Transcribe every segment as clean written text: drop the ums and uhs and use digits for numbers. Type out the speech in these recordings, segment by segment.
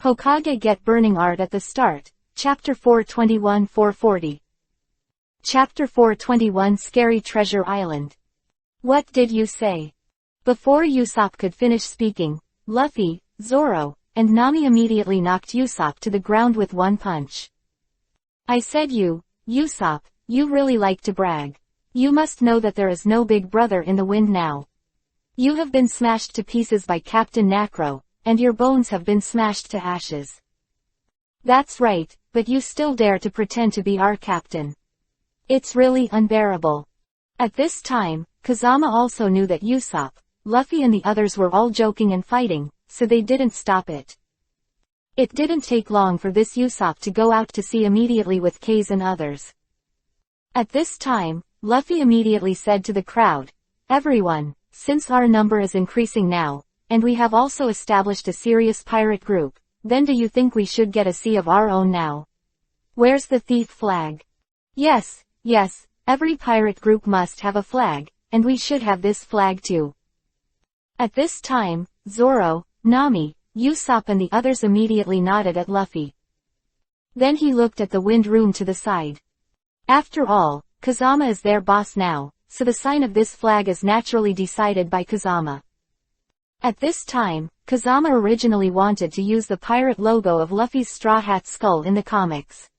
Hokage get burning art at the start, Chapter 421-440. Chapter 421 Scary Treasure Island. What did you say? Before Usopp could finish speaking, Luffy, Zoro, and Nami immediately knocked Usopp to the ground with one punch. I said Usopp, you really like to brag. You must know that there is no big brother in the wind now. You have been smashed to pieces by Captain Nacro, and your bones have been smashed to ashes. That's right, but you still dare to pretend to be our captain. It's really unbearable. At this time, Kazama also knew that Usopp, Luffy and the others were all joking and fighting, so they didn't stop it. It didn't take long for this Usopp to go out to sea immediately with Kase and others. At this time, Luffy immediately said to the crowd, "Everyone, since our number is increasing now, and we have also established a serious pirate group, then do you think we should get a sea of our own now? Where's the thief flag? Yes, every pirate group must have a flag, and we should have this flag too." At this time, Zoro, Nami, Usopp and the others immediately nodded at Luffy. Then he looked at the wind rune to the side. After all, Kazama is their boss now, so the sign of this flag is naturally decided by Kazama. At this time, Kazama originally wanted to use the pirate logo of Luffy's Straw Hat skull in the comics.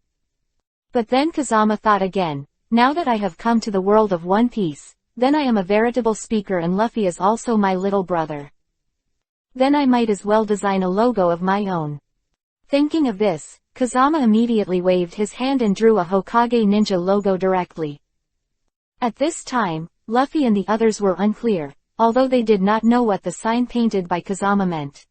But then Kazama thought again, now that I have come to the world of One Piece, then I am a veritable speaker and Luffy is also my little brother. Then I might as well design a logo of my own. Thinking of this, Kazama immediately waved his hand and drew a Hokage ninja logo directly. At this time, Luffy and the others were unclear, although they did not know what the sign painted by Kazama meant.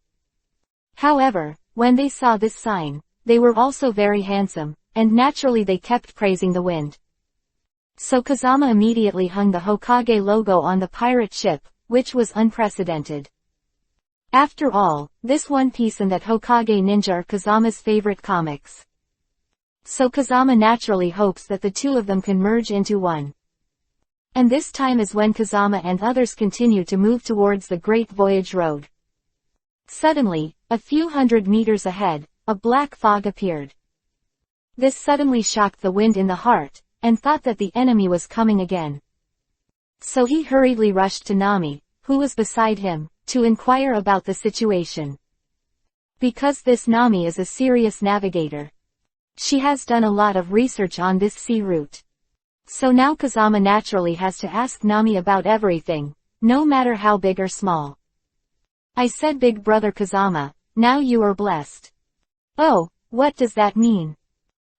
However, when they saw this sign, they were also very handsome, and naturally they kept praising the wind. So Kazama immediately hung the Hokage logo on the pirate ship, which was unprecedented. After all, this One Piece and that Hokage ninja are Kazama's favorite comics. So Kazama naturally hopes that the two of them can merge into one. And this time is when Kazama and others continue to move towards the Great Voyage Road. Suddenly, a few hundred meters ahead, a black fog appeared. This suddenly shocked the wind in the heart, and thought that the enemy was coming again. So he hurriedly rushed to Nami, who was beside him, to inquire about the situation. Because this Nami is a serious navigator. She has done a lot of research on this sea route. So now Kazama naturally has to ask Nami about everything, no matter how big or small. I said, "Big brother Kazama, now you are blessed." Oh, what does that mean?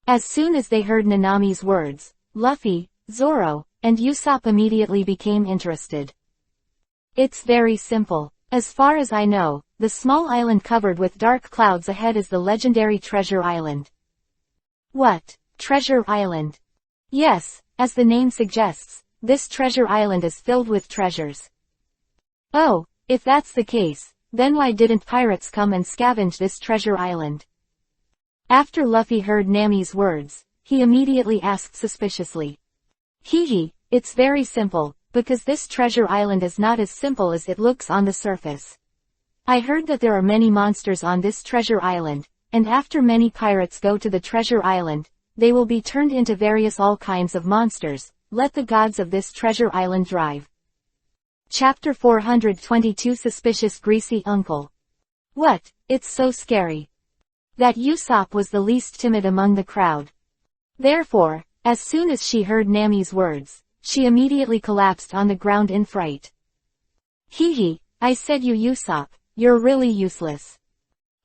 As soon as they heard Nanami's words, Luffy, Zoro, and Usopp immediately became interested. It's very simple. As far as I know, the small island covered with dark clouds ahead is the legendary Treasure Island. What? Treasure Island? Yes, as the name suggests, this treasure island is filled with treasures. Oh, if that's the case, then why didn't pirates come and scavenge this treasure island? After Luffy heard Nami's words, he immediately asked suspiciously. It's very simple, because this treasure island is not as simple as it looks on the surface. I heard that there are many monsters on this treasure island, and after many pirates go to the treasure island, they will be turned into various all kinds of monsters. Let the gods of this treasure island drive. Chapter 422 Suspicious Greasy Uncle. What? It's so scary. That Usopp was the least timid among the crowd. Therefore, as soon as she heard Nami's words, she immediately collapsed on the ground in fright. I said, Usopp, you're really useless.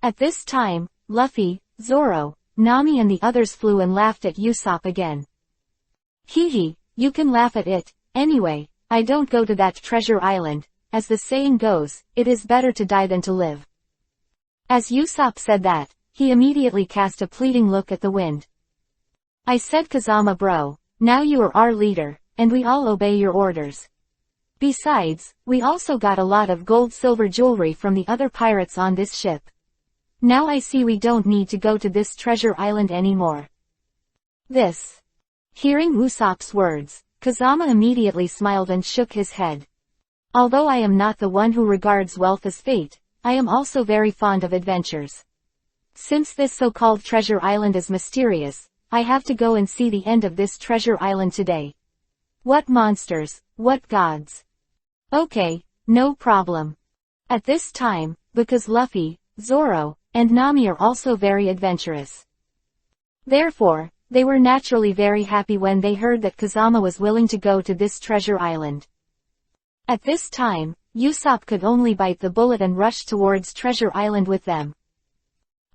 At this time, Luffy, Zoro, Nami and the others flew and laughed at Usopp again. You can laugh at it. Anyway, I don't go to that treasure island. As the saying goes, it is better to die than to live. As Usopp said that, he immediately cast a pleading look at the wind. I said, Kazama bro, now you are our leader, and we all obey your orders. Besides, we also got a lot of gold-silver jewelry from the other pirates on this ship. Now I see we don't need to go to this treasure island anymore. Hearing Usopp's words, Kazama immediately smiled and shook his head. Although I am not the one who regards wealth as fate, I am also very fond of adventures. Since this so-called treasure island is mysterious, I have to go and see the end of this treasure island today. What monsters, what gods. Okay, no problem. At this time, because Luffy, Zoro, and Nami are also very adventurous. Therefore, they were naturally very happy when they heard that Kazama was willing to go to this treasure island. At this time, Usopp could only bite the bullet and rush towards Treasure Island with them.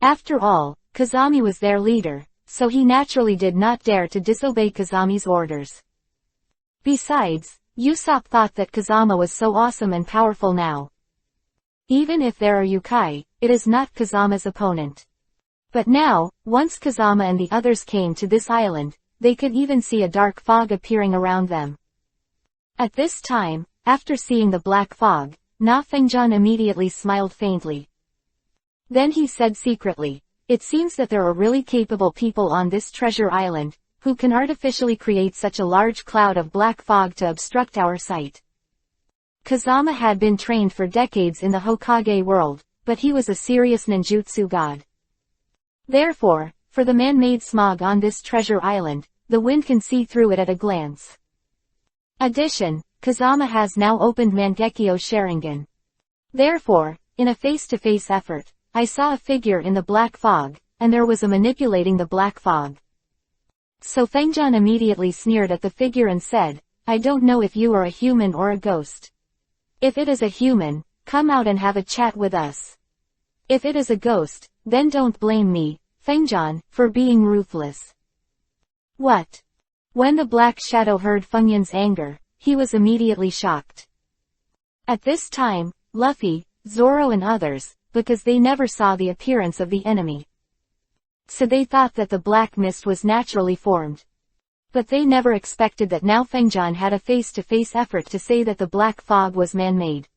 After all, Kazami was their leader, so he naturally did not dare to disobey Kazami's orders. Besides, Usopp thought that Kazama was so awesome and powerful now. Even if there are yokai, it is not Kazama's opponent. But now, once Kazama and the others came to this island, they could even see a dark fog appearing around them. At this time, after seeing the black fog, Na Fengjian immediately smiled faintly. Then he said secretly, "It seems that there are really capable people on this treasure island, who can artificially create such a large cloud of black fog to obstruct our sight." Kazama had been trained for decades in the Hokage world, but he was a serious ninjutsu god. Therefore, for the man-made smog on this treasure island, the wind can see through it at a glance. Addition, Kazama has now opened Mangekyo Sharingan. Therefore, in a face-to-face effort, I saw a figure in the black fog, and there was a manipulating the black fog. So Fengjian immediately sneered at the figure and said, "I don't know if you are a human or a ghost. If it is a human, come out and have a chat with us. If it is a ghost, then don't blame me, Fengjian, for being ruthless." What? When the Black Shadow heard Fengjian's anger, he was immediately shocked. At this time, Luffy, Zoro and others, because they never saw the appearance of the enemy. So they thought that the black mist was naturally formed. But they never expected that now Fengjian had a face-to-face effort to say that the black fog was man-made.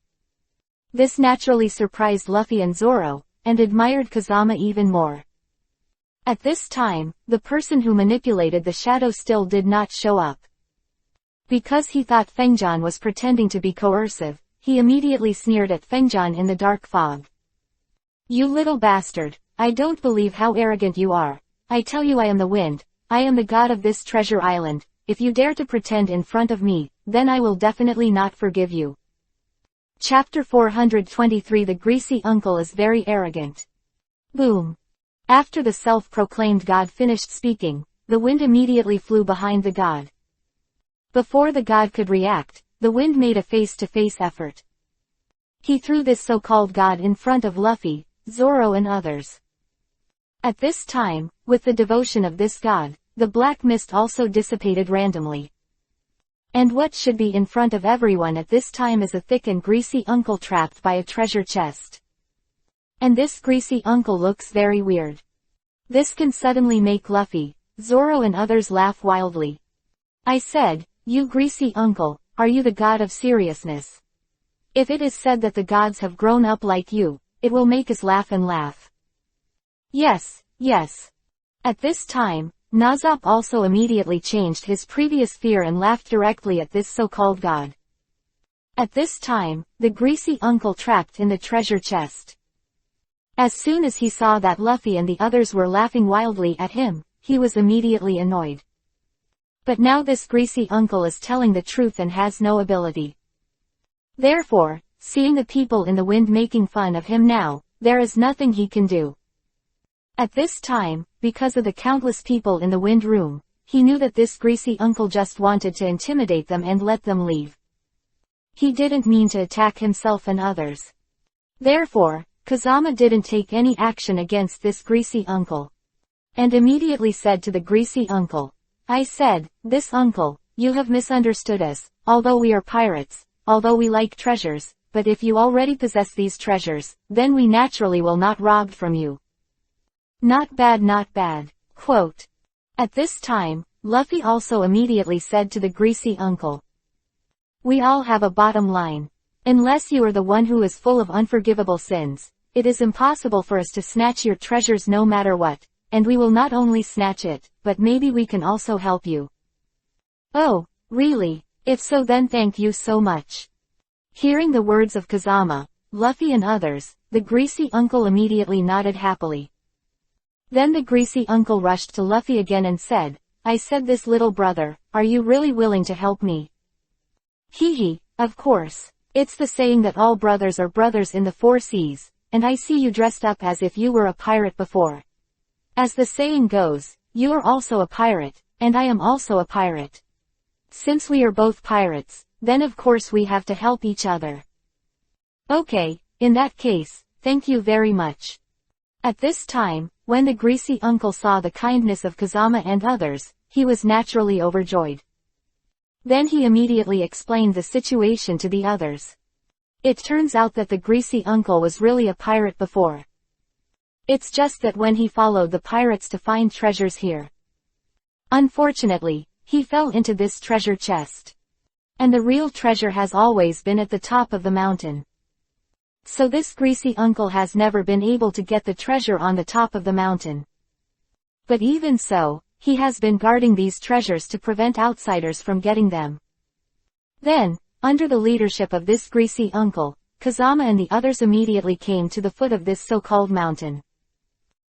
This naturally surprised Luffy and Zoro, and admired Kazama even more. At this time, the person who manipulated the shadow still did not show up. Because he thought Fengjian was pretending to be coercive, he immediately sneered at Fengjian in the dark fog. "You little bastard, I don't believe how arrogant you are. I tell you I am the wind, I am the god of this treasure island. If you dare to pretend in front of me, then I will definitely not forgive you." Chapter 423 The Greasy Uncle is very arrogant. Boom. After the self-proclaimed god finished speaking, the wind immediately flew behind the god. Before the god could react, the wind made a face-to-face effort. He threw this so-called god in front of Luffy, Zoro and others. At this time, with the devotion of this god, the black mist also dissipated randomly. And what should be in front of everyone at this time is a thick and greasy uncle trapped by a treasure chest. And this greasy uncle looks very weird. This can suddenly make Luffy, Zoro and others laugh wildly. I said, "You greasy uncle, are you the god of seriousness? If it is said that the gods have grown up like you, it will make us laugh and laugh." Yes, yes. At this time, Nazop also immediately changed his previous fear and laughed directly at this so-called god. At this time, the greasy uncle trapped in the treasure chest. As soon as he saw that Luffy and the others were laughing wildly at him, he was immediately annoyed. But now this greasy uncle is telling the truth and has no ability. Therefore, seeing the people in the wind making fun of him now, there is nothing he can do. At this time, because of the countless people in the wind room, he knew that this greasy uncle just wanted to intimidate them and let them leave. He didn't mean to attack himself and others. Therefore, Kazama didn't take any action against this greasy uncle. And immediately said to the greasy uncle, "I said, this uncle, you have misunderstood us, although we are pirates, although we like treasures, but if you already possess these treasures, then we naturally will not rob from you." Not bad, not bad. Quote. At this time, Luffy also immediately said to the greasy uncle, "We all have a bottom line. Unless you are the one who is full of unforgivable sins, it is impossible for us to snatch your treasures no matter what, and we will not only snatch it, but maybe we can also help you." "Oh, really? If so then thank you so much." Hearing the words of Kazama, Luffy and others, the greasy uncle immediately nodded happily. Then the greasy uncle rushed to Luffy again and said, I said this little brother, are you really willing to help me? Hee, of course. It's the saying that all brothers are brothers in the 4 seas, and I see you dressed up as if you were a pirate before. As the saying goes, you are also a pirate, and I am also a pirate. Since we are both pirates, then of course we have to help each other. Okay, in that case, thank you very much. At this time, when the greasy uncle saw the kindness of Kazama and others, he was naturally overjoyed. Then he immediately explained the situation to the others. It turns out that the greasy uncle was really a pirate before. It's just that when he followed the pirates to find treasures here, unfortunately, he fell into this treasure chest. And the real treasure has always been at the top of the mountain. So this greasy uncle has never been able to get the treasure on the top of the mountain. But even so, he has been guarding these treasures to prevent outsiders from getting them. Then, under the leadership of this greasy uncle, Kazama and the others immediately came to the foot of this so-called mountain.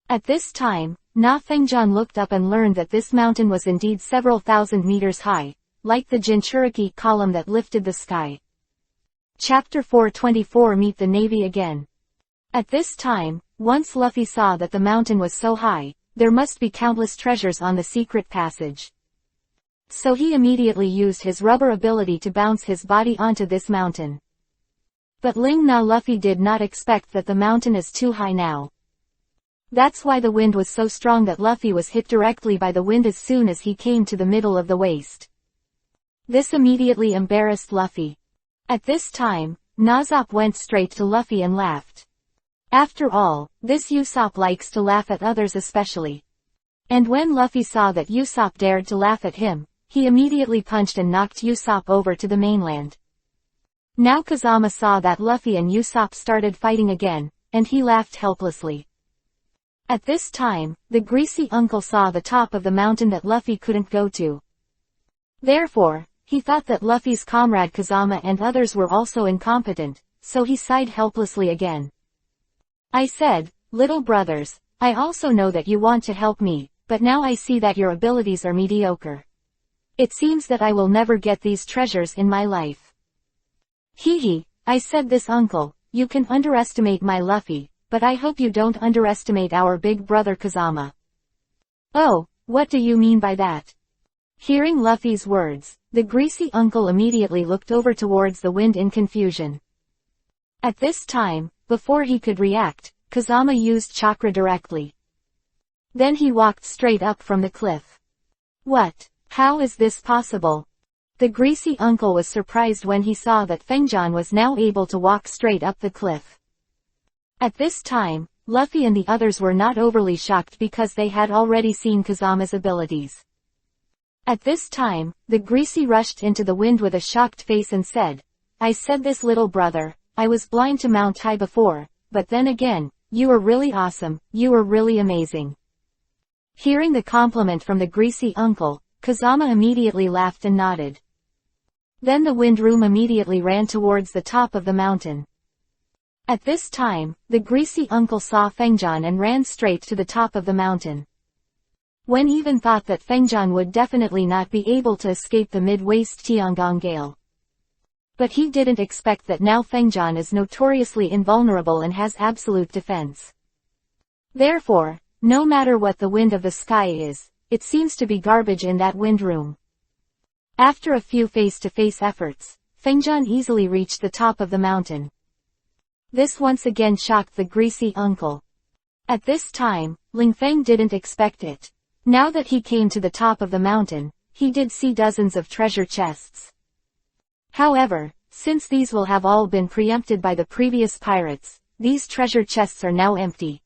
At this time, Na Fengjian looked up and learned that this mountain was indeed several thousand meters high, like the Jinchuriki column that lifted the sky. Chapter 424 Meet the Navy again. At this time, once Luffy saw that the mountain was so high, there must be countless treasures on the secret passage. So he immediately used his rubber ability to bounce his body onto this mountain. But Ling Na Luffy did not expect that the mountain is too high now. That's why the wind was so strong that Luffy was hit directly by the wind as soon as he came to the middle of the waist. This immediately embarrassed Luffy. At this time, Usopp went straight to Luffy and laughed. After all, this Usopp likes to laugh at others especially. And when Luffy saw that Usopp dared to laugh at him, he immediately punched and knocked Usopp over to the mainland. Now Kazama saw that Luffy and Usopp started fighting again, and he laughed helplessly. At this time, the greasy uncle saw the top of the mountain that Luffy couldn't go to. Therefore, he thought that Luffy's comrade Kazama and others were also incompetent, so he sighed helplessly again. I said, little brothers, I also know that you want to help me, but now I see that your abilities are mediocre. It seems that I will never get these treasures in my life. Hee, I said this uncle, you can underestimate my Luffy, but I hope you don't underestimate our big brother Kazama. Oh, what do you mean by that? Hearing Luffy's words, the greasy uncle immediately looked over towards the wind in confusion. At this time, before he could react, Kazama used chakra directly. Then he walked straight up from the cliff. What? How is this possible? The greasy uncle was surprised when he saw that Fengjian was now able to walk straight up the cliff. At this time, Luffy and the others were not overly shocked because they had already seen Kazama's abilities. At this time, the greasy rushed into the wind with a shocked face and said, I said this little brother, I was blind to Mount High before, but then again, you are really awesome, you are really amazing. Hearing the compliment from the greasy uncle, Kazama immediately laughed and nodded. Then the wind room immediately ran towards the top of the mountain. At this time, the greasy uncle saw Fengjian and ran straight to the top of the mountain. Wen even thought that Fengjian would definitely not be able to escape the mid-waist Tiangong gale. But he didn't expect that now Fengjian is notoriously invulnerable and has absolute defense. Therefore, no matter what the wind of the sky is, it seems to be garbage in that wind room. After a few face-to-face efforts, Fengjian easily reached the top of the mountain. This once again shocked the greasy uncle. At this time, Ling Feng didn't expect it. Now that he came to the top of the mountain, he did see dozens of treasure chests. However, since these will have all been preempted by the previous pirates, these treasure chests are now empty.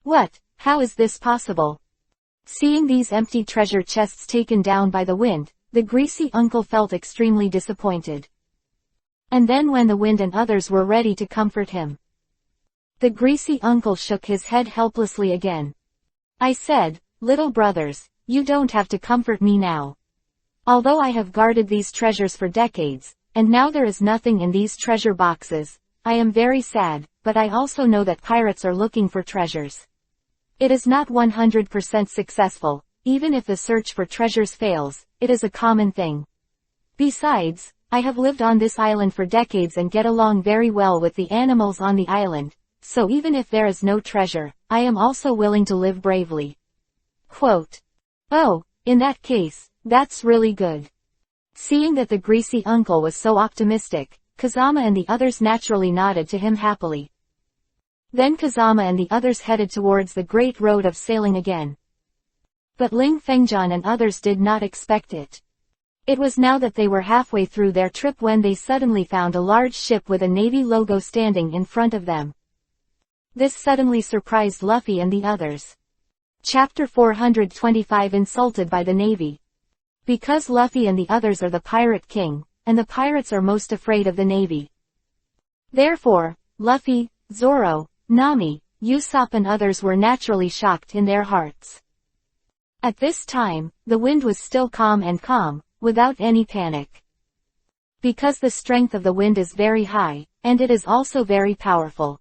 What? How is this possible? Seeing these empty treasure chests taken down by the wind, the greasy uncle felt extremely disappointed. And then when the wind and others were ready to comfort him, the greasy uncle shook his head helplessly again. I said, little brothers, you don't have to comfort me now. Although I have guarded these treasures for decades, and now there is nothing in these treasure boxes, I am very sad, but I also know that pirates are looking for treasures. It is not 100% successful, even if the search for treasures fails, it is a common thing. Besides, I have lived on this island for decades and get along very well with the animals on the island, so even if there is no treasure, I am also willing to live bravely. Quote. Oh, in that case, that's really good. Seeing that the greasy uncle was so optimistic, Kazama and the others naturally nodded to him happily. Then Kazama and the others headed towards the great road of sailing again. But Ling Fengjian and others did not expect it. It was now that they were halfway through their trip when they suddenly found a large ship with a Navy logo standing in front of them. This suddenly surprised Luffy and the others. Chapter 425 Insulted by the Navy. Because Luffy and the others are the Pirate King, and the pirates are most afraid of the Navy. Therefore, Luffy, Zoro, Nami, Usopp and others were naturally shocked in their hearts. At this time, the wind was still calm, without any panic. Because the strength of the wind is very high, and it is also very powerful.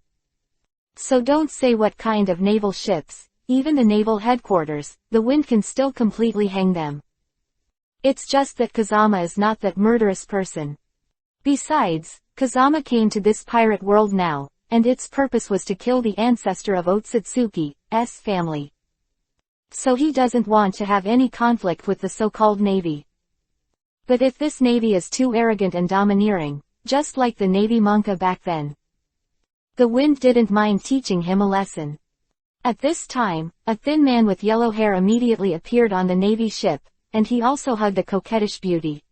So don't say what kind of naval ships, even the naval headquarters, the wind can still completely hang them. It's just that Kazama is not that murderous person. Besides, Kazama came to this pirate world now, and its purpose was to kill the ancestor of Otsutsuki's family. So he doesn't want to have any conflict with the so-called Navy. But if this Navy is too arrogant and domineering, just like the Navy Monka back then, the wind didn't mind teaching him a lesson. At this time, a thin man with yellow hair immediately appeared on the Navy ship, and he also hugged a coquettish beauty.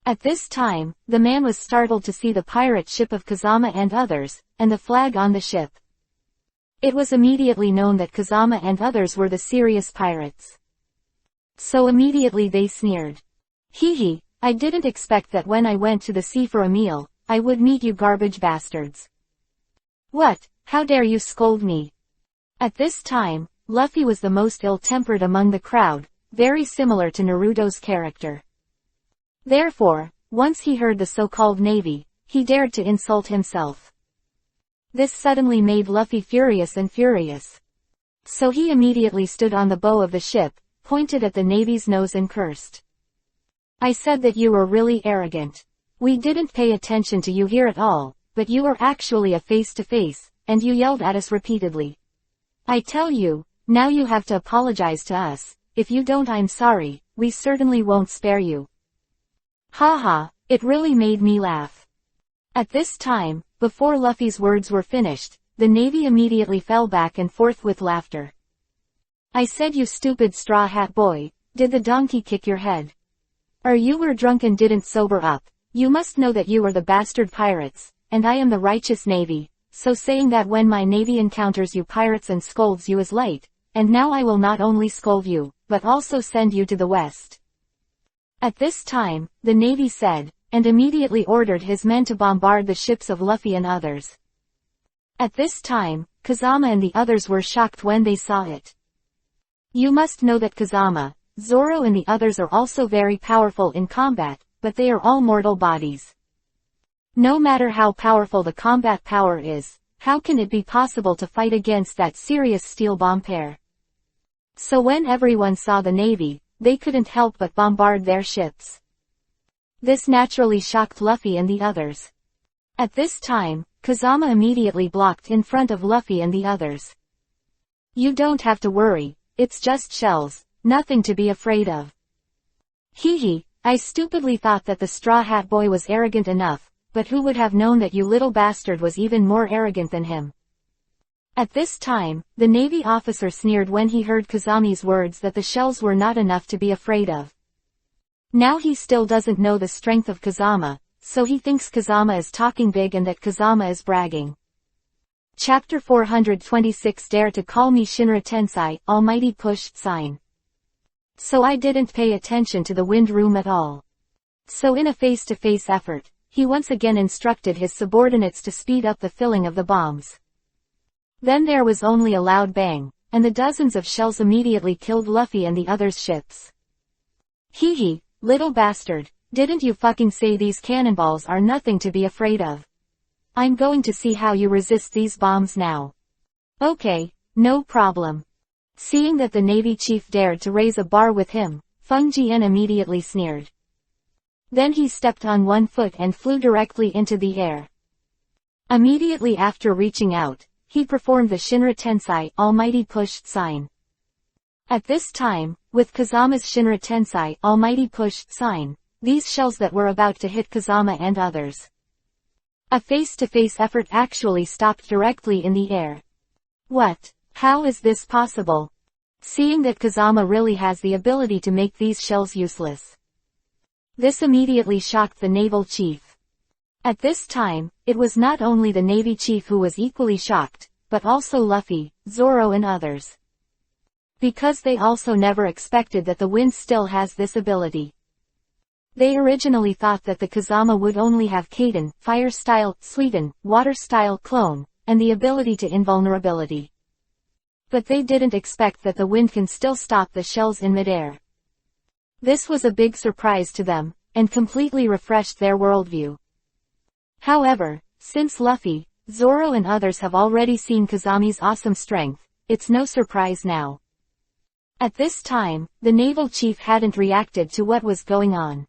At this time, the man was startled to see the pirate ship of Kazama and others, and the flag on the ship. It was immediately known that Kazama and others were the serious pirates. So immediately they sneered. Hee, I didn't expect that when I went to the sea for a meal, I would meet you garbage bastards. What, how dare you scold me? At this time, Luffy was the most ill-tempered among the crowd, very similar to Naruto's character. Therefore, once he heard the so-called Navy, he dared to insult himself. This suddenly made Luffy furious. So he immediately stood on the bow of the ship, pointed at the Navy's nose and cursed. I said that you were really arrogant. We didn't pay attention to you here at all, but you were actually a face-to-face, and you yelled at us repeatedly. I tell you, now you have to apologize to us. If you don't, I'm sorry, we certainly won't spare you. Haha, it really made me laugh. At this time, before Luffy's words were finished, the Navy immediately fell back and forth with laughter. I said, you stupid straw hat boy, did the donkey kick your head? Or you were drunk and didn't sober up? You must know that you are the bastard pirates, and I am the righteous Navy, so saying that when my Navy encounters you pirates and scolds you is light, and now I will not only scold you, but also send you to the west. At this time, the Navy said, and immediately ordered his men to bombard the ships of Luffy and others. At this time, Kazama and the others were shocked when they saw it. You must know that Kazama, Zoro and the others are also very powerful in combat, but they are all mortal bodies. No matter how powerful the combat power is, how can it be possible to fight against that serious steel bomb pair? So when everyone saw the Navy, they couldn't help but bombard their ships. This naturally shocked Luffy and the others. At this time, Kazama immediately blocked in front of Luffy and the others. You don't have to worry, it's just shells, nothing to be afraid of. Hee, I stupidly thought that the Straw Hat Boy was arrogant enough, but who would have known that you little bastard was even more arrogant than him? At this time, the Navy officer sneered when he heard Kazami's words that the shells were not enough to be afraid of. Now he still doesn't know the strength of Kazama, so he thinks Kazama is talking big and that Kazama is bragging. Chapter 426 Dare to Call Me Shinra Tensei, Almighty Push, sign. So I didn't pay attention to the wind room at all. So in a face-to-face effort, he once again instructed his subordinates to speed up the filling of the bombs. Then there was only a loud bang, and the dozens of shells immediately killed Luffy and the others' ships. Hee, little bastard, didn't you fucking say these cannonballs are nothing to be afraid of? I'm going to see how you resist these bombs now. Okay, no problem. Seeing that the Navy chief dared to raise a bar with him, Feng Jian immediately sneered. Then he stepped on one foot and flew directly into the air. Immediately after reaching out, he performed the Shinra Tensei Almighty Push sign. At this time, with Kazama's Shinra Tensei Almighty Push sign, these shells that were about to hit Kazama and others. A face-to-face effort actually stopped directly in the air. What? How is this possible? Seeing that Kazama really has the ability to make these shells useless. This immediately shocked the naval chief. At this time, it was not only the Navy chief who was equally shocked, but also Luffy, Zoro and others. Because they also never expected that the wind still has this ability. They originally thought that the Kazama would only have Kaden, Fire-style, Suiten, Water-style clone, and the ability to invulnerability. But they didn't expect that the wind can still stop the shells in midair. This was a big surprise to them, and completely refreshed their worldview. However, since Luffy, Zoro and others have already seen Kazami's awesome strength, it's no surprise now. At this time, the naval chief hadn't reacted to what was going on.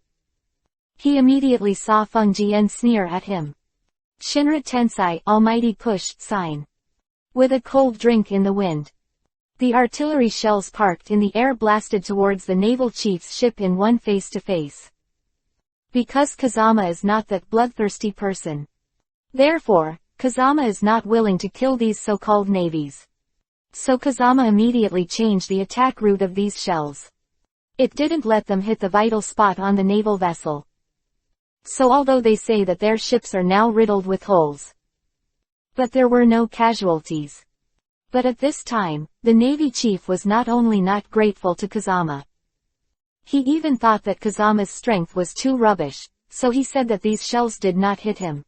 He immediately saw Feng Jian sneer at him. Shinra Tensei Almighty Push sign. With a cold drink in the wind. The artillery shells parked in the air blasted towards the naval chief's ship in one face-to-face. Because Kazama is not that bloodthirsty person. Therefore, Kazama is not willing to kill these so-called navies. So Kazama immediately changed the attack route of these shells. It didn't let them hit the vital spot on the naval vessel. So although they say that their ships are now riddled with holes, but there were no casualties. But at this time, the Navy chief was not only not grateful to Kazama. He even thought that Kazama's strength was too rubbish, so he said that these shells did not hit him.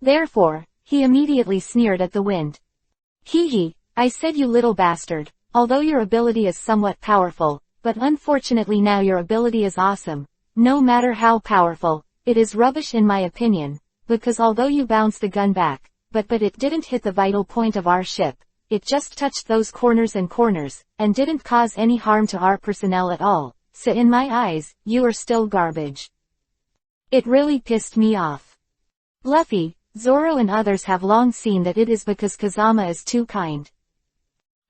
Therefore, he immediately sneered at the wind. Hee, I said you little bastard, although your ability is somewhat powerful, but unfortunately now your ability is awesome. No matter how powerful, it is rubbish in my opinion, because although you bounced the gun back, but it didn't hit the vital point of our ship, it just touched those corners, and didn't cause any harm to our personnel at all, so in my eyes, you are still garbage. It really pissed me off. Luffy, Zoro and others have long seen that it is because Kazama is too kind.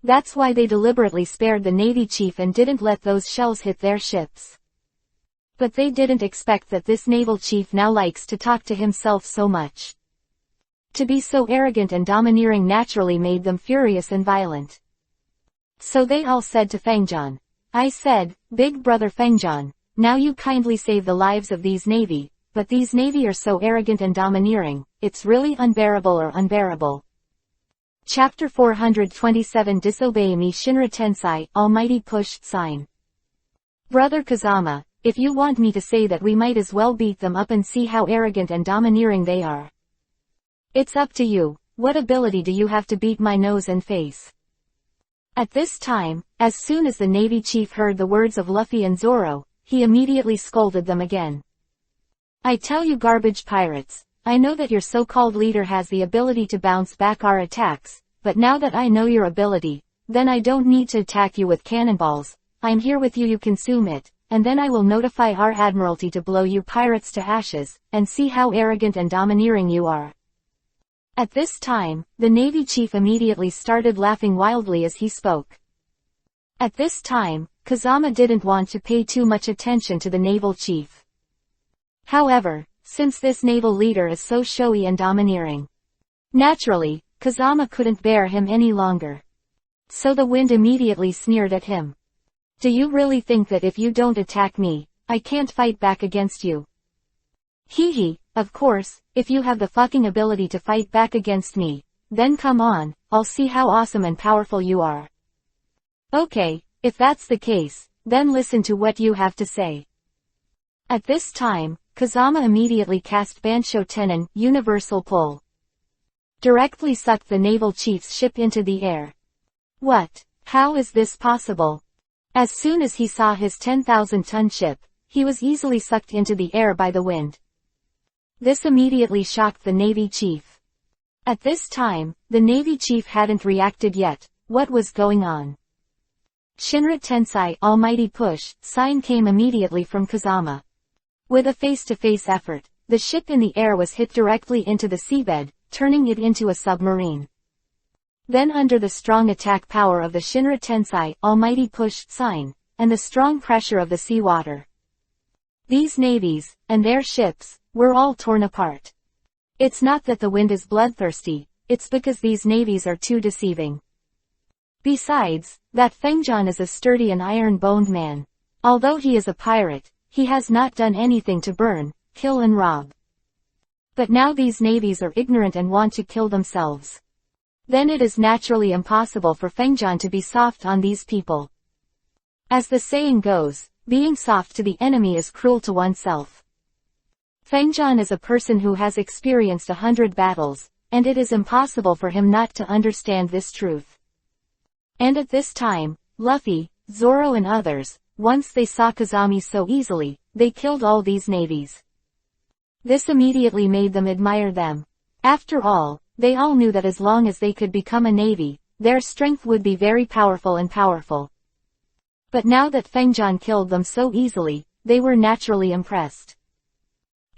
That's why they deliberately spared the Navy chief and didn't let those shells hit their ships. But they didn't expect that this naval chief now likes to talk to himself so much. To be so arrogant and domineering naturally made them furious and violent. So they all said to Fengjian, I said, Big Brother Fengjian, now you kindly save the lives of these Navy, but these Navy are so arrogant and domineering, it's really unbearable. Chapter 427 Disobey Me Shinra Tensei Almighty Push sign. Brother Kazama, if you want me to say that we might as well beat them up and see how arrogant and domineering they are. It's up to you, what ability do you have to beat my nose and face? At this time, as soon as the Navy chief heard the words of Luffy and Zoro, he immediately scolded them again. I tell you garbage pirates, I know that your so-called leader has the ability to bounce back our attacks, but now that I know your ability, then I don't need to attack you with cannonballs, I'm here with you consume it, and then I will notify our admiralty to blow you pirates to ashes, and see how arrogant and domineering you are. At this time, the Navy chief immediately started laughing wildly as he spoke. At this time, Kazama didn't want to pay too much attention to the naval chief. However, since this naval leader is so showy and domineering, naturally, Kazama couldn't bear him any longer. So the wind immediately sneered at him. Do you really think that if you don't attack me, I can't fight back against you? Hee, of course, if you have the fucking ability to fight back against me, then come on, I'll see how awesome and powerful you are. Okay, if that's the case, then listen to what you have to say. At this time, Kazama immediately cast Bansho Tenon, Universal Pull. Directly sucked the naval chief's ship into the air. What? How is this possible? As soon as he saw his 10,000-ton ship, he was easily sucked into the air by the wind. This immediately shocked the Navy chief. At this time, the Navy chief hadn't reacted yet, what was going on. Shinra Tensei Almighty Push sign came immediately from Kazama. With a face-to-face effort, the ship in the air was hit directly into the seabed, turning it into a submarine. Then under the strong attack power of the Shinra Tensei Almighty Push sign, and the strong pressure of the seawater, these navies, and their ships, were all torn apart. It's not that the wind is bloodthirsty, it's because these navies are too deceiving. Besides, that Fengjian is a sturdy and iron-boned man. Although he is a pirate, he has not done anything to burn, kill and rob. But now these navies are ignorant and want to kill themselves. Then it is naturally impossible for Fengjian to be soft on these people. As the saying goes, being soft to the enemy is cruel to oneself. Fengjian is a person who has experienced 100 battles, and it is impossible for him not to understand this truth. And at this time, Luffy, Zoro and others, once they saw Kazami so easily, they killed all these navies. This immediately made them admire them. After all, they all knew that as long as they could become a navy, their strength would be very powerful. But now that Fengjian killed them so easily, they were naturally impressed.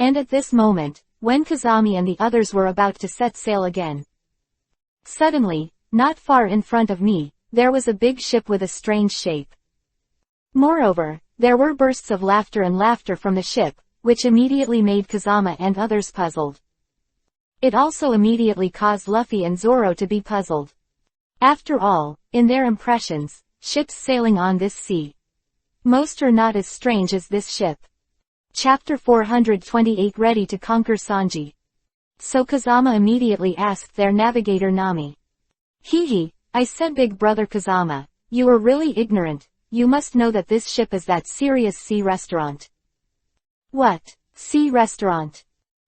And at this moment, when Kazami and the others were about to set sail again, suddenly, not far in front of me, there was a big ship with a strange shape. Moreover, there were bursts of laughter from the ship, which immediately made Kazama and others puzzled. It also immediately caused Luffy and Zoro to be puzzled. After all, in their impressions, ships sailing on this sea, most are not as strange as this ship. Chapter 428 Ready to Conquer Sanji. So Kazama immediately asked their navigator Nami. Hehe, I said big brother Kazama, you are really ignorant, you must know that this ship is that serious sea restaurant. What? Sea restaurant?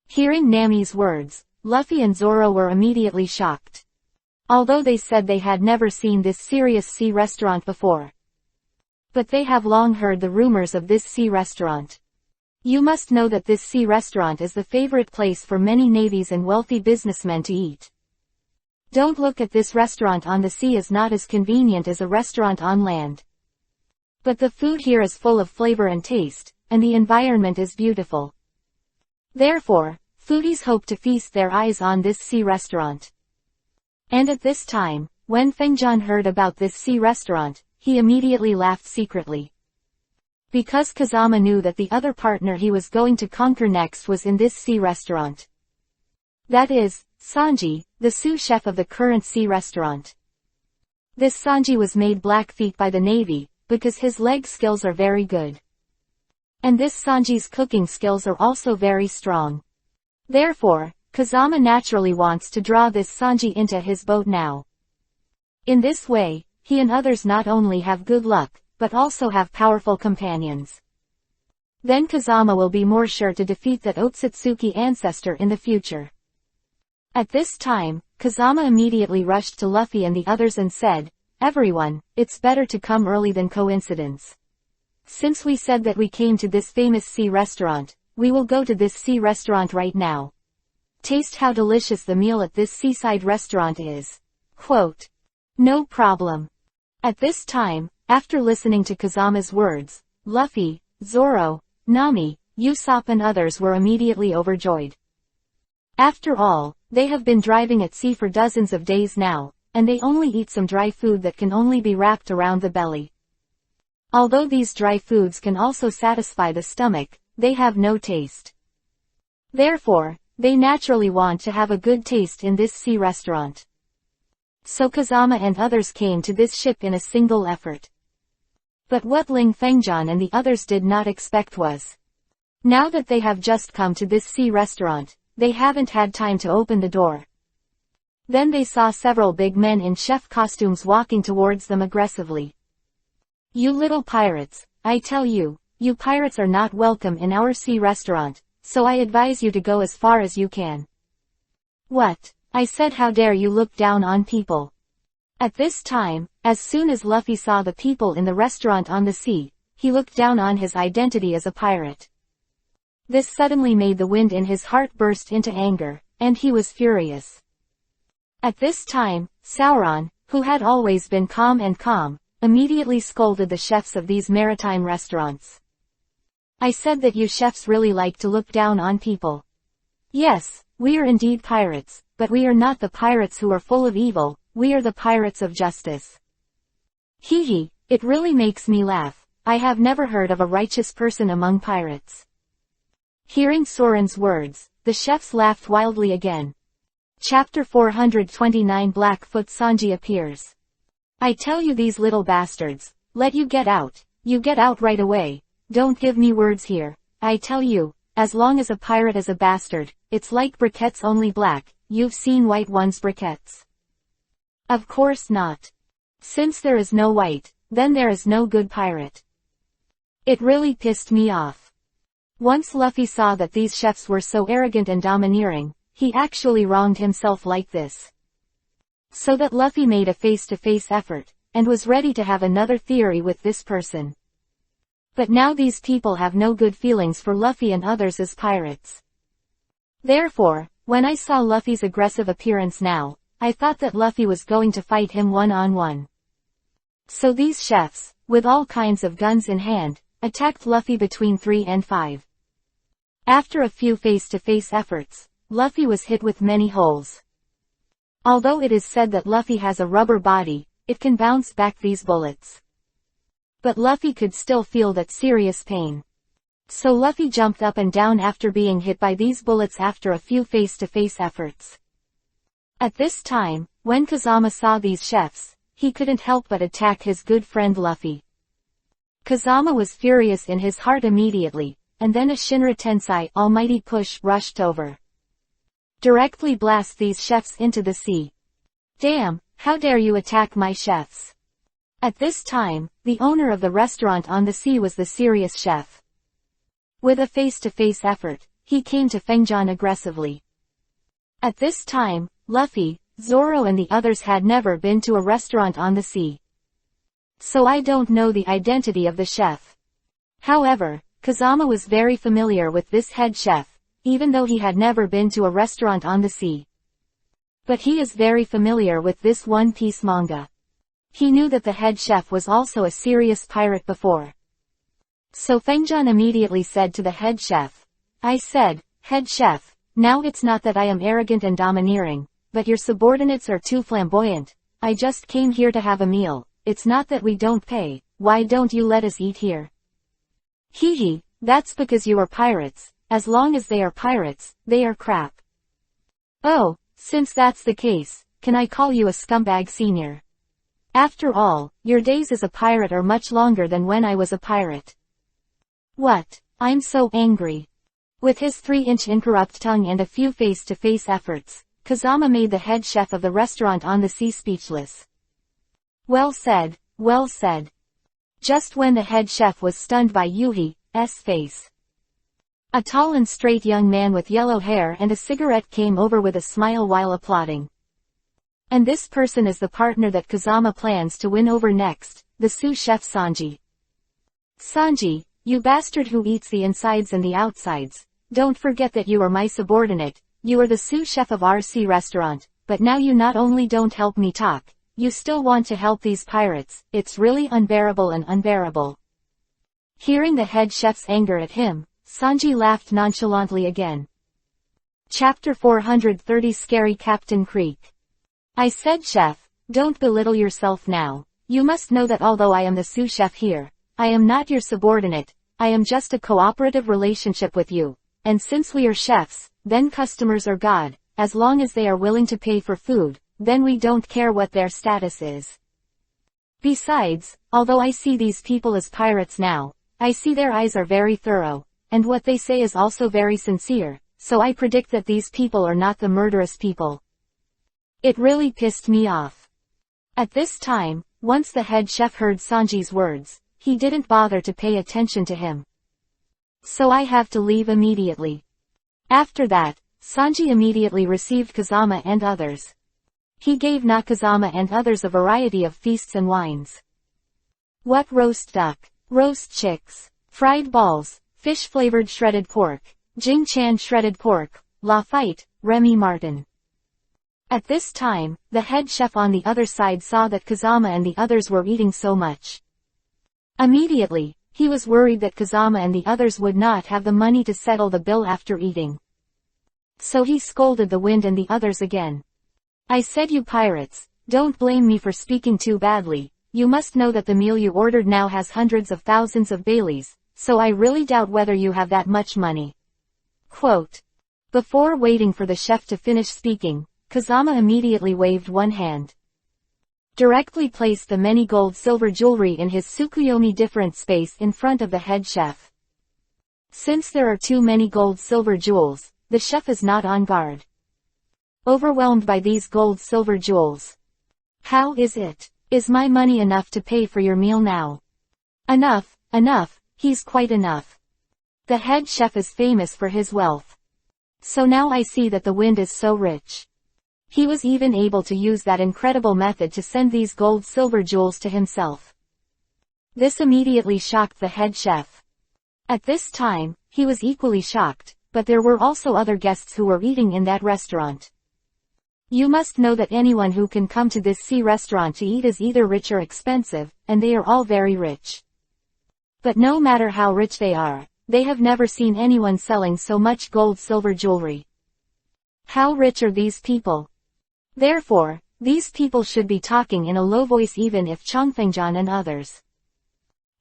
Hearing Nami's words, Luffy and Zoro were immediately shocked. Although they said they had never seen this serious sea restaurant before. But they have long heard the rumors of this sea restaurant. You must know that this sea restaurant is the favorite place for many navies and wealthy businessmen to eat. Don't look at this restaurant on the sea as not as convenient as a restaurant on land. But the food here is full of flavor and taste, and the environment is beautiful. Therefore, foodies hope to feast their eyes on this sea restaurant. And at this time, when Fengjian heard about this sea restaurant, he immediately laughed secretly. Because Kazama knew that the other partner he was going to conquer next was in this sea restaurant. That is, Sanji, the sous chef of the current sea restaurant. This Sanji was made Blackfeet by the Navy, because his leg skills are very good. And this Sanji's cooking skills are also very strong. Therefore, Kazama naturally wants to draw this Sanji into his boat now. In this way, he and others not only have good luck, but also have powerful companions. Then Kazama will be more sure to defeat that Otsutsuki ancestor in the future. At this time, Kazama immediately rushed to Luffy and the others and said, Everyone, it's better to come early than coincidence. Since we said that we came to this famous sea restaurant, we will go to this sea restaurant right now. Taste how delicious the meal at this seaside restaurant is. Quote. No problem. At this time, after listening to Kazama's words, Luffy, Zoro, Nami, Usopp and others were immediately overjoyed. After all, they have been driving at sea for dozens of days now, and they only eat some dry food that can only be wrapped around the belly. Although these dry foods can also satisfy the stomach, they have no taste. Therefore, they naturally want to have a good taste in this sea restaurant. So Kazama and others came to this ship in a single effort. But what Ling Fengjian and the others did not expect was, now that they have just come to this sea restaurant, they haven't had time to open the door. Then they saw several big men in chef costumes walking towards them aggressively. You little pirates, I tell you, you pirates are not welcome in our sea restaurant, so I advise you to go as far as you can. What? I said how dare you look down on people. At this time, as soon as Luffy saw the people in the restaurant on the sea, he looked down on his identity as a pirate. This suddenly made the wind in his heart burst into anger, and he was furious. At this time, Sauron, who had always been calm, immediately scolded the chefs of these maritime restaurants. I said that you chefs really like to look down on people. Yes, we are indeed pirates, but we are not the pirates who are full of evil, we are the pirates of justice. Hee hee, it really makes me laugh. I have never heard of a righteous person among pirates. Hearing Soren's words, the chefs laughed wildly again. Chapter 429 Blackfoot Sanji appears. I tell you these little bastards, let you get out right away, don't give me words here, I tell you, as long as a pirate is a bastard, it's like briquettes only black, you've seen white ones briquettes. Of course not. Since there is no white, then there is no good pirate. It really pissed me off. Once Luffy saw that these chefs were so arrogant and domineering, he actually wronged himself like this. So that Luffy made a face-to-face effort, and was ready to have another theory with this person. But now these people have no good feelings for Luffy and others as pirates. Therefore, when I saw Luffy's aggressive appearance now, I thought that Luffy was going to fight him one-on-one. So these chefs, with all kinds of guns in hand, attacked Luffy between 3 and 5. After a few face-to-face efforts, Luffy was hit with many holes. Although it is said that Luffy has a rubber body, it can bounce back these bullets. But Luffy could still feel that serious pain. So Luffy jumped up and down after being hit by these bullets after a few face-to-face efforts. At this time, when Kazama saw these chefs, he couldn't help but attack his good friend Luffy. Kazama was furious in his heart immediately, and then a Shinra Tensei almighty push rushed over. Directly blast these chefs into the sea. Damn, how dare you attack my chefs? At this time, the owner of the restaurant on the sea was the serious chef. With a face-to-face effort, he came to Fengjian aggressively. At this time, Luffy, Zoro and the others had never been to a restaurant on the sea. So I don't know the identity of the chef. However, Kazama was very familiar with this head chef, even though he had never been to a restaurant on the sea. But he is very familiar with this One Piece manga. He knew that the head chef was also a serious pirate before. So Fengjian immediately said to the head chef, I said, head chef, now it's not that I am arrogant and domineering, but your subordinates are too flamboyant. I just came here to have a meal, it's not that we don't pay, why don't you let us eat here? Hee hee, that's because you are pirates, as long as they are pirates, they are crap. Oh, since that's the case, can I call you a scumbag senior? After all, your days as a pirate are much longer than when I was a pirate. What? I'm so angry. With his 3-inch incorrupt tongue and a few face-to-face efforts, Kazama made the head chef of the restaurant on the sea speechless. Well said, well said. Just when the head chef was stunned by Yuhi's face. A tall and straight young man with yellow hair and a cigarette came over with a smile while applauding. And this person is the partner that Kazama plans to win over next, the sous chef Sanji. Sanji, you bastard who eats the insides and the outsides, don't forget that you are my subordinate, you are the sous chef of our sea restaurant, but now you not only don't help me talk, you still want to help these pirates, it's really unbearable and unbearable. Hearing the head chef's anger at him, Sanji laughed nonchalantly again. Chapter 430 Scary Captain Creek. I said chef, don't belittle yourself now, you must know that although I am the sous chef here, I am not your subordinate, I am just a cooperative relationship with you, and since we are chefs, then customers are God, as long as they are willing to pay for food, then we don't care what their status is. Besides, although I see these people as pirates now, I see their eyes are very thorough, and what they say is also very sincere, so I predict that these people are not the murderous people. It really pissed me off. At this time, once the head chef heard Sanji's words, he didn't bother to pay attention to him. So I have to leave immediately. After that, Sanji immediately received Kazama and others. He gave Nakazama and others a variety of feasts and wines. What roast duck, roast chicks, fried balls, fish-flavored shredded pork, Jing Chan shredded pork, La Fight, Remy Martin. At this time, the head chef on the other side saw that Kazama and the others were eating so much. Immediately, he was worried that Kazama and the others would not have the money to settle the bill after eating. So he scolded the wind and the others again. I said, you pirates, don't blame me for speaking too badly. You must know that the meal you ordered now has hundreds of thousands of Baileys, so I really doubt whether you have that much money. Quote. Before waiting for the chef to finish speaking, Kazama immediately waved one hand. Directly placed the many gold-silver jewelry in his Tsukuyomi different space in front of the head chef. Since there are too many gold-silver jewels, the chef is not on guard. Overwhelmed by these gold-silver jewels. How is it? Is my money enough to pay for your meal now? Enough, enough, he's quite enough. The head chef is famous for his wealth. So now I see that the wind is so rich. He was even able to use that incredible method to send these gold-silver jewels to himself. This immediately shocked the head chef. At this time, he was equally shocked, but there were also other guests who were eating in that restaurant. You must know that anyone who can come to this sea restaurant to eat is either rich or expensive, and they are all very rich. But no matter how rich they are, they have never seen anyone selling so much gold-silver jewelry. How rich are these people? Therefore, these people should be talking in a low voice even if Chongfengjian and others.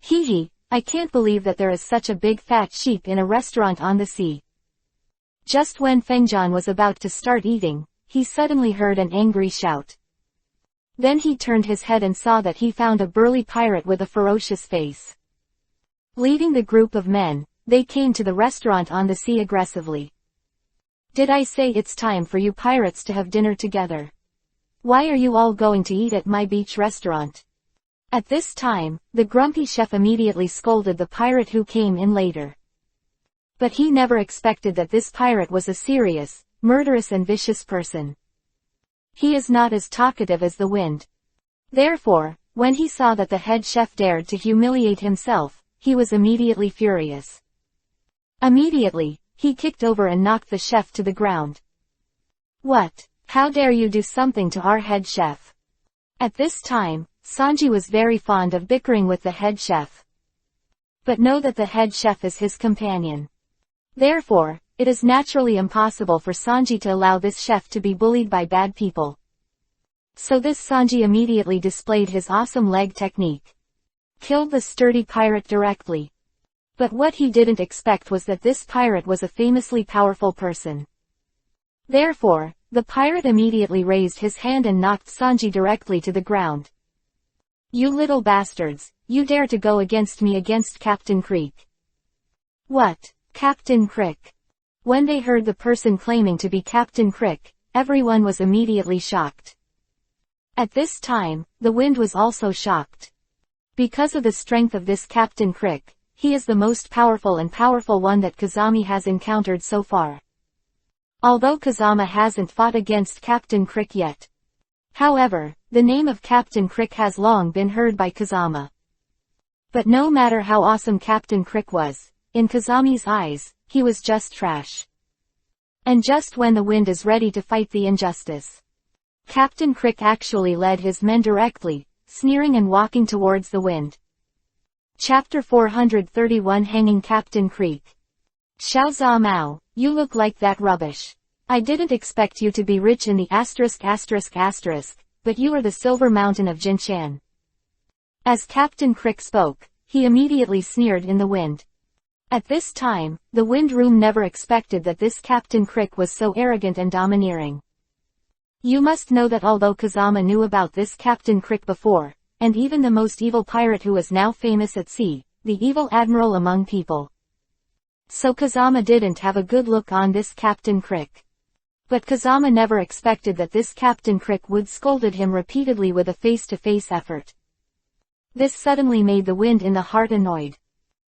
Hee, I can't believe that there is such a big fat sheep in a restaurant on the sea. Just when Fengjian was about to start eating, he suddenly heard an angry shout. Then he turned his head and saw that he found a burly pirate with a ferocious face. Leading the group of men, they came to the restaurant on the sea aggressively. Did I say it's time for you pirates to have dinner together? Why are you all going to eat at my beach restaurant? At this time, the grumpy chef immediately scolded the pirate who came in later. But he never expected that this pirate was a serious, murderous and vicious person. He is not as talkative as the wind. Therefore, when he saw that the head chef dared to humiliate himself, he was immediately furious. Immediately, he kicked over and knocked the chef to the ground. What? How dare you do something to our head chef? At this time, Sanji was very fond of bickering with the head chef. But know that the head chef is his companion. Therefore, it is naturally impossible for Sanji to allow this chef to be bullied by bad people. So this Sanji immediately displayed his awesome leg technique. Killed the sturdy pirate directly. But what he didn't expect was that this pirate was a famously powerful person. Therefore, the pirate immediately raised his hand and knocked Sanji directly to the ground. You little bastards, you dare to go against me against Captain Creek. What? Captain Crick? When they heard the person claiming to be Captain Crick, everyone was immediately shocked. At this time, the wind was also shocked. Because of the strength of this Captain Crick, he is the most powerful one that Kazami has encountered so far. Although Kazama hasn't fought against Captain Crick yet. However, the name of Captain Crick has long been heard by Kazama. But no matter how awesome Captain Crick was, in Kazami's eyes, he was just trash. And just when the wind is ready to fight the injustice, Captain Crick actually led his men directly, sneering and walking towards the wind. Chapter 431 Hanging Captain Creek. Xiao Zha Mao, you look like that rubbish. I didn't expect you to be rich in the ****, but you are the Silver Mountain of Jinshan. As Captain Crick spoke, he immediately sneered in the wind. At this time, the wind room never expected that this Captain Crick was so arrogant and domineering. You must know that although Kazama knew about this Captain Crick before, and even the most evil pirate who is now famous at sea, the evil admiral among people. So Kazama didn't have a good look on this Captain Crick. But Kazama never expected that this Captain Crick would scolded him repeatedly with a face-to-face effort. This suddenly made the wind in the heart annoyed.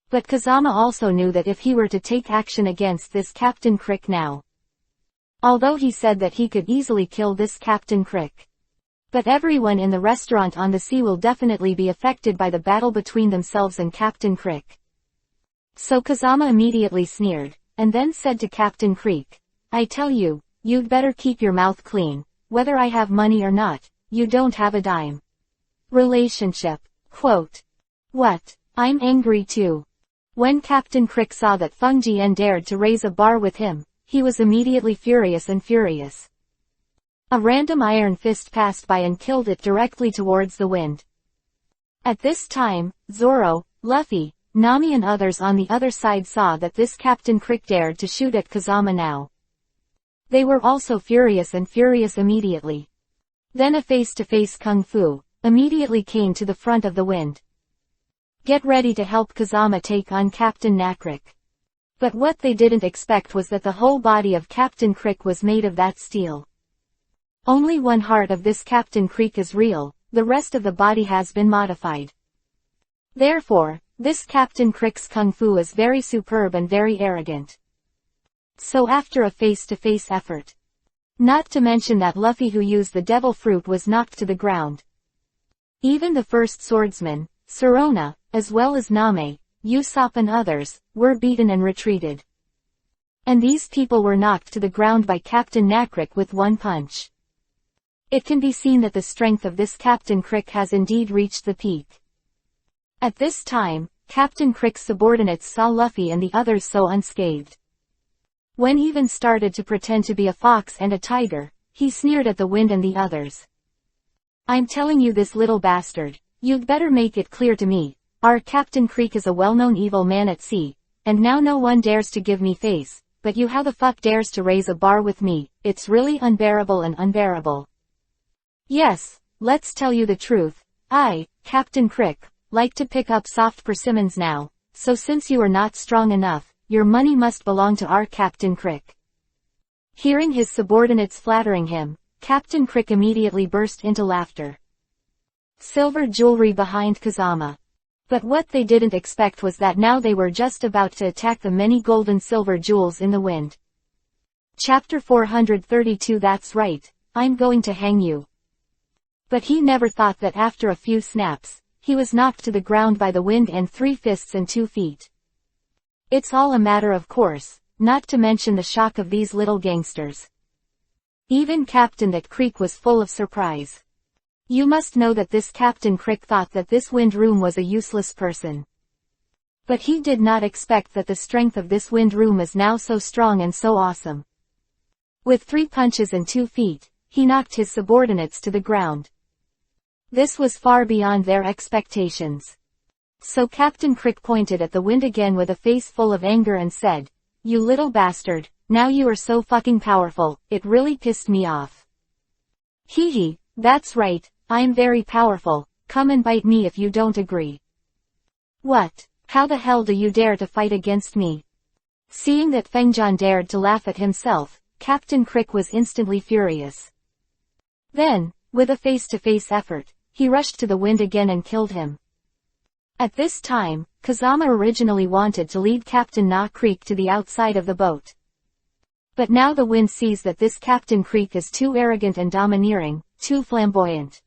But Kazama also knew that if he were to take action against this Captain Crick now. Although he said that he could easily kill this Captain Crick. But everyone in the restaurant on the sea will definitely be affected by the battle between themselves and Captain Crick. So Kazama immediately sneered, and then said to Captain Crick, I tell you, you'd better keep your mouth clean, whether I have money or not, you don't have a dime. Relationship. Quote. What? I'm angry too. When Captain Crick saw that Feng Jian dared to raise a bar with him, he was immediately furious. A random iron fist passed by and killed it directly towards the wind. At this time, Zoro, Luffy, Nami and others on the other side saw that this Captain Crick dared to shoot at Kazama now. They were also furious immediately. Then a face-to-face kung fu immediately came to the front of the wind. Get ready to help Kazama take on Captain Nakrick. But what they didn't expect was that the whole body of Captain Crick was made of that steel. Only one heart of this Captain Crick is real, the rest of the body has been modified. Therefore, this Captain Crick's kung fu is very superb and very arrogant. So after a face-to-face effort, not to mention that Luffy who used the devil fruit was knocked to the ground. Even the first swordsman, Sorona, as well as Name, Usopp and others, were beaten and retreated. And these people were knocked to the ground by Captain Nakrick with one punch. It can be seen that the strength of this Captain Crick has indeed reached the peak. At this time, Captain Crick's subordinates saw Luffy and the others so unscathed. When he even started to pretend to be a fox and a tiger, he sneered at the wind and the others. I'm telling you this little bastard, you'd better make it clear to me, our Captain Crick is a well-known evil man at sea, and now no one dares to give me face, but you how the fuck dares to raise a bar with me, it's really unbearable and unbearable. Yes, let's tell you the truth, I, Captain Crick, like to pick up soft persimmons now, so since you are not strong enough, your money must belong to our Captain Crick. Hearing his subordinates flattering him, Captain Crick immediately burst into laughter. Silver jewelry behind Kazama. But what they didn't expect was that now they were just about to attack the many gold and silver jewels in the wind. Chapter 432 That's right, I'm going to hang you. But he never thought that after a few snaps, he was knocked to the ground by the wind and 3 fists and 2 feet. It's all a matter of course, not to mention the shock of these little gangsters. Even Captain that Crick was full of surprise. You must know that this Captain Crick thought that this wind room was a useless person. But he did not expect that the strength of this wind room is now so strong and so awesome. With 3 punches and 2 feet, he knocked his subordinates to the ground. This was far beyond their expectations. So Captain Crick pointed at the wind again with a face full of anger and said, "You little bastard, now you are so fucking powerful, it really pissed me off." Hee hee, that's right, I'm very powerful, come and bite me if you don't agree. What? How the hell do you dare to fight against me? Seeing that Fengjian dared to laugh at himself, Captain Crick was instantly furious. Then, with a face-to-face effort, he rushed to the wind again and killed him. At this time, Kazama originally wanted to lead Captain Nakrick to the outside of the boat. But now the wind sees that this Captain Crick is too arrogant and domineering, too flamboyant.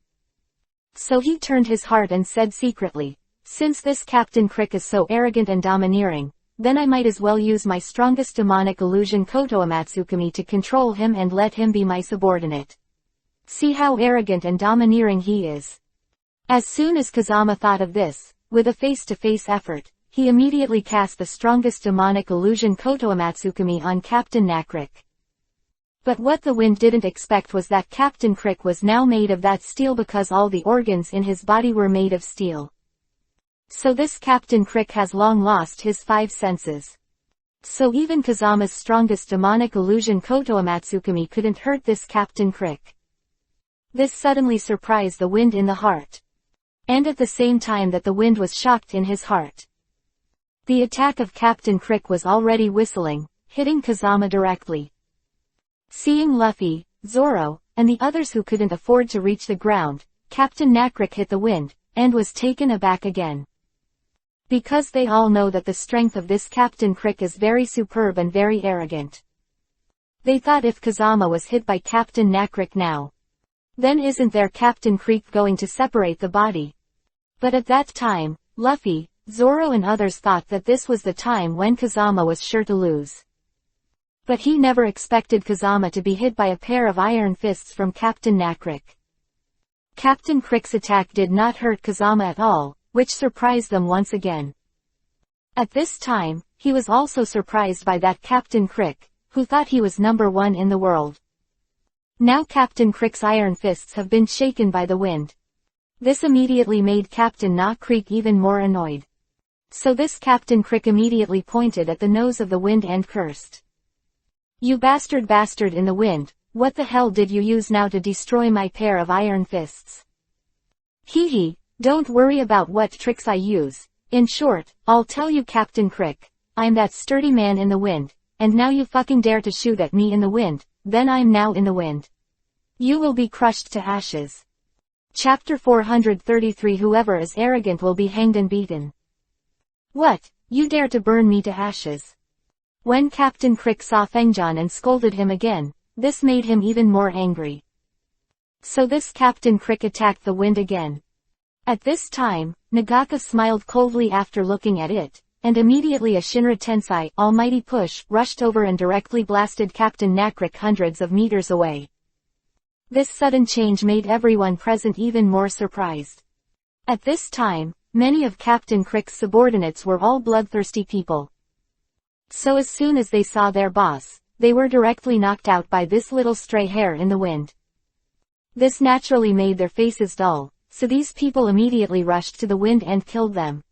So he turned his heart and said secretly, since this Captain Crick is so arrogant and domineering, then I might as well use my strongest demonic illusion Koto Amatsukami to control him and let him be my subordinate. See how arrogant and domineering he is. As soon as Kazama thought of this, with a face-to-face effort, he immediately cast the strongest demonic illusion Koto Amatsukami on Captain Nakrick. But what the wind didn't expect was that Captain Crick was now made of that steel because all the organs in his body were made of steel. So this Captain Crick has long lost his 5 senses. So even Kazama's strongest demonic illusion Koto Amatsukami couldn't hurt this Captain Crick. This suddenly surprised the wind in the heart. And at the same time that the wind was shocked in his heart. The attack of Captain Crick was already whistling, hitting Kazama directly. Seeing Luffy, Zoro, and the others who couldn't afford to reach the ground, Captain Nakrick hit the wind, and was taken aback again. Because they all know that the strength of this Captain Crick is very superb and very arrogant. They thought if Kazama was hit by Captain Nakrick now, then isn't their Captain Crick going to separate the body? But at that time, Luffy, Zoro and others thought that this was the time when Kazama was sure to lose. But he never expected Kazama to be hit by a pair of iron fists from Captain Nakrik. Captain Crick's attack did not hurt Kazama at all, which surprised them once again. At this time, he was also surprised by that Captain Crick, who thought he was number one in the world. Now Captain Crick's iron fists have been shaken by the wind. This immediately made Captain Nakrik even more annoyed. So this Captain Crick immediately pointed at the nose of the wind and cursed. "You bastard in the wind, what the hell did you use now to destroy my pair of iron fists? Hee hee, don't worry about what tricks I use. In short, I'll tell you Captain Crick, I'm that sturdy man in the wind, and now you fucking dare to shoot at me in the wind, then I'm now in the wind. You will be crushed to ashes." Chapter 433 Whoever is arrogant will be hanged and beaten. "What, you dare to burn me to ashes?" When Captain Crick saw Fengjan and scolded him again, this made him even more angry. So this Captain Crick attacked the wind again. At this time, Nagaka smiled coldly after looking at it, and immediately a Shinra Tensei almighty push rushed over and directly blasted Captain Nakrik hundreds of meters away. This sudden change made everyone present even more surprised. At this time, many of Captain Crick's subordinates were all bloodthirsty people. So as soon as they saw their boss, they were directly knocked out by this little stray hair in the wind. This naturally made their faces dull, so these people immediately rushed to the wind and killed them.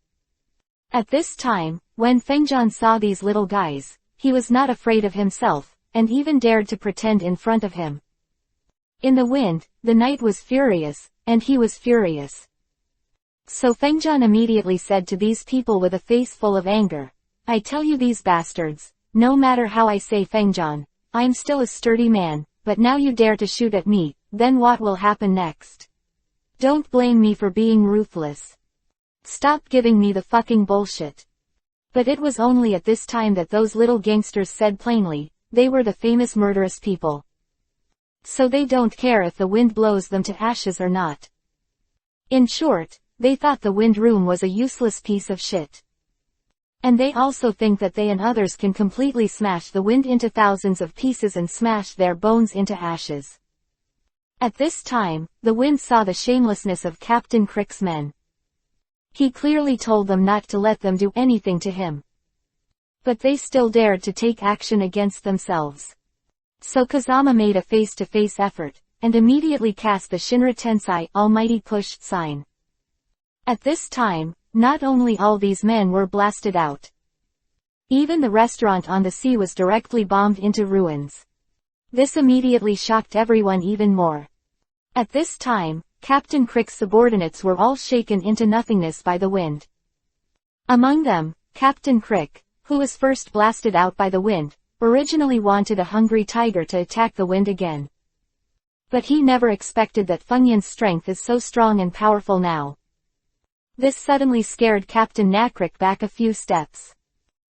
At this time, when Fengjan saw these little guys, he was not afraid of himself, and even dared to pretend in front of him. In the wind, the knight was furious, and he was furious. So Fengjan immediately said to these people with a face full of anger, "I tell you these bastards, no matter how I say Fengjan, I'm still a sturdy man, but now you dare to shoot at me, then what will happen next? Don't blame me for being ruthless. Stop giving me the fucking bullshit." But it was only at this time that those little gangsters said plainly, they were the famous murderous people. So they don't care if the wind blows them to ashes or not. In short, they thought the wind room was a useless piece of shit. And they also think that they and others can completely smash the wind into thousands of pieces and smash their bones into ashes. At this time, the wind saw the shamelessness of Captain Crick's men. He clearly told them not to let them do anything to him. But they still dared to take action against themselves. So Kazama made a face-to-face effort, and immediately cast the Shinra Tensei Almighty Push sign. At this time, not only all these men were blasted out. Even the restaurant on the sea was directly bombed into ruins. This immediately shocked everyone even more. At this time, Captain Crick's subordinates were all shaken into nothingness by the wind. Among them, Captain Crick, who was first blasted out by the wind, originally wanted a hungry tiger to attack the wind again. But he never expected that Fengyan's strength is so strong and powerful now. This suddenly scared Captain Nakrik back a few steps.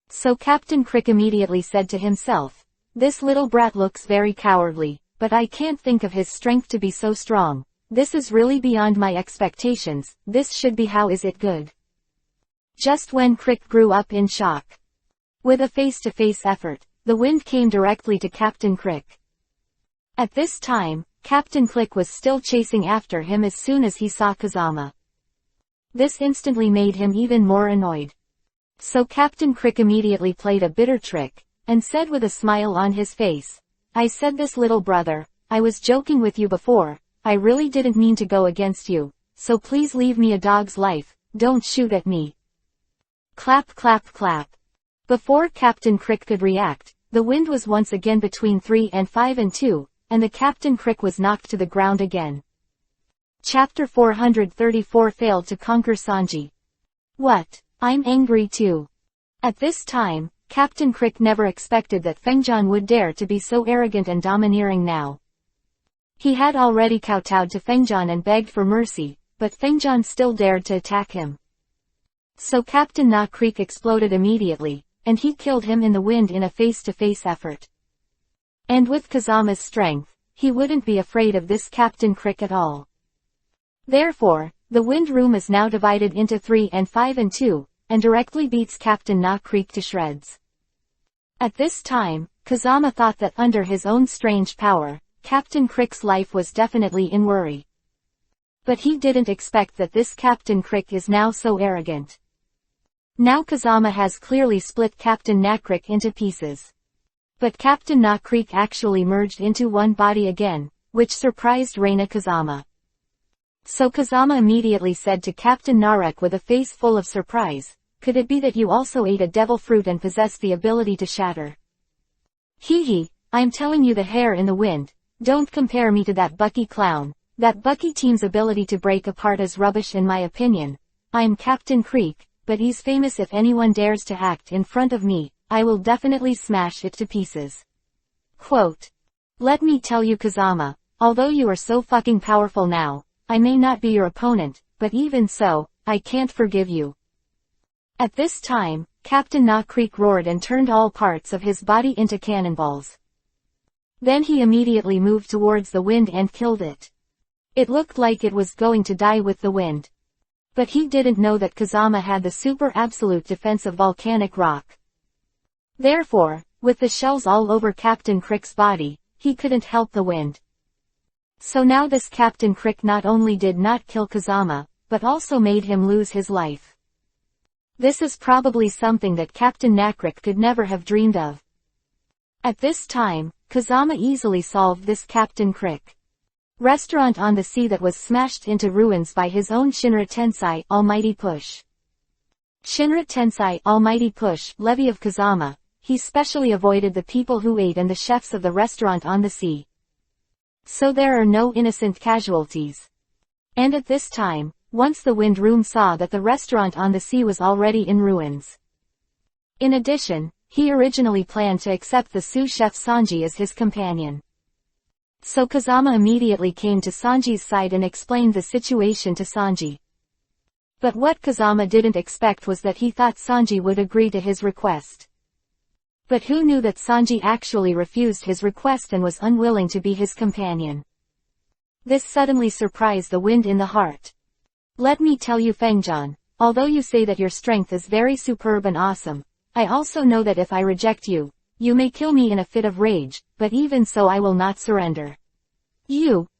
So Captain Crick immediately said to himself, "This little brat looks very cowardly, but I can't think of his strength to be so strong. This is really beyond my expectations, this should be how is it good." Just when Crick grew up in shock. With a face-to-face effort, the wind came directly to Captain Crick. At this time, Captain Crick was still chasing after him as soon as he saw Kazama. This instantly made him even more annoyed. So Captain Crick immediately played a bitter trick, and said with a smile on his face, "I said this little brother, I was joking with you before, I really didn't mean to go against you, so please leave me a dog's life, don't shoot at me." Clap clap clap. Before Captain Crick could react, the wind was once again between 3 and 5 and 2, and the Captain Crick was knocked to the ground again. Chapter 434 Failed to Conquer Sanji. What? I'm angry too. At this time, Captain Crick never expected that Fengjan would dare to be so arrogant and domineering now. He had already kowtowed to Fengjan and begged for mercy, but Fengjan still dared to attack him. So Captain Nakrik exploded immediately, and he killed him in the wind in a face-to-face effort. And with Kazama's strength, he wouldn't be afraid of this Captain Crick at all. Therefore, the wind room is now divided into 3 and 5 and 2, and directly beats Captain Nakrik to shreds. At this time, Kazama thought that under his own strange power, Captain Crick's life was definitely in worry. But he didn't expect that this Captain Crick is now so arrogant. Now Kazama has clearly split Captain Nakrick into pieces. But Captain Nakrick actually merged into one body again, which surprised Reina Kazama. So Kazama immediately said to Captain Narek with a face full of surprise, "Could it be that you also ate a devil fruit and possess the ability to shatter?" "Hee, I'm telling you the hair in the wind, don't compare me to that Bucky clown. That Bucky team's ability to break apart is rubbish in my opinion. I'm Captain Creek, but he's famous. If anyone dares to act in front of me, I will definitely smash it to pieces." Quote. "Let me tell you Kazama, although you are so fucking powerful now, I may not be your opponent, but even so, I can't forgive you." At this time, Captain Nakrick roared and turned all parts of his body into cannonballs. Then he immediately moved towards the wind and killed it. It looked like it was going to die with the wind. But he didn't know that Kazama had the super absolute defense of volcanic rock. Therefore, with the shells all over Captain Crick's body, he couldn't help the wind. So now this Captain Crick not only did not kill Kazama, but also made him lose his life. This is probably something that Captain Nakrick could never have dreamed of. At this time, Kazama easily solved this Captain Crick restaurant on the sea that was smashed into ruins by his own Shinra Tensei, Almighty Push. Shinra Tensei, Almighty Push, levy of Kazama, he specially avoided the people who ate and the chefs of the restaurant on the sea. So there are no innocent casualties. And at this time, once the Wind Room saw that the restaurant on the sea was already in ruins. In addition, he originally planned to accept the sous chef Sanji as his companion. So Kazama immediately came to Sanji's side and explained the situation to Sanji. But what Kazama didn't expect was that he thought Sanji would agree to his request. But who knew that Sanji actually refused his request and was unwilling to be his companion. This suddenly surprised the wind in the heart. "Let me tell you Fengjan, although you say that your strength is very superb and awesome, I also know that if I reject you, you may kill me in a fit of rage, but even so I will not surrender.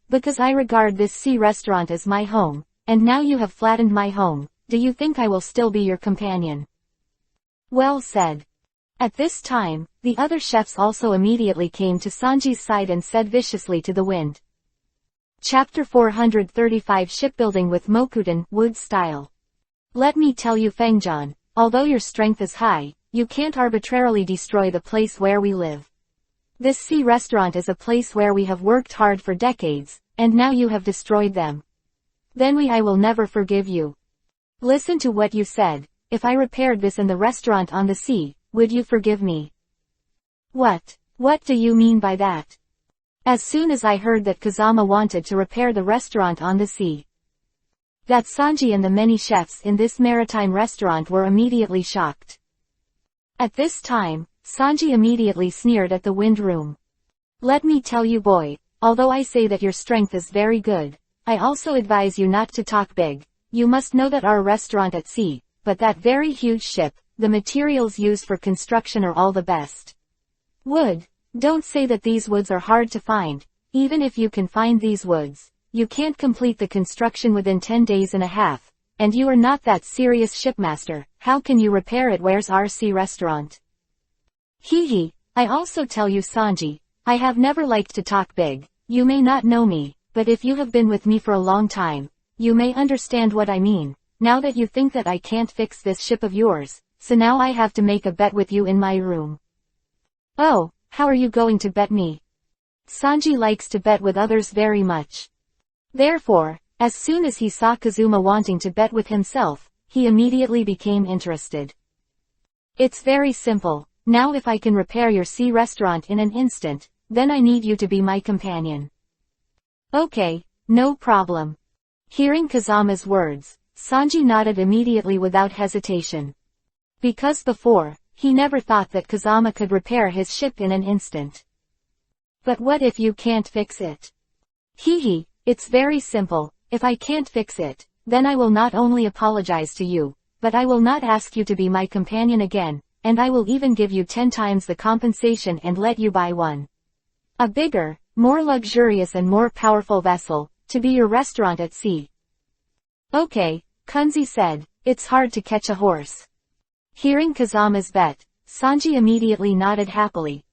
Because I regard this sea restaurant as my home, and now you have flattened my home, do you think I will still be your companion?" Well said. At this time, the other chefs also immediately came to Sanji's side and said viciously to the wind. Chapter 435 Shipbuilding with Mokutan, Wood Style. "Let me tell you Fengjan, although your strength is high, you can't arbitrarily destroy the place where we live. This sea restaurant is a place where we have worked hard for decades, and now you have destroyed them. Then I will never forgive you. Listen to what you said, if I repaired this in the restaurant on the sea, would you forgive me?" What do you mean by that?" As soon as I heard that Kazama wanted to repair the restaurant on the sea, that Sanji and the many chefs in this maritime restaurant were immediately shocked. At this time, Sanji immediately sneered at the Wind Room. "Let me tell you boy, although I say that your strength is very good, I also advise you not to talk big. You must know that our restaurant at sea, but that very huge ship, the materials used for construction are all the best. Wood. Don't say that these woods are hard to find. Even if you can find these woods, you can't complete the construction within 10 days and a half. And you are not that serious shipmaster, how can you repair it? Where's our sea restaurant?" I also tell you Sanji, I have never liked to talk big. You may not know me, but if you have been with me for a long time, you may understand what I mean. Now that you think that I can't fix this ship of yours, so now I have to make a bet with you in my room. "Oh, how are you going to bet me?" Sanji likes to bet with others very much. Therefore, as soon as he saw Kazuma wanting to bet with himself, he immediately became interested. "It's very simple. Now if I can repair your sea restaurant in an instant, then I need you to be my companion." "Okay, no problem." Hearing Kazama's words, Sanji nodded immediately without hesitation. Because before, he never thought that Kazama could repair his ship in an instant. "But what if you can't fix it?" It's very simple. If I can't fix it, then I will not only apologize to you, but I will not ask you to be my companion again. and I will even give you 10 times the compensation and let you buy one. A bigger, more luxurious and more powerful vessel, to be your restaurant at sea. Okay, Kunzi said, it's hard to catch a horse. Hearing Kazama's bet, Sanji immediately nodded happily.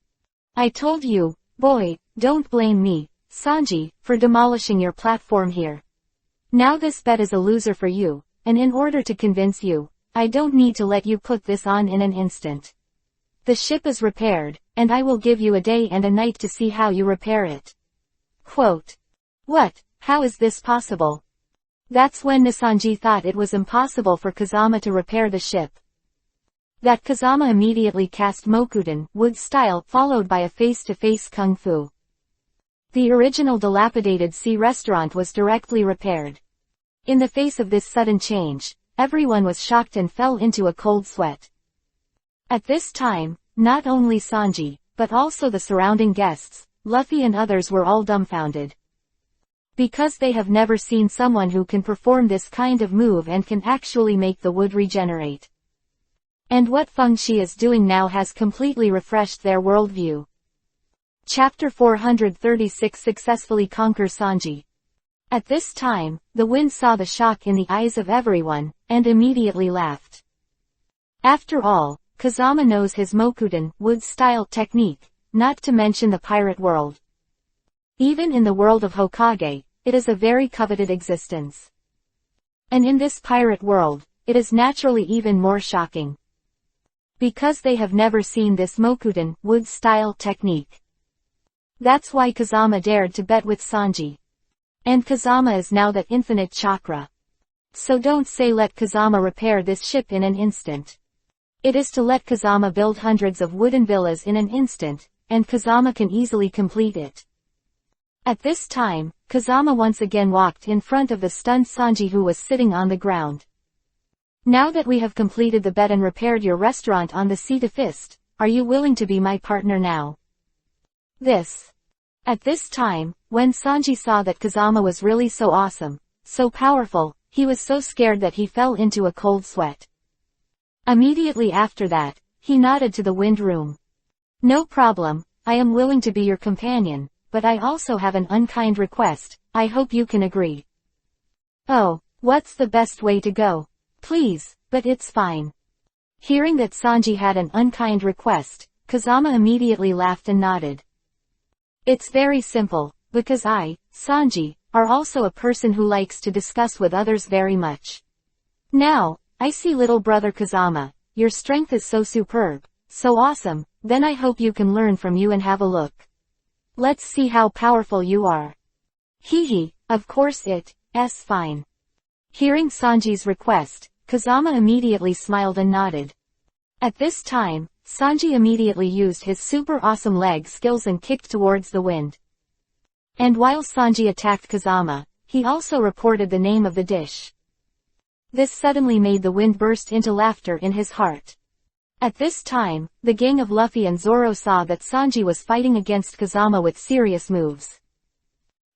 I told you, boy, don't blame me, Sanji, for demolishing your platform here. Now this bet is a loser for you, and in order to convince you, I don't need to let you put this on in an instant. The ship is repaired, and I will give you a day and a night to see how you repair it. Quote. What? How is this possible? That's when Sanji thought it was impossible for Kazama to repair the ship. That Kazama immediately cast Mokuten, wood style, followed by a face-to-face kung fu. The original dilapidated sea restaurant was directly repaired. In the face of this sudden change, everyone was shocked and fell into a cold sweat. At this time, not only Sanji, but also the surrounding guests, Luffy and others were all dumbfounded. Because they have never seen someone who can perform this kind of move and can actually make the wood regenerate. And what Feng Shi is doing now has completely refreshed their worldview. Chapter 436 Successfully Conquer Sanji. At this time, the wind saw the shock in the eyes of everyone, and immediately laughed. After all, Kazama knows his Mokuten, wood-style technique, not to mention the pirate world. Even in the world of Hokage, it is a very coveted existence. And in this pirate world, it is naturally even more shocking. Because they have never seen this Mokuten, wood-style technique. That's why Kazama dared to bet with Sanji. And Kazama is now that infinite chakra. So don't say let Kazama repair this ship in an instant. It is to let Kazama build hundreds of wooden villas in an instant, and Kazama can easily complete it. At this time, Kazama once again walked in front of the stunned Sanji who was sitting on the ground. Now that we have completed the bet and repaired your restaurant on the sea to fist, are you willing to be my partner now? At this time, when Sanji saw that Kazama was really so awesome, so powerful, he was so scared that he fell into a cold sweat. Immediately after that, he nodded to the wind room. No problem, I am willing to be your companion, but I also have an unkind request, I hope you can agree. Oh, what's the best way to go? Please, but it's fine. Hearing that Sanji had an unkind request, Kazama immediately laughed and nodded. It's very simple, because I, Sanji, are also a person who likes to discuss with others very much. Now, I see little brother Kazama, your strength is so superb, so awesome, then I hope you can learn from you and have a look. Let's see how powerful you are. Hee, of course it's fine. Hearing Sanji's request, Kazama immediately smiled and nodded. At this time, Sanji immediately used his super awesome leg skills and kicked towards the wind. And while Sanji attacked Kazama, he also reported the name of the dish. This suddenly made the wind burst into laughter in his heart. At this time, the gang of Luffy and Zoro saw that Sanji was fighting against Kazama with serious moves.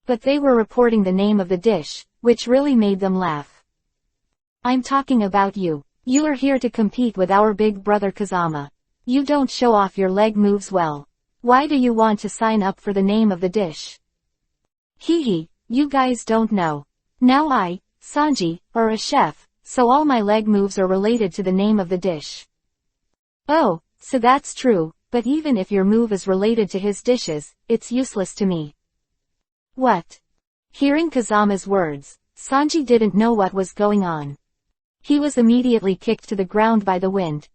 But they were reporting the name of the dish, which really made them laugh. I'm talking about you. You are here to compete with our big brother Kazama. You don't show off your leg moves well. Why do you want to sign up for the name of the dish? Hee, you guys don't know. Now I, Sanji, are a chef, so all my leg moves are related to the name of the dish. Oh, so that's true, but even if your move is related to his dishes, it's useless to me. What? Hearing Kazama's words, Sanji didn't know what was going on. He was immediately kicked to the ground by the wind.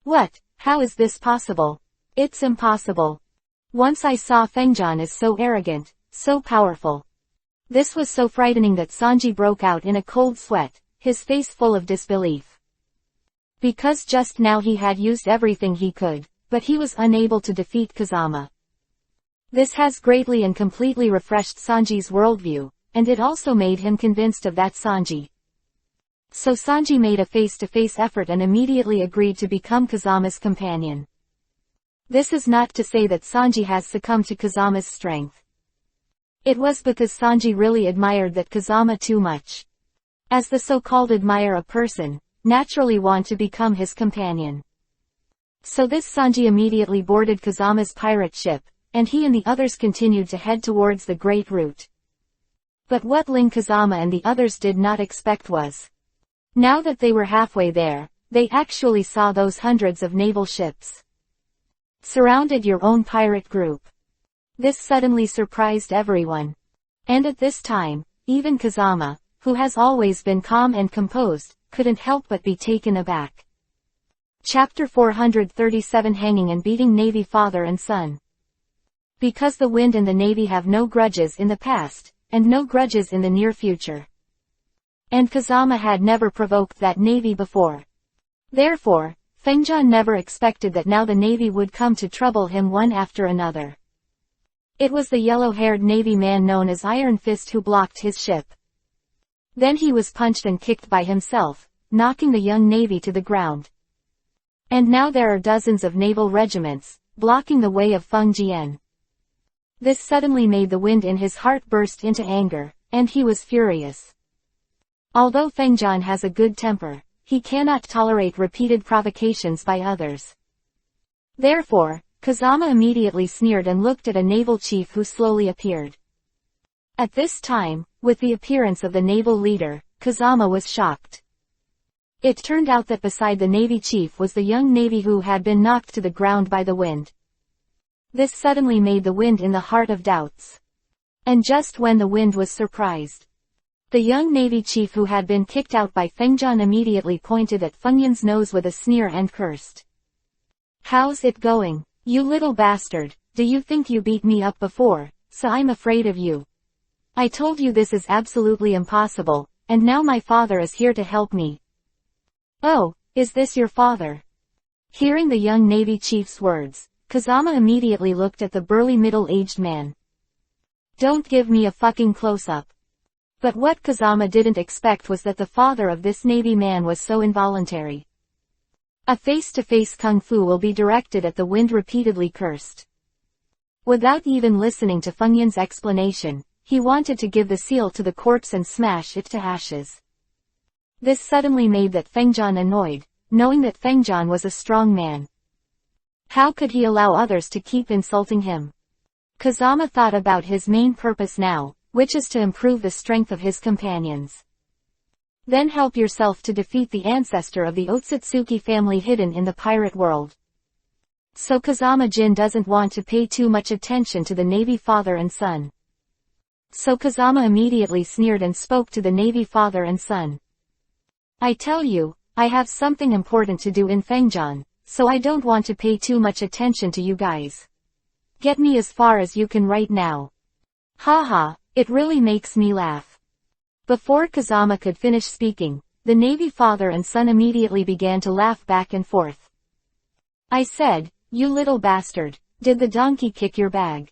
What? How is this possible? It's impossible. Once I saw Fengjian is so arrogant, so powerful. This was so frightening that Sanji broke out in a cold sweat, his face full of disbelief. Because just now he had used everything he could, but he was unable to defeat Kazama. This has greatly and completely refreshed Sanji's worldview, and it also made him convinced of that Sanji. So Sanji made a face-to-face effort and immediately agreed to become Kazama's companion. This is not to say that Sanji has succumbed to Kazama's strength. It was because Sanji really admired that Kazama too much. As the so-called admire a person, naturally want to become his companion. So this Sanji immediately boarded Kazama's pirate ship, and he and the others continued to head towards the Great Route. But what Ling Kazama and the others did not expect was, now that they were halfway there, they actually saw those hundreds of naval ships surrounded your own pirate group. This suddenly surprised everyone. And at this time, even Kazama, who has always been calm and composed, couldn't help but be taken aback. Chapter 437 Hanging and Beating Navy Father and Son. Because the Wind and the Navy have no grudges in the past, and no grudges in the near future. And Kazama had never provoked that Navy before. Therefore, Fengjian never expected that now the Navy would come to trouble him one after another. It was the yellow-haired Navy man known as Iron Fist who blocked his ship. Then he was punched and kicked by himself, knocking the young Navy to the ground. And now there are dozens of naval regiments, blocking the way of Feng Jian. This suddenly made the Wind in his heart burst into anger, and he was furious. Although Fengjian has a good temper, he cannot tolerate repeated provocations by others. Therefore, Kazama immediately sneered and looked at a naval chief who slowly appeared. At this time, with the appearance of the naval leader, Kazama was shocked. It turned out that beside the Navy chief was the young Navy who had been knocked to the ground by the Wind. This suddenly made the Wind in the heart of doubts. And just when the Wind was surprised, the young Navy chief who had been kicked out by Fengjian immediately pointed at Fengyan's nose with a sneer and cursed. "How's it going, you little bastard? Do you think you beat me up before, so I'm afraid of you? I told you this is absolutely impossible, and now my father is here to help me." "Oh, is this your father?" Hearing the young Navy chief's words, Kazama immediately looked at the burly middle-aged man. "Don't give me a fucking close-up." But what Kazama didn't expect was that the father of this Navy man was so involuntary. A face-to-face kung fu will be directed at the Wind, repeatedly cursed. Without even listening to Fengyan's explanation, he wanted to give the seal to the corpse and smash it to ashes. This suddenly made that Fengjian annoyed, knowing that Fengjian was a strong man. How could he allow others to keep insulting him? Kazama thought about his main purpose now, which is to improve the strength of his companions. Then help yourself to defeat the ancestor of the Otsutsuki family hidden in the pirate world. So Kazama Jin doesn't want to pay too much attention to the Navy father and son. So Kazama immediately sneered and spoke to the Navy father and son. "I tell you, I have something important to do in Fengjian, so I don't want to pay too much attention to you guys. Get me as far as you can right now." Haha, it really makes me laugh. Before Kazama could finish speaking, the Navy father and son immediately began to laugh back and forth. "I said, you little bastard, did the donkey kick your bag?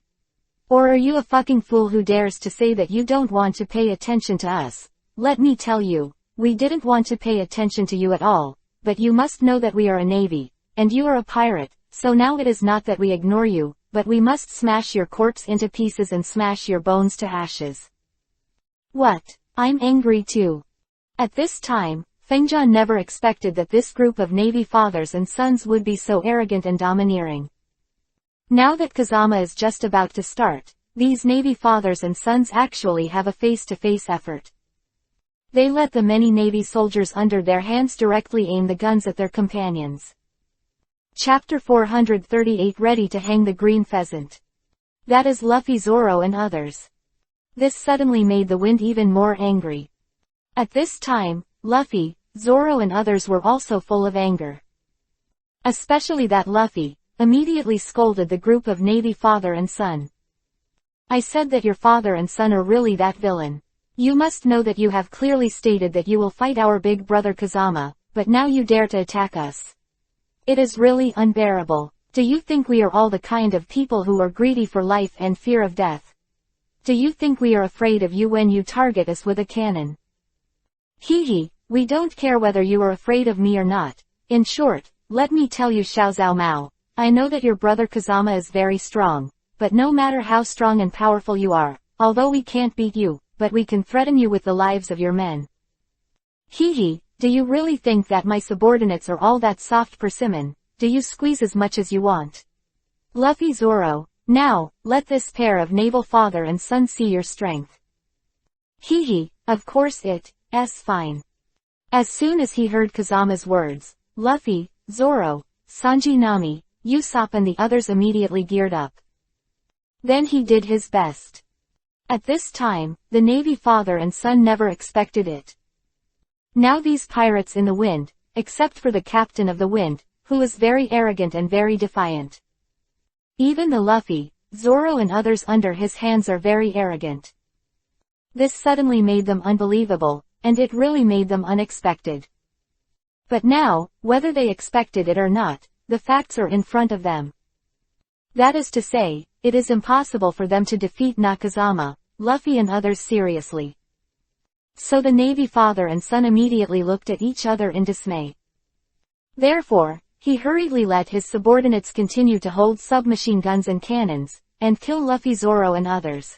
Or are you a fucking fool who dares to say that you don't want to pay attention to us? Let me tell you, we didn't want to pay attention to you at all, but you must know that we are a navy, and you are a pirate, so now it is not that we ignore you, but we must smash your corpse into pieces and smash your bones to ashes." "What? I'm angry too." At this time, Fengjian never expected that this group of Navy fathers and sons would be so arrogant and domineering. Now that Kazama is just about to start, these Navy fathers and sons actually have a face-to-face effort. They let the many Navy soldiers under their hands directly aim the guns at their companions. Chapter 438 Ready to Hang the Green Pheasant. That is Luffy, Zoro and others. This suddenly made the Wind even more angry. At this time, Luffy, Zoro and others were also full of anger. Especially that Luffy immediately scolded the group of Navy father and son. "I said that your father and son are really that villain. You must know that you have clearly stated that you will fight our big brother Kazama, but now you dare to attack us. It is really unbearable. Do you think we are all the kind of people who are greedy for life and fear of death? Do you think we are afraid of you when you target us with a cannon? Hee, we don't care whether you are afraid of me or not. In short, let me tell you Xiao Zhao Mao, I know that your brother Kazama is very strong, but no matter how strong and powerful you are, although we can't beat you, but we can threaten you with the lives of your men. Hee, do you really think that my subordinates are all that soft persimmon? do you squeeze as much as you want? Luffy Zoro, now, let this pair of naval father and son see your strength. Hee, of course it's fine. As soon as he heard Kazama's words, Luffy, Zoro, Sanji Nami, Usopp and the others immediately geared up. Then he did his best. At this time, the Navy father and son never expected it. Now these pirates in the wind, except for the captain of the wind, who was very arrogant and very defiant. Even the Luffy, Zoro and others under his hands are very arrogant. This suddenly made them unbelievable, and it really made them unexpected. But now, whether they expected it or not, the facts are in front of them. That is to say, it is impossible for them to defeat Nakazama, Luffy and others seriously. So the Navy father and son immediately looked at each other in dismay. Therefore, he hurriedly let his subordinates continue to hold submachine guns and cannons, and kill Luffy, Zoro and others.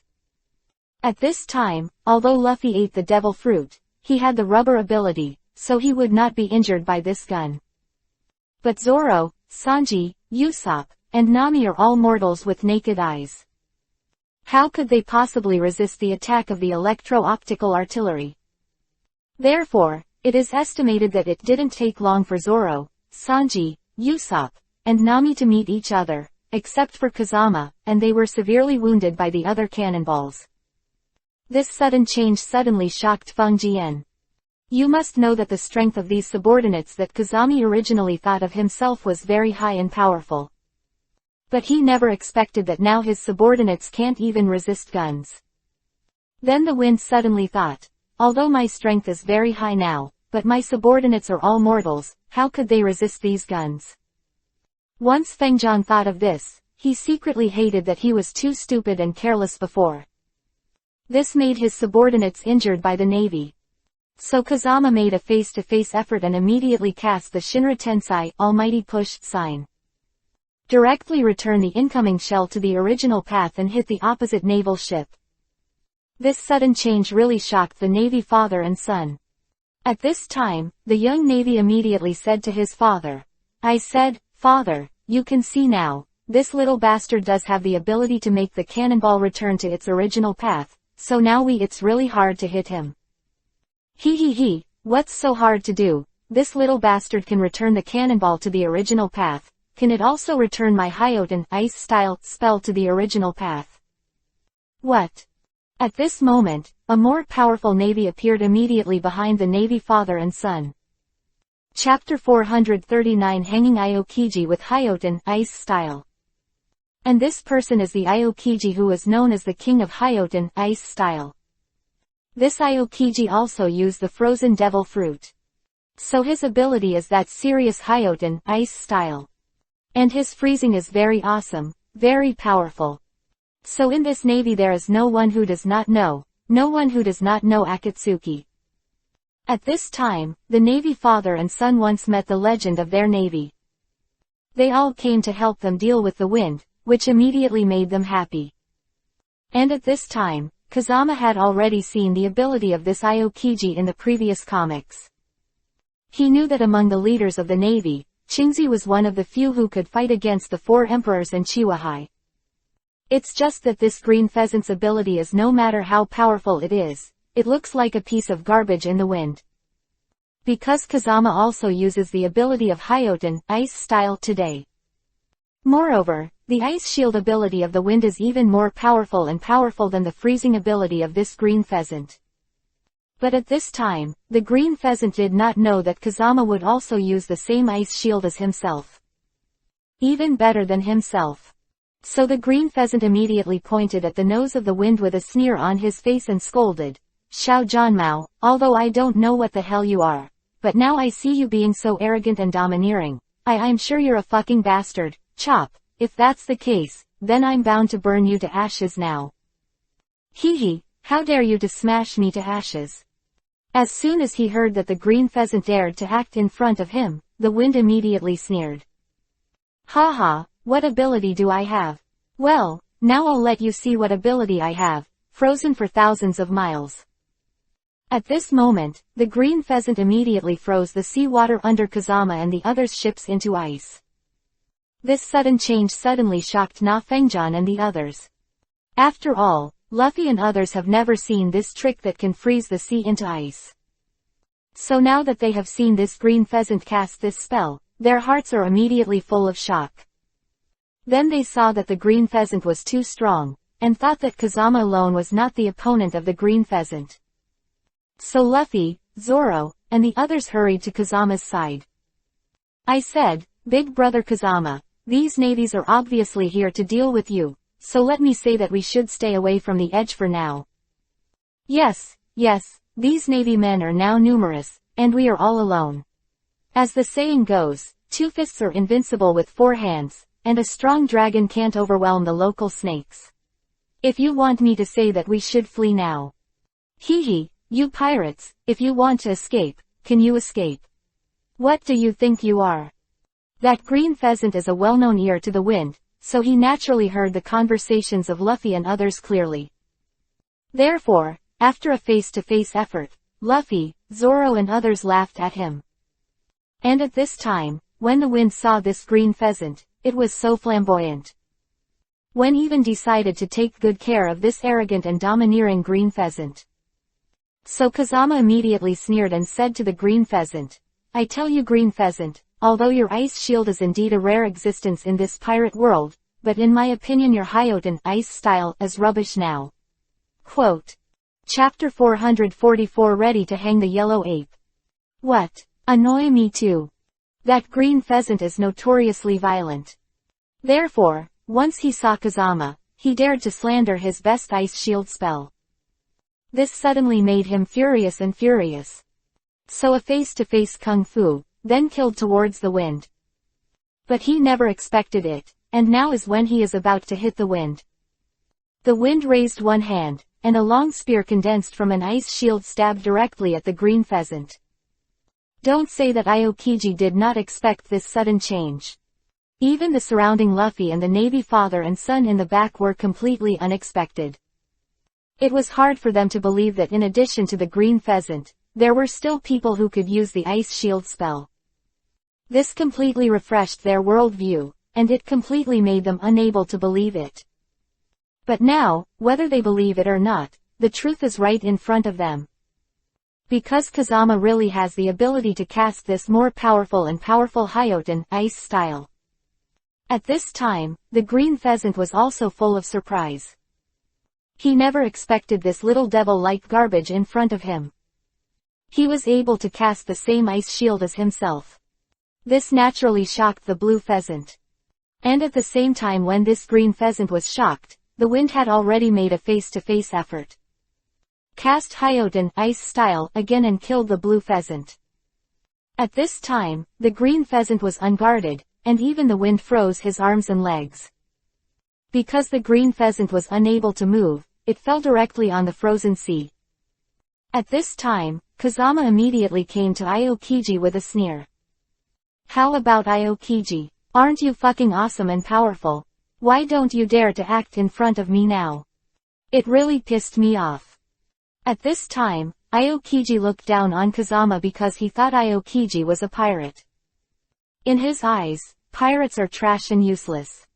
At this time, although Luffy ate the devil fruit, he had the rubber ability, so he would not be injured by this gun. But Zoro, Sanji, Usopp, and Nami are all mortals with naked eyes. How could they possibly resist the attack of the electro-optical artillery? Therefore, it is estimated that it didn't take long for Zoro, Sanji, Usopp, and Nami to meet each other, except for Kazama, and they were severely wounded by the other cannonballs. This sudden change suddenly shocked Feng Jian. You must know that the strength of these subordinates that Kazami originally thought of himself was very high and powerful. But he never expected that now his subordinates can't even resist guns. Then the wind suddenly thought, although my strength is very high now, but my subordinates are all mortals, how could they resist these guns? Once Feng Jian thought of this, he secretly hated that he was too stupid and careless before. This made his subordinates injured by the navy. So Kazama made a face-to-face effort and immediately cast the Shinra Tensei Almighty Push sign. Directly return the incoming shell to the original path and hit the opposite naval ship. This sudden change really shocked the Navy father and son. At this time, the young Navy immediately said to his father, I said, Father, you can see now, this little bastard does have the ability to make the cannonball return to its original path, so now it's really hard to hit him. He, what's so hard to do? This little bastard can return the cannonball to the original path. Can it also return my Hyoten ice-style spell to the original path? What? At this moment, a more powerful navy appeared immediately behind the Navy father and son. Chapter 439 Hanging Aokiji with Hyoten ice-style. And this person is the Aokiji who is known as the King of Hyoten ice-style. This Aokiji also used the frozen devil fruit. So his ability is that serious Hyoten ice-style. And his freezing is very awesome, very powerful. So in this navy there is no one who does not know Akatsuki. At this time, the Navy father and son once met the legend of their navy. They all came to help them deal with the wind, which immediately made them happy. And at this time, Kazama had already seen the ability of this Aokiji in the previous comics. He knew that among the leaders of the navy, Qingzi was one of the few who could fight against the four emperors and Chiwahai. It's just that this green pheasant's ability is no matter how powerful it is, it looks like a piece of garbage in the wind. Because Kazama also uses the ability of Hyoten ice style today. Moreover, the ice shield ability of the wind is even more powerful than the freezing ability of this green pheasant. But at this time, the green pheasant did not know that Kazama would also use the same ice shield as himself. Even better than himself. So the green pheasant immediately pointed at the nose of the wind with a sneer on his face and scolded, Xiao Zhanmao, although I don't know what the hell you are, but now I see you being so arrogant and domineering, I'm sure you're a fucking bastard, Chop, if that's the case, then I'm bound to burn you to ashes now. Hee, how dare you to smash me to ashes? As soon as he heard that the green pheasant dared to act in front of him, the wind immediately sneered. Haha, what ability do I have? Well, now I'll let you see what ability I have, frozen for thousands of miles. At this moment, the green pheasant immediately froze the seawater under Kazama and the others' ships into ice. This sudden change suddenly shocked Na Fengjian and the others. After all, Luffy and others have never seen this trick that can freeze the sea into ice. So now that they have seen this green pheasant cast this spell, their hearts are immediately full of shock. Then they saw that the green pheasant was too strong, and thought that Kazama alone was not the opponent of the green pheasant. So Luffy, Zoro, and the others hurried to Kazama's side. I said, Big Brother Kazama, these navies are obviously here to deal with you, so let me say that we should stay away from the edge for now. Yes, these navy men are now numerous, and we are all alone. As the saying goes, 2 fists are invincible with 4 hands, and a strong dragon can't overwhelm the local snakes. If you want me to say that we should flee now. Hee, you pirates, if you want to escape, can you escape? What do you think you are? That green pheasant is a well-known ear to the wind, so he naturally heard the conversations of Luffy and others clearly. Therefore, after a face-to-face effort, Luffy, Zoro and others laughed at him. And at this time, when the wind saw this green pheasant, it was so flamboyant. When even decided to take good care of this arrogant and domineering green pheasant. So Kazama immediately sneered and said to the green pheasant, I tell you green pheasant, although your ice shield is indeed a rare existence in this pirate world, but in my opinion your Hyoten ice style is rubbish now. Quote. Chapter 444 Ready to hang the yellow ape. What? Annoy me too. That green pheasant is notoriously violent. Therefore, once he saw Kazama, he dared to slander his best ice shield spell. This suddenly made him furious. So a face-to-face kung fu, then killed towards the wind. But he never expected it, and now is when he is about to hit the wind. The wind raised one hand, and a long spear condensed from an ice shield stabbed directly at the green pheasant. Don't say that Aokiji did not expect this sudden change. Even the surrounding Luffy and the Navy father and son in the back were completely unexpected. It was hard for them to believe that in addition to the green pheasant, there were still people who could use the ice shield spell. This completely refreshed their worldview, and it completely made them unable to believe it. But now, whether they believe it or not, the truth is right in front of them. Because Kazama really has the ability to cast this more powerful Hyoten ice style. At this time, the green pheasant was also full of surprise. He never expected this little devil-like garbage in front of him. He was able to cast the same ice shield as himself. This naturally shocked the blue pheasant. And at the same time when this green pheasant was shocked, the wind had already made a face-to-face effort. Cast Hyoten ice style again and killed the blue pheasant. At this time, the green pheasant was unguarded, and even the wind froze his arms and legs. Because the green pheasant was unable to move, it fell directly on the frozen sea. At this time, Kazama immediately came to Aokiji with a sneer. How about Aokiji? Aren't you fucking awesome and powerful? Why don't you dare to act in front of me now? It really pissed me off. At this time, Aokiji looked down on Kazama because he thought Aokiji was a pirate. In his eyes, pirates are trash and useless.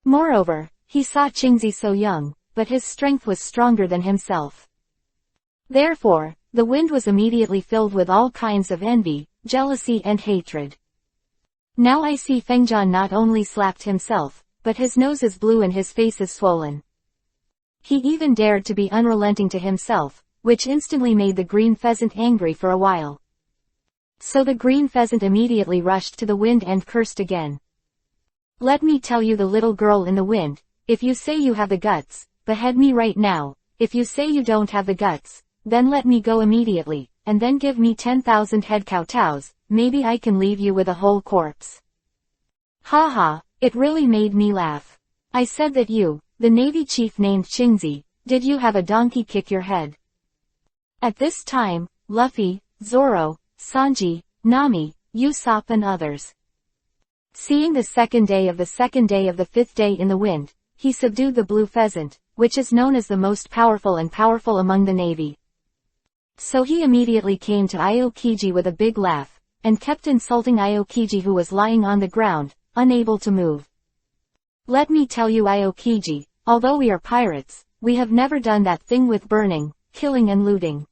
Moreover, he saw Chingzi so young, but his strength was stronger than himself. Therefore, the wind was immediately filled with all kinds of envy, jealousy and hatred. Now I see Fengjian not only slapped himself, but his nose is blue and his face is swollen. He even dared to be unrelenting to himself, which instantly made the green pheasant angry for a while. So the green pheasant immediately rushed to the wind and cursed again. Let me tell you, the little girl in the wind, if you say you have the guts, behead me right now. If you say you don't have the guts, then let me go immediately, and then give me 10,000 head kowtows, maybe I can leave you with a whole corpse. Haha, it really made me laugh. I said that you, the Navy chief named Chingzi, did you have a donkey kick your head? At this time, Luffy, Zoro, Sanji, Nami, Usopp and others. Seeing the second day of the 5th day in the wind, he subdued the blue pheasant, which is known as the most powerful among the Navy. So he immediately came to Aokiji with a big laugh, and kept insulting Aokiji who was lying on the ground, unable to move. Let me tell you, Aokiji, although we are pirates, we have never done that thing with burning, killing and looting.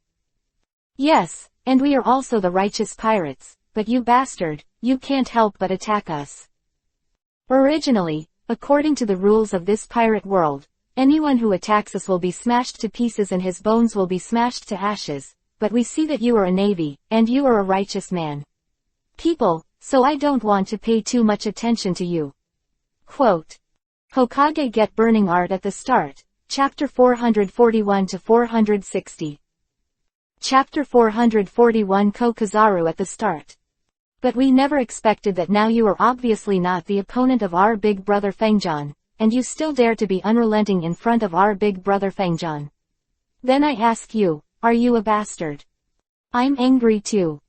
Yes, and we are also the righteous pirates, but you bastard, you can't help but attack us. Originally, according to the rules of this pirate world, anyone who attacks us will be smashed to pieces and his bones will be smashed to ashes, but we see that you are a navy, and you are a righteous man. People, so I don't want to pay too much attention to you. Quote. Hokage get burning art at the start, chapter 441 to 460. Chapter 441 Kokazaru at the start. But we never expected that. Now you are obviously not the opponent of our big brother Fangjan, and you still dare to be unrelenting in front of our big brother Fangjan. Then I ask you, are you a bastard? I'm angry too.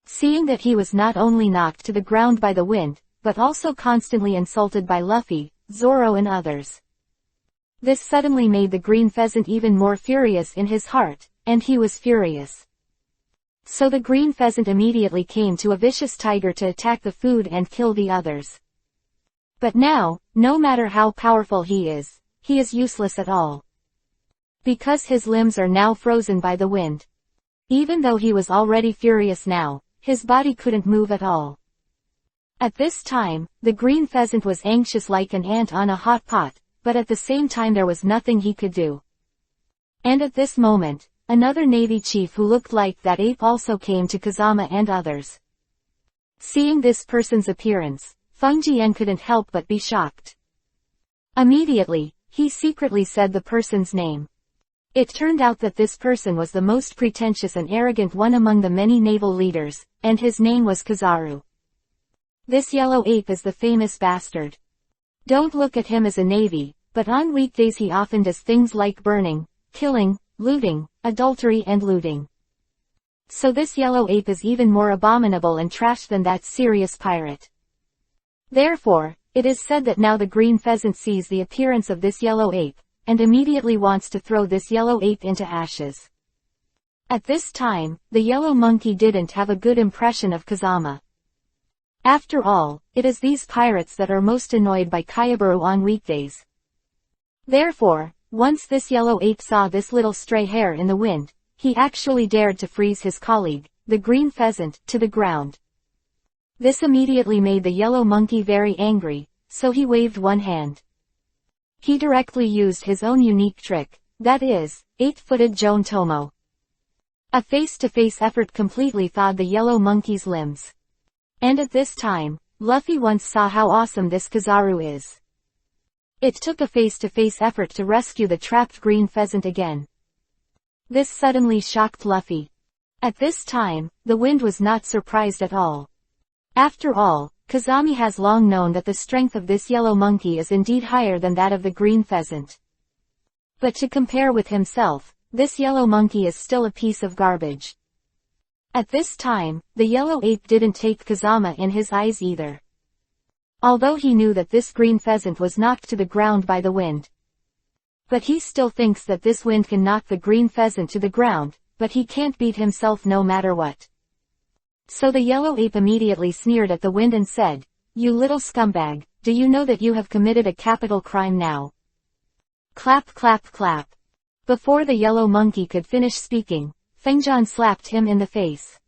Seeing that he was not only knocked to the ground by the wind, but also constantly insulted by Luffy, Zoro and others. This suddenly made the green pheasant even more furious in his heart, and he was furious. So the green pheasant immediately came to a vicious tiger to attack the food and kill the others. But now, no matter how powerful he is useless at all. Because his limbs are now frozen by the wind. Even though he was already furious now, his body couldn't move at all. At this time, the green pheasant was anxious like an ant on a hot pot, but at the same time there was nothing he could do. And at this moment, another navy chief who looked like that ape also came to Kazama and others. Seeing this person's appearance, Fengjian couldn't help but be shocked. Immediately, he secretly said the person's name. It turned out that this person was the most pretentious and arrogant one among the many naval leaders, and his name was Kazaru. This yellow ape is the famous bastard. Don't look at him as a navy, but on weekdays he often does things like burning, killing, looting, adultery and looting. So this yellow ape is even more abominable and trash than that serious pirate. Therefore, it is said that now the green pheasant sees the appearance of this yellow ape, and immediately wants to throw this yellow ape into ashes. At this time, the yellow monkey didn't have a good impression of Kazama. After all, it is these pirates that are most annoyed by Kayaburu on weekdays. Therefore, once this yellow ape saw this little stray hair in the wind, he actually dared to freeze his colleague, the green pheasant, to the ground. This immediately made the yellow monkey very angry, so he waved one hand. He directly used his own unique trick, that is, 8-footed Joan Tomo. A face-to-face effort completely thawed the yellow monkey's limbs. And at this time, Luffy once saw how awesome this Kazaru is. It took a face-to-face effort to rescue the trapped green pheasant again. This suddenly shocked Luffy. At this time, the wind was not surprised at all. After all, Kazami has long known that the strength of this yellow monkey is indeed higher than that of the green pheasant. But to compare with himself, this yellow monkey is still a piece of garbage. At this time, the yellow ape didn't take Kazama in his eyes either. Although he knew that this green pheasant was knocked to the ground by the wind. But he still thinks that this wind can knock the green pheasant to the ground, but he can't beat himself no matter what. So the yellow ape immediately sneered at the wind and said, "You little scumbag, do you know that you have committed a capital crime now?" Clap clap clap. Before the yellow monkey could finish speaking, Fengjian slapped him in the face.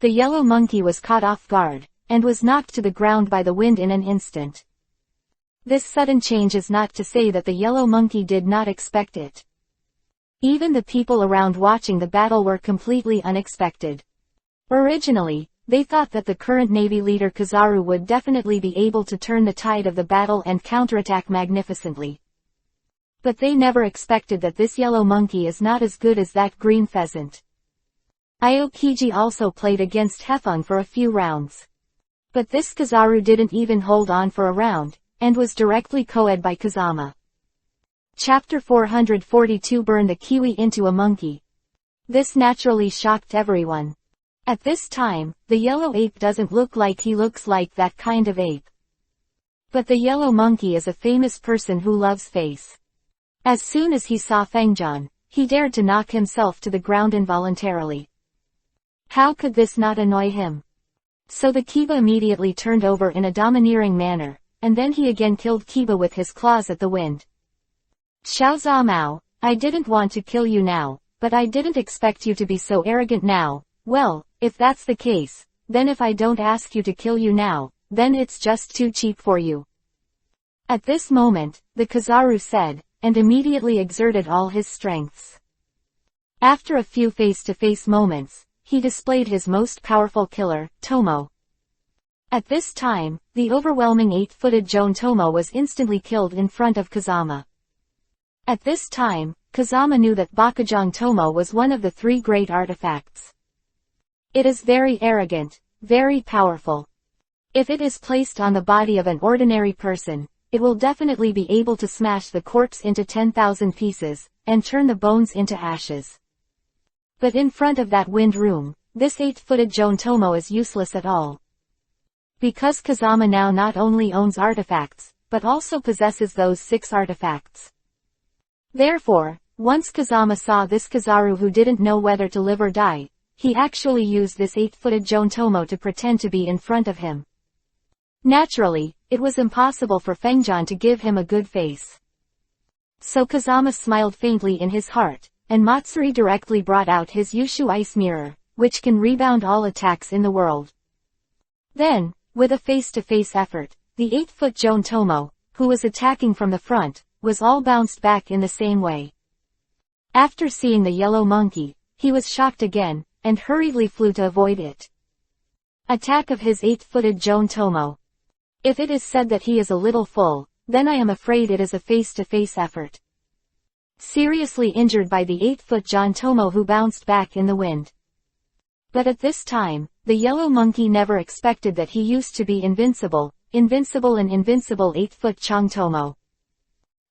The yellow monkey was caught off guard, and was knocked to the ground by the wind in an instant. This sudden change is not to say that the yellow monkey did not expect it. Even the people around watching the battle were completely unexpected. Originally, they thought that the current navy leader Kazaru would definitely be able to turn the tide of the battle and counterattack magnificently. But they never expected that this yellow monkey is not as good as that green pheasant. Aokiji also played against Hefeng for a few rounds. But this Kazaru didn't even hold on for a round, and was directly co-ed by Kazama. Chapter 442 Burn the kiwi into a monkey. This naturally shocked everyone. At this time, the yellow ape doesn't look like he looks like that kind of ape. But the yellow monkey is a famous person who loves face. As soon as he saw Fengjian, he dared to knock himself to the ground involuntarily. How could this not annoy him? So the Kiba immediately turned over in a domineering manner, and then he again killed Kiba with his claws at the wind. Xiao Zhao, I didn't want to kill you now, but I didn't expect you to be so arrogant now. Well, if that's the case, then if I don't ask you to kill you now, then it's just too cheap for you. At this moment, the Kizaru said, and immediately exerted all his strengths. After a few face-to-face moments, he displayed his most powerful killer, Tomo. At this time, the overwhelming 8-footed Joan Tomo was instantly killed in front of Kazama. At this time, Kazama knew that Bakujang Tomo was one of the 3 great artifacts. It is very arrogant, very powerful. If it is placed on the body of an ordinary person, it will definitely be able to smash the corpse into 10,000 pieces, and turn the bones into ashes. But in front of that wind room, this 8-footed Joan Tomo is useless at all. Because Kazama now not only owns artifacts, but also possesses those 6 artifacts. Therefore, once Kazama saw this Kizaru who didn't know whether to live or die, he actually used this 8-footed Joan Tomo to pretend to be in front of him. Naturally, it was impossible for Fengjian to give him a good face. So Kazama smiled faintly in his heart, and Matsuri directly brought out his Yushu Ice Mirror, which can rebound all attacks in the world. Then, with a face-to-face effort, the 8-foot Joan Tomo, who was attacking from the front, was all bounced back in the same way. After seeing the yellow monkey, he was shocked again, and hurriedly flew to avoid it. Attack of his 8-footed Joan Tomo. If it is said that he is a little full, then I am afraid it is a face-to-face effort. Seriously injured by the 8-foot Joan Tomo who bounced back in the wind. But at this time, the yellow monkey never expected that he used to be invincible, and invincible 8-foot Chang Tomo.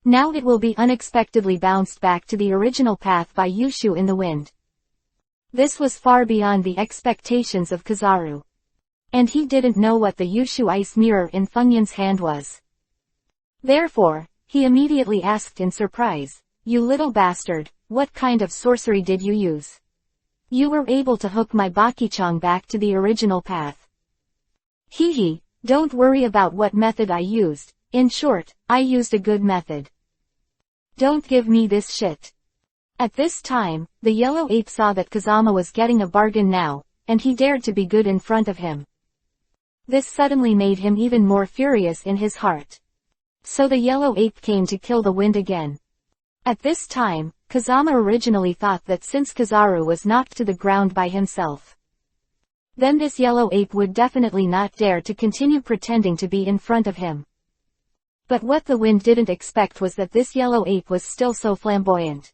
Now it will be unexpectedly bounced back to the original path by Yushu in the wind. This was far beyond the expectations of Kizaru. And he didn't know what the Yushu Ice Mirror in Fengyan's hand was. Therefore, he immediately asked in surprise, "You little bastard, what kind of sorcery did you use? You were able to hook my Bakichang back to the original path." Hee, don't worry about what method I used, in short, I used a good method. Don't give me this shit. At this time, the yellow ape saw that Kazama was getting a bargain now, and he dared to be good in front of him. This suddenly made him even more furious in his heart. So the yellow ape came to kill the wind again. At this time, Kazama originally thought that since Kizaru was knocked to the ground by himself, then this yellow ape would definitely not dare to continue pretending to be in front of him. But what the wind didn't expect was that this yellow ape was still so flamboyant.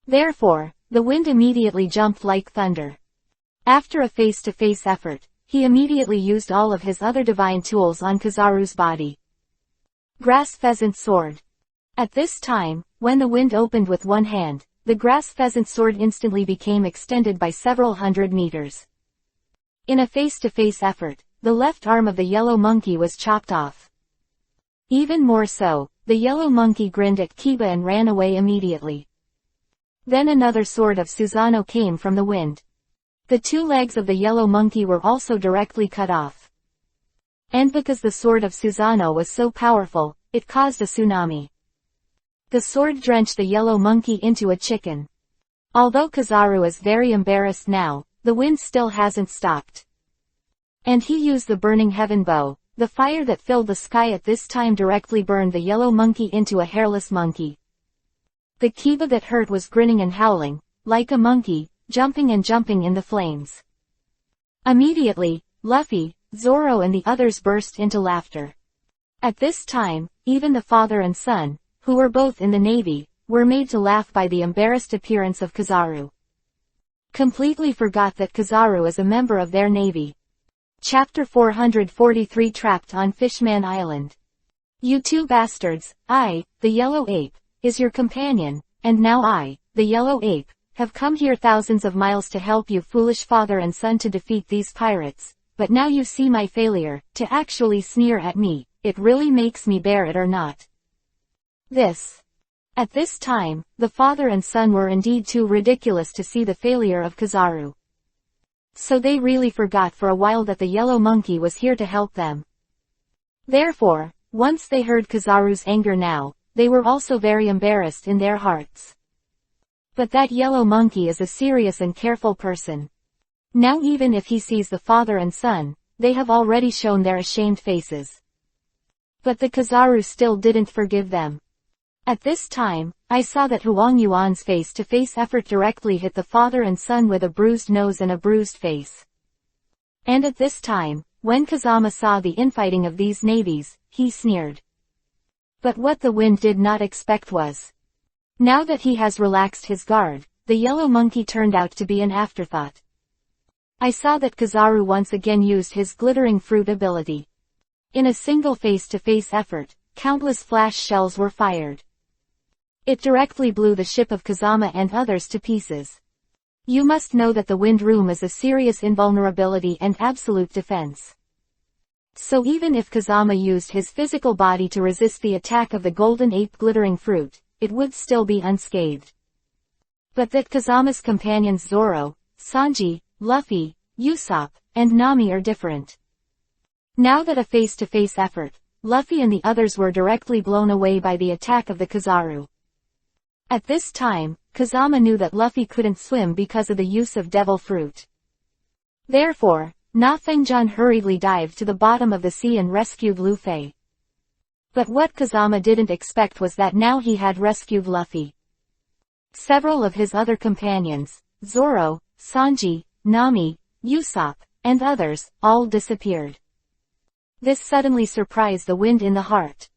Therefore, the wind immediately jumped like thunder. After a face-to-face effort, he immediately used all of his other divine tools on Kizaru's body. Grass Pheasant Sword. At this time, when the wind opened with one hand, the grass pheasant sword instantly became extended by several hundred meters. In a face-to-face effort, the left arm of the yellow monkey was chopped off. Even more so, the yellow monkey grinned at Kiba and ran away immediately. Then another sword of Susano came from the wind. The 2 legs of the yellow monkey were also directly cut off. And because the sword of Susano was so powerful, it caused a tsunami. The sword drenched the yellow monkey into a chicken. Although Kizaru is very embarrassed now, the wind still hasn't stopped. And he used the burning heaven bow. The fire that filled the sky at this time directly burned the yellow monkey into a hairless monkey. The Kiba that hurt was grinning and howling, like a monkey, jumping in the flames. Immediately, Luffy, Zoro and the others burst into laughter. At this time, even the father and son, who were both in the navy, were made to laugh by the embarrassed appearance of Kizaru. Completely forgot that Kizaru is a member of their navy. Chapter 443 Trapped on Fishman Island. You 2 bastards, I, the yellow ape, is your companion, and now I, the yellow ape, have come here thousands of miles to help you foolish father and son to defeat these pirates, but now you see my failure, to actually sneer at me, it really makes me bear it or not. This. At this time, the father and son were indeed too ridiculous to see the failure of Kizaru. So they really forgot for a while that the yellow monkey was here to help them. Therefore, once they heard Kizaru's anger now, they were also very embarrassed in their hearts. But that yellow monkey is a serious and careful person. Now even if he sees the father and son, they have already shown their ashamed faces. But the Kizaru still didn't forgive them. At this time, I saw that Huang Yuan's face-to-face effort directly hit the father and son with a bruised nose and a bruised face. And at this time, when Kazama saw the infighting of these navies, he sneered. But what the wind did not expect was, now that he has relaxed his guard, the yellow monkey turned out to be an afterthought. I saw that Kizaru once again used his glittering fruit ability. In a single face-to-face effort, countless flash shells were fired. It directly blew the ship of Kazama and others to pieces. You must know that the wind room is a serious invulnerability and absolute defense. So even if Kazama used his physical body to resist the attack of the golden ape glittering fruit, it would still be unscathed. But that Kazama's companions Zoro, Sanji, Luffy, Usopp, and Nami are different. Now that a face-to-face effort, Luffy and the others were directly blown away by the attack of the Kizaru. At this time, Kazama knew that Luffy couldn't swim because of the use of devil fruit. Therefore, Na Fengjian hurriedly dived to the bottom of the sea and rescued Luffy. But what Kazama didn't expect was that now he had rescued Luffy. Several of his other companions, Zoro, Sanji, Nami, Usopp, and others, all disappeared. This suddenly surprised the wind in the heart.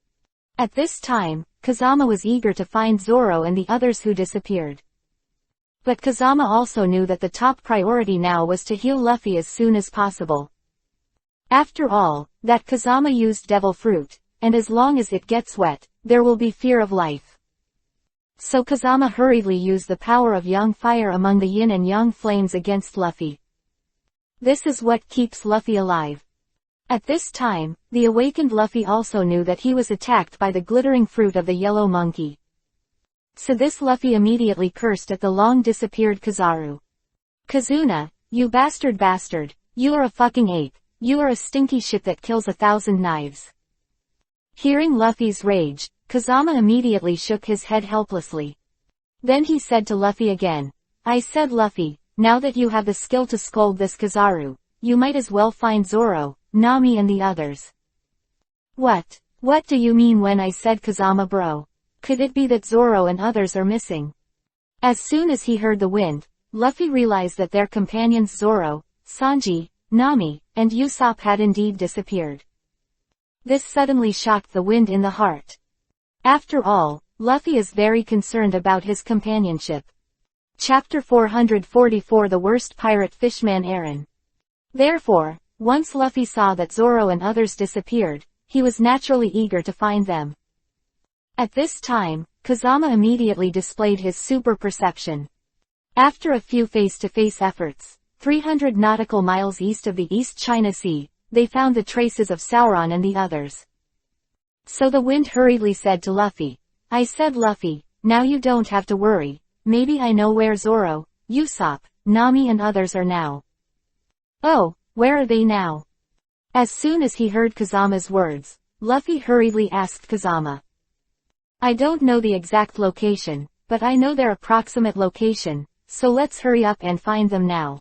At this time, Kazama was eager to find Zoro and the others who disappeared. But Kazama also knew that the top priority now was to heal Luffy as soon as possible. After all, that Kazama used devil fruit, and as long as it gets wet, there will be fear of life. So Kazama hurriedly used the power of Yang Fire among the Yin and Yang flames against Luffy. This is what keeps Luffy alive. At this time, the awakened Luffy also knew that he was attacked by the glittering fruit of the yellow monkey. So this Luffy immediately cursed at the long-disappeared Kizaru. Kazuna, you bastard, you are a fucking ape, you are a stinky shit that kills 1,000 knives. Hearing Luffy's rage, Kazama immediately shook his head helplessly. Then he said to Luffy again, I said Luffy, now that you have the skill to scold this Kizaru, you might as well find Zoro, Nami and the others. What do you mean when I said Kazama bro? Could it be that Zoro and others are missing? As soon as he heard the wind, Luffy realized that their companions Zoro, Sanji, Nami, and Usopp had indeed disappeared. This suddenly shocked the wind in the heart. After all, Luffy is very concerned about his companionship. Chapter 444 The Worst Pirate Fishman Aaron. Therefore, once Luffy saw that Zoro and others disappeared, he was naturally eager to find them. At this time, Kazama immediately displayed his super perception. After a few face-to-face efforts, 300 nautical miles east of the East China Sea, they found the traces of Sauron and the others. So the wind hurriedly said to Luffy, I said Luffy, now you don't have to worry, maybe I know where Zoro, Usopp, Nami and others are now. Oh, where are they now? As soon as he heard Kazama's words, Luffy hurriedly asked Kazama. I don't know the exact location, but I know their approximate location, so let's hurry up and find them now.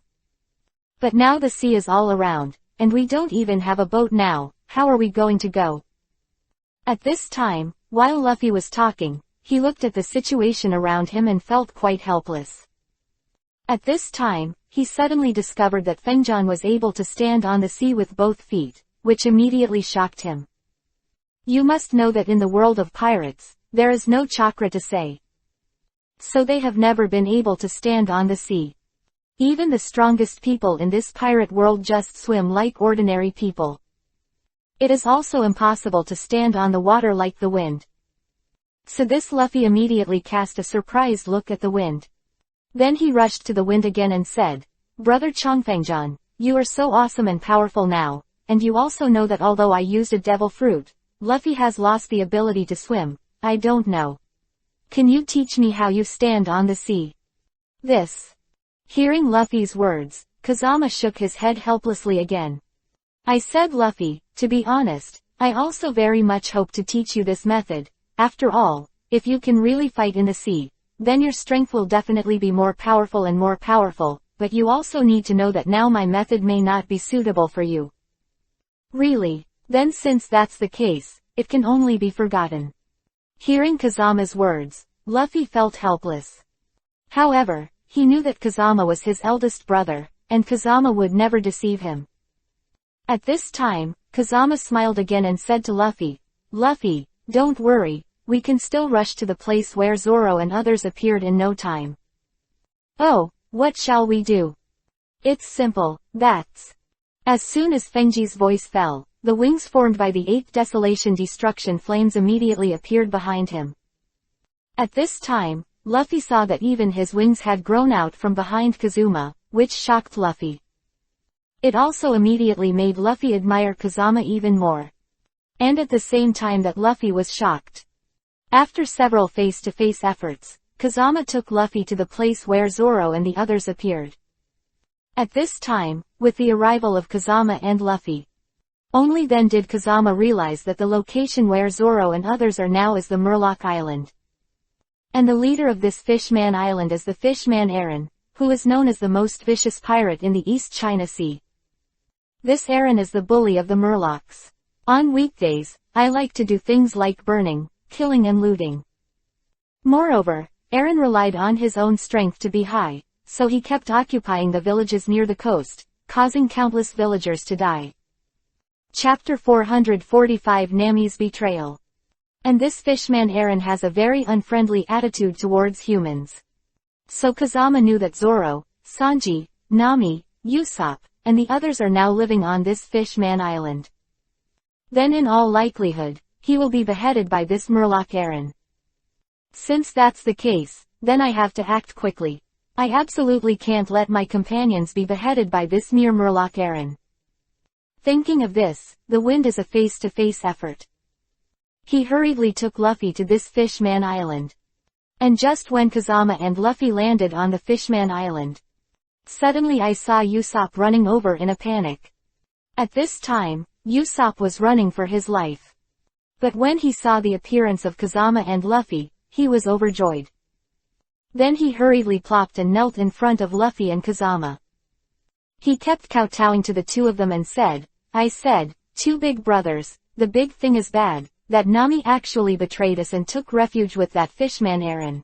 But now the sea is all around, and we don't even have a boat now, how are we going to go? At this time, while Luffy was talking, he looked at the situation around him and felt quite helpless. At this time, he suddenly discovered that Fengjian was able to stand on the sea with both feet, which immediately shocked him. You must know that in the world of pirates, there is no chakra to say. So they have never been able to stand on the sea. Even the strongest people in this pirate world just swim like ordinary people. It is also impossible to stand on the water like the wind. So this Luffy immediately cast a surprised look at the wind. Then he rushed to the wind again and said, Brother Chongfengjian, you are so awesome and powerful now, and you also know that although I used a devil fruit, Luffy has lost the ability to swim, I don't know. Can you teach me how you stand on the sea? This. Hearing Luffy's words, Kazama shook his head helplessly again. I said, Luffy, to be honest, I also very much hope to teach you this method. After all, if you can really fight in the sea, then your strength will definitely be more powerful, but you also need to know that now my method may not be suitable for you. Really? Then since that's the case, it can only be forgotten. Hearing Kazama's words, Luffy felt helpless. However, he knew that Kazama was his eldest brother, and Kazama would never deceive him. At this time, Kazama smiled again and said to Luffy, Luffy, don't worry, we can still rush to the place where Zoro and others appeared in no time. Oh, what shall we do? It's simple, that's. As soon as Fenji's voice fell, the wings formed by the 8th Desolation Destruction flames immediately appeared behind him. At this time, Luffy saw that even his wings had grown out from behind Kazuma, which shocked Luffy. It also immediately made Luffy admire Kazama even more. And at the same time that Luffy was shocked. After several face-to-face efforts, Kazama took Luffy to the place where Zoro and the others appeared. At this time, with the arrival of Kazama and Luffy, only then did Kazama realize that the location where Zoro and others are now is the Murloc Island. And the leader of this Fishman Island is the Fishman Eren, who is known as the most vicious pirate in the East China Sea. This Eren is the bully of the Murlocs. On weekdays, I like to do things like burning, killing and looting. Moreover, Eren relied on his own strength to be high, so he kept occupying the villages near the coast, causing countless villagers to die. Chapter 445 Nami's Betrayal. And this Fishman Eren has a very unfriendly attitude towards humans. So Kazama knew that Zoro, Sanji, Nami, Usopp, and the others are now living on this Fishman Island. Then in all likelihood, he will be beheaded by this Murloc Eren. Since that's the case, then I have to act quickly. I absolutely can't let my companions be beheaded by this mere Murloc Eren. Thinking of this, the wind is a face-to-face effort. He hurriedly took Luffy to this Fishman Island. And just when Kazama and Luffy landed on the Fishman Island, suddenly I saw Usopp running over in a panic. At this time, Usopp was running for his life. But when he saw the appearance of Kazama and Luffy, he was overjoyed. Then he hurriedly plopped and knelt in front of Luffy and Kazama. He kept kowtowing to the two of them and said, I said, two big brothers, the big thing is bad, that Nami actually betrayed us and took refuge with that Fishman Eren.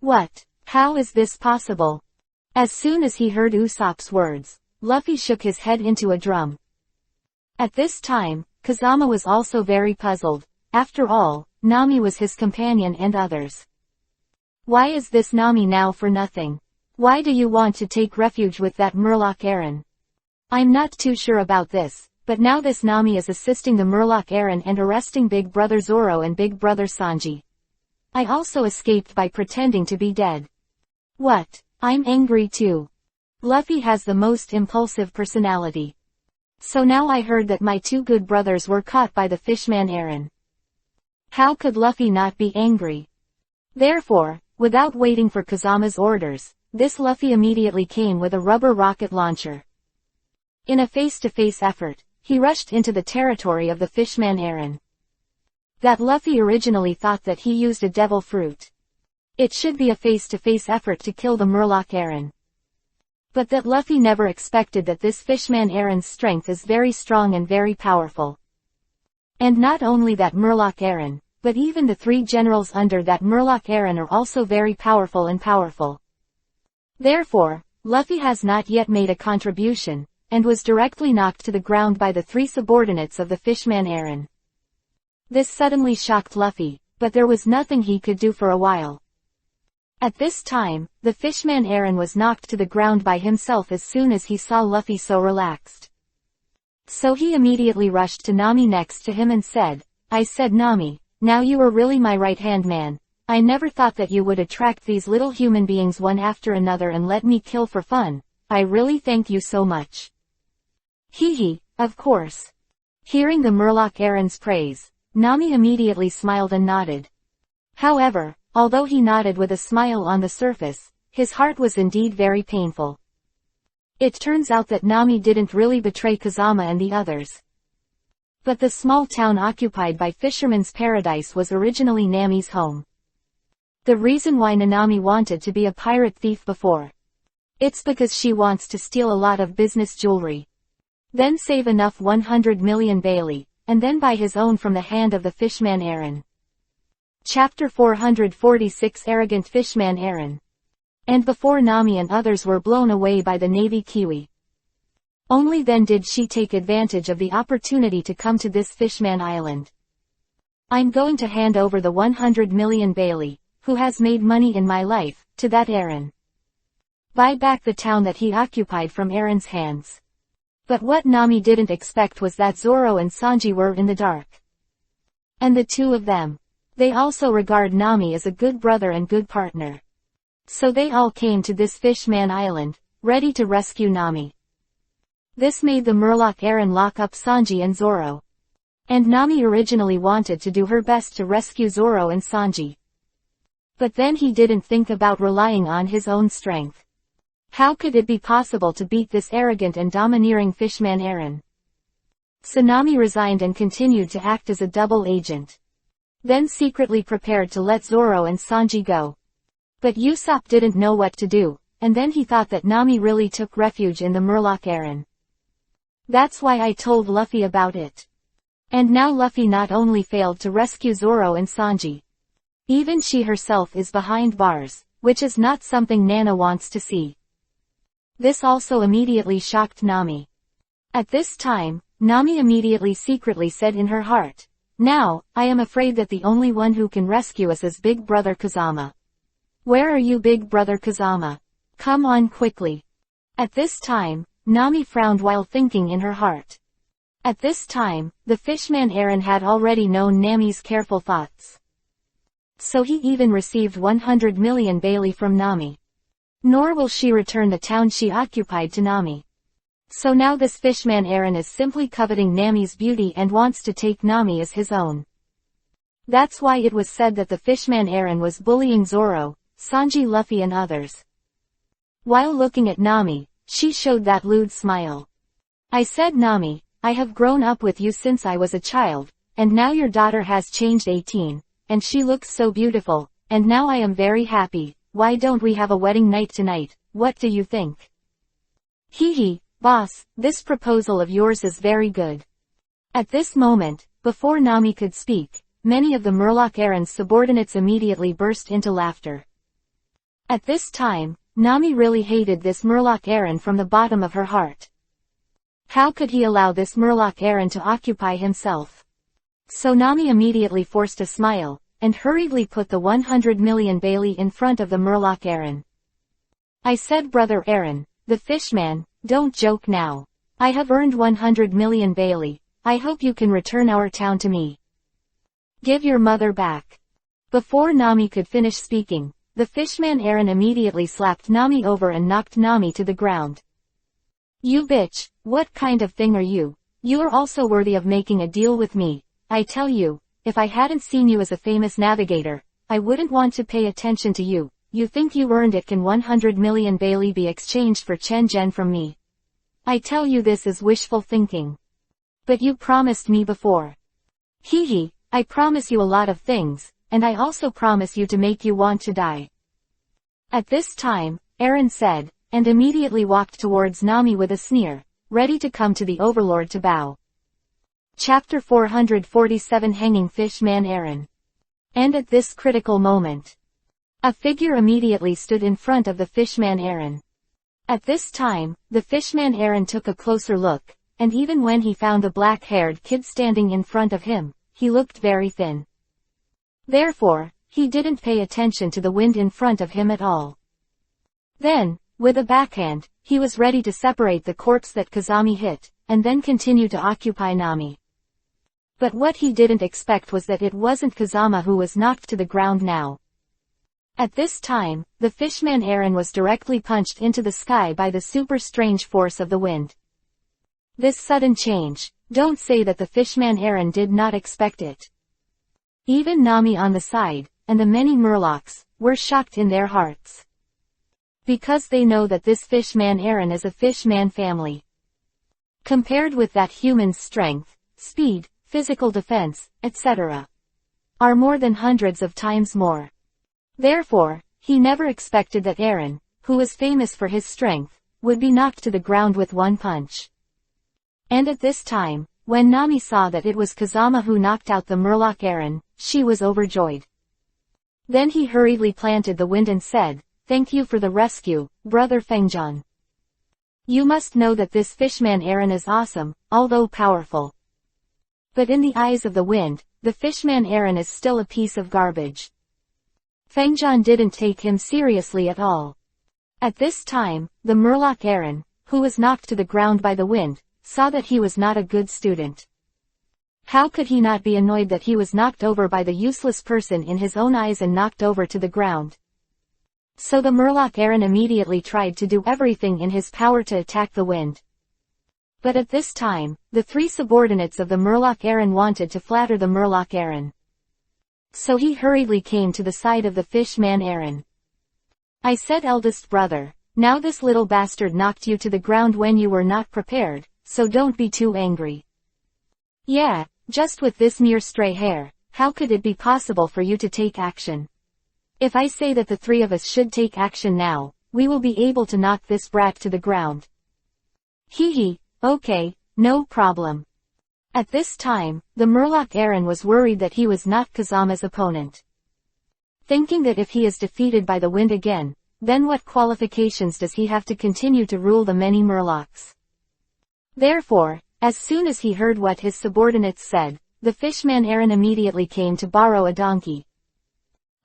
What? How is this possible? As soon as he heard Usopp's words, Luffy shook his head into a drum. At this time, Kazama was also very puzzled. After all, Nami was his companion and others. Why is this Nami now for nothing? Why do you want to take refuge with that Murloc Eren? I'm not too sure about this, but now this Nami is assisting the Murloc Eren and arresting Big Brother Zoro and Big Brother Sanji. I also escaped by pretending to be dead. What? I'm angry too. Luffy has the most impulsive personality. So now I heard that my two good brothers were caught by the Fishman Eren. How could Luffy not be angry? Therefore, without waiting for Kazama's orders, this Luffy immediately came with a rubber rocket launcher. In a face-to-face effort, he rushed into the territory of the Fishman Eren. That Luffy originally thought that he used a devil fruit. It should be a face-to-face effort to kill the Murloc Eren. But that Luffy never expected that this Fishman Eren's strength is very strong and very powerful. And not only that Murloc Eren, but even the three generals under that Murloc Eren are also very powerful and powerful. Therefore, Luffy has not yet made a contribution, and was directly knocked to the ground by the three subordinates of the Fishman Eren. This suddenly shocked Luffy, but there was nothing he could do for a while. At this time, the Fishman Eren was knocked to the ground by himself as soon as he saw Luffy so relaxed. So he immediately rushed to Nami next to him and said, I said Nami, now you are really my right-hand man. I never thought that you would attract these little human beings one after another and let me kill for fun. I really thank you so much. Hee, of course. Hearing the Murloc Eren's praise, Nami immediately smiled and nodded. However, although he nodded with a smile on the surface, his heart was indeed very painful. It turns out that Nami didn't really betray Kazama and the others. But the small town occupied by Fisherman's Paradise was originally Nami's home. The reason why Nanami wanted to be a pirate thief before. It's because she wants to steal a lot of business jewelry. Then save enough 100 million Bailey, and then buy his own from the hand of the fishman Aaron. Chapter 446 Arrogant Fishman Aaron. And before Nami and others were blown away by the Navy Kiwi. Only then did she take advantage of the opportunity to come to this Fishman Island. I'm going to hand over the 100 million Bailey, who has made money in my life, to that Aaron. Buy back the town that he occupied from Aaron's hands. But what Nami didn't expect was that Zoro and Sanji were in the dark. And the two of them. They also regard Nami as a good brother and good partner. So they all came to this Fishman Island, ready to rescue Nami. This made the Murloc Aaron lock up Sanji and Zoro. And Nami originally wanted to do her best to rescue Zoro and Sanji. But then he didn't think about relying on his own strength. How could it be possible to beat this arrogant and domineering Fishman Aaron? So Nami resigned and continued to act as a double agent. Then secretly prepared to let Zoro and Sanji go. But Usopp didn't know what to do, and then he thought that Nami really took refuge in the Murloc Aaron. That's why I told Luffy about it. And now Luffy not only failed to rescue Zoro and Sanji. Even she herself is behind bars, which is not something Nana wants to see. This also immediately shocked Nami. At this time, Nami immediately secretly said in her heart, "Now, I am afraid that the only one who can rescue us is Big Brother Kazama. Where are you, Big Brother Kazama? Come on quickly." At this time, Nami frowned while thinking in her heart. At this time, the Fishman Aaron had already known Nami's careful thoughts. So he even received 100 million Bailey from Nami. Nor will she return the town she occupied to Nami. So now this Fishman Aaron is simply coveting Nami's beauty and wants to take Nami as his own. That's why it was said that the Fishman Aaron was bullying Zoro, Sanji, Luffy and others. While looking at Nami, she showed that lewd smile. "I said, Nami, I have grown up with you since I was a child, and now your daughter has changed 18, and she looks so beautiful, and now I am very happy. Why don't we have a wedding night tonight? What do you think?" "Hee, boss, this proposal of yours is very good." At this moment, before Nami could speak, many of the Murloc Aaron's subordinates immediately burst into laughter. At this time, Nami really hated this Murloc Aaron from the bottom of her heart. How could he allow this Murloc Aaron to occupy himself? So Nami immediately forced a smile, and hurriedly put the 100 million Bailey in front of the Murloc Aaron. "I said, Brother Aaron, the fishman, don't joke now. I have earned 100 million Bailey. I hope you can return our town to me. Give your mother back." Before Nami could finish speaking, the Fishman Aaron immediately slapped Nami over and knocked Nami to the ground. "You bitch, what kind of thing are you? You are also worthy of making a deal with me. I tell you, if I hadn't seen you as a famous navigator, I wouldn't want to pay attention to you. You think you earned it? Can 100 million Bailey be exchanged for Chen Gen from me? I tell you this is wishful thinking. But you promised me before. Hee, I promise you a lot of things, and I also promise you to make you want to die." At this time, Aaron said, and immediately walked towards Nami with a sneer, ready to come to the Overlord to bow. Chapter 447 Hanging Fishman Aaron. And at this critical moment, a figure immediately stood in front of the Fishman Aaron. At this time, the Fishman Aaron took a closer look, and even when he found the black-haired kid standing in front of him, he looked very thin. Therefore, he didn't pay attention to the wind in front of him at all. Then, with a backhand, he was ready to separate the corpse that Kazami hit, and then continue to occupy Nami. But what he didn't expect was that it wasn't Kazama who was knocked to the ground now. At this time, the Fishman Aaron was directly punched into the sky by the super strange force of the wind. This sudden change, don't say that the Fishman Aaron did not expect it. Even Nami on the side, and the many Murlocs, were shocked in their hearts. Because they know that this fishman Aaron is a fishman family. Compared with that, human's strength, speed, physical defense, etc. are more than hundreds of times more. Therefore, he never expected that Aaron, who was famous for his strength, would be knocked to the ground with one punch. And at this time, when Nami saw that it was Kazama who knocked out the Murloc Aaron, she was overjoyed. Then he hurriedly planted the wind and said, "Thank you for the rescue, Brother Fengjian. You must know that this fishman Aaron is awesome, although powerful. But in the eyes of the wind, the fishman Aaron is still a piece of garbage." Fengjian didn't take him seriously at all. At this time, the Murloc Aaron, who was knocked to the ground by the wind, saw that he was not a good student. How could he not be annoyed that he was knocked over by the useless person in his own eyes and knocked over to the ground? So the Murloc Aaron immediately tried to do everything in his power to attack the wind. But at this time, the three subordinates of the Murloc Aaron wanted to flatter the Murloc Aaron. So he hurriedly came to the side of the fishman Aaron. "I said, eldest brother, now this little bastard knocked you to the ground when you were not prepared, so don't be too angry. Yeah, just with this mere stray hair, how could it be possible for you to take action? If I say that the three of us should take action now, we will be able to knock this brat to the ground." Hee, okay, no problem. At this time, the Murloc Aaron was worried that he was not Kazama's opponent. Thinking that if he is defeated by the wind again, then what qualifications does he have to continue to rule the many Murlocs? Therefore, as soon as he heard what his subordinates said, the fishman Aaron immediately came to borrow a donkey.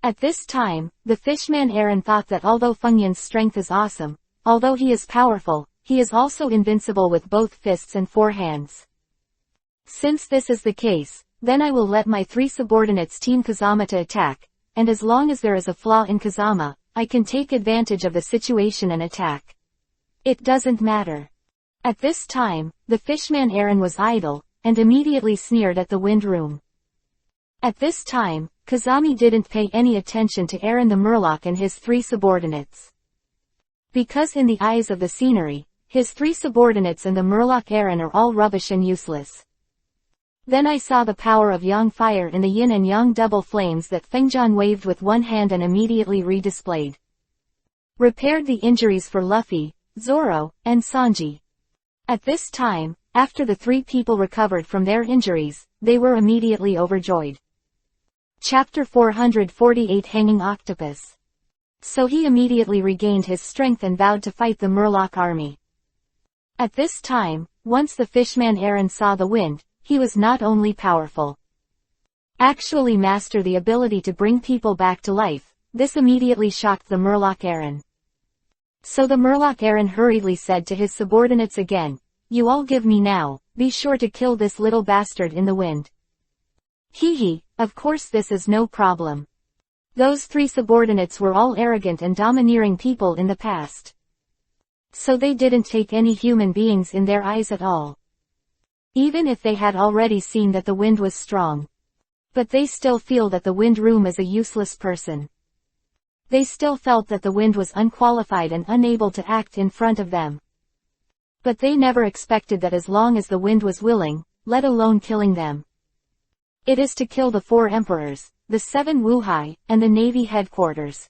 At this time, the fishman Aaron thought that although Fengyan's strength is awesome, although he is powerful, he is also invincible with both fists and four hands. Since this is the case, then I will let my three subordinates team Kazama to attack, and as long as there is a flaw in Kazama, I can take advantage of the situation and attack. It doesn't matter. At this time, the fishman Aaron was idle, and immediately sneered at the wind room. At this time, Kazami didn't pay any attention to Aaron the Murloc and his three subordinates. Because in the eyes of the scenery, his three subordinates and the Murloc Aaron are all rubbish and useless. Then I saw the power of Yang fire in the yin and yang double flames that Fengjian waved with one hand and immediately redisplayed. Repaired the injuries for Luffy, Zoro, and Sanji. At this time, after the three people recovered from their injuries, they were immediately overjoyed. Chapter 448 Hanging Octopus. So he immediately regained his strength and vowed to fight the Murloc army. At this time, once the fishman Aaron saw the wind, he was not only powerful, actually master the ability to bring people back to life. This immediately shocked the Murloc Aaron. So the Murloc Aaron hurriedly said to his subordinates again, "You all give me now, be sure to kill this little bastard in the wind." Hee, of course this is no problem. Those three subordinates were all arrogant and domineering people in the past. So they didn't take any human beings in their eyes at all. Even if they had already seen that the wind was strong. But they still feel that the wind room is a useless person. They still felt that the wind was unqualified and unable to act in front of them. But they never expected that as long as the wind was willing, let alone killing them. It is to kill the 4 emperors, the 7 Wuhai, and the navy headquarters.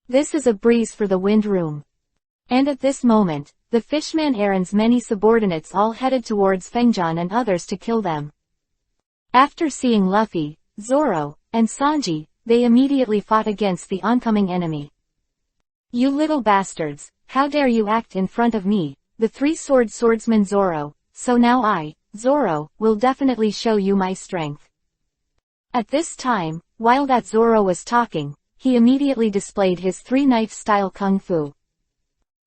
This is a breeze for the wind room. And at this moment, the fishman Aaron's many subordinates all headed towards Fengjian and others to kill them. After seeing Luffy, Zoro, and Sanji, they immediately fought against the oncoming enemy. "You little bastards, how dare you act in front of me, the three-sword swordsman Zoro, so now I, Zoro, will definitely show you my strength." At this time, while that Zoro was talking, he immediately displayed his 3-knife-style kung fu.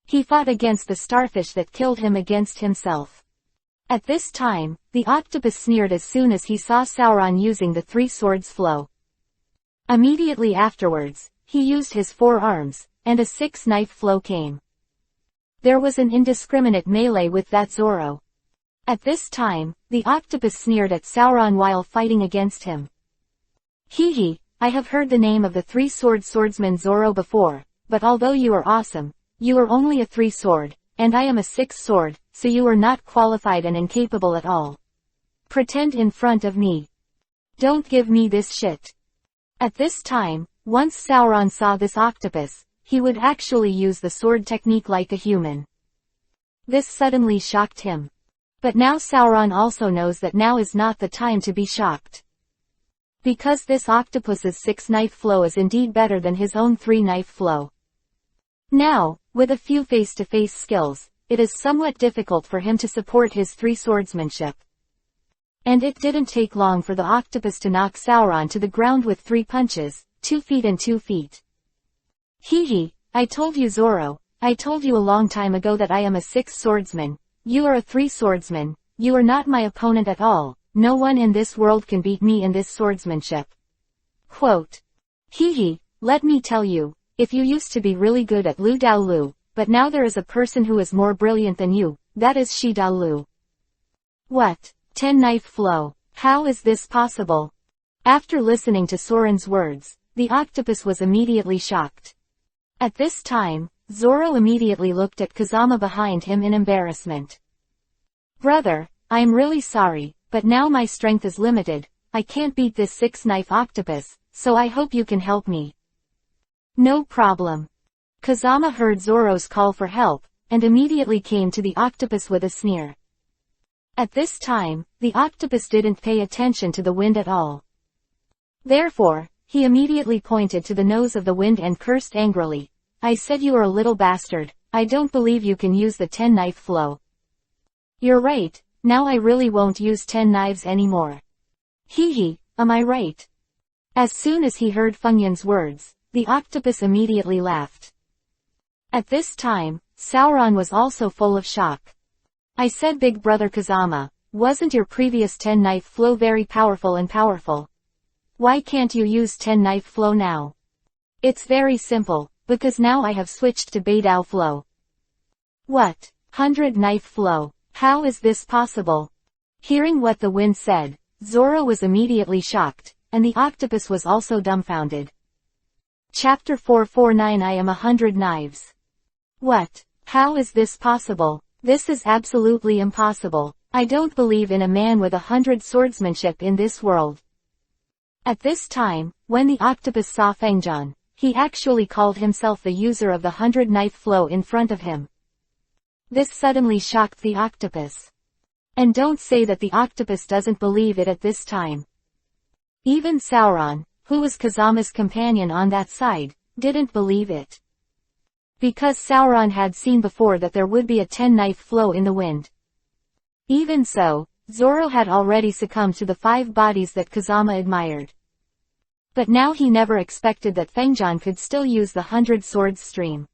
He fought against the starfish that killed him against himself. At this time, the octopus sneered as soon as he saw Sauron using the 3 swords flow. Immediately afterwards, he used his 4 arms, and a 6-knife flow came. There was an indiscriminate melee with that Zoro. At this time, the octopus sneered at Sauron while fighting against him. Hee, I have heard the name of the 3-sword swordsman Zoro before, but although you are awesome, you are only a 3-sword, and I am a 6-sword, so you are not qualified and incapable at all. Pretend in front of me. Don't give me this shit. At this time, once Sauron saw this octopus, he would actually use the sword technique like a human. This suddenly shocked him. But now Sauron also knows that now is not the time to be shocked. Because this octopus's 6-knife flow is indeed better than his own 3-knife flow. Now, with a few face-to-face skills, it is somewhat difficult for him to support his 3 swordsmanship. And it didn't take long for the octopus to knock Sauron to the ground with 3 punches, 2 feet and 2 feet. Hee, I told you Zoro, I told you a long time ago that I am a 6 swordsman, you are a 3 swordsman, you are not my opponent at all, no one in this world can beat me in this swordsmanship. Quote. Hee, let me tell you, if you used to be really good at Lu Dao Lu, but now there is a person who is more brilliant than you, that is Shi Dao Lu. What? 10-knife flow. How is this possible? After listening to Soren's words, the octopus was immediately shocked. At this time, Zoro immediately looked at Kazama behind him in embarrassment. Brother, I'm really sorry, but now my strength is limited, I can't beat this 6-knife octopus, so I hope you can help me. No problem. Kazama heard Zoro's call for help, and immediately came to the octopus with a sneer. At this time, the octopus didn't pay attention to the wind at all. Therefore, he immediately pointed to the nose of the wind and cursed angrily. I said you are a little bastard, I don't believe you can use the 10-knife flow. You're right, now I really won't use 10 knives anymore. Hee, am I right? As soon as he heard Fengyan's words, the octopus immediately laughed. At this time, Sauron was also full of shock. I said Big Brother Kazama, wasn't your previous 10-knife flow very powerful and powerful? Why can't you use 10-knife flow now? It's very simple, because now I have switched to Beidao flow. What? 100-knife flow, how is this possible? Hearing what the wind said, Zoro was immediately shocked, and the octopus was also dumbfounded. Chapter 449 I am 100 knives. What? How is this possible? This is absolutely impossible. I don't believe in a man with 100 swordsmanship in this world. At this time, when the octopus saw Fengyan, he actually called himself the user of the 100-knife flow in front of him. This suddenly shocked the octopus. And don't say that the octopus doesn't believe it at this time. Even Sauron, who was Kazama's companion on that side, didn't believe it. Because Sauron had seen before that there would be a 10-knife flow in the wind. Even so, Zoro had already succumbed to the 5 bodies that Kazama admired. But now he never expected that Fengyan could still use the 100 swords stream.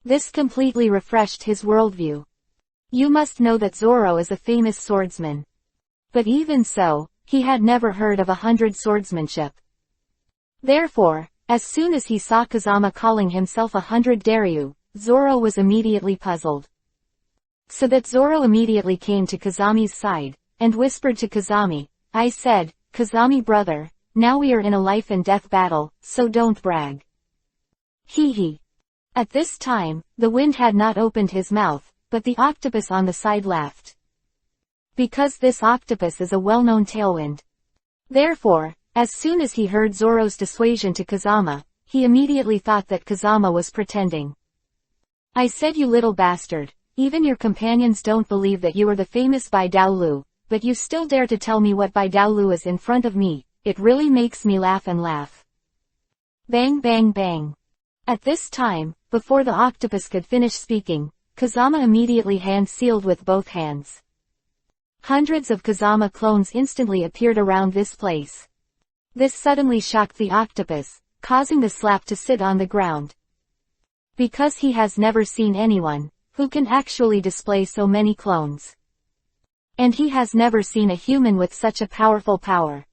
This completely refreshed his worldview. You must know that Zoro is a famous swordsman. But even so, he had never heard of 100 swordsmanship. Therefore, as soon as he saw Kazama calling himself 100 Daryu, Zoro was immediately puzzled. So that Zoro immediately came to Kazami's side, and whispered to Kazami, I said, Kazami brother, now we are in a life and death battle, so don't brag. Hee. At this time, the wind had not opened his mouth, but the octopus on the side laughed. Because this octopus is a well-known tailwind. Therefore, as soon as he heard Zoro's dissuasion to Kazama, he immediately thought that Kazama was pretending. I said you little bastard, even your companions don't believe that you are the famous Bai Dao Lu, but you still dare to tell me what Bai Dao Lu is in front of me, it really makes me laugh and laugh. Bang bang bang. At this time, before the octopus could finish speaking, Kazama immediately hand-sealed with both hands. Hundreds of Kazama clones instantly appeared around this place. This suddenly shocked the octopus, causing the slap to sit on the ground. Because he has never seen anyone who can actually display so many clones. And he has never seen a human with such a powerful power.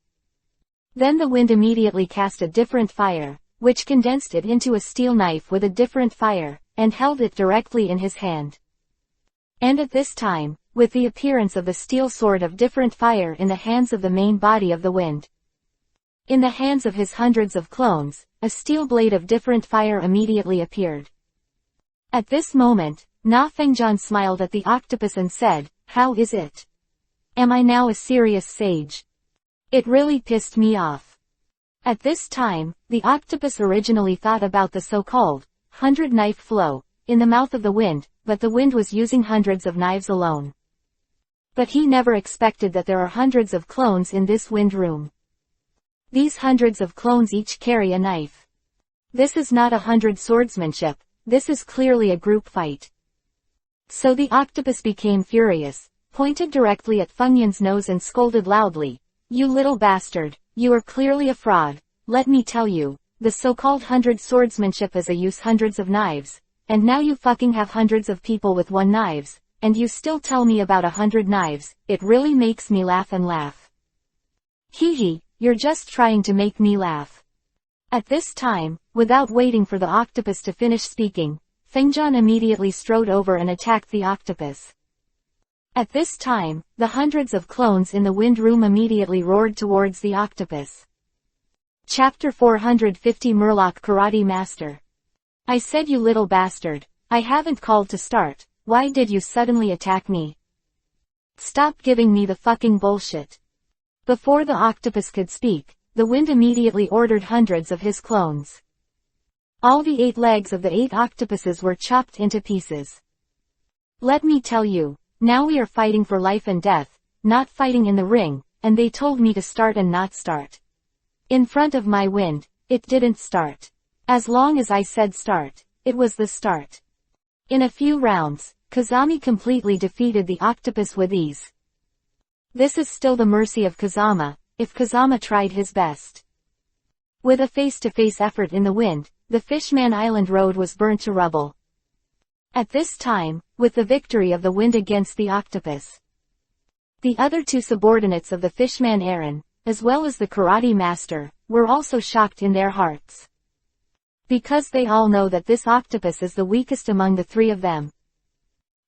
Then the wind immediately cast a different fire, which condensed it into a steel knife with a different fire, and held it directly in his hand. And at this time, with the appearance of the steel sword of different fire in the hands of the main body of the wind. In the hands of his hundreds of clones, a steel blade of different fire immediately appeared. At this moment, Na Fengjian smiled at the octopus and said, "How is it? Am I now a serious sage?" It really pissed me off. At this time, the octopus originally thought about the so-called 100-knife flow in the mouth of the wind, but the wind was using hundreds of knives alone. But he never expected that there are hundreds of clones in this wind room. These hundreds of clones each carry a knife. This is not 100 swordsmanship, this is clearly a group fight. So the octopus became furious, pointed directly at Fengyan's nose and scolded loudly, "You little bastard, you are clearly a fraud. Let me tell you, the so-called 100 swordsmanship is a use hundreds of knives, and now you fucking have hundreds of people with one knives, and you still tell me about 100 knives, it really makes me laugh and laugh. Hee hee, you're just trying to make me laugh." At this time, without waiting for the octopus to finish speaking, Fengjian immediately strode over and attacked the octopus. At this time, the hundreds of clones in the wind room immediately roared towards the octopus. Chapter 450 Murloc Karate Master. I said, you little bastard, I haven't called to start, why did you suddenly attack me? Stop giving me the fucking bullshit. Before the octopus could speak, the wind immediately ordered hundreds of his clones. All the 8 legs of the 8 octopuses were chopped into pieces. Let me tell you, now we are fighting for life and death, not fighting in the ring, and they told me to start and not start. In front of my wind, it didn't start. As long as I said start, it was the start. In a few rounds, Kazami completely defeated the octopus with ease. This is still the mercy of Kazama, if Kazama tried his best. With a face-to-face effort in the wind, the Fishman Island road was burnt to rubble. At this time, with the victory of the wind against the octopus, the other 2 subordinates of the Fishman Aaron, as well as the karate master, were also shocked in their hearts. Because they all know that this octopus is the weakest among the 3 of them.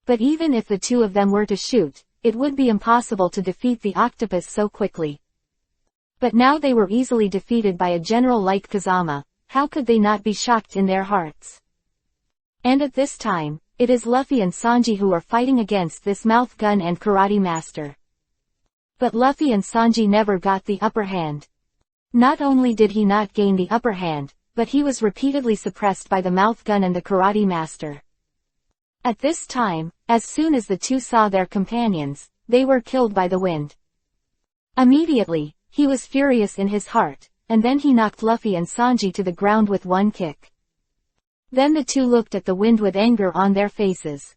But even if the 2 of them were to shoot, it would be impossible to defeat the octopus so quickly. But now they were easily defeated by a general like Kazama, how could they not be shocked in their hearts? And at this time, it is Luffy and Sanji who are fighting against this mouth gun and karate master. But Luffy and Sanji never got the upper hand. Not only did he not gain the upper hand, but he was repeatedly suppressed by the mouth gun and the karate master. At this time, as soon as the 2 saw their companions, they were killed by the wind. Immediately, he was furious in his heart, and then he knocked Luffy and Sanji to the ground with one kick. Then the 2 looked at the wind with anger on their faces.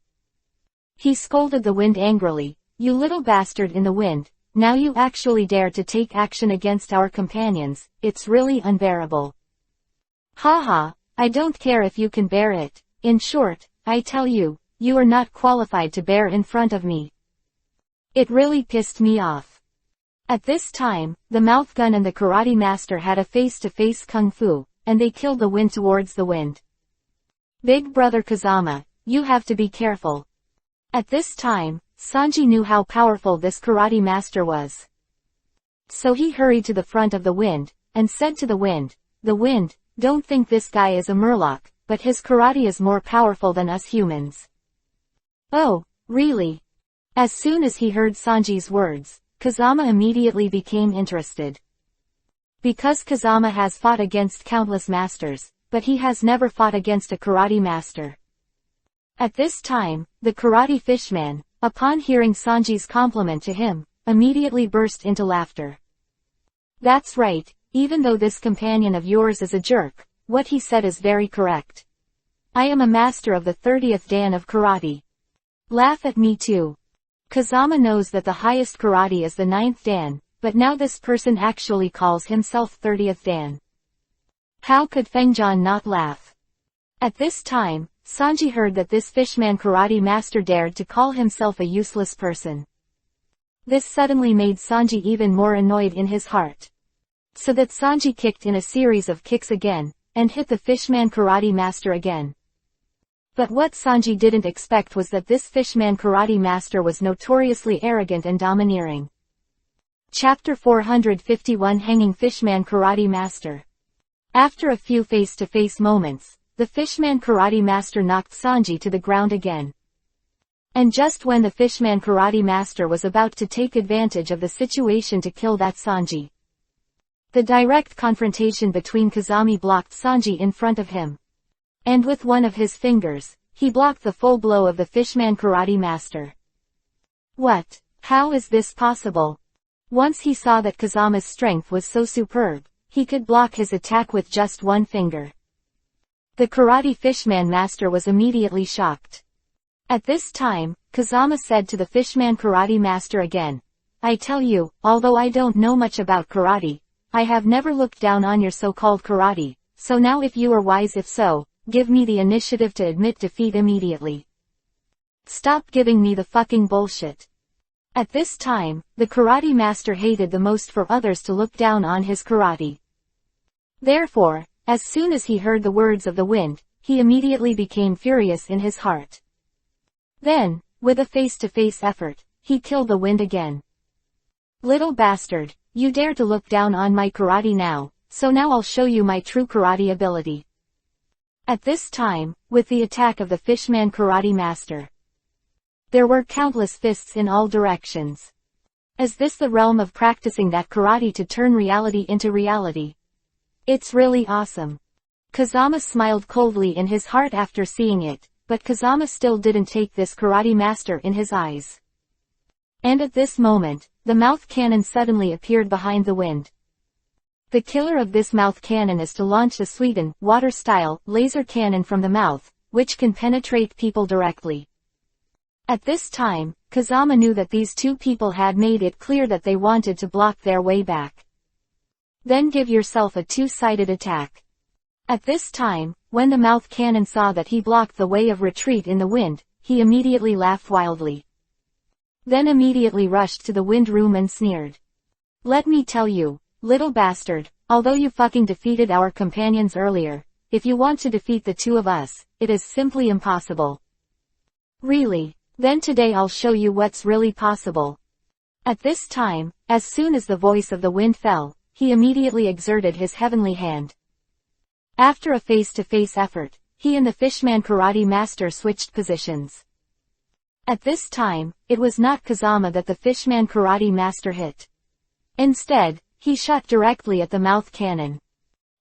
He scolded the wind angrily, "You little bastard in the wind, now you actually dare to take action against our companions, it's really unbearable. Haha, I don't care if you can bear it, in short, I tell you, you are not qualified to bear in front of me." It really pissed me off. At this time, the mouth gun and the karate master had a face-to-face kung fu, and they killed the wind towards the wind. Big brother Kazama, you have to be careful. At this time, Sanji knew how powerful this karate master was. So he hurried to the front of the wind, and said to the wind, "Don't think this guy is a murloc, but his karate is more powerful than us humans." Oh, really? As soon as he heard Sanji's words, Kazama immediately became interested. Because Kazama has fought against countless masters, but he has never fought against a karate master. At this time, the karate fishman, upon hearing Sanji's compliment to him, immediately burst into laughter. "That's right, even though this companion of yours is a jerk, what he said is very correct. I am a master of the 30th dan of karate. Laugh at me too." Kazama knows that the highest karate is the 9th dan, but now this person actually calls himself 30th dan. How could Fengjian not laugh? At this time, Sanji heard that this fishman karate master dared to call himself a useless person. This suddenly made Sanji even more annoyed in his heart. So that Sanji kicked in a series of kicks again, and hit the fishman karate master again. But what Sanji didn't expect was that this fishman karate master was notoriously arrogant and domineering. Chapter 451 Hanging Fishman Karate Master. After a few face-to-face moments, the Fishman karate master knocked Sanji to the ground again. And just when the Fishman karate master was about to take advantage of the situation to kill that Sanji, the direct confrontation between Kazami blocked Sanji in front of him. And with one of his fingers, he blocked the full blow of the Fishman karate master. What? How is this possible? Once he saw that Kazama's strength was so superb, he could block his attack with just one finger. The karate Fishman master was immediately shocked. At this time, Kazama said to the Fishman karate master again, I tell you, although I don't know much about karate, I have never looked down on your so-called karate, so now if you are wise, if so, give me the initiative to admit defeat immediately. Stop giving me the fucking bullshit. At this time, the karate master hated the most for others to look down on his karate. Therefore, as soon as he heard the words of the wind, he immediately became furious in his heart. Then, with a face-to-face effort, he killed the wind again. Little bastard, you dare to look down on my karate now, so now I'll show you my true karate ability. At this time, with the attack of the Fishman karate master, there were countless fists in all directions. Is this the realm of practicing that karate to turn reality into reality? It's really awesome. Kazama smiled coldly in his heart after seeing it, but Kazama still didn't take this karate master in his eyes. And at this moment, the mouth cannon suddenly appeared behind the wind. The killer of this mouth cannon is to launch a Sweden, water-style, laser cannon from the mouth, which can penetrate people directly. At this time, Kazama knew that these two people had made it clear that they wanted to block their way back. Then give yourself a two-sided attack. At this time, when the mouth cannon saw that he blocked the way of retreat in the wind, he immediately laughed wildly. Then immediately rushed to the wind room and sneered. Let me tell you, little bastard, although you fucking defeated our companions earlier, if you want to defeat the two of us, it is simply impossible. Really? Then today I'll show you what's really possible. At this time, as soon as the voice of the wind fell, he immediately exerted his heavenly hand. After a face-to-face effort, he and the Fishman karate master switched positions. At this time, it was not Kazama that the Fishman karate master hit. Instead, he shot directly at the mouth cannon.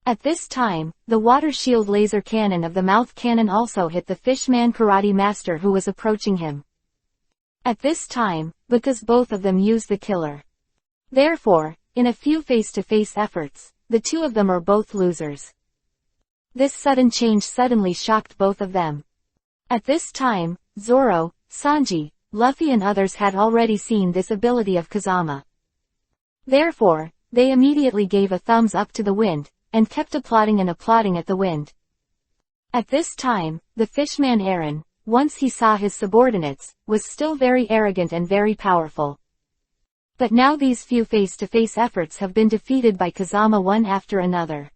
At this time, the water shield laser cannon of the mouth cannon also hit the Fishman karate master who was approaching him. At this time, because both of them used the killer. Therefore, in a few face-to-face efforts, the two of them are both losers. This sudden change suddenly shocked both of them. At this time, Zoro, Sanji, Luffy and others had already seen this ability of Kazama. Therefore, they immediately gave a thumbs up to the wind, and kept applauding at the wind. At this time, the Fishman Aaron, once he saw his subordinates, was still very arrogant and very powerful. But now these few face-to-face efforts have been defeated by Kazama one after another.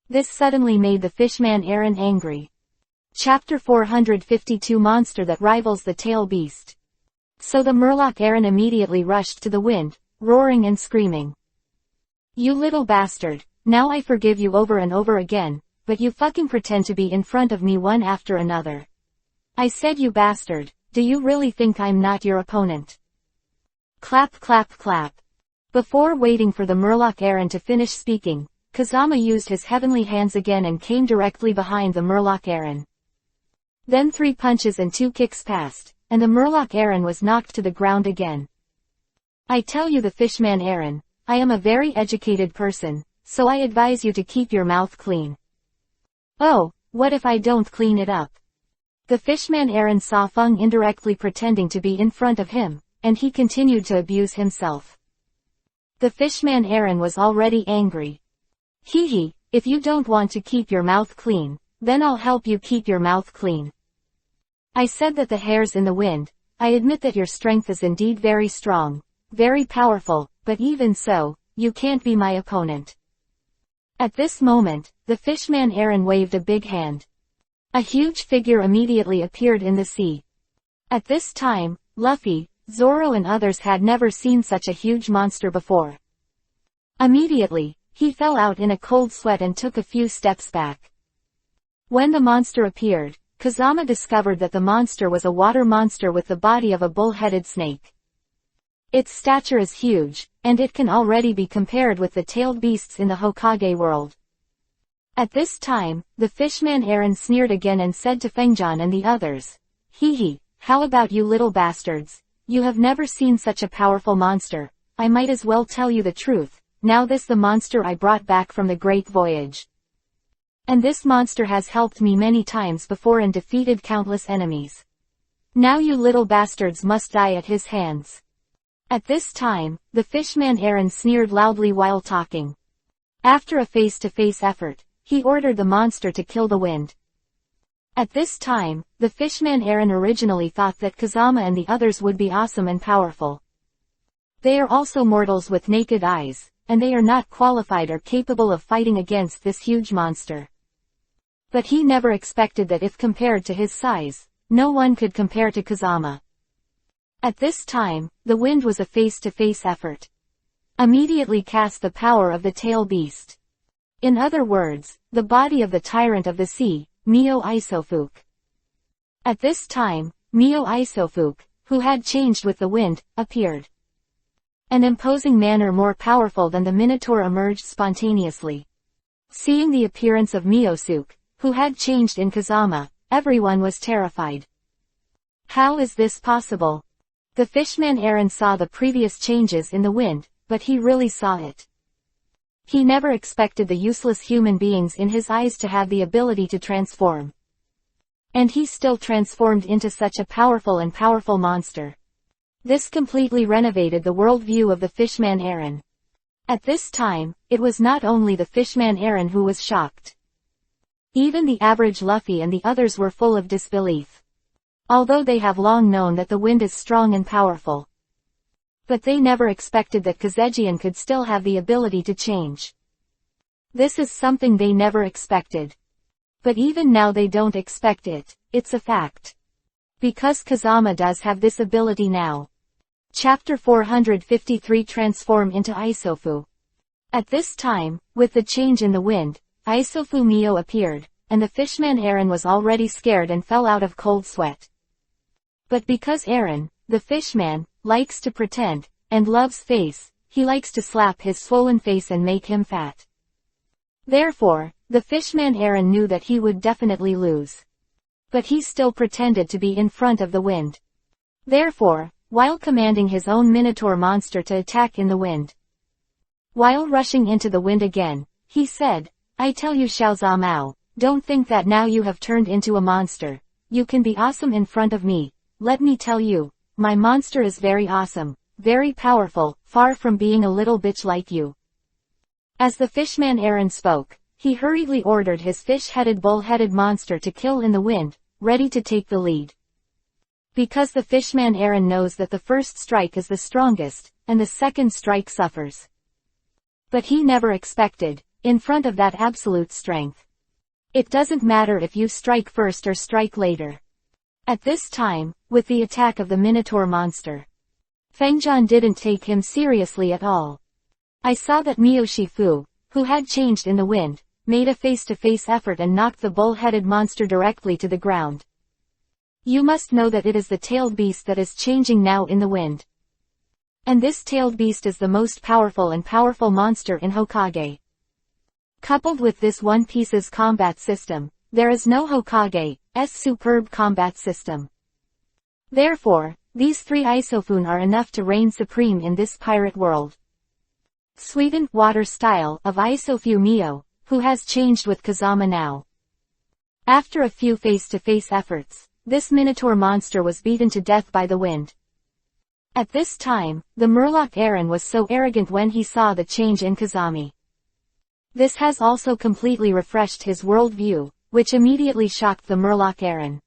This suddenly made the Fishman Aaron angry. Chapter 452 Monster that rivals the tail beast. So the Murloc Aaron immediately rushed to the wind, roaring and screaming. You little bastard, now I forgive you over and over again, but you fucking pretend to be in front of me one after another. I said you bastard, do you really think I'm not your opponent? Clap clap clap. Before waiting for the Murloc Aaron to finish speaking, Kazama used his heavenly hands again and came directly behind the Murloc Aaron. Then 3 punches and 2 kicks passed, and the Murloc Aaron was knocked to the ground again. I tell you the Fishman Aaron, I am a very educated person, so I advise you to keep your mouth clean. Oh, what if I don't clean it up? The Fishman Aaron saw Feng indirectly pretending to be in front of him, and he continued to abuse himself. The Fishman Aaron was already angry. Hee, if you don't want to keep your mouth clean, then I'll help you keep your mouth clean. I said that the hairs in the wind, I admit that your strength is indeed very strong, very powerful, but even so, you can't be my opponent. At this moment, the Fishman Aaron waved a big hand. A huge figure immediately appeared in the sea. At this time, Luffy, Zoro and others had never seen such a huge monster before. Immediately, he fell out in a cold sweat and took a few steps back. When the monster appeared, Kazama discovered that the monster was a water monster with the body of a bull-headed snake. Its stature is huge, and it can already be compared with the tailed beasts in the Hokage world. At this time, the fishman Aaron sneered again and said to Fengjian and the others, "Hee hee, how about you little bastards? You have never seen such a powerful monster. I might as well tell you the truth. Now this the monster I brought back from the Great Voyage. And this monster has helped me many times before and defeated countless enemies. Now you little bastards must die at his hands." At this time, the fishman Aaron sneered loudly while talking. After a face-to-face effort, he ordered the monster to kill the wind. At this time, the fishman Aaron originally thought that Kazama and the others would be awesome and powerful. They are also mortals with naked eyes, and they are not qualified or capable of fighting against this huge monster. But he never expected that if compared to his size, no one could compare to Kazama. At this time, the wind was a face-to-face effort. Immediately cast the power of the tail beast. In other words, the body of the tyrant of the sea, Mio Isofuk. At this time, Mio Isofuk, who had changed with the wind, appeared. An imposing manner more powerful than the Minotaur emerged spontaneously. Seeing the appearance of Miosuk, who had changed in Kazama, everyone was terrified. How is this possible? The fishman Aaron saw the previous changes in the wind, but he really saw it. He never expected the useless human beings in his eyes to have the ability to transform. And he still transformed into such a powerful monster. This completely renovated the worldview of the fishman Aaron. At this time, it was not only the fishman Aaron who was shocked. Even the average Luffy and the others were full of disbelief. Although they have long known that the wind is strong and powerful. But they never expected that Kazejian could still have the ability to change. This is something they never expected. But even now they don't expect it, it's a fact. Because Kazama does have this ability now. Chapter 453 Transform into Isofu. At this time, with the change in the wind, Isofu Mio appeared, and the fishman Aaron was already scared and fell out of cold sweat. But because Aaron, the fishman, likes to pretend, and loves face, he likes to slap his swollen face and make him fat. Therefore, the fishman Aaron knew that he would definitely lose. But he still pretended to be in front of the wind. Therefore, while commanding his own Minotaur monster to attack in the wind. While rushing into the wind again, he said, "I tell you Xiao Zamao, don't think that now you have turned into a monster, you can be awesome in front of me. Let me tell you, my monster is very awesome, very powerful, far from being a little bitch like you." As the fishman Aaron spoke, he hurriedly ordered his fish-headed bull-headed monster to kill in the wind, ready to take the lead. Because the fishman Aaron knows that the first strike is the strongest, and the second strike suffers. But he never expected, in front of that absolute strength. It doesn't matter if you strike first or strike later. At this time, with the attack of the Minotaur monster, Fengjian didn't take him seriously at all. I saw that Mio Shifu, who had changed in the wind, made a face-to-face effort and knocked the bull-headed monster directly to the ground. You must know that it is the tailed beast that is changing now in the wind. And this tailed beast is the most powerful monster in Hokage. Coupled with this One Piece's combat system, there is no Hokage's superb combat system. Therefore, these three Isofun are enough to reign supreme in this pirate world. Sweetened water style of Isofu Mio, who has changed with Kazama now. After a few face-to-face efforts, this Minotaur monster was beaten to death by the wind. At this time, the Murloc Aaron was so arrogant when he saw the change in Kazami. This has also completely refreshed his worldview, which immediately shocked the Murloc Aaron.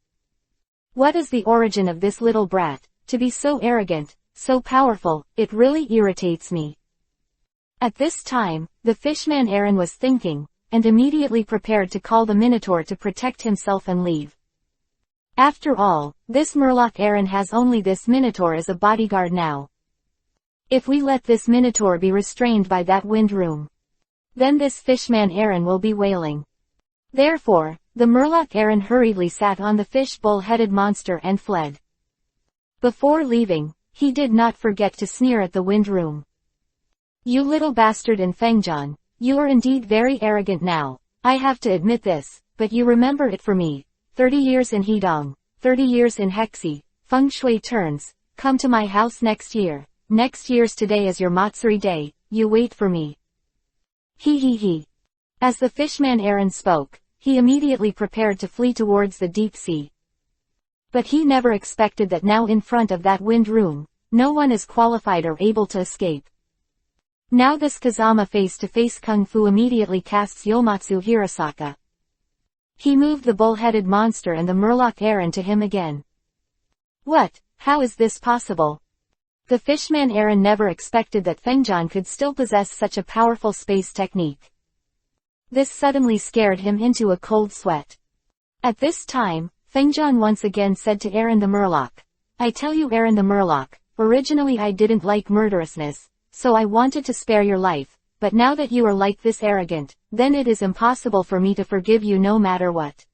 What is the origin of this little brat, to be so arrogant, so powerful? It really irritates me. At this time, the fishman Aaron was thinking, and immediately prepared to call the Minotaur to protect himself and leave. After all, this Murloc Aaron has only this Minotaur as a bodyguard now. If we let this Minotaur be restrained by that wind room, then this fishman Aaron will be wailing. Therefore, the Murloc Aaron hurriedly sat on the fish-bull-headed monster and fled. Before leaving, he did not forget to sneer at the wind room. You little bastard in Fengjian, you are indeed very arrogant now, I have to admit this, but you remember it for me. 30 years in Hedong, 30 years in Hexi, Feng Shui turns, come to my house next year. Next year's today is your Matsuri day, you wait for me. He. As the fishman Aaron spoke, he immediately prepared to flee towards the deep sea. But he never expected that now in front of that wind room, no one is qualified or able to escape. Now this Kazama face-to-face kung fu immediately casts Yomatsu Hirasaka. He moved the bull-headed monster and the Murloc Aaron to him again. What? How is this possible? The fishman Aaron never expected that Fengjian could still possess such a powerful space technique. This suddenly scared him into a cold sweat. At this time, Fengjian once again said to Aaron the Murloc, I tell you Aaron the Murloc, originally I didn't like murderousness, so I wanted to spare your life, but now that you are like this arrogant, then it is impossible for me to forgive you no matter what.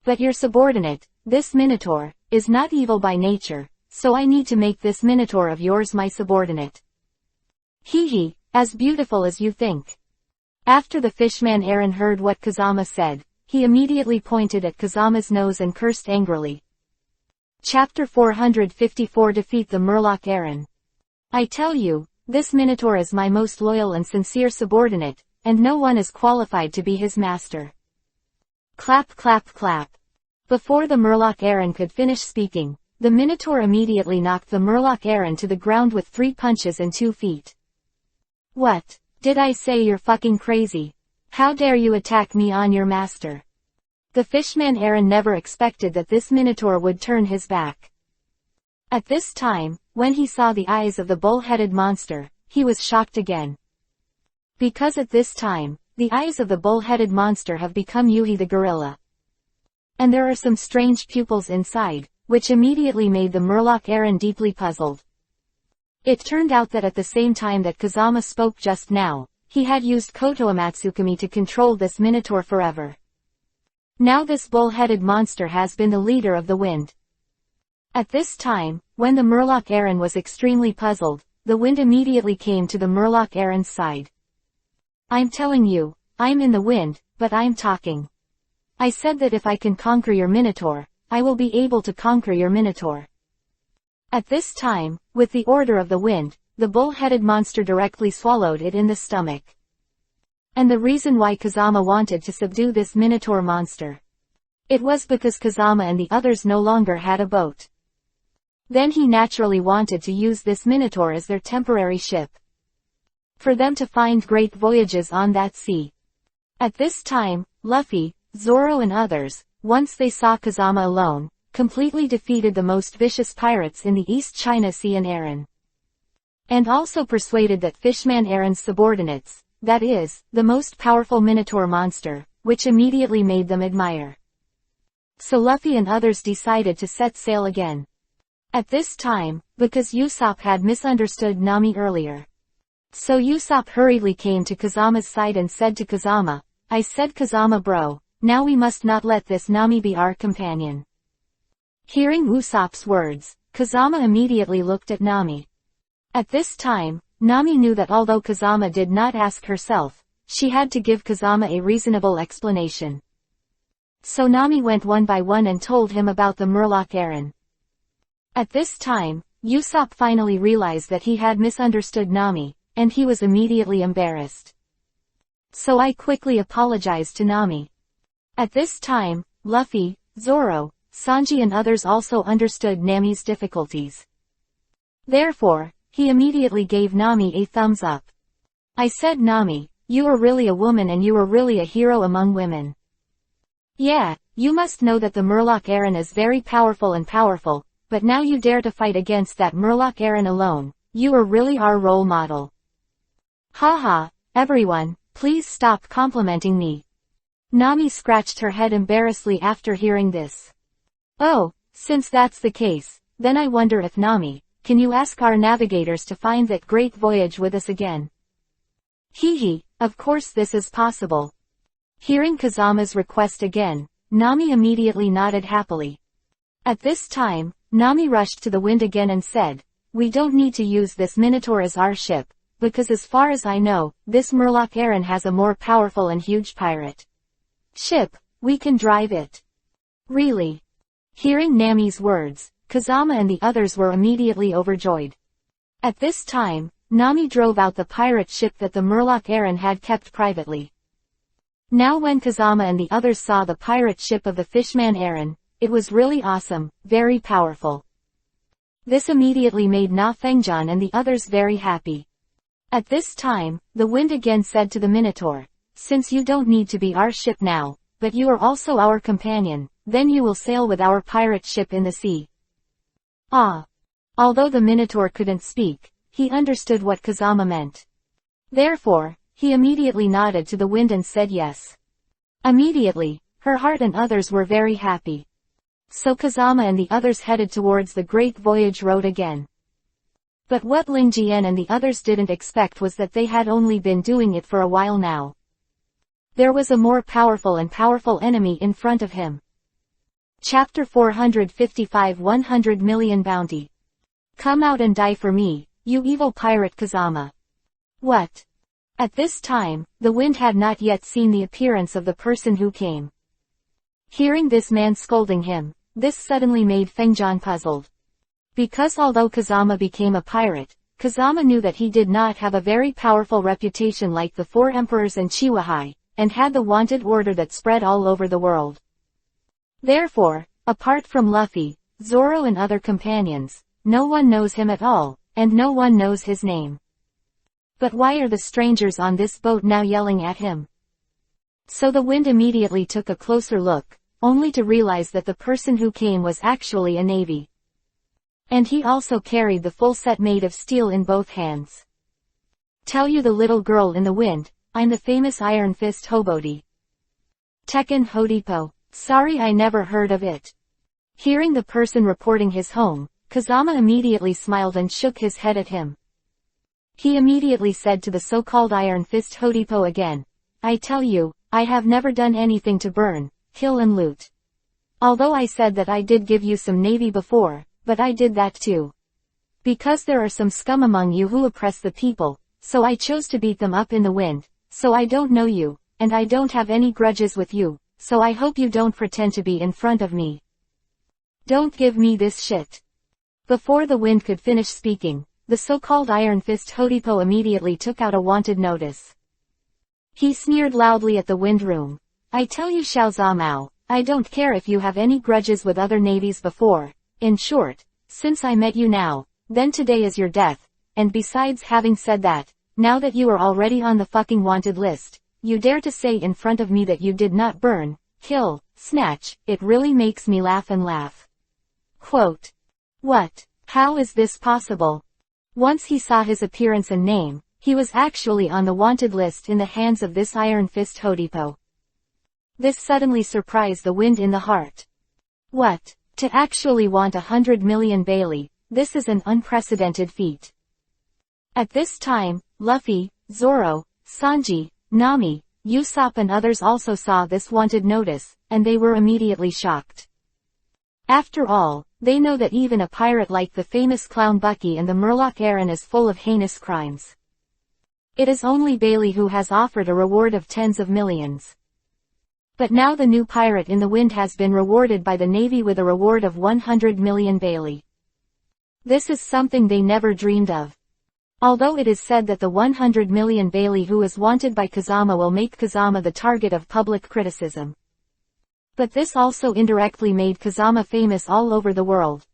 But your subordinate, this Minotaur, is not evil by nature, so I need to make this Minotaur of yours my subordinate. He, as beautiful as you think. After the fishman Aaron heard what Kazama said, he immediately pointed at Kazama's nose and cursed angrily. Chapter 454 Defeat the Murloc Aaron. I tell you, this Minotaur is my most loyal and sincere subordinate, and no one is qualified to be his master. Clap clap clap. Before the Murloc Aaron could finish speaking, the Minotaur immediately knocked the Murloc Aaron to the ground with 3 punches and 2 feet. What? Did I say you're fucking crazy? How dare you attack me on your master? The fishman Aaron never expected that this Minotaur would turn his back. At this time, when he saw the eyes of the bull-headed monster, he was shocked again. Because at this time, the eyes of the bull-headed monster have become Yuhi the gorilla. And there are some strange pupils inside, which immediately made the Murloc Aaron deeply puzzled. It turned out that at the same time that Kazama spoke just now, he had used Koto Amatsukami to control this Minotaur forever. Now this bull-headed monster has been the leader of the wind. At this time, when the Murloc Aaron was extremely puzzled, the wind immediately came to the Murloc Aaron's side. I'm telling you, I'm in the wind, but I'm talking. I said that if I can conquer your Minotaur, I will be able to conquer your Minotaur. At this time, with the order of the wind, the bull-headed monster directly swallowed it in the stomach. And the reason why Kazama wanted to subdue this Minotaur monster. It was because Kazama and the others no longer had a boat. Then he naturally wanted to use this Minotaur as their temporary ship. For them to find great voyages on that sea. At this time, Luffy, Zoro and others, once they saw Kazama alone, completely defeated the most vicious pirates in the East China Sea and Aaron. And also persuaded that fishman Aaron's subordinates, that is, the most powerful Minotaur monster, which immediately made them admire. So Luffy and others decided to set sail again. At this time, because Usopp had misunderstood Nami earlier. So Usopp hurriedly came to Kazama's side and said to Kazama, I said Kazama bro, now we must not let this Nami be our companion. Hearing Usopp's words, Kazama immediately looked at Nami. At this time, Nami knew that although Kazama did not ask herself, she had to give Kazama a reasonable explanation. So Nami went one by one and told him about the Murloc Aaron. At this time, Usopp finally realized that he had misunderstood Nami, and he was immediately embarrassed. So I quickly apologized to Nami. At this time, Luffy, Zoro, Sanji and others also understood Nami's difficulties. Therefore, he immediately gave Nami a thumbs up. I said Nami, you are really a woman and you are really a hero among women. Yeah, you must know that the Murloc Aaron is very powerful, but now you dare to fight against that Murloc Aaron alone, you are really our role model. Haha, everyone, please stop complimenting me. Nami scratched her head embarrassedly after hearing this. Oh, since that's the case, then I wonder if Nami, can you ask our navigators to find that great voyage with us again? Hee, of course this is possible. Hearing Kazama's request again, Nami immediately nodded happily. At this time, Nami rushed to the wind again and said, "We don't need to use this Minotaur as our ship, because as far as I know, this Murloc Aaron has a more powerful and huge pirate ship. We can drive it." Really? Hearing Nami's words, Kazama and the others were immediately overjoyed. At this time, Nami drove out the pirate ship that the Murloc Aaron had kept privately. Now when Kazama and the others saw the pirate ship of the Fishman Aaron, it was really awesome, very powerful. This immediately made Na Fengjian and the others very happy. At this time, the wind again said to the Minotaur, "Since you don't need to be our ship now, but you are also our companion, then you will sail with our pirate ship in the sea." Ah! Although the Minotaur couldn't speak, he understood what Kazama meant. Therefore, he immediately nodded to the wind and said yes. Immediately, her heart and others were very happy. So Kazama and the others headed towards the Great Voyage Road again. But what Ling Jian and the others didn't expect was that they had only been doing it for a while now. There was a more powerful enemy in front of him. Chapter 455 100 Million Bounty. Come out and die for me, you evil pirate Kazama. What? At this time, the wind had not yet seen the appearance of the person who came. Hearing this man scolding him, this suddenly made Fengjian puzzled. Because although Kazama became a pirate, Kazama knew that he did not have a very powerful reputation like the four emperors and Chiwahai, and had the wanted order that spread all over the world. Therefore, apart from Luffy, Zoro and other companions, no one knows him at all, and no one knows his name. But why are the strangers on this boat now yelling at him? So the wind immediately took a closer look, only to realize that the person who came was actually a navy. And he also carried the full set made of steel in both hands. Tell you the little girl in the wind, I'm the famous Iron Fist Hobody. Tekken Hodipo. Sorry I never heard of it. Hearing the person reporting his home, Kazama immediately smiled and shook his head at him. He immediately said to the so-called Iron Fist Hodipo again, I tell you, I have never done anything to burn, kill and loot. Although I said that I did give you some navy before, but I did that too. Because there are some scum among you who oppress the people, so I chose to beat them up in the wind, so I don't know you, and I don't have any grudges with you, so I hope you don't pretend to be in front of me. Don't give me this shit. Before the wind could finish speaking, the so-called Iron Fist Hodipo immediately took out a wanted notice. He sneered loudly at the wind room. I tell you Xiao Zamao, I don't care if you have any grudges with other navies before. In short, since I met you now, then today is your death, and besides having said that, now that you are already on the fucking wanted list, you dare to say in front of me that you did not burn, kill, snatch, it really makes me laugh and laugh. Quote. What? How is this possible? Once he saw his appearance and name, he was actually on the wanted list in the hands of this Iron Fist Hodipo. This suddenly surprised the wind in the heart. What? To actually want 100 million Bailey, this is an unprecedented feat. At this time, Luffy, Zoro, Sanji, Nami, Usopp and others also saw this wanted notice, and they were immediately shocked. After all, they know that even a pirate like the famous clown Bucky and the Murloc Aaron is full of heinous crimes. It is only Bailey who has offered a reward of tens of millions. But now the new pirate in the wind has been rewarded by the Navy with a reward of 100 million Bailey. This is something they never dreamed of. Although it is said that the 100 million Bailey who is wanted by Kazama will make Kazama the target of public criticism. But this also indirectly made Kazama famous all over the world.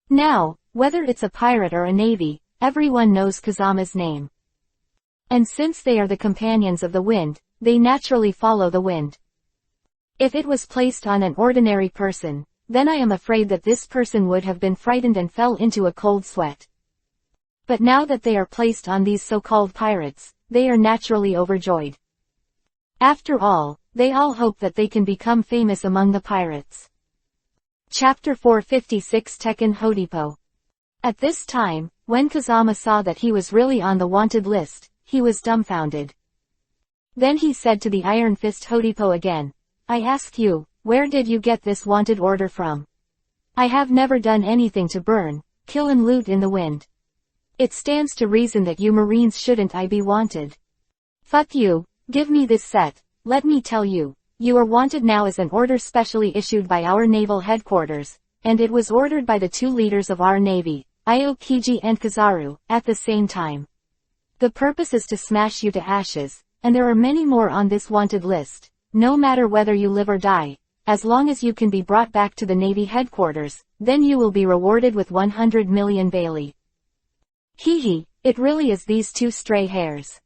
Now, whether it's a pirate or a navy, everyone knows Kazama's name. And since they are the companions of the wind, they naturally follow the wind. If it was placed on an ordinary person, then I am afraid that this person would have been frightened and fell into a cold sweat. But now that they are placed on these so-called pirates, they are naturally overjoyed. After all, they all hope that they can become famous among the pirates. Chapter 456 Tekken Hodipo. At this time, when Kazama saw that he was really on the wanted list, he was dumbfounded. Then he said to the Iron Fist Hodipo again, I ask you, where did you get this wanted order from? I have never done anything to burn, kill and loot in the wind. It stands to reason that you Marines shouldn't I be wanted. Fuck you, give me this set, let me tell you, you are wanted now as an order specially issued by our naval headquarters, and it was ordered by the two leaders of our navy, Aokiji and Kizaru, at the same time. The purpose is to smash you to ashes, and there are many more on this wanted list, no matter whether you live or die. As long as you can be brought back to the Navy headquarters, then you will be rewarded with 100 million Bailey. Hee, it really is these two stray hairs.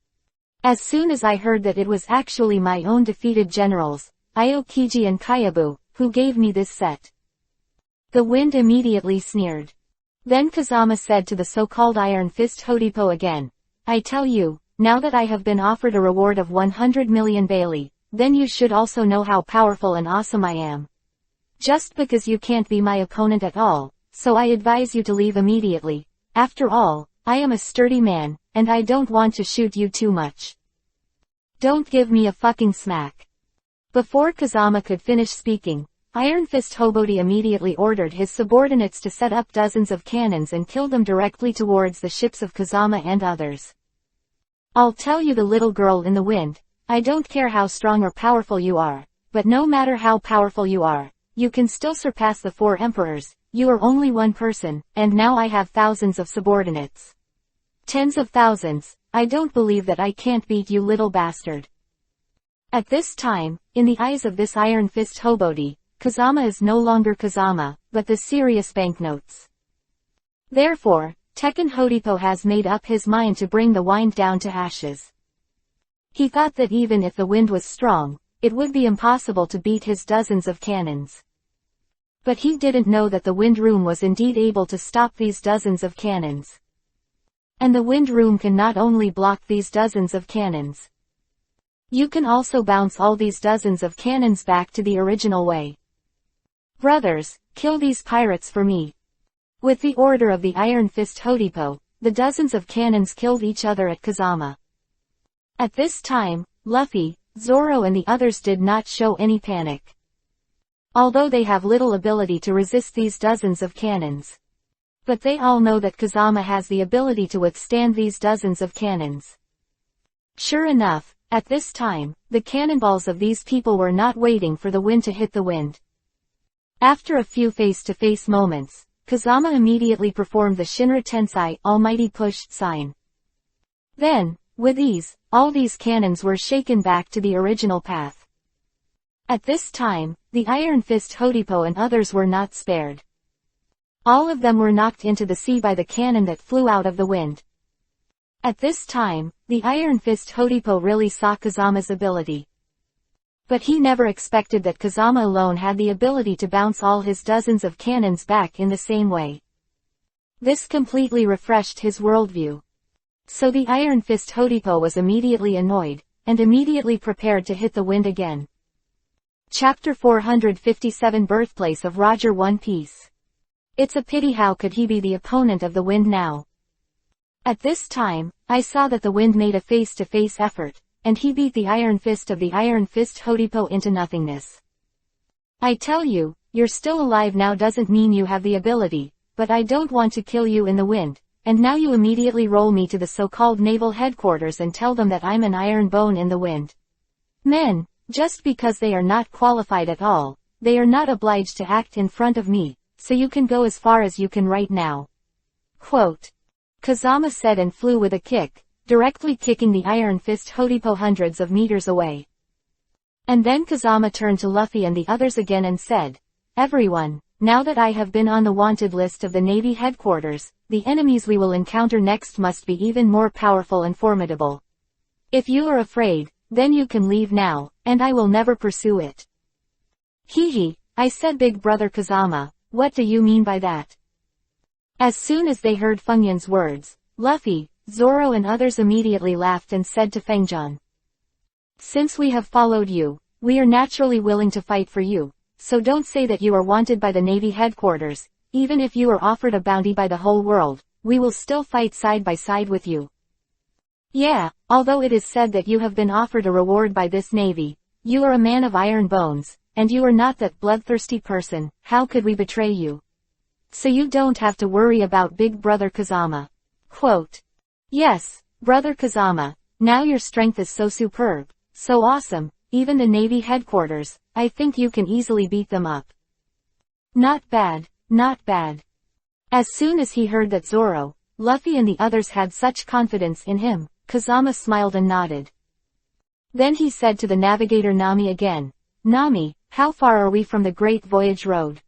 As soon as I heard that it was actually my own defeated generals, Aokiji and Kyabu, who gave me this set. The wind immediately sneered. Then Kazama said to the so-called Iron Fist Hodipo again, I tell you, now that I have been offered a reward of 100 million Bailey, then you should also know how powerful and awesome I am. Just because you can't be my opponent at all, so I advise you to leave immediately. After all, I am a sturdy man, and I don't want to shoot you too much. Don't give me a fucking smack. Before Kazama could finish speaking, Iron Fist Hobody immediately ordered his subordinates to set up dozens of cannons and kill them directly towards the ships of Kazama and others. I'll tell you the little girl in the wind, I don't care how strong or powerful you are, but no matter how powerful you are, you can still surpass the 4 emperors, you are only one person, and now I have thousands of subordinates. Tens of thousands, I don't believe that I can't beat you little bastard. At this time, in the eyes of this Iron Fist Hobody, Kazama is no longer Kazama, but the serious banknotes. Therefore, Tekken Hodipo has made up his mind to bring the wind down to ashes. He thought that even if the wind was strong, it would be impossible to beat his dozens of cannons. But he didn't know that the wind room was indeed able to stop these dozens of cannons. And the wind room can not only block these dozens of cannons. You can also bounce all these dozens of cannons back to the original way. Brothers, kill these pirates for me. With the order of the Iron Fist Hodipo, the dozens of cannons killed each other at Kazama. At this time, Luffy, Zoro and the others did not show any panic. Although they have little ability to resist these dozens of cannons. But they all know that Kazama has the ability to withstand these dozens of cannons. Sure enough, at this time, the cannonballs of these people were not waiting for the wind to hit the wind. After a few face-to-face moments, Kazama immediately performed the Shinra Tensei Almighty Push sign. Then, with ease, all these cannons were shaken back to the original path. At this time, the Iron Fist Hodipo and others were not spared. All of them were knocked into the sea by the cannon that flew out of the wind. At this time, the Iron Fist Hodipo really saw Kazama's ability. But he never expected that Kazama alone had the ability to bounce all his dozens of cannons back in the same way. This completely refreshed his worldview. So the Iron Fist Hodipo was immediately annoyed, and immediately prepared to hit the wind again. Chapter 457 Birthplace of Roger One Piece. It's a pity how could he be the opponent of the wind now. At this time, I saw that the wind made a face-to-face effort, and he beat the Iron Fist of the Iron Fist Hodipo into nothingness. I tell you, you're still alive now doesn't mean you have the ability, but I don't want to kill you in the wind, and now you immediately roll me to the so-called naval headquarters and tell them that I'm an iron bone in the wind. Men, just because they are not qualified at all, they are not obliged to act in front of me, so you can go as far as you can right now. Quote. Kazama said and flew with a kick, directly kicking the Iron Fist Hodipo hundreds of meters away. And then Kazama turned to Luffy and the others again and said, Everyone, now that I have been on the wanted list of the Navy headquarters, the enemies we will encounter next must be even more powerful and formidable. If you are afraid, then you can leave now, and I will never pursue it. Hee, I said Big Brother Kazama, what do you mean by that? As soon as they heard Funyun's words, Luffy, Zoro and others immediately laughed and said to Fengjian. Since we have followed you, we are naturally willing to fight for you, so don't say that you are wanted by the Navy headquarters, even if you are offered a bounty by the whole world, we will still fight side by side with you. Yeah, although it is said that you have been offered a reward by this navy, you are a man of iron bones, and you are not that bloodthirsty person, how could we betray you? So you don't have to worry about Big Brother Kazama. Quote. Yes, Brother Kazama, now your strength is so superb, so awesome, even the Navy headquarters, I think you can easily beat them up. Not bad, not bad. As soon as he heard that Zoro, Luffy and the others had such confidence in him, Kazama smiled and nodded. Then he said to the navigator Nami again, Nami, how far are we from the Great Voyage Road?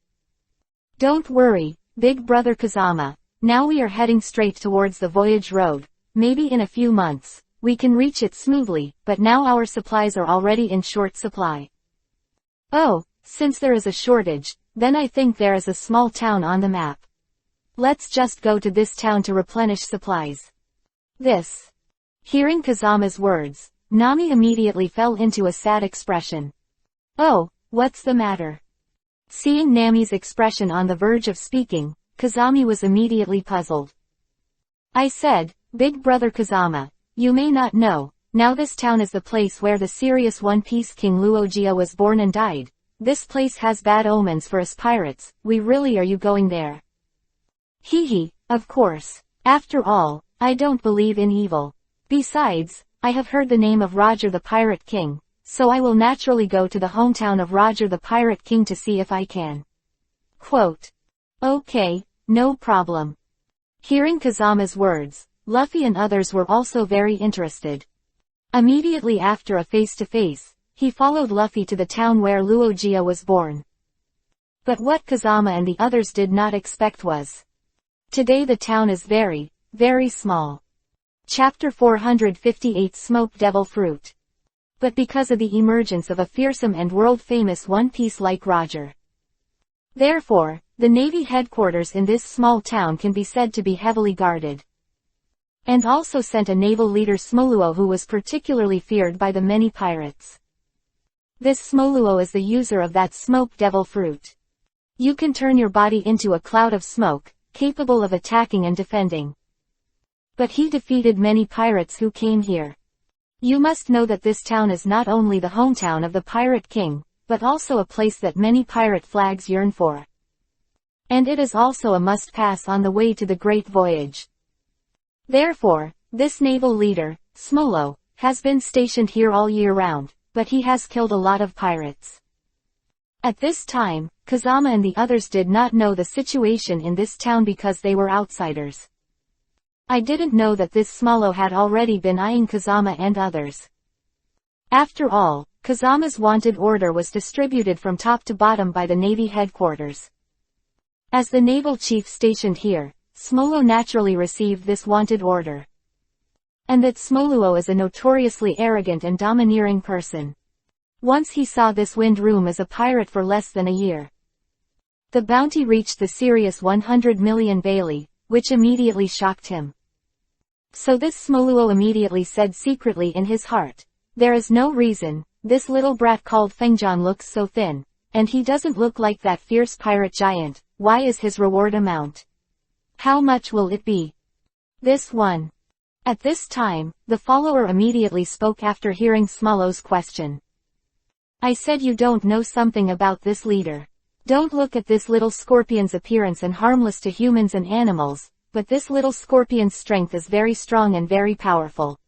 Don't worry, Big Brother Kazama, now we are heading straight towards the Voyage Road, maybe in a few months, we can reach it smoothly, but now our supplies are already in short supply. Oh, since there is a shortage, then I think there is a small town on the map. Let's just go to this town to replenish supplies. This. Hearing Kazama's words, Nami immediately fell into a sad expression. Oh, what's the matter? Seeing Nami's expression on the verge of speaking, Kazami was immediately puzzled. I said, Big Brother Kazama, you may not know, now this town is the place where the serious One Piece King Luogia was born and died. This place has bad omens for us pirates, are you going there? Hee, of course. After all, I don't believe in evil. Besides, I have heard the name of Roger the Pirate King, so I will naturally go to the hometown of Roger the Pirate King to see if I can. Quote. Okay, no problem. Hearing Kazama's words, Luffy and others were also very interested. Immediately after a face-to-face, he followed Luffy to the town where Luogia was born. But what Kazama and the others did not expect was, today the town is very, very small. Chapter 458 Smoke Devil Fruit. But because of the emergence of a fearsome and world-famous One Piece like Roger. Therefore, the Navy headquarters in this small town can be said to be heavily guarded. And also sent a naval leader Smoluo who was particularly feared by the many pirates. This Smoluo is the user of that Smoke Devil Fruit. You can turn your body into a cloud of smoke, capable of attacking and defending. But he defeated many pirates who came here. You must know that this town is not only the hometown of the Pirate King, but also a place that many pirate flags yearn for. And it is also a must-pass on the way to the Great Voyage. Therefore, this naval leader, Smolo, has been stationed here all year round, but he has killed a lot of pirates. At this time, Kazama and the others did not know the situation in this town because they were outsiders. I didn't know that this Smolo had already been eyeing Kazama and others. After all, Kazama's wanted order was distributed from top to bottom by the Navy headquarters. As the naval chief stationed here, Smolo naturally received this wanted order. And that Smoluo is a notoriously arrogant and domineering person. Once he saw this Wind Room as a pirate for less than a year. The bounty reached the serious 100 million Bailey, which immediately shocked him. So this Smoluo immediately said secretly in his heart, there is no reason, this little brat called Fengjian looks so thin, and he doesn't look like that fierce pirate giant, why is his reward amount? How much will it be? This one. At this time, the follower immediately spoke after hearing Smolo's question. I said you don't know something about this leader. Don't look at this little scorpion's appearance and harmless to humans and animals, but this little scorpion's strength is very strong and very powerful.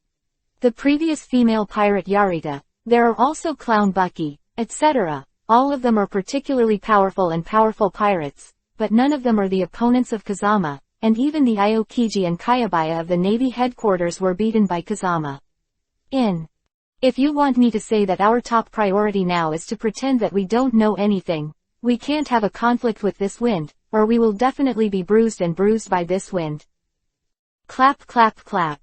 The previous female pirate Yarita, there are also Clown Bucky, etc. All of them are particularly powerful and powerful pirates, but none of them are the opponents of Kazama, and even the Aokiji and Kayabaya of the Navy headquarters were beaten by Kazama. If you want me to say that our top priority now is to pretend that we don't know anything, we can't have a conflict with this wind, or we will definitely be bruised by this wind. Clap clap clap.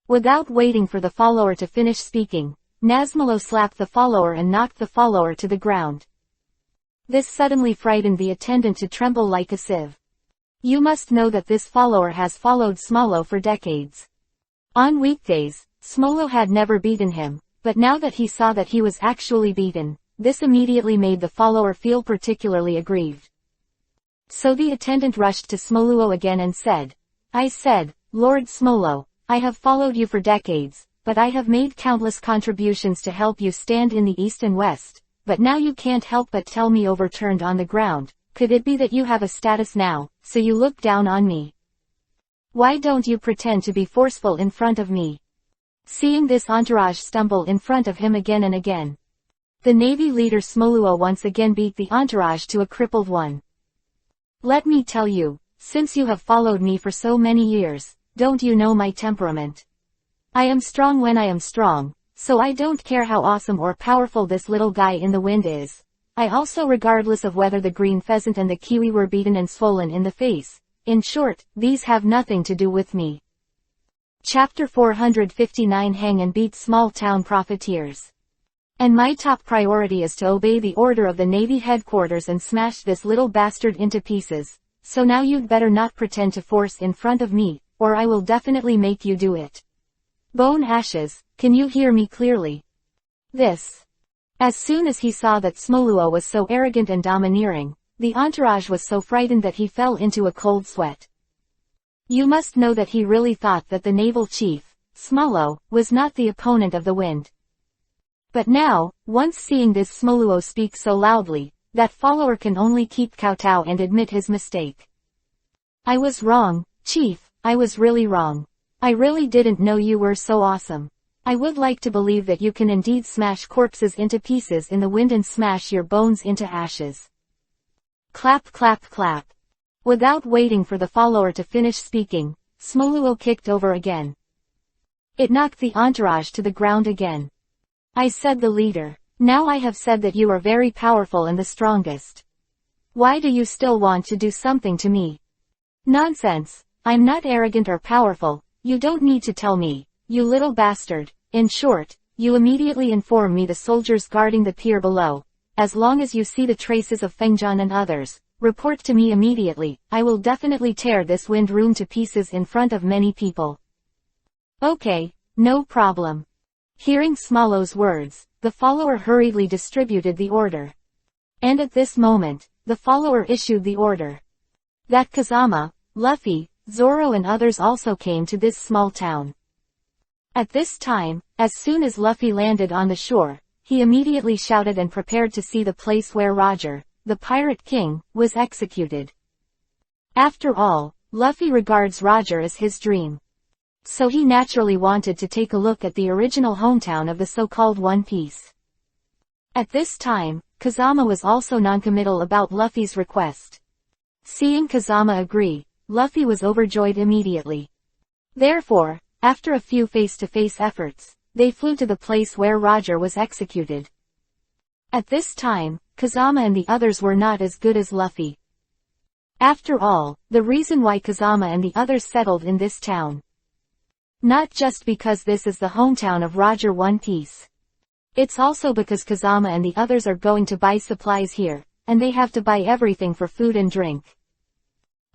Without waiting for the follower to finish speaking, Nazmalo slapped the follower and knocked the follower to the ground. This suddenly frightened the attendant to tremble like a sieve. You must know that this follower has followed Smolo for decades. On weekdays, Smolo had never beaten him, but now that he saw that he was actually beaten, this immediately made the follower feel particularly aggrieved. So the attendant rushed to Smoluo again and said, I said, Lord Smolo, I have followed you for decades, but I have made countless contributions to help you stand in the East and West, but now you can't help but tell me overturned on the ground. Could it be that you have a status now, so you look down on me? Why don't you pretend to be forceful in front of me? Seeing this entourage stumble in front of him again and again, the Navy leader Smoluo once again beat the entourage to a crippled one. Let me tell you, since you have followed me for so many years, don't you know my temperament? I am strong when I am strong, so I don't care how awesome or powerful this little guy in the wind is. I also regardless of whether the green pheasant and the kiwi were beaten and swollen in the face. In short, these have nothing to do with me. Chapter 459 Hang and Beat Small Town Profiteers. And my top priority is to obey the order of the Navy headquarters and smash this little bastard into pieces, so now you'd better not pretend to force in front of me, or I will definitely make you do it. Bone Ashes, can you hear me clearly? This. As soon as he saw that Smoluo was so arrogant and domineering, the entourage was so frightened that he fell into a cold sweat. You must know that he really thought that the naval chief, Smoluo, was not the opponent of the wind. But now, once seeing this Smoluo speak so loudly, that follower can only keep kowtow and admit his mistake. I was wrong, Chief, I was really wrong. I really didn't know you were so awesome. I would like to believe that you can indeed smash corpses into pieces in the wind and smash your bones into ashes. Clap clap clap. Without waiting for the follower to finish speaking, Smoluo kicked over again. It knocked the entourage to the ground again. I said the leader. Now I have said that you are very powerful and the strongest. Why do you still want to do something to me? Nonsense. I'm not arrogant or powerful, you don't need to tell me, you little bastard. In short, you immediately inform me the soldiers guarding the pier below. As long as you see the traces of Fengjian and others, report to me immediately. I will definitely tear this wind room to pieces in front of many people. Okay, no problem. Hearing Smoluo's words, the follower hurriedly distributed the order. And at this moment, the follower issued the order that Kazama, Luffy, Zoro and others also came to this small town. At this time, as soon as Luffy landed on the shore, he immediately shouted and prepared to see the place where Roger, the Pirate King, was executed. After all, Luffy regards Roger as his dream. So he naturally wanted to take a look at the original hometown of the so-called One Piece. At this time, Kazama was also noncommittal about Luffy's request. Seeing Kazama agree, Luffy was overjoyed immediately. Therefore, after a few face-to-face efforts, they flew to the place where Roger was executed. At this time, Kazama and the others were not as good as Luffy. After all, the reason why Kazama and the others settled in this town. Not just because this is the hometown of Roger One Piece. It's also because Kazama and the others are going to buy supplies here, and they have to buy everything for food and drink.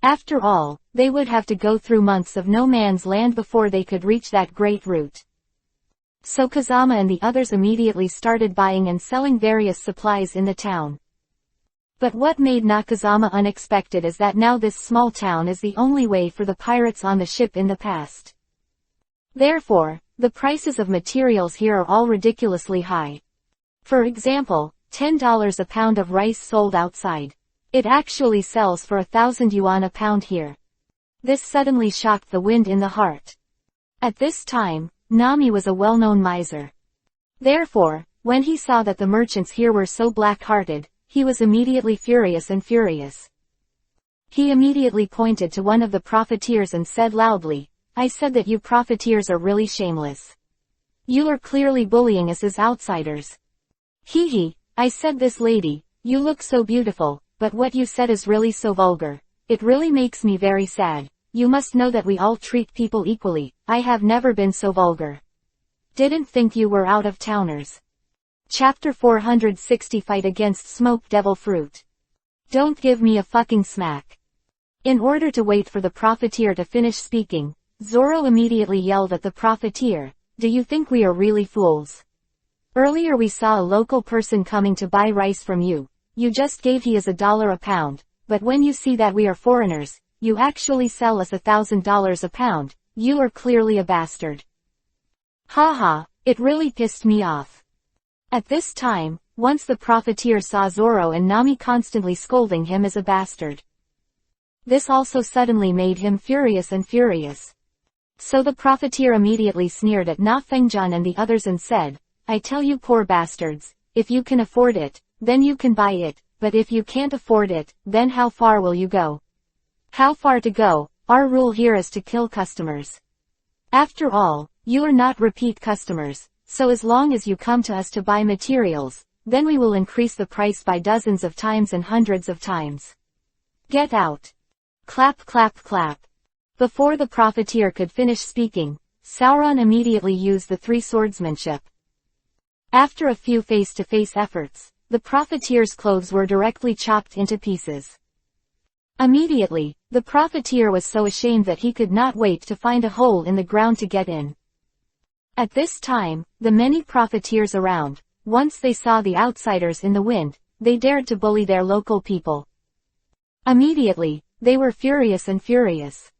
After all, they would have to go through months of no man's land before they could reach that great route. So Kazama and the others immediately started buying and selling various supplies in the town. But what made Nakazama unexpected is that now this small town is the only way for the pirates on the ship in the past. Therefore, the prices of materials here are all ridiculously high. For example, $10 a pound of rice sold outside. It actually sells for 1,000 yuan a pound here. This suddenly shocked the wind in the heart. At this time, Nami was a well-known miser. Therefore, when he saw that the merchants here were so black-hearted, he was immediately furious. He immediately pointed to one of the profiteers and said loudly, I said that you profiteers are really shameless. You are clearly bullying us as outsiders. Hee, I said this lady, you look so beautiful, but what you said is really so vulgar. It really makes me very sad. You must know that we all treat people equally. I have never been so vulgar. Didn't think you were out-of-towners. Chapter 460 Fight Against Smoke Devil Fruit. Don't give me a fucking smack. In order to wait for the profiteer to finish speaking, Zoro immediately yelled at the profiteer, do you think we are really fools? Earlier we saw a local person coming to buy rice from you. You just gave he us $1 a pound, but when you see that we are foreigners, you actually sell us $1,000 a pound. you are clearly a bastard. Haha, it really pissed me off. At this time, once the profiteer saw Zoro and Nami constantly scolding him as a bastard. This also suddenly made him furious and furious. So the profiteer immediately sneered at Na Fengjian and the others and said, I tell you poor bastards, if you can afford it, then you can buy it, but if you can't afford it, then how far will you go? How far to go? Our rule here is to kill customers. After all, you are not repeat customers, so as long as you come to us to buy materials, then we will increase the price by dozens of times and hundreds of times. Get out. Clap clap clap. Before the profiteer could finish speaking, Sauron immediately used the three swordsmanship. After a few face-to-face efforts, the profiteer's clothes were directly chopped into pieces. Immediately, the profiteer was so ashamed that he could not wait to find a hole in the ground to get in. At this time, the many profiteers around, once they saw the outsiders in the wind, they dared to bully their local people. Immediately, they were furious and furious.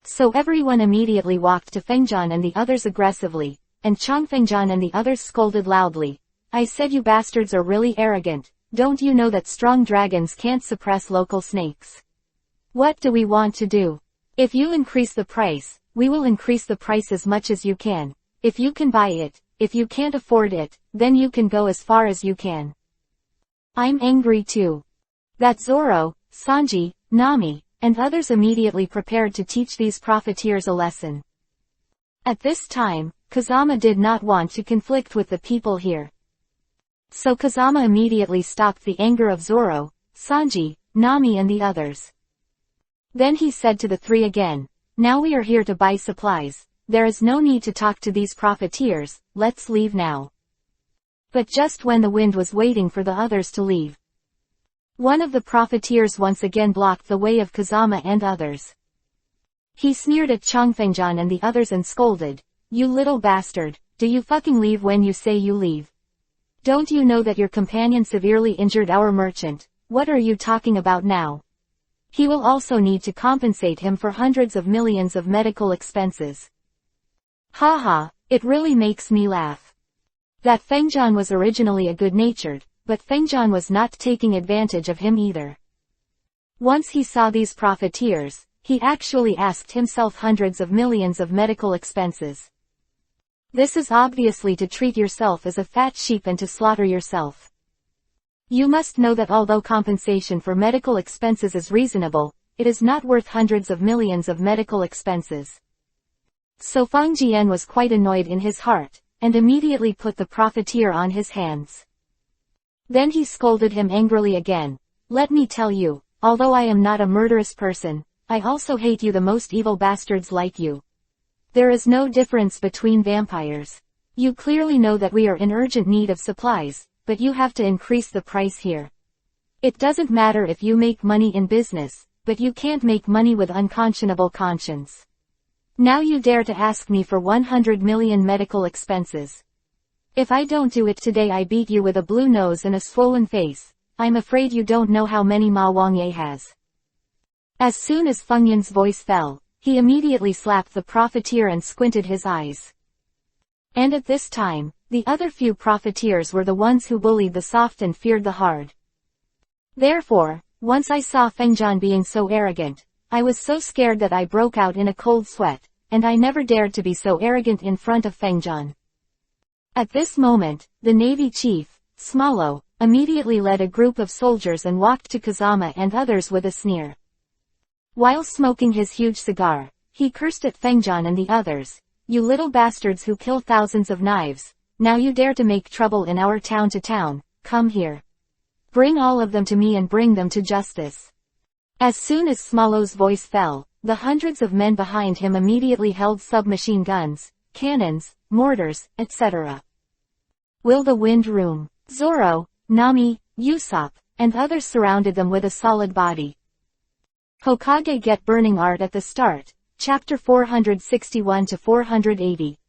So everyone immediately walked to Fengjian and the others aggressively, and Chongfengjian and the others scolded loudly. I said you bastards are really arrogant, don't you know that strong dragons can't suppress local snakes? What do we want to do? If you increase the price, we will increase the price as much as you can. If you can buy it, if you can't afford it, then you can go as far as you can. I'm angry too. That Zoro, Sanji, Nami, and others immediately prepared to teach these profiteers a lesson. At this time, Kazama did not want to conflict with the people here. So Kazama immediately stopped the anger of Zoro, Sanji, Nami and the others. Then he said to the three again, now we are here to buy supplies, there is no need to talk to these profiteers, let's leave now. But just when the wind was waiting for the others to leave, one of the profiteers once again blocked the way of Kazama and others. He sneered at Chongfengjian and the others and scolded, you little bastard, do you fucking leave when you say you leave? Don't you know that your companion severely injured our merchant? What are you talking about now? He will also need to compensate him for hundreds of millions of medical expenses. Haha, it really makes me laugh. That Fengjian was originally a good-natured, but Fengjian was not taking advantage of him either. Once he saw these profiteers, he actually asked himself hundreds of millions of medical expenses. This is obviously to treat yourself as a fat sheep and to slaughter yourself. You must know that although compensation for medical expenses is reasonable, it is not worth hundreds of millions of medical expenses. So Feng Jian was quite annoyed in his heart, and immediately put the profiteer on his hands. Then he scolded him angrily again. Let me tell you, although I am not a murderous person, I also hate you the most evil bastards like you. There is no difference between vampires. You clearly know that we are in urgent need of supplies, but you have to increase the price here. It doesn't matter if you make money in business, but you can't make money with unconscionable conscience. Now you dare to ask me for 100 million medical expenses. If I don't do it today I beat you with a blue nose and a swollen face. I'm afraid you don't know how many Ma Wangye has. As soon as Feng Yan's voice fell, he immediately slapped the profiteer and squinted his eyes. And at this time, the other few profiteers were the ones who bullied the soft and feared the hard. Therefore, once I saw Fengjian being so arrogant, I was so scared that I broke out in a cold sweat, and I never dared to be so arrogant in front of Fengjian. At this moment, the Navy chief, Smalo, immediately led a group of soldiers and walked to Kazama and others with a sneer. While smoking his huge cigar, he cursed at Fengjian and the others, you little bastards who kill thousands of knives, now you dare to make trouble in our town to town, come here. Bring all of them to me and bring them to justice. As soon as Smalo's voice fell, the hundreds of men behind him immediately held submachine guns, cannons, mortars, etc. Will the wind room? Zoro, Nami, Usopp, and others surrounded them with a solid body. Hokage get burning art at the start, chapter 461 to 480.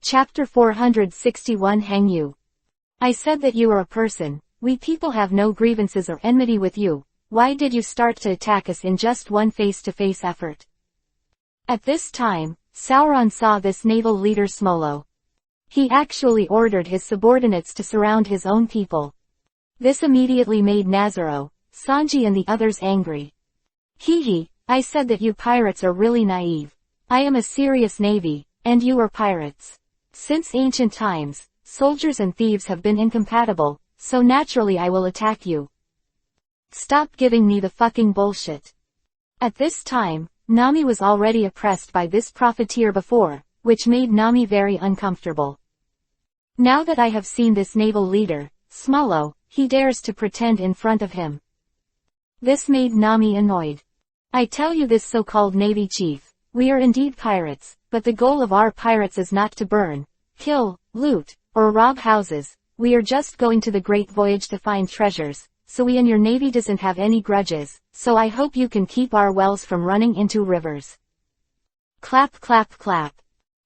Chapter 461 Hang you. I said that you are a person, we people have no grievances or enmity with you, why did you start to attack us in just one face-to-face effort? At this time, Sauron saw this naval leader Smolo. He actually ordered his subordinates to surround his own people. This immediately made Nazaro, Sanji and the others angry. Hee, I said that you pirates are really naive. I am a serious navy, and you are pirates. Since ancient times, soldiers and thieves have been incompatible, so naturally I will attack you. Stop giving me the fucking bullshit. At this time, Nami was already oppressed by this profiteer before, which made Nami very uncomfortable. Now that I have seen this naval leader, Smolo, he dares to pretend in front of him. This made Nami annoyed. I tell you this so-called navy chief, we are indeed pirates, but the goal of our pirates is not to burn, kill, loot, or rob houses. We are just going to the great voyage to find treasures, so we and your navy doesn't have any grudges, so I hope you can keep our wells from running into rivers. Clap clap clap.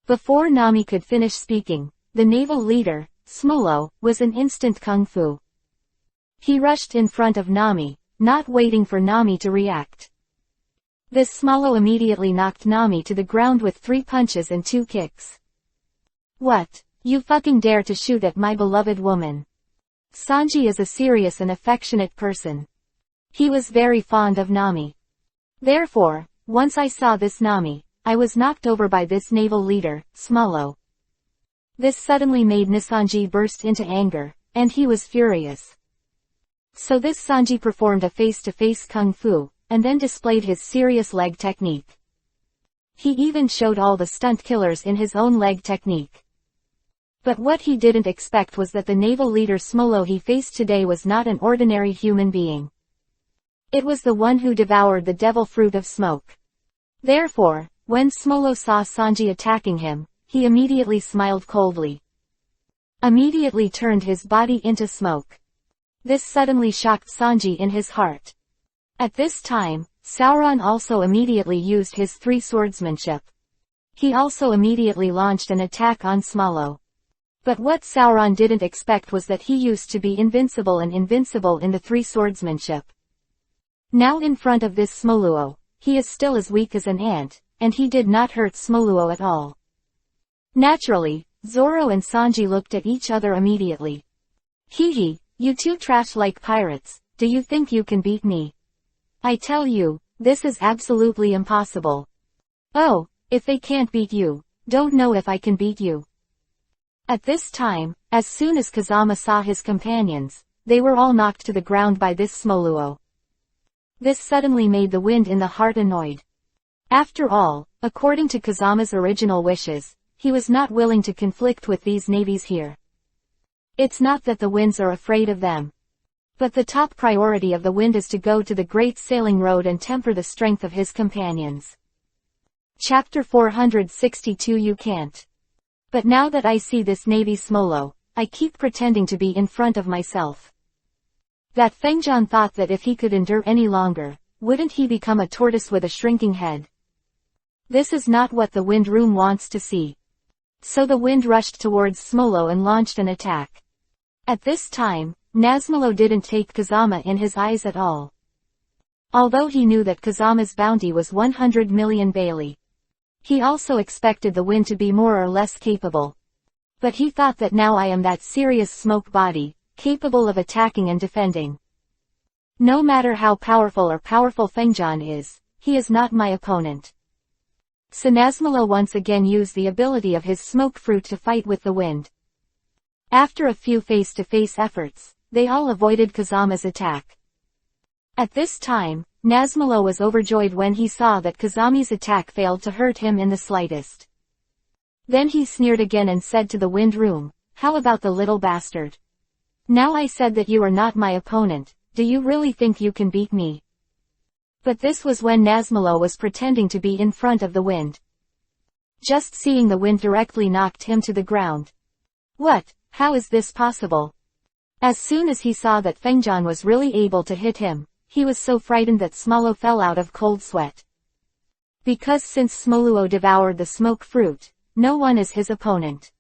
Before Nami could finish speaking, the naval leader, Smolo, was an instant kung fu. He rushed in front of Nami, not waiting for Nami to react. This Smolo immediately knocked Nami to the ground with 3 punches and 2 kicks. What? You fucking dare to shoot at my beloved woman. Sanji is a serious and affectionate person. He was very fond of Nami. Therefore, once I saw this Nami, I was knocked over by this naval leader, Smolo. This suddenly made Sanji burst into anger, and he was furious. So this Sanji performed a face-to-face kung fu, and then displayed his serious leg technique. He even showed all the stunt killers in his own leg technique. But what he didn't expect was that the naval leader Smolo he faced today was not an ordinary human being. It was the one who devoured the devil fruit of smoke. Therefore, when Smolo saw Sanji attacking him, he immediately smiled coldly. Immediately turned his body into smoke. This suddenly shocked Sanji in his heart. At this time, Sauron also immediately used his 3 swordsmanship. He also immediately launched an attack on Smolo. But what Sauron didn't expect was that he used to be invincible and invincible in the 3 swordsmanship. Now in front of this Smoluo, he is still as weak as an ant, and he did not hurt Smoluo at all. Naturally, Zoro and Sanji looked at each other immediately. Hee, you two trash-like pirates, do you think you can beat me? I tell you, this is absolutely impossible. Oh, if they can't beat you, don't know if I can beat you. At this time, as soon as Kazama saw his companions, they were all knocked to the ground by this Smoluo. This suddenly made the wind in the heart annoyed. After all, according to Kazama's original wishes, he was not willing to conflict with these navies here. It's not that the winds are afraid of them. But the top priority of the wind is to go to the great sailing road and temper the strength of his companions. Chapter 462 You can't. But now that I see this navy Smolo, I keep pretending to be in front of myself. That Fengjian thought that if he could endure any longer, wouldn't he become a tortoise with a shrinking head? This is not what the wind room wants to see. So the wind rushed towards Smolo and launched an attack. At this time, Nazmolo didn't take Kazama in his eyes at all. Although he knew that Kazama's bounty was 100 million Bailey. He also expected the wind to be more or less capable. But he thought that now I am that serious smoke body, capable of attacking and defending. No matter how powerful Fengjian is, he is not my opponent. So Nazmolo once again used the ability of his smoke fruit to fight with the wind. After a few face-to-face efforts, they all avoided Kazama's attack. At this time, Nazmolo was overjoyed when he saw that Kazami's attack failed to hurt him in the slightest. Then he sneered again and said to the wind room, "How about the little bastard? Now I said that you are not my opponent, do you really think you can beat me?" But this was when Nazmolo was pretending to be in front of the wind. Just seeing the wind directly knocked him to the ground. What? How is this possible? As soon as he saw that Fengjian was really able to hit him, he was so frightened that Smolo fell out of cold sweat. Because since Smoluo devoured the smoke fruit, no one is his opponent.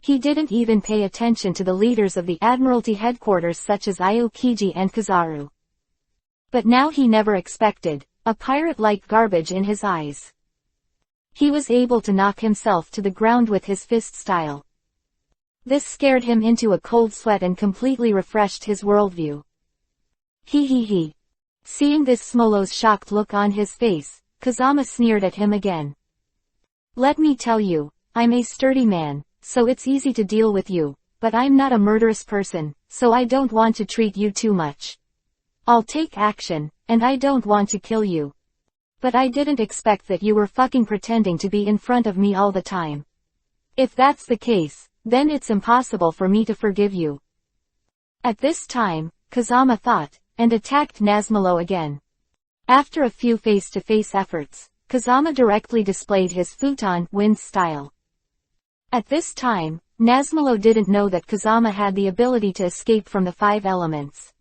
He didn't even pay attention to the leaders of the Admiralty headquarters such as Aokiji and Kizaru. But now he never expected, a pirate like garbage in his eyes. He was able to knock himself to the ground with his fist style. This scared him into a cold sweat and completely refreshed his worldview. He. Seeing this Smolo's shocked look on his face, Kazama sneered at him again. Let me tell you, I'm a sturdy man, so it's easy to deal with you, but I'm not a murderous person, so I don't want to treat you too much. I'll take action, and I don't want to kill you. But I didn't expect that you were fucking pretending to be in front of me all the time. If that's the case, then it's impossible for me to forgive you. At this time, Kazama thought, and attacked Nazmolo again. After a few face-to-face efforts, Kazama directly displayed his futon wind style. At this time, Nazmolo didn't know that Kazama had the ability to escape from the 5 elements.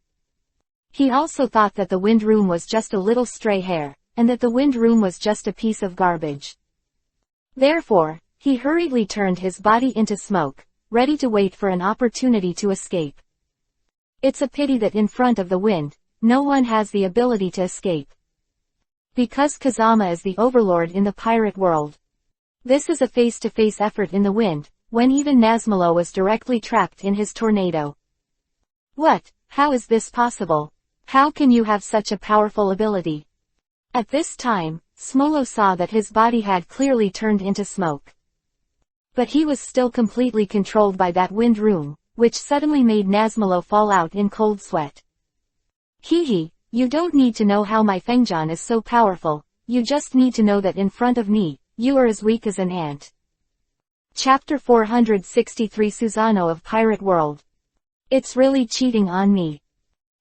He also thought that the wind room was just a little stray hair, and that the wind room was just a piece of garbage. Therefore, he hurriedly turned his body into smoke, ready to wait for an opportunity to escape. It's a pity that in front of the wind, no one has the ability to escape. Because Kazama is the overlord in the pirate world. This is a face-to-face effort in the wind, when even Nazmolo was directly trapped in his tornado. What? How is this possible? How can you have such a powerful ability? At this time, Smolo saw that his body had clearly turned into smoke. But he was still completely controlled by that wind room, which suddenly made Nazmolo fall out in cold sweat. He, you don't need to know how my Fengjan is so powerful, you just need to know that in front of me, you are as weak as an ant. Chapter 463 Susano of Pirate World. It's really cheating on me.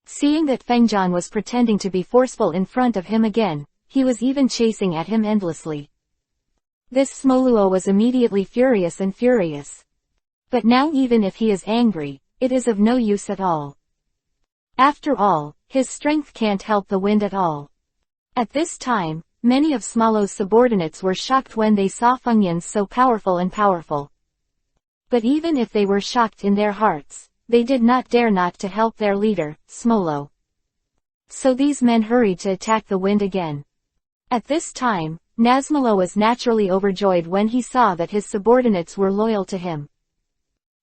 Seeing that Fengjan was pretending to be forceful in front of him again, he was even chasing at him endlessly. This Smoluo was immediately furious. But now even if he is angry, it is of no use at all. After all, his strength can't help the wind at all. At this time, many of Smolo's subordinates were shocked when they saw Fengyan so powerful. But even if they were shocked in their hearts, they did not dare not to help their leader, Smolo. So these men hurried to attack the wind again. At this time, Nazmolo was naturally overjoyed when he saw that his subordinates were loyal to him.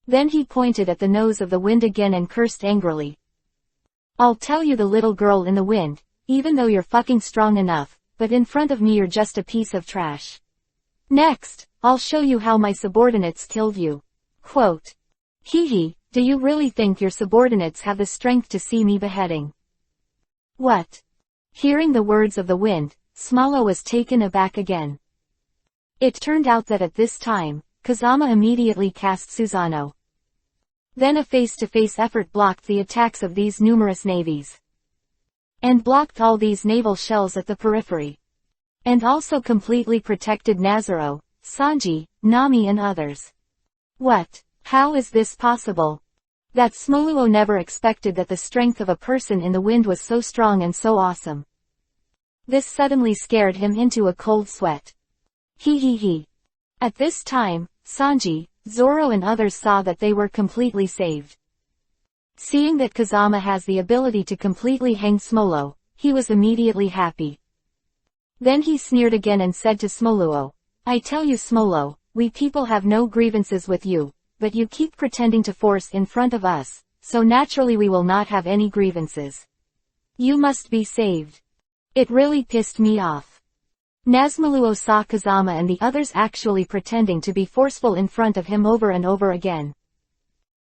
Then he pointed at the nose of the wind again and cursed angrily. I'll tell you, the little girl in the wind, even though you're fucking strong enough, but in front of me you're just a piece of trash. Next, I'll show you how my subordinates killed you. Quote. Do you really think your subordinates have the strength to see me beheading? What? Hearing the words of the wind, Smolo was taken aback again. It turned out that at this time, Kazama immediately cast Susano. Then a face-to-face effort blocked the attacks of these numerous navies. And blocked all these naval shells at the periphery. And also completely protected Nazaro, Sanji, Nami and others. What? How is this possible? That Smoluo never expected that the strength of a person in the wind was so strong and so awesome. This suddenly scared him into a cold sweat. At this time, Sanji, Zoro and others saw that they were completely saved. Seeing that Kazama has the ability to completely hang Smolo, he was immediately happy. Then he sneered again and said to Smoluo, I tell you Smolo, we people have no grievances with you, but you keep pretending to force in front of us, so naturally we will not have any grievances. You must be saved. It really pissed me off. Nazmolo saw Kazama and the others actually pretending to be forceful in front of him over and over again.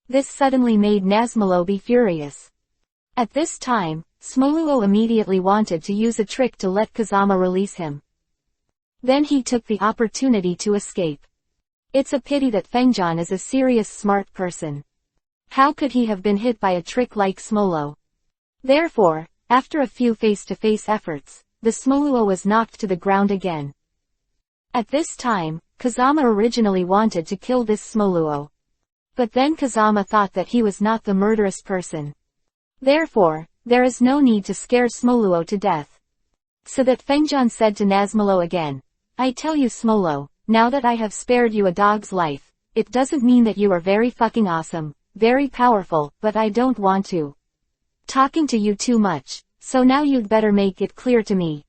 This suddenly made Nazmolo be furious. At this time, Smoluo immediately wanted to use a trick to let Kazama release him. Then he took the opportunity to escape. It's a pity that Fengjan is a serious smart person. How could he have been hit by a trick like Smolo? Therefore, after a few face-to-face efforts, the Smoluo was knocked to the ground again. At this time, Kazama originally wanted to kill this Smoluo. But then Kazama thought that he was not the murderous person. Therefore, there is no need to scare Smoluo to death. So that Fengjan said to Nazmolo again, I tell you Smolo, now that I have spared you a dog's life, it doesn't mean that you are very fucking awesome, very powerful, but I don't want to talking to you too much, so now you'd better make it clear to me.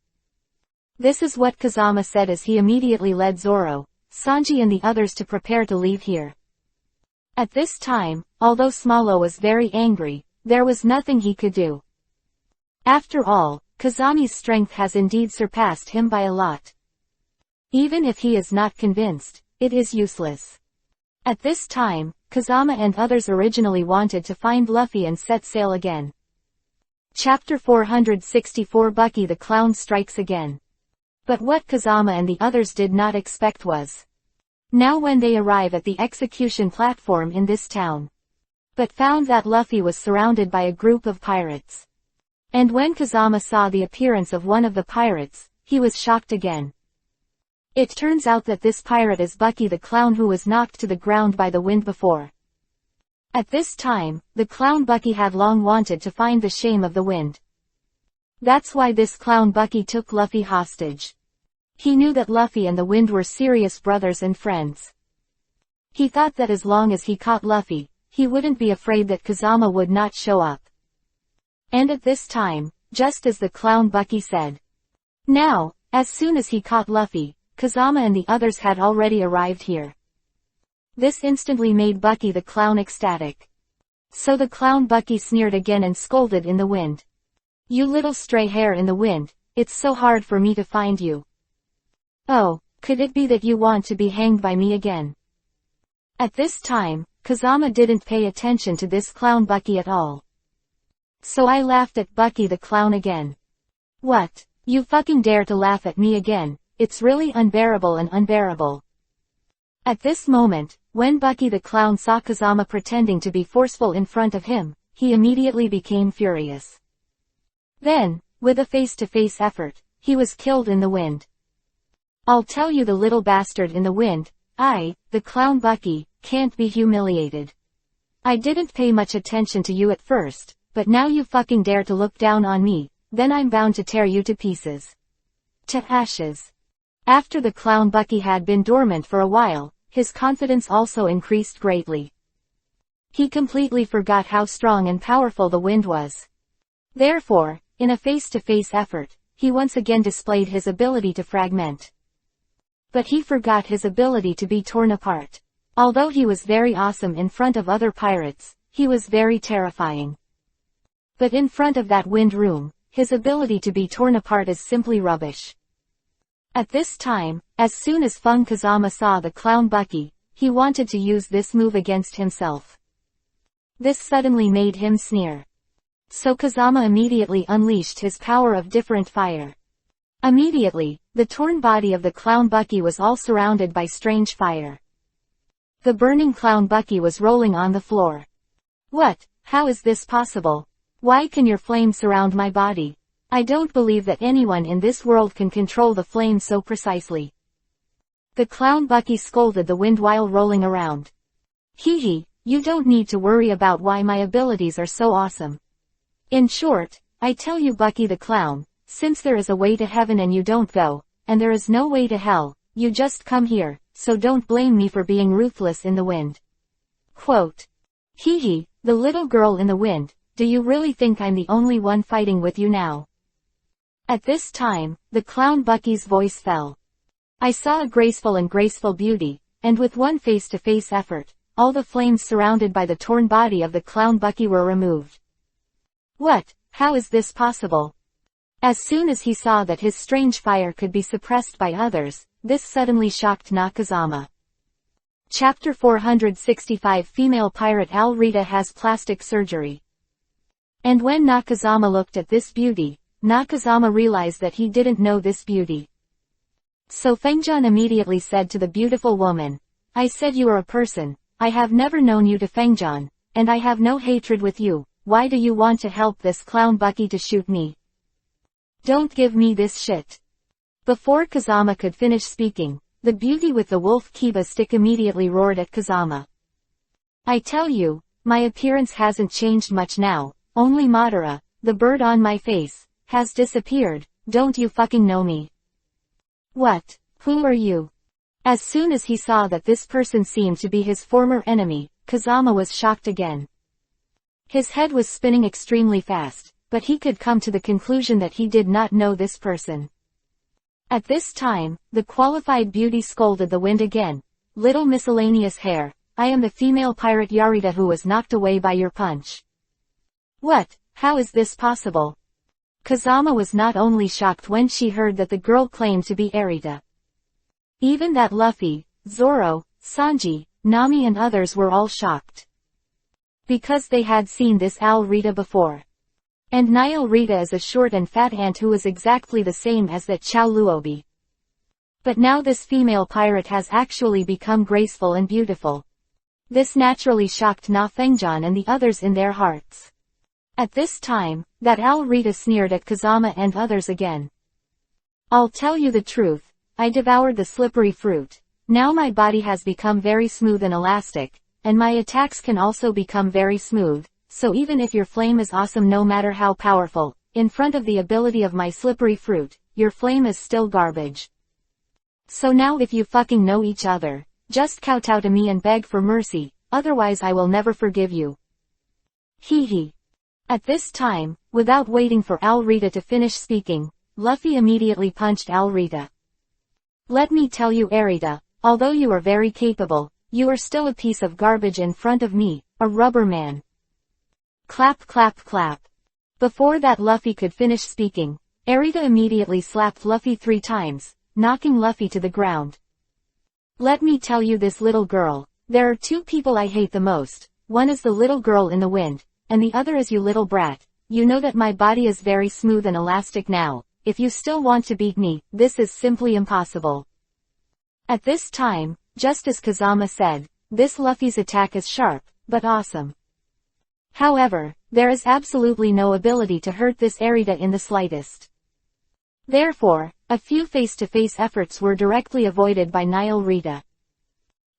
This is what Kazama said as he immediately led Zoro, Sanji and the others to prepare to leave here. At this time, although Smalo was very angry, there was nothing he could do. After all, Kazami's strength has indeed surpassed him by a lot. Even if he is not convinced, it is useless. At this time, Kazama and others originally wanted to find Luffy and set sail again. Chapter 464 Bucky the Clown Strikes Again. But what Kazama and the others did not expect was, now when they arrive at the execution platform in this town, but found that Luffy was surrounded by a group of pirates. And when Kazama saw the appearance of one of the pirates, he was shocked again. It turns out that this pirate is Bucky the Clown who was knocked to the ground by the wind before. At this time, the clown Bucky had long wanted to find the shame of the wind. That's why this clown Bucky took Luffy hostage. He knew that Luffy and the wind were serious brothers and friends. He thought that as long as he caught Luffy, he wouldn't be afraid that Kazama would not show up. And at this time, just as the clown Bucky said. Now, as soon as he caught Luffy, Kazama and the others had already arrived here. This instantly made Bucky the Clown ecstatic. So the clown Bucky sneered again and scolded in the wind. You little stray hair in the wind, it's so hard for me to find you. Oh, could it be that you want to be hanged by me again? At this time, Kazama didn't pay attention to this clown Bucky at all. So I laughed at Bucky the Clown again. What? You fucking dare to laugh at me again? It's really unbearable and unbearable. At this moment, when Bucky the Clown saw Kazama pretending to be forceful in front of him, he immediately became furious. Then, with a face-to-face effort, he was killed in the wind. I'll tell you, the little bastard in the wind, I, the clown Bucky, can't be humiliated. I didn't pay much attention to you at first, but now you fucking dare to look down on me, then I'm bound to tear you to pieces. To ashes. After the clown Bucky had been dormant for a while, his confidence also increased greatly. He completely forgot how strong and powerful the wind was. Therefore, in a face-to-face effort, he once again displayed his ability to fragment. But he forgot his ability to be torn apart. Although he was very awesome in front of other pirates, he was very terrifying. But in front of that wind room, his ability to be torn apart is simply rubbish. At this time, as soon as Fung Kazama saw the clown Bucky, he wanted to use this move against himself. This suddenly made him sneer. So Kazama immediately unleashed his power of different fire. Immediately, the torn body of the clown Bucky was all surrounded by strange fire. The burning clown Bucky was rolling on the floor. What? How is this possible? Why can your flame surround my body? I don't believe that anyone in this world can control the flame so precisely. The clown Bucky scolded the wind while rolling around. Hee hee, you don't need to worry about why my abilities are so awesome. In short, I tell you, Bucky the Clown, since there is a way to heaven and you don't go, and there is no way to hell, you just come here, so don't blame me for being ruthless in the wind. Quote. Hee hee, the little girl in the wind, do you really think I'm the only one fighting with you now? At this time, the clown Bucky's voice fell. I saw a graceful beauty, and with one face-to-face effort, all the flames surrounded by the torn body of the clown Bucky were removed. What? How is this possible? As soon as he saw that his strange fire could be suppressed by others, this suddenly shocked Nakazama. Chapter 465 Female Pirate Alrita has plastic surgery. And when Nakazama looked at this beauty, Nakazama realized that he didn't know this beauty. So Fengjian immediately said to the beautiful woman, I said you are a person, I have never known you to Fengjian, and I have no hatred with you, why do you want to help this clown Bucky to shoot me? Don't give me this shit. Before Kazama could finish speaking, the beauty with the wolf Kiba stick immediately roared at Kazama. I tell you, my appearance hasn't changed much now, only Madara, the bird on my face, has disappeared, don't you fucking know me? What? Who are you? As soon as he saw that this person seemed to be his former enemy, Kazama was shocked again. His head was spinning extremely fast, but he could come to the conclusion that he did not know this person. At this time, the qualified beauty scolded the wind again. Little miscellaneous hair, I am the female pirate Yarita who was knocked away by your punch. What? How is this possible? Kazama was not only shocked when she heard that the girl claimed to be Arita. Even that Luffy, Zoro, Sanji, Nami and others were all shocked. Because they had seen this Al Rita before. And Nile Rita is a short and fat ant who is exactly the same as that Chow Luobi. But now this female pirate has actually become graceful and beautiful. This naturally shocked Na Fengjian and the others in their hearts. At this time, that Al Rita sneered at Kazama and others again. I'll tell you the truth, I devoured the slippery fruit. Now my body has become very smooth and elastic, and my attacks can also become very smooth, so even if your flame is awesome no matter how powerful, in front of the ability of my slippery fruit, your flame is still garbage. So now if you fucking know each other, just kowtow to me and beg for mercy, otherwise I will never forgive you. Hee hee. At this time, without waiting for Al Rita to finish speaking, Luffy immediately punched Al Rita. Let me tell you Arita, although you are very capable, you are still a piece of garbage in front of me, a rubber man. Clap clap clap. Before that Luffy could finish speaking, Arita immediately slapped Luffy 3 times, knocking Luffy to the ground. Let me tell you this little girl, there are 2 people I hate the most, one is the little girl in the wind, and the other is you little brat. You know that my body is very smooth and elastic now, if you still want to beat me, this is simply impossible. At this time, just as Kazama said, this Luffy's attack is sharp, but awesome. However, there is absolutely no ability to hurt this Arita in the slightest. Therefore, a few face-to-face efforts were directly avoided by Nile Rita.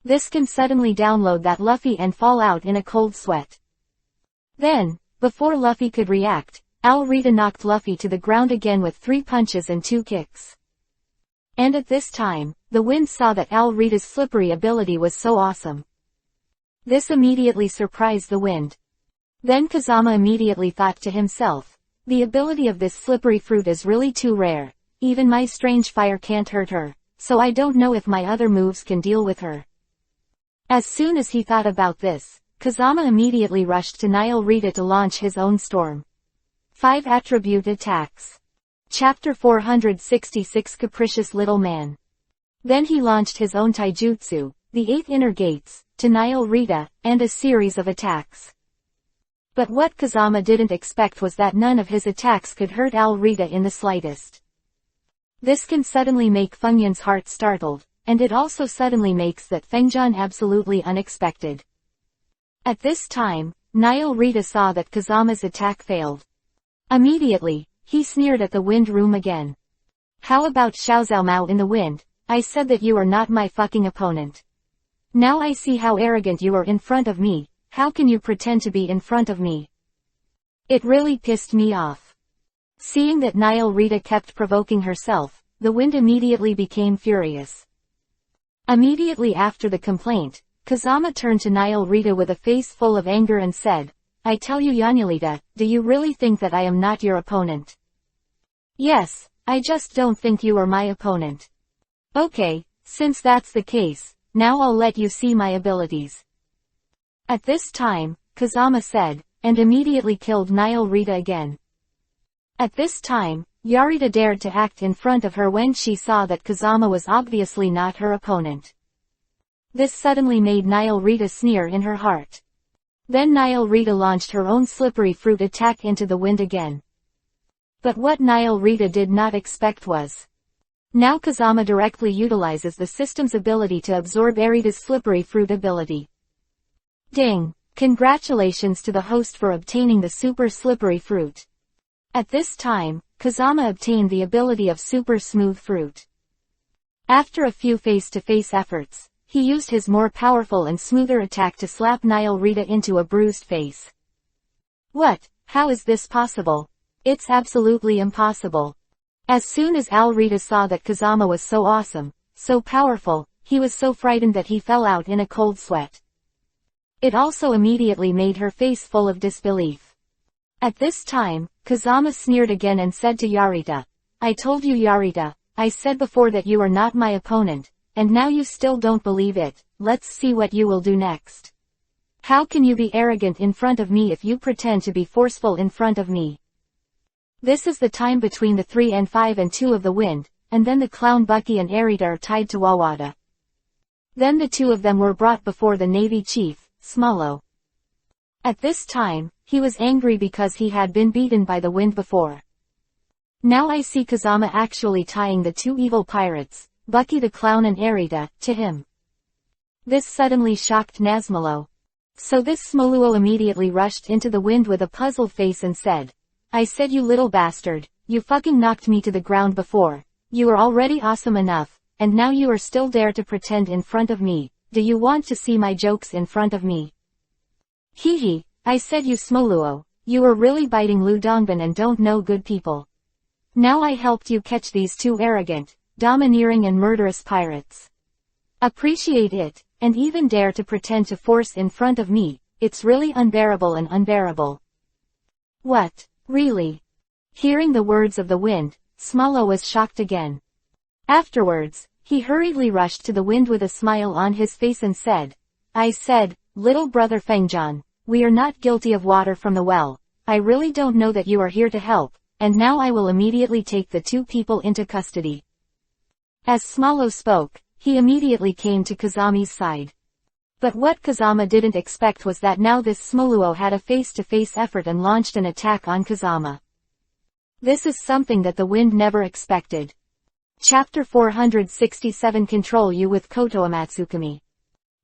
This can suddenly download that Luffy and fall out in a cold sweat. Then, before Luffy could react, Al Rita knocked Luffy to the ground again with 3 punches and 2 kicks. And at this time, the wind saw that Al Rita's slippery ability was so awesome. This immediately surprised the wind. Then Kazama immediately thought to himself, the ability of this slippery fruit is really too rare, even my strange fire can't hurt her, so I don't know if my other moves can deal with her. As soon as he thought about this, Kazama immediately rushed to Nile Rita to launch his own storm. 5 Attribute Attacks. Chapter 466 Capricious Little Man. Then he launched his own taijutsu, the 8 inner gates, to Nile Rita, and a series of attacks. But what Kazama didn't expect was that none of his attacks could hurt Al Rita in the slightest. This can suddenly make Fengyan's heart startled, and it also suddenly makes that Fengjian absolutely unexpected. At this time, Nile Rita saw that Kazama's attack failed. Immediately, he sneered at the wind room again. How about Xiaozao in the wind? I said that you are not my fucking opponent. Now I see how arrogant you are in front of me, how can you pretend to be in front of me? It really pissed me off. Seeing that Nile Rita kept provoking herself, the wind immediately became furious. Immediately after the complaint, Kazama turned to Nile Rita with a face full of anger and said, I tell you Yanulita, do you really think that I am not your opponent? Yes, I just don't think you are my opponent. Okay, since that's the case, now I'll let you see my abilities. At this time, Kazama said, and immediately killed Nile Rita again. At this time, Yarita dared to act in front of her when she saw that Kazama was obviously not her opponent. This suddenly made Nile Rita sneer in her heart. Then Nile Rita launched her own slippery fruit attack into the wind again. But what Nile Rita did not expect was, now Kazama directly utilizes the system's ability to absorb Arita's slippery fruit ability. Ding! Congratulations to the host for obtaining the super slippery fruit. At this time, Kazama obtained the ability of super smooth fruit. After a few face-to-face efforts, he used his more powerful and smoother attack to slap Nile Rita into a bruised face. What? How is this possible? It's absolutely impossible. As soon as Al Rita saw that Kazama was so awesome, so powerful, he was so frightened that he fell out in a cold sweat. It also immediately made her face full of disbelief. At this time, Kazama sneered again and said to Yarita, I told you Yarita, I said before that you are not my opponent, and now you still don't believe it. Let's see what you will do next. How can you be arrogant in front of me if you pretend to be forceful in front of me? This is the time between the 3 and 5 and 2 of the wind, and then the clown Bucky and Arita are tied to Wawada. Then the 2 of them were brought before the Navy Chief, Smollo. At this time, he was angry because he had been beaten by the wind before. Now I see Kazama actually tying the 2 evil pirates, Bucky the clown and Arita, to him. This suddenly shocked Nazmalo. So this Smoluo immediately rushed into the wind with a puzzled face and said, I said you little bastard, you fucking knocked me to the ground before. You are already awesome enough, and now you are still dare to pretend in front of me. Do you want to see my jokes in front of me? Hee, I said you Smoluo, you are really biting Lu Dongbin and don't know good people. Now I helped you catch these 2 arrogant, domineering and murderous pirates. Appreciate it, and even dare to pretend to force in front of me. It's really unbearable and unbearable. What, really? Hearing the words of the wind, Smollo was shocked again. Afterwards, he hurriedly rushed to the wind with a smile on his face and said, I said, little brother Fengjian, we are not guilty of water from the well. I really don't know that you are here to help, and now I will immediately take the 2 people into custody. As Smollo spoke, he immediately came to Kazami's side. But what Kazama didn't expect was that now this Smoluo had a face-to-face effort and launched an attack on Kazama. This is something that the wind never expected. Chapter 467 Control You with Koto Amatsukami.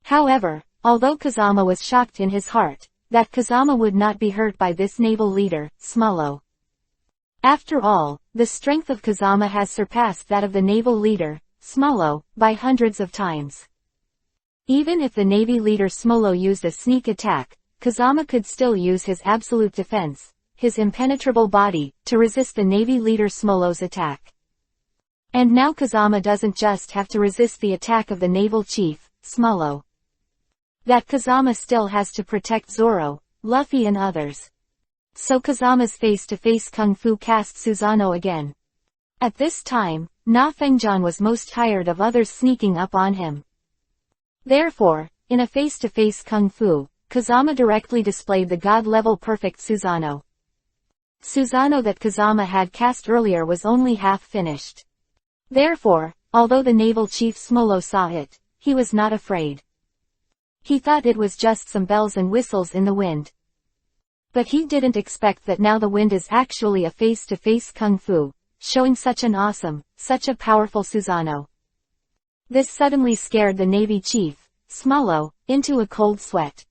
However, although Kazama was shocked in his heart, that Kazama would not be hurt by this naval leader, Smollo. After all, the strength of Kazama has surpassed that of the naval leader, Smollo, by hundreds of times. Even if the Navy leader Smollo used a sneak attack, Kazama could still use his absolute defense, his impenetrable body, to resist the Navy leader Smollo's attack. And now Kazama doesn't just have to resist the attack of the naval chief, Smollo. That Kazama still has to protect Zoro, Luffy and others. So Kazama's face-to-face kung fu cast Susanoo again. At this time, Na Fengjian was most tired of others sneaking up on him. Therefore, in a face-to-face kung fu, Kazama directly displayed the god-level perfect Susanoo. Susanoo that Kazama had cast earlier was only half finished. Therefore, although the naval chief Smollo saw it, he was not afraid. He thought it was just some bells and whistles in the wind. But he didn't expect that now the wind is actually a face-to-face kung fu, showing such an awesome, such a powerful Susanoo. This suddenly scared the Navy chief, Smollo, into a cold sweat.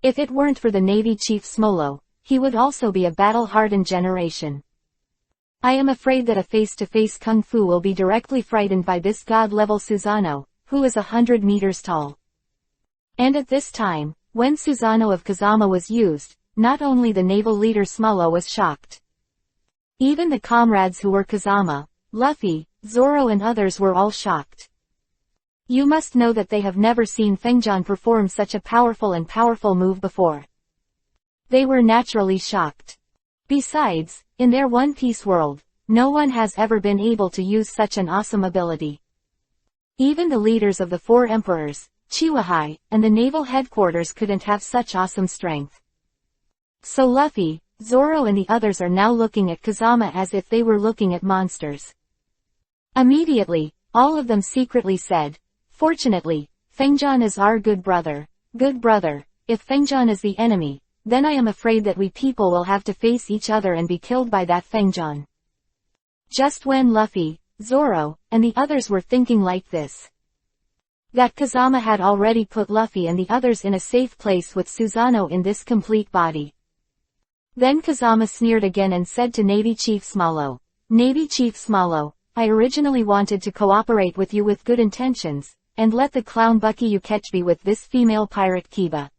If it weren't for the Navy chief Smollo, he would also be a battle-hardened generation. I am afraid that a face-to-face kung fu will be directly frightened by this god-level Susanoo, who is 100 meters tall. And at this time, when Susanoo of Kazama was used, not only the naval leader Smollo was shocked. Even the comrades who were Kazama, Luffy, Zoro and others were all shocked. You must know that they have never seen Fengjian perform such a powerful move before. They were naturally shocked. Besides, in their One Piece world, no one has ever been able to use such an awesome ability. Even the leaders of the 4 emperors, Chiwahai, and the naval headquarters couldn't have such awesome strength. So Luffy, Zoro and the others are now looking at Kazama as if they were looking at monsters. Immediately, all of them secretly said, Fortunately, Fengjian is our good brother. Good brother, if Fengjian is the enemy, then I am afraid that we people will have to face each other and be killed by that Fengjian. Just when Luffy, Zoro, and the others were thinking like this, that Kazama had already put Luffy and the others in a safe place with Susanoo in this complete body. Then Kazama sneered again and said to Navy Chief Smollo, Navy Chief Smollo, I originally wanted to cooperate with you with good intentions, and let the clown Bucky you catch me with this female pirate Kiba.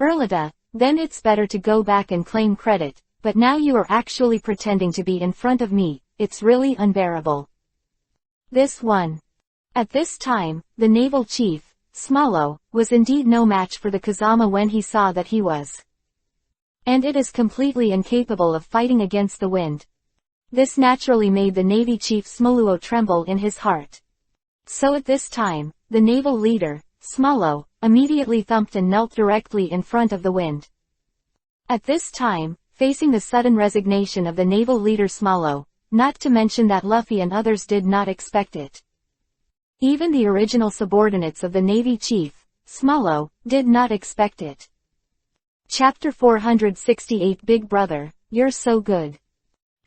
Erlita, then it's better to go back and claim credit, but now you are actually pretending to be in front of me, it's really unbearable. This one. At this time, the naval chief, Smollo, was indeed no match for the Kazama when he saw that he was. And it is completely incapable of fighting against the wind. This naturally made the Navy Chief Smoluo tremble in his heart. So at this time, the naval leader, Smoluo, immediately thumped and knelt directly in front of the wind. At this time, facing the sudden resignation of the naval leader Smoluo, not to mention that Luffy and others did not expect it. Even the original subordinates of the Navy Chief, Smoluo, did not expect it. Chapter 468 Big Brother, You're So Good.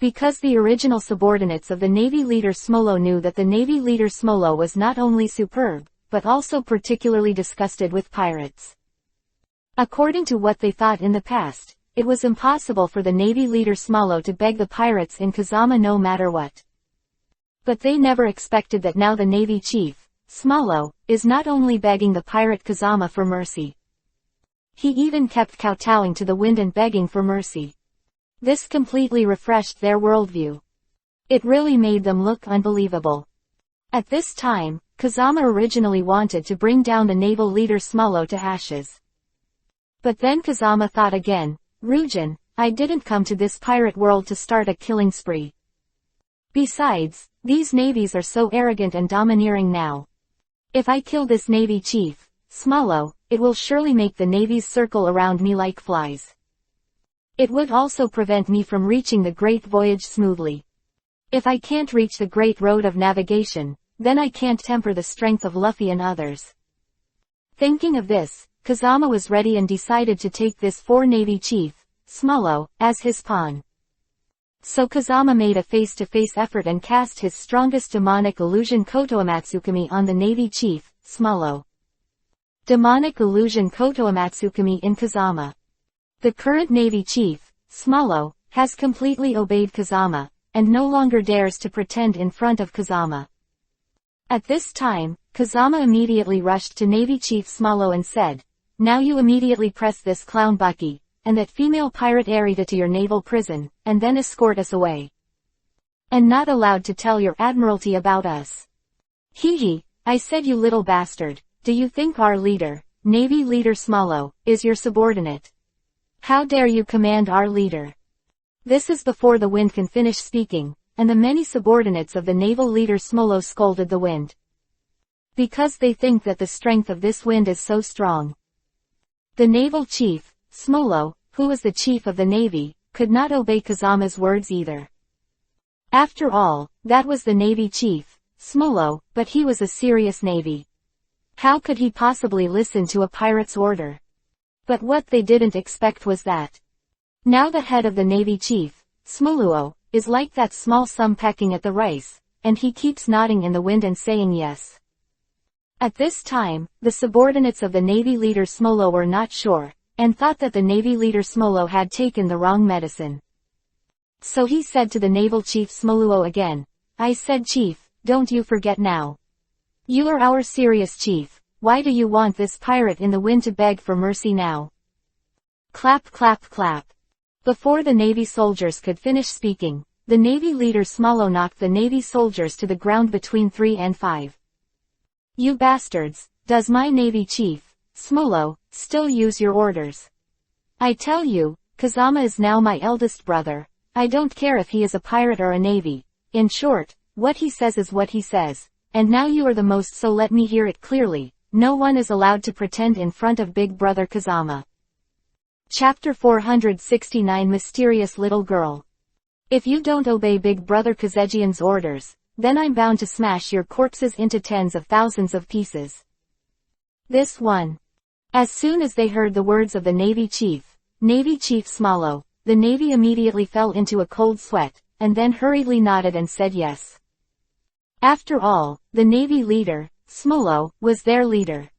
Because the original subordinates of the Navy leader Smoluo knew that the Navy leader Smoluo was not only superb, but also particularly disgusted with pirates. According to what they thought in the past, it was impossible for the Navy leader Smoluo to beg the pirates in Kazama no matter what. But they never expected that now the Navy Chief, Smoluo, is not only begging the pirate Kazama for mercy. He even kept kowtowing to the wind and begging for mercy. This completely refreshed their worldview. It really made them look unbelievable. At this time, Kazama originally wanted to bring down the naval leader Smoluo to ashes. But then Kazama thought again, Ryujin, I didn't come to this pirate world to start a killing spree. Besides, these navies are so arrogant and domineering now. If I kill this Navy Chief, Smoluo, it will surely make the navies circle around me like flies. It would also prevent me from reaching the Great Voyage smoothly. If I can't reach the Great Road of Navigation, then I can't temper the strength of Luffy and others. Thinking of this, Kazama was ready and decided to take this Navy Chief, Smoluo, as his pawn. So Kazama made a face-to-face effort and cast his strongest demonic illusion Kotoamatsukami on the Navy Chief, Smoluo. Demonic illusion Kotoamatsukami in Kazama. The current Navy Chief, Smoluo, has completely obeyed Kazama, and no longer dares to pretend in front of Kazama. At this time, Kazama immediately rushed to Navy Chief Smoluo and said, Now you immediately press this clown Bucky, and that female pirate Arita to your naval prison, and then escort us away. And not allowed to tell your admiralty about us. Hee hee, I said you little bastard, do you think our leader, Navy leader Smoluo, is your subordinate? How dare you command our leader? This is before the wind can finish speaking, and the many subordinates of the naval leader Smoluo scolded the wind. Because they think that the strength of this wind is so strong. The naval chief, Smoluo, who was the chief of the navy, could not obey Kazama's words either. After all, that was the navy chief, Smoluo, but he was a serious navy. How could he possibly listen to a pirate's order? But what they didn't expect was that. Now the head of the navy chief, Smoluo, is like that small sum pecking at the rice, and he keeps nodding in the wind and saying yes. At this time, the subordinates of the navy leader Smoluo were not sure, and thought that the navy leader Smoluo had taken the wrong medicine. So he said to the naval chief Smoluo again, I said chief, don't you forget now. You are our serious chief, why do you want this pirate in the wind to beg for mercy now? Clap clap clap. Before the navy soldiers could finish speaking, the navy leader Smoluo knocked the navy soldiers to the ground between 3 and 5. You bastards, does my navy chief, Smoluo, still use your orders? I tell you, Kazama is now my eldest brother, I don't care if he is a pirate or a navy, in short, what he says is what he says, and now you are the most, so let me hear it clearly, no one is allowed to pretend in front of Big Brother Kazama. Chapter 469 Mysterious Little Girl. If you don't obey Big Brother Kazejian's orders, then I'm bound to smash your corpses into tens of thousands of pieces. This one. As soon as they heard the words of the Navy Chief Smoluo, the Navy immediately fell into a cold sweat, and then hurriedly nodded and said yes. After all, the Navy leader, Smoluo, was their leader.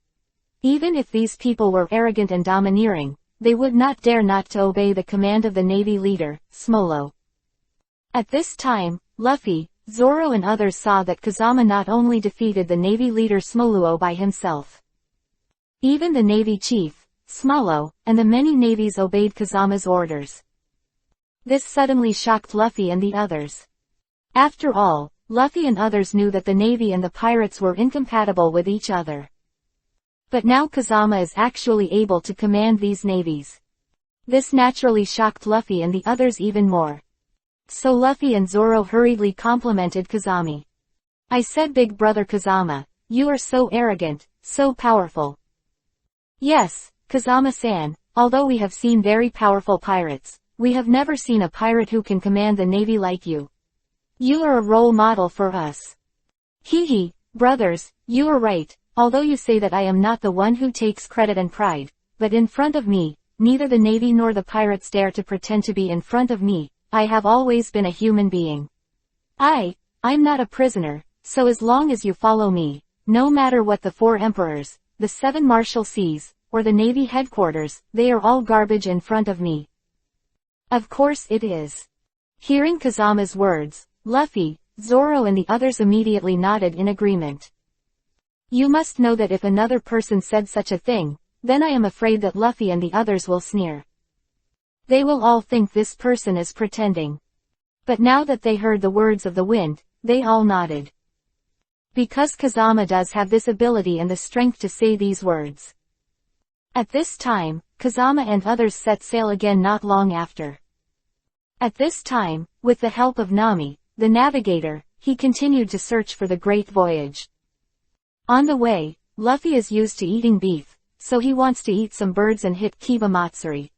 Even if these people were arrogant and domineering, they would not dare not to obey the command of the Navy leader, Smoluo. At this time, Luffy, Zoro and others saw that Kazama not only defeated the Navy leader Smoluo by himself. Even the Navy chief, Smoluo, and the many navies obeyed Kazama's orders. This suddenly shocked Luffy and the others. After all, Luffy and others knew that the Navy and the pirates were incompatible with each other. But now Kazama is actually able to command these navies. This naturally shocked Luffy and the others even more. So Luffy and Zoro hurriedly complimented Kazami. I said, Big Brother Kazama, you are so arrogant, so powerful. Yes, Kazama-san, although we have seen very powerful pirates, we have never seen a pirate who can command the navy like you. You are a role model for us. Hee, brothers, you are right, although you say that I am not the one who takes credit and pride, but in front of me, neither the navy nor the pirates dare to pretend to be in front of me. I have always been a human being. I'm not a prisoner, so as long as you follow me, no matter what the 4 emperors, the 7 Marshalseas, or the Navy headquarters, they are all garbage in front of me. Of course it is. Hearing Kazama's words, Luffy, Zoro and the others immediately nodded in agreement. You must know that if another person said such a thing, then I am afraid that Luffy and the others will sneer. They will all think this person is pretending. But now that they heard the words of the wind, they all nodded. Because Kazama does have this ability and the strength to say these words. At this time, Kazama and others set sail again not long after. At this time, with the help of Nami, the navigator, he continued to search for the Great Voyage. On the way, Luffy is used to eating beef, so he wants to eat some birds and hit Kiba Matsuri.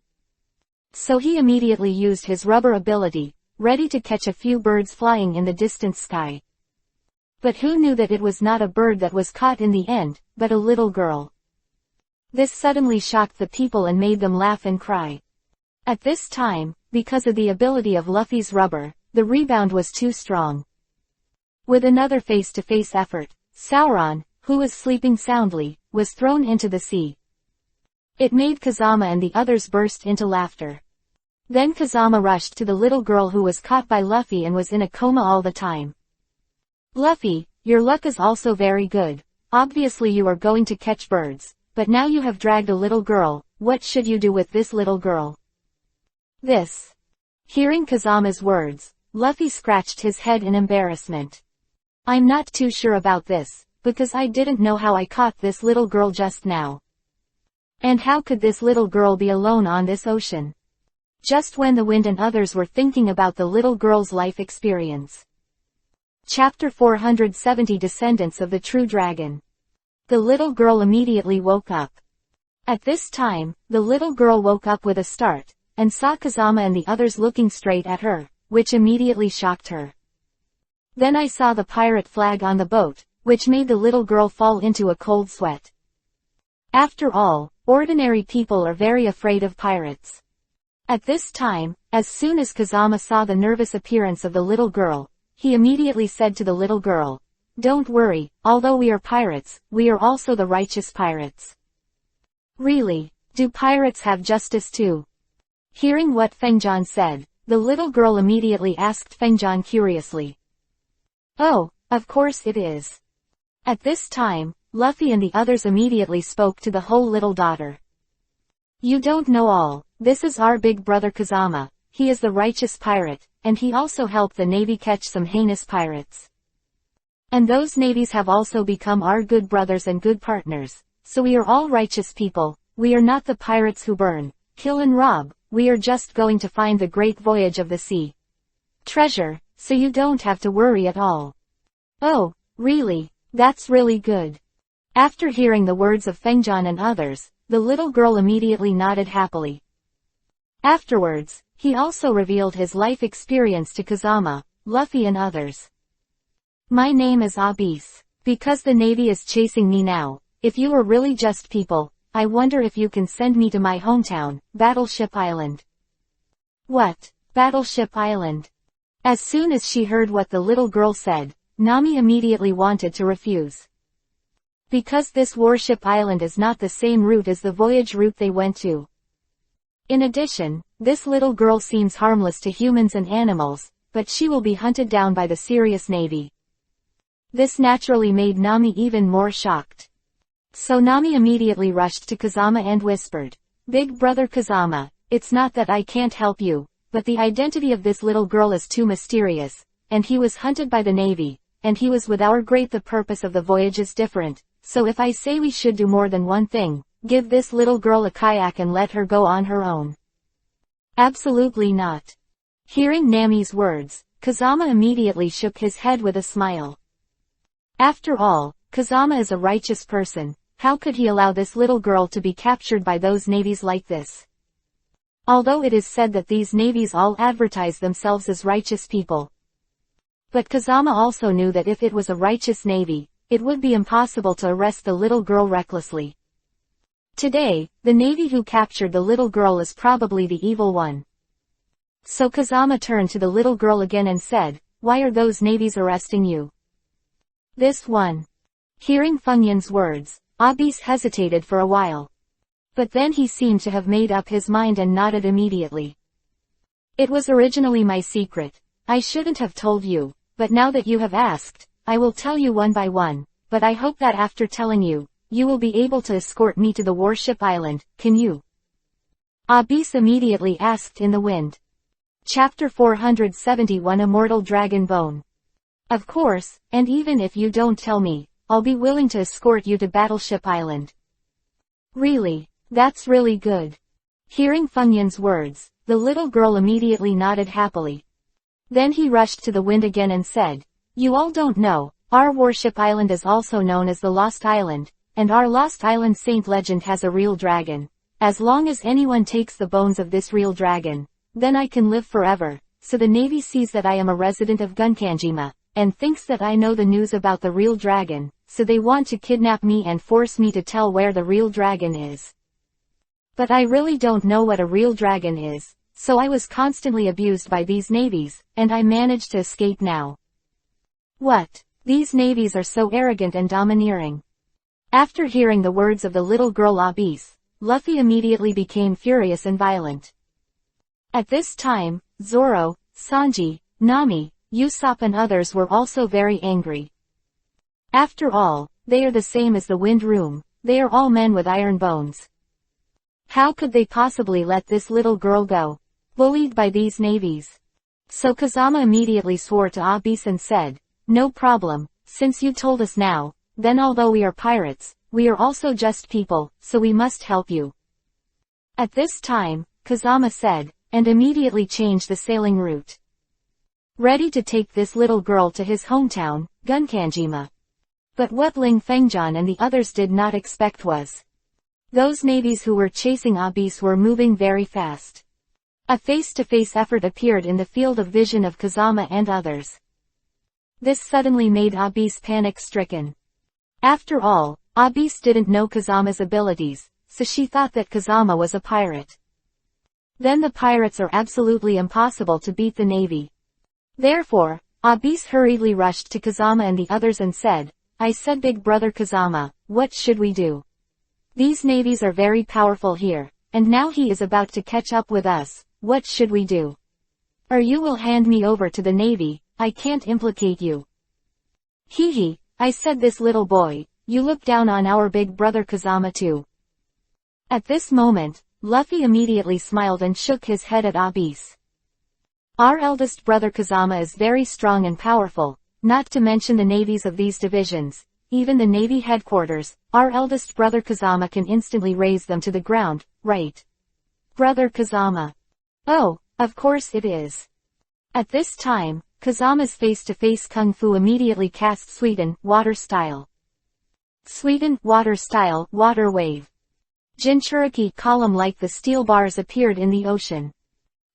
So he immediately used his rubber ability, ready to catch a few birds flying in the distant sky. But who knew that it was not a bird that was caught in the end, but a little girl. This suddenly shocked the people and made them laugh and cry. At this time, because of the ability of Luffy's rubber, the rebound was too strong. With another face-to-face effort, Sauron, who was sleeping soundly, was thrown into the sea. It made Kazama and the others burst into laughter. Then Kazama rushed to the little girl who was caught by Luffy and was in a coma all the time. Luffy, your luck is also very good. Obviously you are going to catch birds, but now you have dragged a little girl. What should you do with this little girl? This. Hearing Kazama's words, Luffy scratched his head in embarrassment. I'm not too sure about this, because I didn't know how I caught this little girl just now. And how could this little girl be alone on this ocean? Just when the wind and others were thinking about the little girl's life experience. Chapter 470 Descendants of the True Dragon. The little girl immediately woke up. At this time, the little girl woke up with a start, and saw Kazama and the others looking straight at her, which immediately shocked her. Then I saw the pirate flag on the boat, which made the little girl fall into a cold sweat. After all, ordinary people are very afraid of pirates. At this time, as soon as Kazama saw the nervous appearance of the little girl, he immediately said to the little girl, Don't worry, although we are pirates, we are also the righteous pirates. Really, do pirates have justice too? Hearing what Fengjian said, the little girl immediately asked Fengjian curiously. Oh, of course it is. At this time, Luffy and the others immediately spoke to the whole little daughter. You don't know all, this is our big brother Kazama, he is the righteous pirate, and he also helped the navy catch some heinous pirates. And those navies have also become our good brothers and good partners, so we are all righteous people, we are not the pirates who burn, kill and rob, we are just going to find the great voyage of the sea. Treasure, so you don't have to worry at all. Oh, really, that's really good. After hearing the words of Fengjian and others, the little girl immediately nodded happily. Afterwards, he also revealed his life experience to Kazama, Luffy and others. My name is Abyss. Because the navy is chasing me now, if you are really just people, I wonder if you can send me to my hometown, Battleship Island. What? Battleship Island? As soon as she heard what the little girl said, Nami immediately wanted to refuse. Because this warship island is not the same route as the voyage route they went to. In addition, this little girl seems harmless to humans and animals, but she will be hunted down by the serious navy. This naturally made Nami even more shocked. So Nami immediately rushed to Kazama and whispered, Big brother Kazama, it's not that I can't help you, but the identity of this little girl is too mysterious, and he was hunted by the navy, and he was with our great the purpose of the voyage is different, so if I say we should do more than one thing, give this little girl a kayak and let her go on her own. Absolutely not. Hearing Nami's words, Kazama immediately shook his head with a smile. After all, Kazama is a righteous person. How could he allow this little girl to be captured by those navies like this? Although it is said that these navies all advertise themselves as righteous people. But Kazama also knew that if it was a righteous navy, it would be impossible to arrest the little girl recklessly. Today, the navy who captured the little girl is probably the evil one. So Kazama turned to the little girl again and said, "Why are those navies arresting you?" This one. Hearing Funyun's words, Abis hesitated for a while. But then he seemed to have made up his mind and nodded immediately. "It was originally my secret. I shouldn't have told you, but now that you have asked, I will tell you one by one, but I hope that after telling you, you will be able to escort me to the warship island, can you?" Abis immediately asked in the wind. Chapter 471 Immortal Dragon Bone. "Of course, and even if you don't tell me, I'll be willing to escort you to Battleship Island." "Really? That's really good." Hearing Funyun's words, the little girl immediately nodded happily. Then he rushed to the wind again and said, "You all don't know, our warship island is also known as the Lost Island, and our Lost Island saint legend has a real dragon. As long as anyone takes the bones of this real dragon, then I can live forever." So the navy sees that I am a resident of Gunkanjima, and thinks that I know the news about the real dragon, so they want to kidnap me and force me to tell where the real dragon is. But I really don't know what a real dragon is, so I was constantly abused by these navies, and I managed to escape now. What? These navies are so arrogant and domineering. After hearing the words of the little girl Abis, Luffy immediately became furious and violent. At this time, Zoro, Sanji, Nami, Usopp and others were also very angry. After all, they are the same as the Wind Room, they are all men with iron bones. How could they possibly let this little girl go, bullied by these navies? So Kazama immediately swore to Abis and said, "No problem, since you told us now, then although we are pirates, we are also just people, so we must help you." At this time, Kazama said, and immediately changed the sailing route. Ready to take this little girl to his hometown, Gunkanjima. But what Ling Fengjian and the others did not expect was, those navies who were chasing Abis were moving very fast. A face-to-face effort appeared in the field of vision of Kazama and others. This suddenly made Abis panic-stricken. After all, Abis didn't know Kazama's abilities, so she thought that Kazama was a pirate. Then the pirates are absolutely impossible to beat the navy. Therefore, Abis hurriedly rushed to Kazama and the others and said, "I said Big Brother Kazama, what should we do? These navies are very powerful here, and now he is about to catch up with us, what should we do? Or you will hand me over to the navy, I can't implicate you." "Hee," I said, "this little boy, you look down on our big brother Kazama too." At this moment, Luffy immediately smiled and shook his head at Abis. "Our eldest brother Kazama is very strong and powerful, not to mention the navies of these divisions, even the navy headquarters, our eldest brother Kazama can instantly raise them to the ground, right? Brother Kazama." "Oh, of course it is." At this time, Kazama's face-to-face kung fu immediately cast Suiten, water style. Suiten, water style, water wave. Jinchuriki column like the steel bars appeared in the ocean.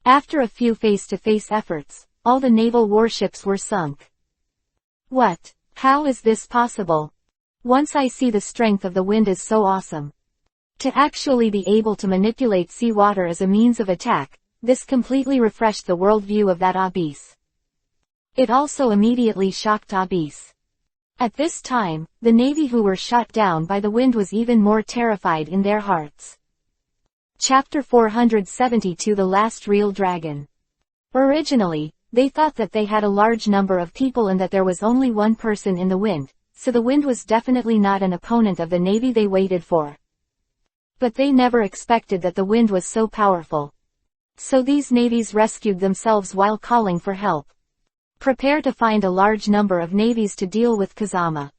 After a few face-to-face efforts, all the naval warships were sunk. What? How is this possible? Once I see the strength of the wind is so awesome. To actually be able to manipulate seawater as a means of attack, this completely refreshed the worldview of that Abis. It also immediately shocked Abis. At this time, the navy who were shot down by the wind was even more terrified in their hearts. Chapter 472 The Last Real Dragon. Originally, they thought that they had a large number of people and that there was only one person in the wind, so the wind was definitely not an opponent of the navy they waited for. But they never expected that the wind was so powerful. So these navies rescued themselves while calling for help. Prepare to find a large number of navies to deal with Kazama.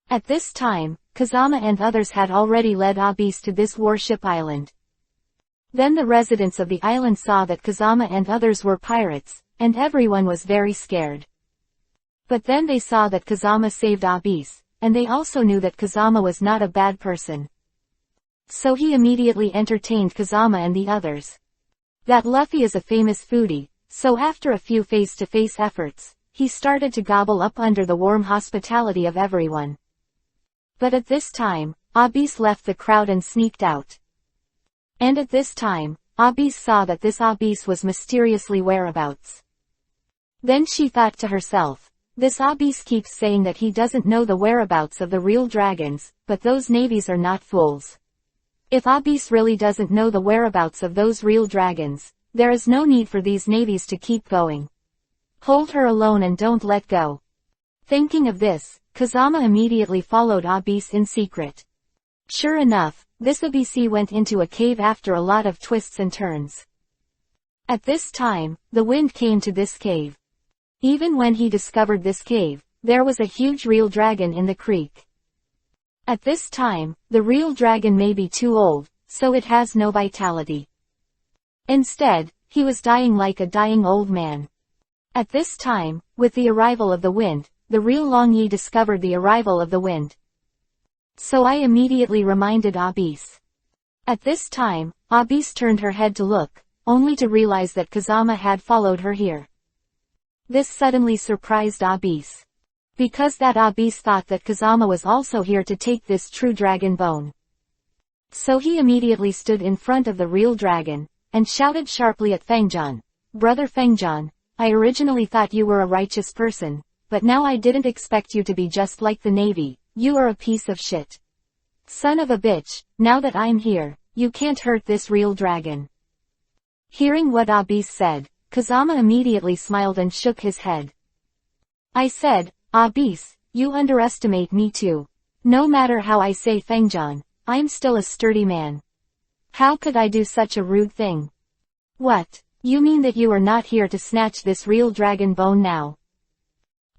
At this time, Kazama and others had already led Abis to this warship island. Then the residents of the island saw that Kazama and others were pirates, and everyone was very scared. But then they saw that Kazama saved Abyss, and they also knew that Kazama was not a bad person. So he immediately entertained Kazama and the others. That Luffy is a famous foodie, so after a few face-to-face efforts, he started to gobble up under the warm hospitality of everyone. But at this time, Abyss left the crowd and sneaked out. And at this time, Abyss saw that this Abyss was mysteriously whereabouts. Then she thought to herself, this Abyss keeps saying that he doesn't know the whereabouts of the real dragons, but those navies are not fools. If Abyss really doesn't know the whereabouts of those real dragons, there is no need for these navies to keep going. Hold her alone and don't let go. Thinking of this, Kazama immediately followed Abyss in secret. Sure enough, this Abyss went into a cave after a lot of twists and turns. At this time, the wind came to this cave. Even when he discovered this cave, there was a huge real dragon in the creek. At this time, the real dragon may be too old, so it has no vitality. Instead, he was dying like a dying old man. At this time, with the arrival of the wind, the real Longyi discovered the arrival of the wind. So I immediately reminded Abyss. At this time, Abyss turned her head to look, only to realize that Kazama had followed her here. This suddenly surprised Abyss. Because that Abyss thought that Kazama was also here to take this true dragon bone. So he immediately stood in front of the real dragon, and shouted sharply at Fangjan, "Brother Fangjan, I originally thought you were a righteous person, but now I didn't expect you to be just like the Navy, you are a piece of shit. Son of a bitch, now that I'm here, you can't hurt this real dragon." Hearing what Abyss said, Kazama immediately smiled and shook his head. I said, "Abyss, you underestimate me too. No matter how I say Fangjan, I'm still a sturdy man. How could I do such a rude thing?" "What, you mean that you are not here to snatch this real dragon bone now?"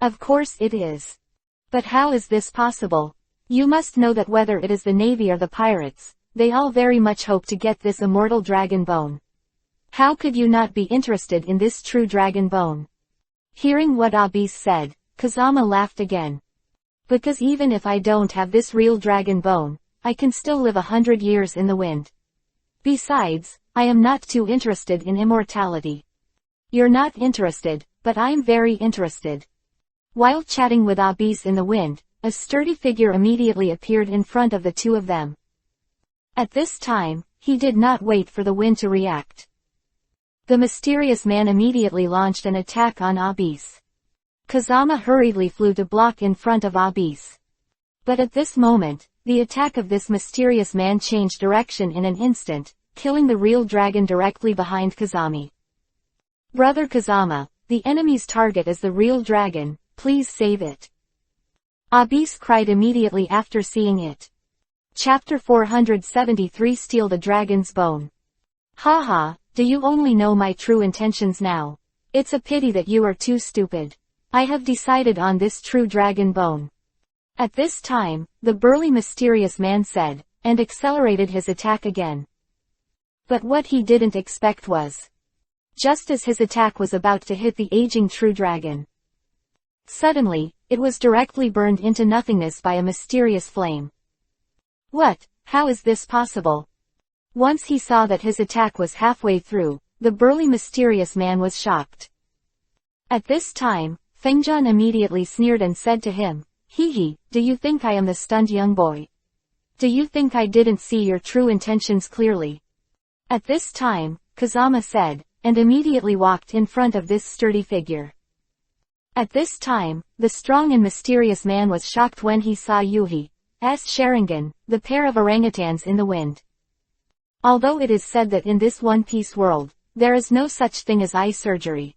"Of course it is. But how is this possible? You must know that whether it is the Navy or the pirates, they all very much hope to get this immortal dragon bone. How could you not be interested in this true dragon bone?" Hearing what Abyss said, Kazama laughed again. "Because even if I don't have this real dragon bone, I can still live 100 years in the wind. Besides, I am not too interested in immortality." "You're not interested, but I'm very interested." While chatting with Abyss in the wind, a sturdy figure immediately appeared in front of the two of them. At this time, he did not wait for the wind to react. The mysterious man immediately launched an attack on Abyss. Kazama hurriedly flew to block in front of Abyss. But at this moment, the attack of this mysterious man changed direction in an instant, killing the real dragon directly behind Kazami. "Brother Kazama, the enemy's target is the real dragon, please save it," Abyss cried immediately after seeing it. Chapter 473 Steal the Dragon's Bone. Haha, do you only know my true intentions now? It's a pity that you are too stupid. I have decided on this true dragon bone. At this time, the burly mysterious man said, and accelerated his attack again. But what he didn't expect was, just as his attack was about to hit the aging true dragon, suddenly, it was directly burned into nothingness by a mysterious flame. What? How is this possible? Once he saw that his attack was halfway through, the burly mysterious man was shocked. At this time, Fangjan immediately sneered and said to him, "Hee hee, do you think I am the stunned young boy? Do you think I didn't see your true intentions clearly?" At this time, Kazama said, and immediately walked in front of this sturdy figure. At this time, the strong and mysterious man was shocked when he saw Yuhi's Sharingan, the pair of orangutans in the wind. Although it is said that in this One Piece world, there is no such thing as eye surgery.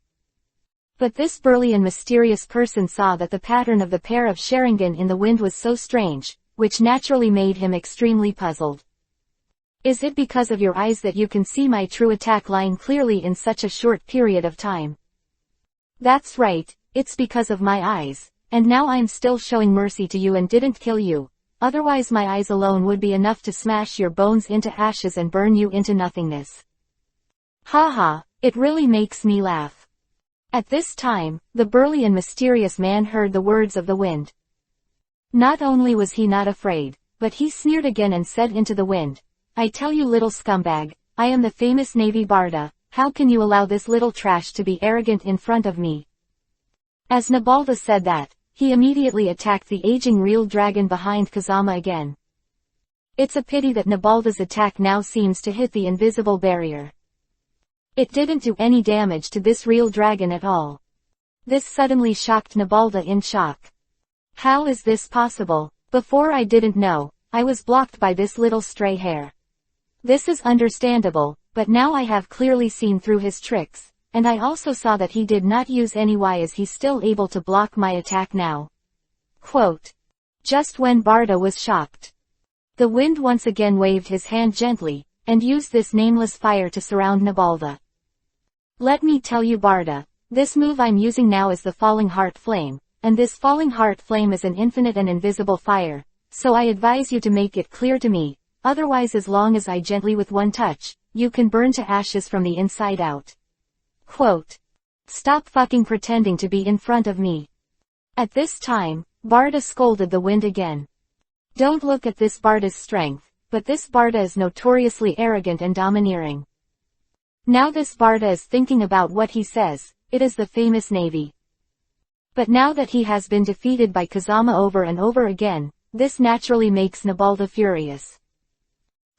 But this burly and mysterious person saw that the pattern of the pair of Sharingan in the wind was so strange, which naturally made him extremely puzzled. "Is it because of your eyes that you can see my true attack line clearly in such a short period of time?" "That's right, it's because of my eyes, and now I'm still showing mercy to you and didn't kill you. otherwise my eyes alone would be enough to smash your bones into ashes and burn you into nothingness. Haha, it really makes me laugh. At this time, the burly and mysterious man heard the words of the wind. Not only was he not afraid, but he sneered again and said into the wind, I tell you little scumbag, I am the famous Navy Barda, how can you allow this little trash to be arrogant in front of me? As Nabalda said that, he immediately attacked the aging real dragon behind Kazama again. It's a pity that Nabalda's attack now seems to hit the invisible barrier. It didn't do any damage to this real dragon at all. This suddenly shocked Nabalda in shock. How is this possible? Before I didn't know, I was blocked by this little stray hair. This is understandable, but now I have clearly seen through his tricks, and I also saw that he did not use any. Why is he still able to block my attack now? Quote. Just when Barda was shocked. The wind once again waved his hand gently, and used this nameless fire to surround Nabalda. Let me tell you Barda, this move I'm using now is the Falling Heart Flame, and this Falling Heart Flame is an infinite and invisible fire, so I advise you to make it clear to me, otherwise as long as I gently with one touch, you can burn to ashes from the inside out. Quote. Stop fucking pretending to be in front of me. At this time, Barda scolded the wind again. Don't look at this Barda's strength, but this Barda is notoriously arrogant and domineering. Now this Barda is thinking about what he says, it is the famous Navy. But now that he has been defeated by Kazama over and over again, this naturally makes Nabalda furious.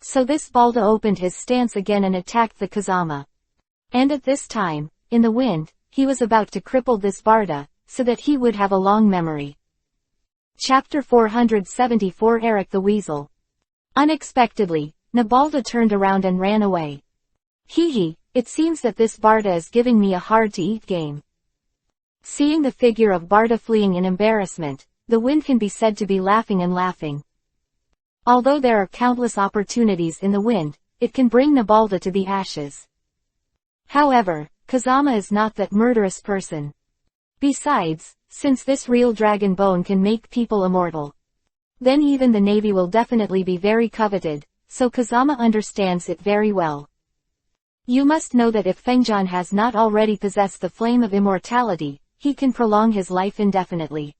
So this Balda opened his stance again and attacked the Kazama. And at this time, in the wind, he was about to cripple this Barda, so that he would have a long memory. Chapter 474 Eric the Weasel. Unexpectedly, Nabalda turned around and ran away. Hee, it seems that this Barda is giving me a hard-to-eat game. Seeing the figure of Barda fleeing in embarrassment, the wind can be said to be laughing and laughing. Although there are countless opportunities in the wind, it can bring Nabalda to the ashes. However, Kazama is not that murderous person. Besides, since this real dragon bone can make people immortal, then even the Navy will definitely be very coveted, so Kazama understands it very well. You must know that if Fengjian has not already possessed the flame of immortality, he can prolong his life indefinitely.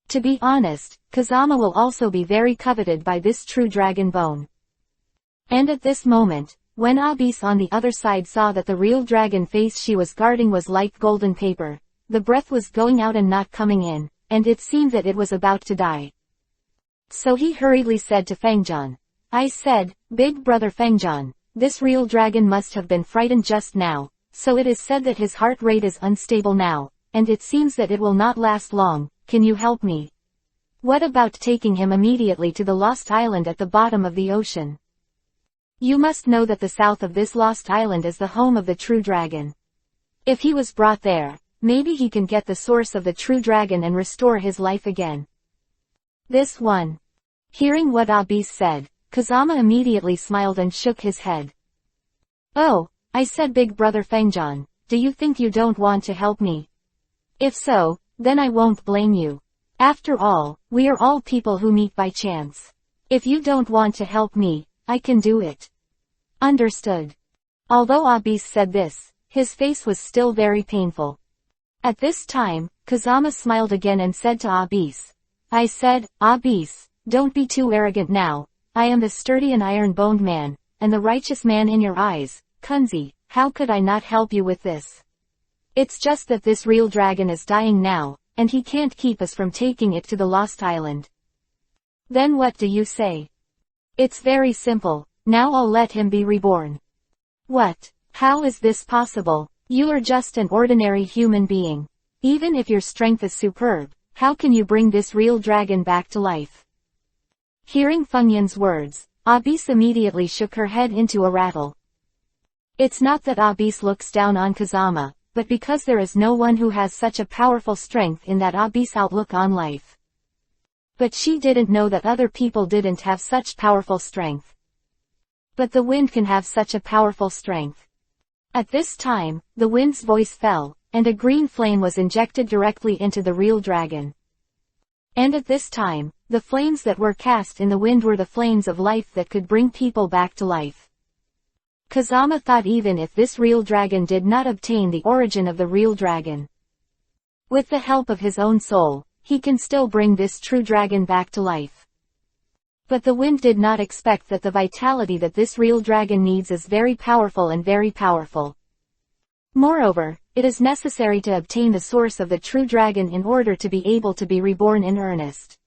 To be honest, Kazama will also be very coveted by this true dragon bone. And at this moment, when Abyss on the other side saw that the real dragon face she was guarding was like golden paper, the breath was going out and not coming in, and it seemed that it was about to die. So he hurriedly said to Fengjian, I said, Big brother Fengjian, this real dragon must have been frightened just now, so it is said that his heart rate is unstable now, and it seems that it will not last long, can you help me? What about taking him immediately to the lost island at the bottom of the ocean? You must know that the south of this lost island is the home of the true dragon. If he was brought there, maybe he can get the source of the true dragon and restore his life again. This one. Hearing what Abyss said, Kazama immediately smiled and shook his head. Oh, I said Big brother Fengjian, do you think you don't want to help me? If so, then I won't blame you. After all, we are all people who meet by chance. If you don't want to help me, I can do it. Understood. Although Abyss said this, his face was still very painful. At this time, Kazama smiled again and said to Abyss, I said, Abyss, don't be too arrogant now, I am the sturdy and iron-boned man, and the righteous man in your eyes, Kunzi, how could I not help you with this? It's just that this real dragon is dying now, and he can't keep us from taking it to the lost island. Then what do you say? It's very simple, now I'll let him be reborn. What? How is this possible? You are just an ordinary human being. Even if your strength is superb, how can you bring this real dragon back to life? Hearing Fengyan's words, Abyss immediately shook her head into a rattle. It's not that Abyss looks down on Kazama, but because there is no one who has such a powerful strength in that Abyss outlook on life. But she didn't know that other people didn't have such powerful strength. But the wind can have such a powerful strength. At this time, the wind's voice fell, and a green flame was injected directly into the real dragon. And at this time, the flames that were cast in the wind were the flames of life that could bring people back to life. Kazama thought even if this real dragon did not obtain the origin of the real dragon, with the help of his own soul, he can still bring this true dragon back to life. But the wind did not expect that the vitality that this real dragon needs is very powerful and very powerful. Moreover, it is necessary to obtain the source of the true dragon in order to be able to be reborn in earnest.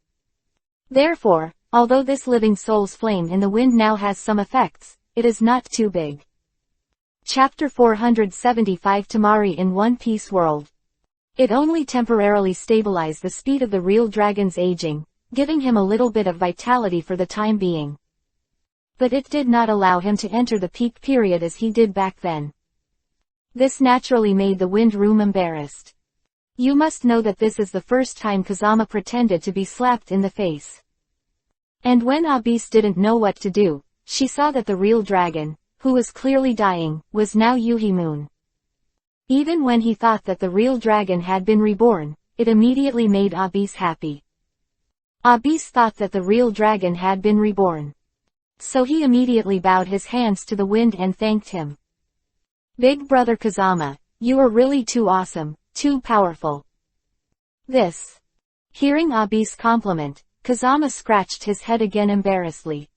Therefore, although this living soul's flame in the wind now has some effects, it is not too big. Chapter 475 Tamari in One Piece World. It only temporarily stabilized the speed of the real dragon's aging, giving him a little bit of vitality for the time being. But it did not allow him to enter the peak period as he did back then. This naturally made the wind room embarrassed. You must know that this is the first time Kazama pretended to be slapped in the face. And when Abyss didn't know what to do, she saw that the real dragon, who was clearly dying, was now Yuhi Moon. Even when he thought that the real dragon had been reborn, it immediately made Abyss happy. Abyss thought that the real dragon had been reborn. So he immediately bowed his hands to the wind and thanked him. Big brother Kazama, you are really too awesome, too powerful. This. Hearing Abyss' compliment, Kazama scratched his head again embarrassedly.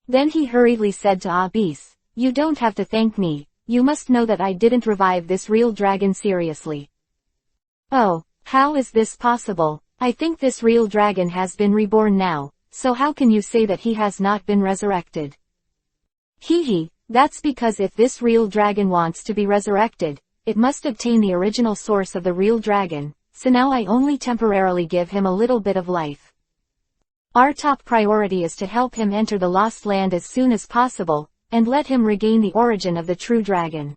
Then he hurriedly said to Abyss, you don't have to thank me, you must know that I didn't revive this real dragon seriously. Oh, how is this possible? I think this real dragon has been reborn now, so how can you say that he has not been resurrected? Hee, that's because if this real dragon wants to be resurrected, it must obtain the original source of the real dragon, so now I only temporarily give him a little bit of life. Our top priority is to help him enter the Lost Land as soon as possible, and let him regain the origin of the true dragon.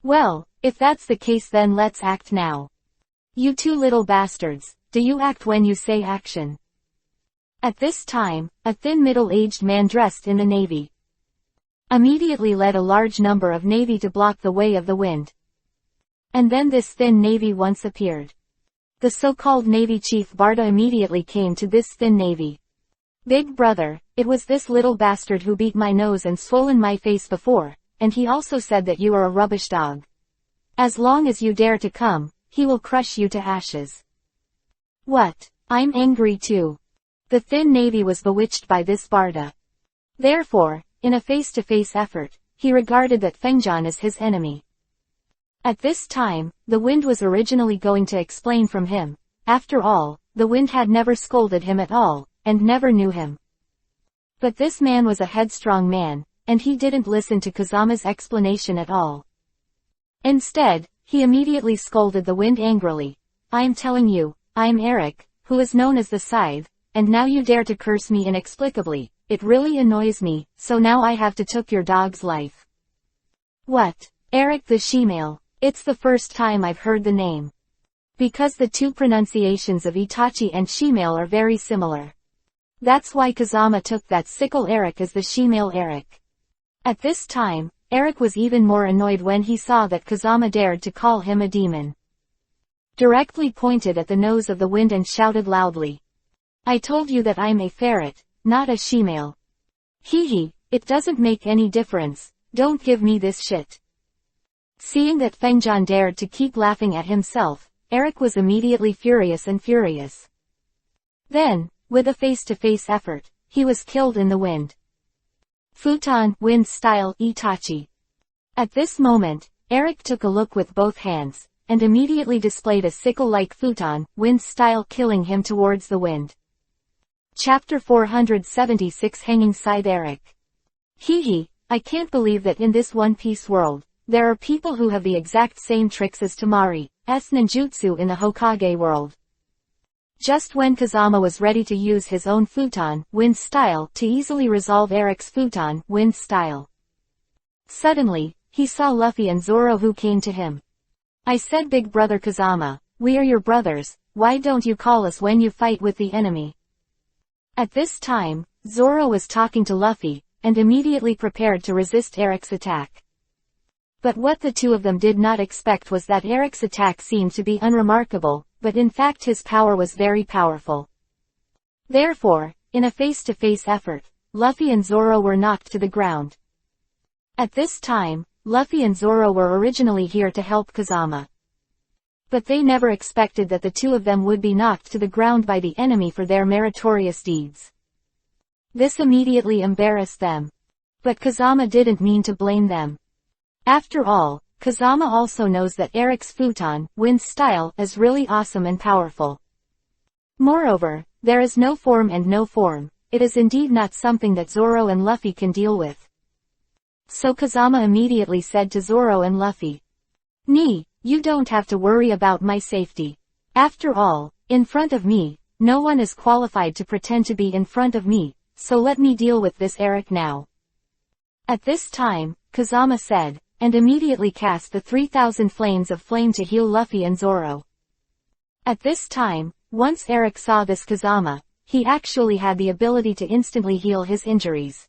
Well, if that's the case then let's act now. You two little bastards, do you act when you say action? At this time, a thin middle-aged man dressed in the navy immediately led a large number of navy to block the way of the wind. And then this thin navy once appeared. The so-called navy chief Barda immediately came to this thin navy. Big brother, it was this little bastard who beat my nose and swollen my face before, and he also said that you are a rubbish dog. As long as you dare to come, he will crush you to ashes. What? I'm angry too. The thin navy was bewitched by this Barda. Therefore, in a face-to-face effort, he regarded that Fengjian as his enemy. At this time, the wind was originally going to explain from him. After all, the wind had never scolded him at all, and never knew him. But this man was a headstrong man, and he didn't listen to Kazama's explanation at all. Instead, he immediately scolded the wind angrily. I'm telling you, I'm Eric, who is known as the Scythe, and now you dare to curse me inexplicably. It really annoys me, so now I have to took your dog's life. What? Eric the Shemale. It's the first time I've heard the name. Because the two pronunciations of Itachi and Shemale are very similar. That's why Kazama took that sickle Eric as the Shemale Eric. At this time, Eric was even more annoyed when he saw that Kazama dared to call him a demon. Directly pointed at the nose of the wind and shouted loudly. I told you that I'm a ferret, not a shemale. Hee, it doesn't make any difference, don't give me this shit. Seeing that Fengjian dared to keep laughing at himself, Eric was immediately furious. Then, with a face-to-face effort, he was killed in the wind. Futon, wind style, Itachi. At this moment, Eric took a look with both hands, and immediately displayed a sickle-like futon, wind style, killing him towards the wind. Chapter 476 Hanging Scythe Eric. Hee, I can't believe that in this One Piece world, there are people who have the exact same tricks as Tamari's ninjutsu in the Hokage world. Just when Kazama was ready to use his own futon, wind style, to easily resolve Eric's futon, wind style. Suddenly, he saw Luffy and Zoro who came to him. I said big brother Kazama, we are your brothers, why don't you call us when you fight with the enemy? At this time, Zoro was talking to Luffy, and immediately prepared to resist Eric's attack. But what the two of them did not expect was that Eric's attack seemed to be unremarkable, but in fact his power was very powerful. Therefore, in a face-to-face effort, Luffy and Zoro were knocked to the ground. At this time, Luffy and Zoro were originally here to help Kazama. But they never expected that the two of them would be knocked to the ground by the enemy for their meritorious deeds. This immediately embarrassed them. But Kazama didn't mean to blame them. After all, Kazama also knows that Eric's futon, wind style, is really awesome and powerful. Moreover, there is no form and no form. It is indeed not something that Zoro and Luffy can deal with. So Kazama immediately said to Zoro and Luffy, "Nee, you don't have to worry about my safety. After all, in front of me, no one is qualified to pretend to be in front of me, so let me deal with this Eric now." At this time, Kazama said, and immediately cast the 3,000 flames of flame to heal Luffy and Zoro. At this time, once Eric saw this Kazama, he actually had the ability to instantly heal his injuries.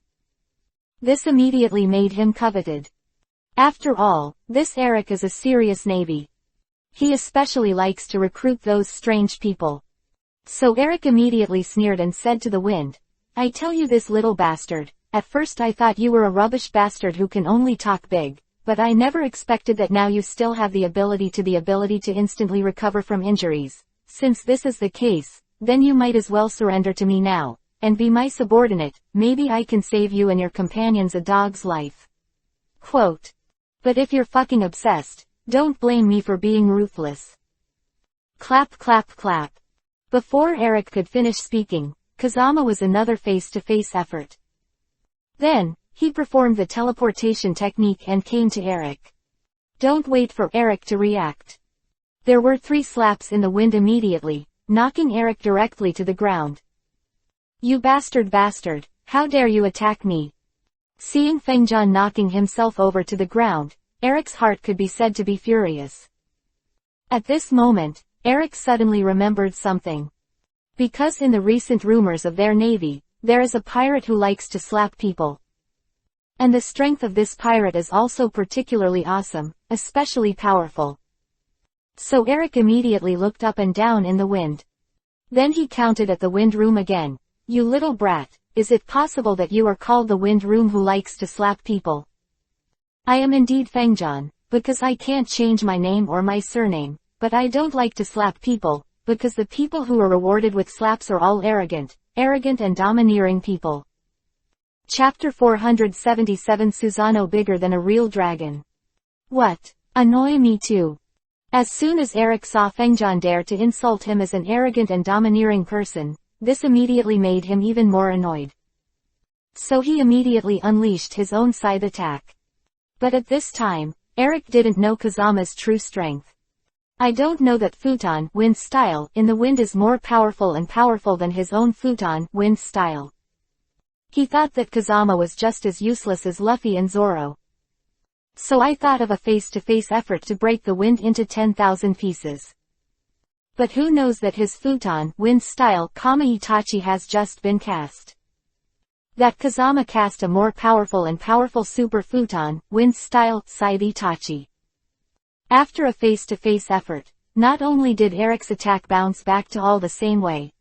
This immediately made him coveted. After all, this Eric is a serious navy. He especially likes to recruit those strange people. So Eric immediately sneered and said to the wind, "I tell you this little bastard, at first I thought you were a rubbish bastard who can only talk big, but I never expected that now you still have the ability to instantly recover from injuries. Since this is the case, then you might as well surrender to me now, and be my subordinate, maybe I can save you and your companions a dog's life." Quote. But if you're fucking obsessed, don't blame me for being ruthless. Clap clap clap. Before Eric could finish speaking, Kazama was another face-to-face effort. Then, he performed the teleportation technique and came to Eric. Don't wait for Eric to react. There were 3 slaps in the wind immediately, knocking Eric directly to the ground. "You bastard, how dare you attack me?" Seeing Fengjan knocking himself over to the ground, Eric's heart could be said to be furious. At this moment, Eric suddenly remembered something. Because in the recent rumors of their navy, there is a pirate who likes to slap people. And the strength of this pirate is also particularly awesome, especially powerful. So Eric immediately looked up and down in the wind. Then he counted at the wind room again. "You little brat, is it possible that you are called the wind room who likes to slap people?" "I am indeed Fengjan, because I can't change my name or my surname, but I don't like to slap people, because the people who are rewarded with slaps are all arrogant and domineering people." Chapter 477 Susano bigger than a real dragon. What? Annoy me too. As soon as Eric saw Fengjan dare to insult him as an arrogant and domineering person, this immediately made him even more annoyed. So he immediately unleashed his own scythe attack. But at this time, Eric didn't know Kazama's true strength. I don't know that futon wind style in the wind is more powerful than his own futon wind style. He thought that Kazama was just as useless as Luffy and Zoro. So I thought of a face-to-face effort to break the wind into 10,000 pieces. But who knows that his futon wind style Kama Itachi has just been cast. That Kazama cast a more powerful super futon wind style Scythe Itachi. After a face-to-face effort, not only did Eric's attack bounce back to all the same way.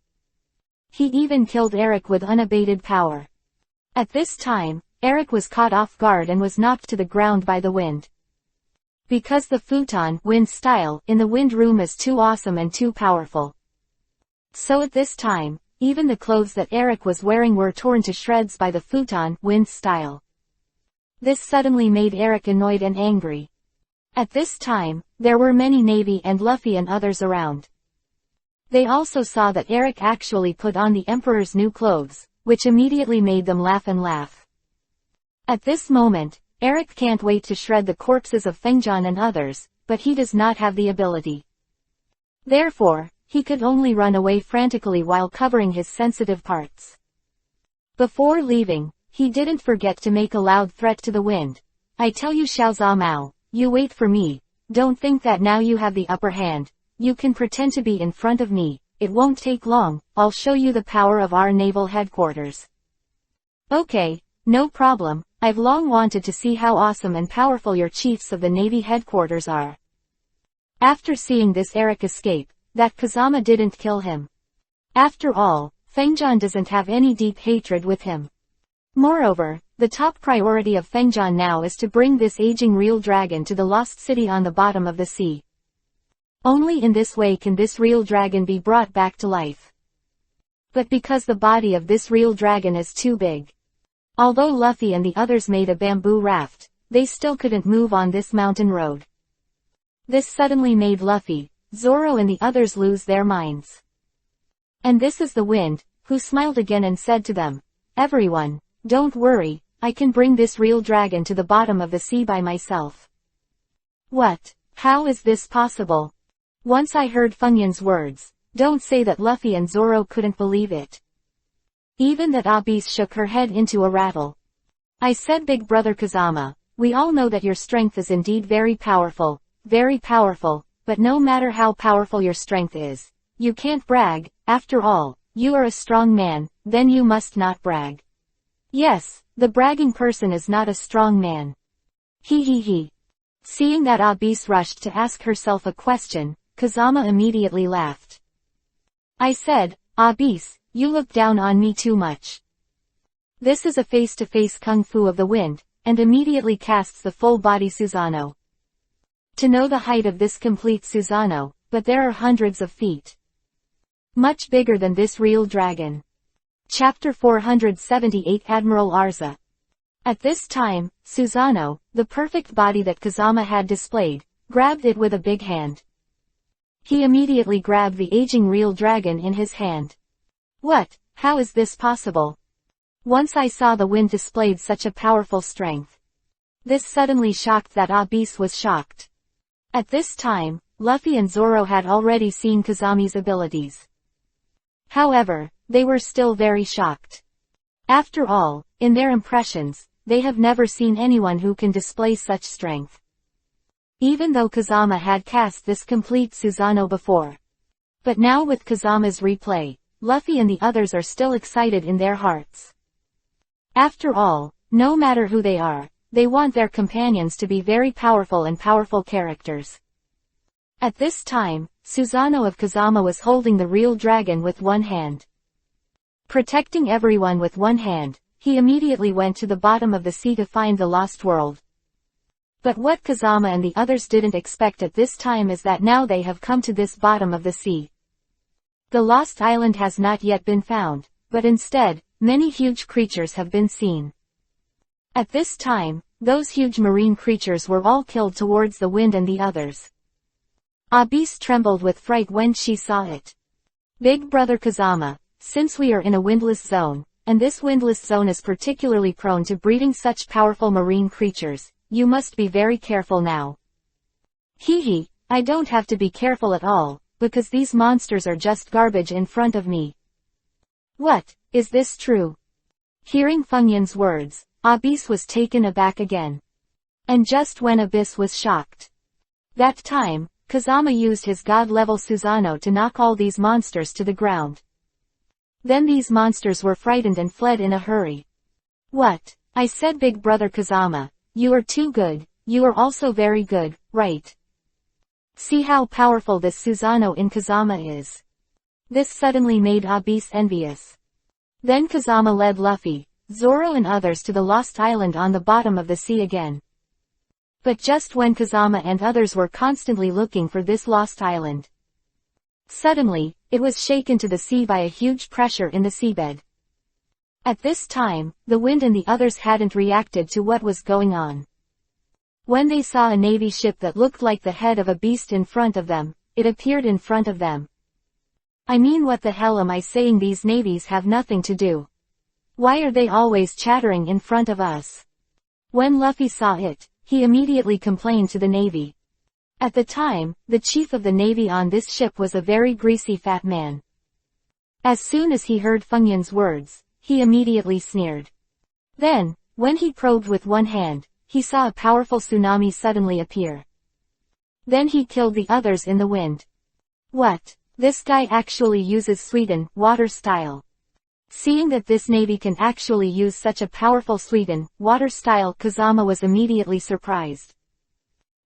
He even killed Eric with unabated power. At this time, Eric was caught off guard and was knocked to the ground by the wind. Because the futon wind style in the wind room is too awesome and too powerful. So at this time, even the clothes that Eric was wearing were torn to shreds by the futon wind style. This suddenly made Eric annoyed and angry. At this time, there were many Navy and Luffy and others around. They also saw that Eric actually put on the Emperor's new clothes, which immediately made them laugh. At this moment, Eric can't wait to shred the corpses of Fengjan and others, but he does not have the ability. Therefore, he could only run away frantically while covering his sensitive parts. Before leaving, he didn't forget to make a loud threat to the wind. "I tell you Xiao Mao, you wait for me. Don't think that now you have the upper hand. You can pretend to be in front of me. It won't take long. I'll show you the power of our naval headquarters." "Okay, no problem. I've long wanted to see how awesome and powerful your chiefs of the Navy headquarters are." After seeing this Eric escape, that Kazama didn't kill him. After all, Fengjian doesn't have any deep hatred with him. Moreover, the top priority of Fengjian now is to bring this aging real dragon to the lost city on the bottom of the sea. Only in this way can this real dragon be brought back to life. But because the body of this real dragon is too big. Although Luffy and the others made a bamboo raft, they still couldn't move on this mountain road. This suddenly made Luffy, Zoro and the others lose their minds. And this is the wind, who smiled again and said to them, "Everyone, don't worry, I can bring this real dragon to the bottom of the sea by myself." What? How is this possible? Once I heard Funyun's words, don't say that Luffy and Zoro couldn't believe it. Even that Abyss shook her head into a rattle. I said, "Big brother Kazama, we all know that your strength is indeed very powerful, but no matter how powerful your strength is, you can't brag. After all, you are a strong man, then you must not brag." Yes, the bragging person is not a strong man. He. Seeing that Abyss rushed to ask herself a question, Kazama immediately laughed. I said, "Abyss, you look down on me too much. This is a face-to-face kung fu of the wind," and immediately casts the full body Susanoo. To know the height of this complete Susanoo, but there are hundreds of feet. Much bigger than this real dragon. Chapter 478 Admiral Arza. At this time, Susanoo, the perfect body that Kazama had displayed, grabbed it with a big hand. He immediately grabbed the aging real dragon in his hand. What? How is this possible? Once I saw the wind displayed such a powerful strength. This suddenly shocked that Abyss was shocked. At this time, Luffy and Zoro had already seen Kazami's abilities. However, they were still very shocked. After all, in their impressions, they have never seen anyone who can display such strength. Even though Kazama had cast this complete Susanoo before. But now with Kazama's replay, Luffy and the others are still excited in their hearts. After all, no matter who they are, they want their companions to be very powerful and powerful characters. At this time, Susanoo of Kazama was holding the real dragon with one hand. Protecting everyone with one hand, he immediately went to the bottom of the sea to find the lost world. But what Kazama and the others didn't expect at this time is that now they have come to this bottom of the sea. The lost island has not yet been found, but instead, many huge creatures have been seen. At this time, those huge marine creatures were all killed towards the wind and the others. Abyss trembled with fright when she saw it. Big brother Kazama, since we are in a windless zone, and this windless zone is particularly prone to breeding such powerful marine creatures, you must be very careful now. I don't have to be careful at all, because these monsters are just garbage in front of me. What, is this true? Hearing Funyun's words, Abyss was taken aback again. And just when Abyss was shocked. That time, Kazama used his god-level Susanoo to knock all these monsters to the ground. Then these monsters were frightened and fled in a hurry. What? I said, Big brother Kazama, you are too good, you are also very good, right? See how powerful this Susanoo in Kazama is. This suddenly made Abyss envious. Then Kazama led Luffy, Zoro and others to the lost island on the bottom of the sea again. But just when Kazama and others were constantly looking for this lost island, suddenly, it was shaken to the sea by a huge pressure in the seabed. At this time, the wind and the others hadn't reacted to what was going on. When they saw a navy ship that looked like the head of a beast in front of them, it appeared in front of them. I mean, what the hell am I saying? These navies have nothing to do. Why are they always chattering in front of us? When Luffy saw it, he immediately complained to the navy. At the time, the chief of the navy on this ship was a very greasy fat man. As soon as he heard Funyun's words, he immediately sneered. Then, when he probed with one hand, he saw a powerful tsunami suddenly appear. Then he killed the others in the wind. What? This guy actually uses Sweden water style. Seeing that this navy can actually use such a powerful Sweden water style, Kazama was immediately surprised.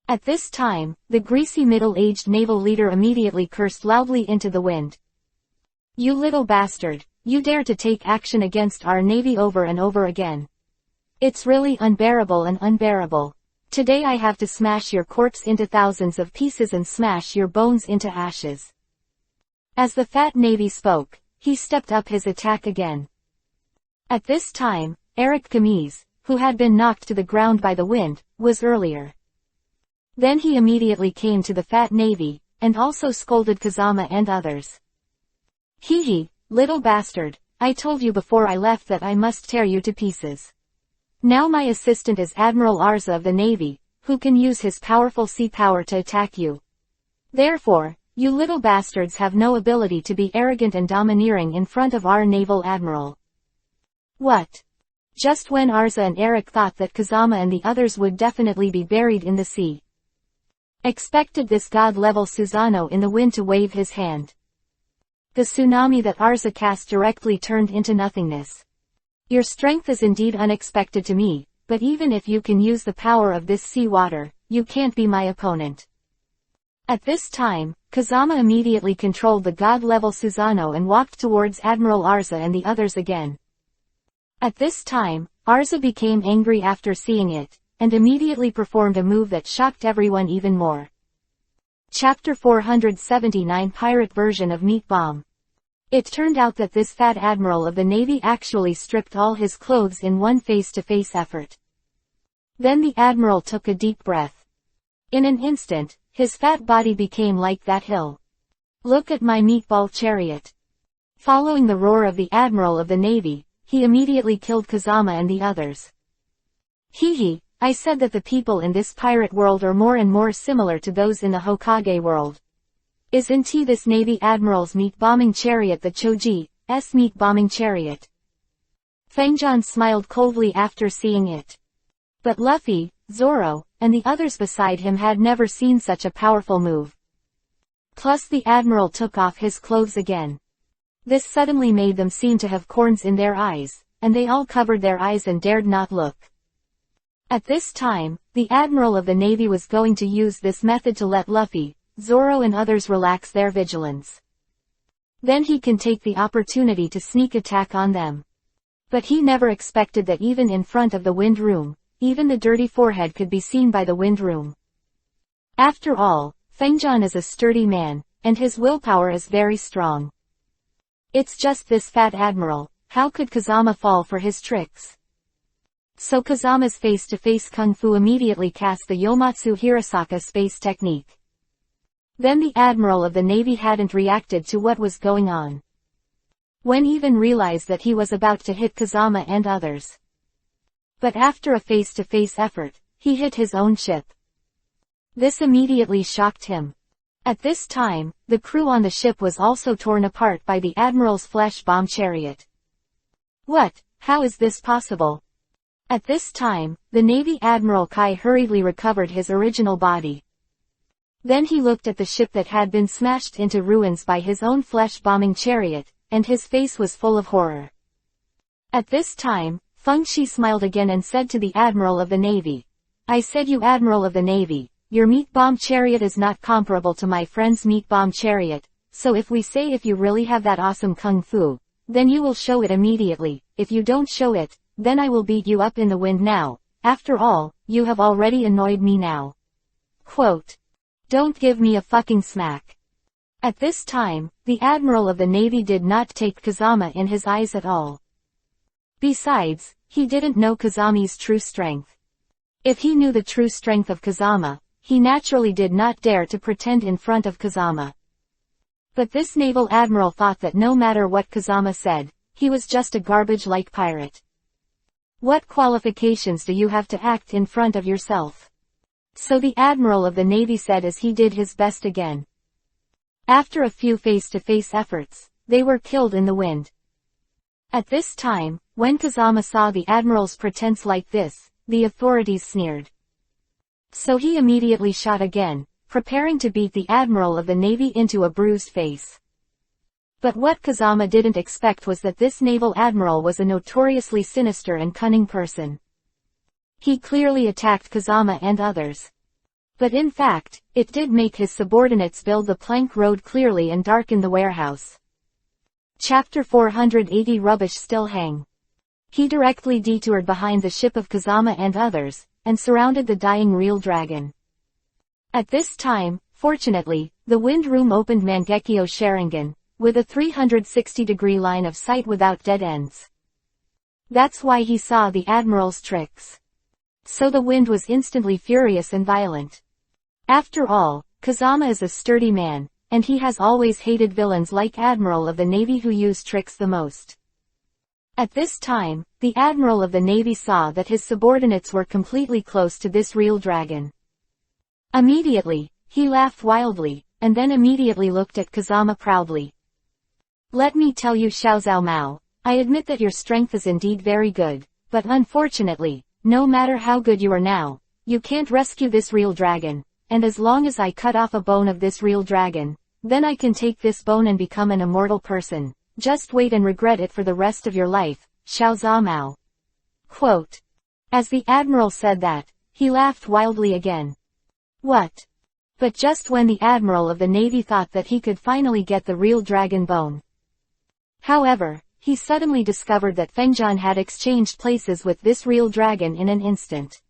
At this time, the greasy middle-aged naval leader immediately cursed loudly into the wind. You little bastard, you dare to take action against our navy over and over again. It's really unbearable and unbearable. Today I have to smash your corpse into thousands of pieces and smash your bones into ashes." As the fat navy spoke, he stepped up his attack again. At this time, Eric Kamise, who had been knocked to the ground by the wind, was earlier. Then he immediately came to the fat navy, and also scolded Kazama and others. "Hee, little bastard, I told you before I left that I must tear you to pieces. Now my assistant is Admiral Arza of the Navy, who can use his powerful sea power to attack you. Therefore, you little bastards have no ability to be arrogant and domineering in front of our naval admiral." What? Just when Arza and Eric thought that Kazama and the others would definitely be buried in the sea. Expected this god-level Susanoo in the wind to wave his hand. The tsunami that Arza cast directly turned into nothingness. "Your strength is indeed unexpected to me, but even if you can use the power of this sea water, you can't be my opponent." At this time, Kazama immediately controlled the god-level Susanoo and walked towards Admiral Arza and the others again. At this time, Arza became angry after seeing it, and immediately performed a move that shocked everyone even more. Chapter 479 Pirate Version of Meat Bomb. It turned out that this fat admiral of the Navy actually stripped all his clothes in one face-to-face effort. Then the admiral took a deep breath. In an instant, his fat body became like that hill. "Look at my meatball chariot." Following the roar of the admiral of the Navy, he immediately killed Kazama and the others. "Hee, I said that the people in this pirate world are more and more similar to those in the Hokage world. Isn't this Navy Admiral's meat-bombing chariot the Choji's meat-bombing chariot?" Fangjan smiled coldly after seeing it. But Luffy, Zoro, and the others beside him had never seen such a powerful move. Plus the admiral took off his clothes again. This suddenly made them seem to have corns in their eyes, and they all covered their eyes and dared not look. At this time, the admiral of the Navy was going to use this method to let Luffy, Zoro and others relax their vigilance. Then he can take the opportunity to sneak attack on them. But he never expected that even in front of the wind room, even the dirty forehead could be seen by the wind room. After all, Fangjan is a sturdy man, and his willpower is very strong. It's just this fat admiral, how could Kazama fall for his tricks? So Kazama's face-to-face kung fu immediately cast the Yomatsu Hirasaka space technique. Then the admiral of the Navy hadn't reacted to what was going on. When even realized that he was about to hit Kazama and others. But after a face-to-face effort, he hit his own ship. This immediately shocked him. At this time, the crew on the ship was also torn apart by the admiral's flash bomb chariot. What? How is this possible? At this time, the Navy Admiral Kai hurriedly recovered his original body. Then he looked at the ship that had been smashed into ruins by his own flesh-bombing chariot, and his face was full of horror. At this time, Feng Shi smiled again and said to the Admiral of the Navy, "I said, you Admiral of the Navy, your meat bomb chariot is not comparable to my friend's meat bomb chariot, so if you really have that awesome kung fu, then you will show it immediately. If you don't show it, then I will beat you up in the wind now. After all, you have already annoyed me now." Quote. "Don't give me a fucking smack." At this time, the Admiral of the Navy did not take Kazama in his eyes at all. Besides, he didn't know Kazami's true strength. If he knew the true strength of Kazama, he naturally did not dare to pretend in front of Kazama. But this naval admiral thought that no matter what Kazama said, he was just a garbage-like pirate. What qualifications do you have to act in front of yourself? So the Admiral of the Navy said as he did his best again. After a few face-to-face efforts, they were killed in the wind. At this time, when Kazama saw the Admiral's pretense like this, the authorities sneered. So he immediately shot again, preparing to beat the Admiral of the Navy into a bruised face. But what Kazama didn't expect was that this naval admiral was a notoriously sinister and cunning person. He clearly attacked Kazama and others. But in fact, it did make his subordinates build the plank road clearly and darken the warehouse. Chapter 480 Rubbish Still Hang. He directly detoured behind the ship of Kazama and others, and surrounded the dying real dragon. At this time, fortunately, the wind room opened Mangekyo Sharingan, with a 360-degree line of sight without dead ends. That's why he saw the Admiral's tricks. So the wind was instantly furious and violent. After all, Kazama is a sturdy man, and he has always hated villains like Admiral of the Navy who use tricks the most. At this time, the Admiral of the Navy saw that his subordinates were completely close to this real dragon. Immediately, he laughed wildly, and then immediately looked at Kazama proudly. Let me tell you Xiao Zhao Mao, I admit that your strength is indeed very good, but unfortunately, no matter how good you are now, you can't rescue this real dragon, and as long as I cut off a bone of this real dragon, then I can take this bone and become an immortal person. Just wait and regret it for the rest of your life, Xiao Zhao Mao. Quote. As the Admiral said that, he laughed wildly again. What? But just when the Admiral of the Navy thought that he could finally get the real dragon bone. However, he suddenly discovered that Fengjian had exchanged places with this real dragon in an instant.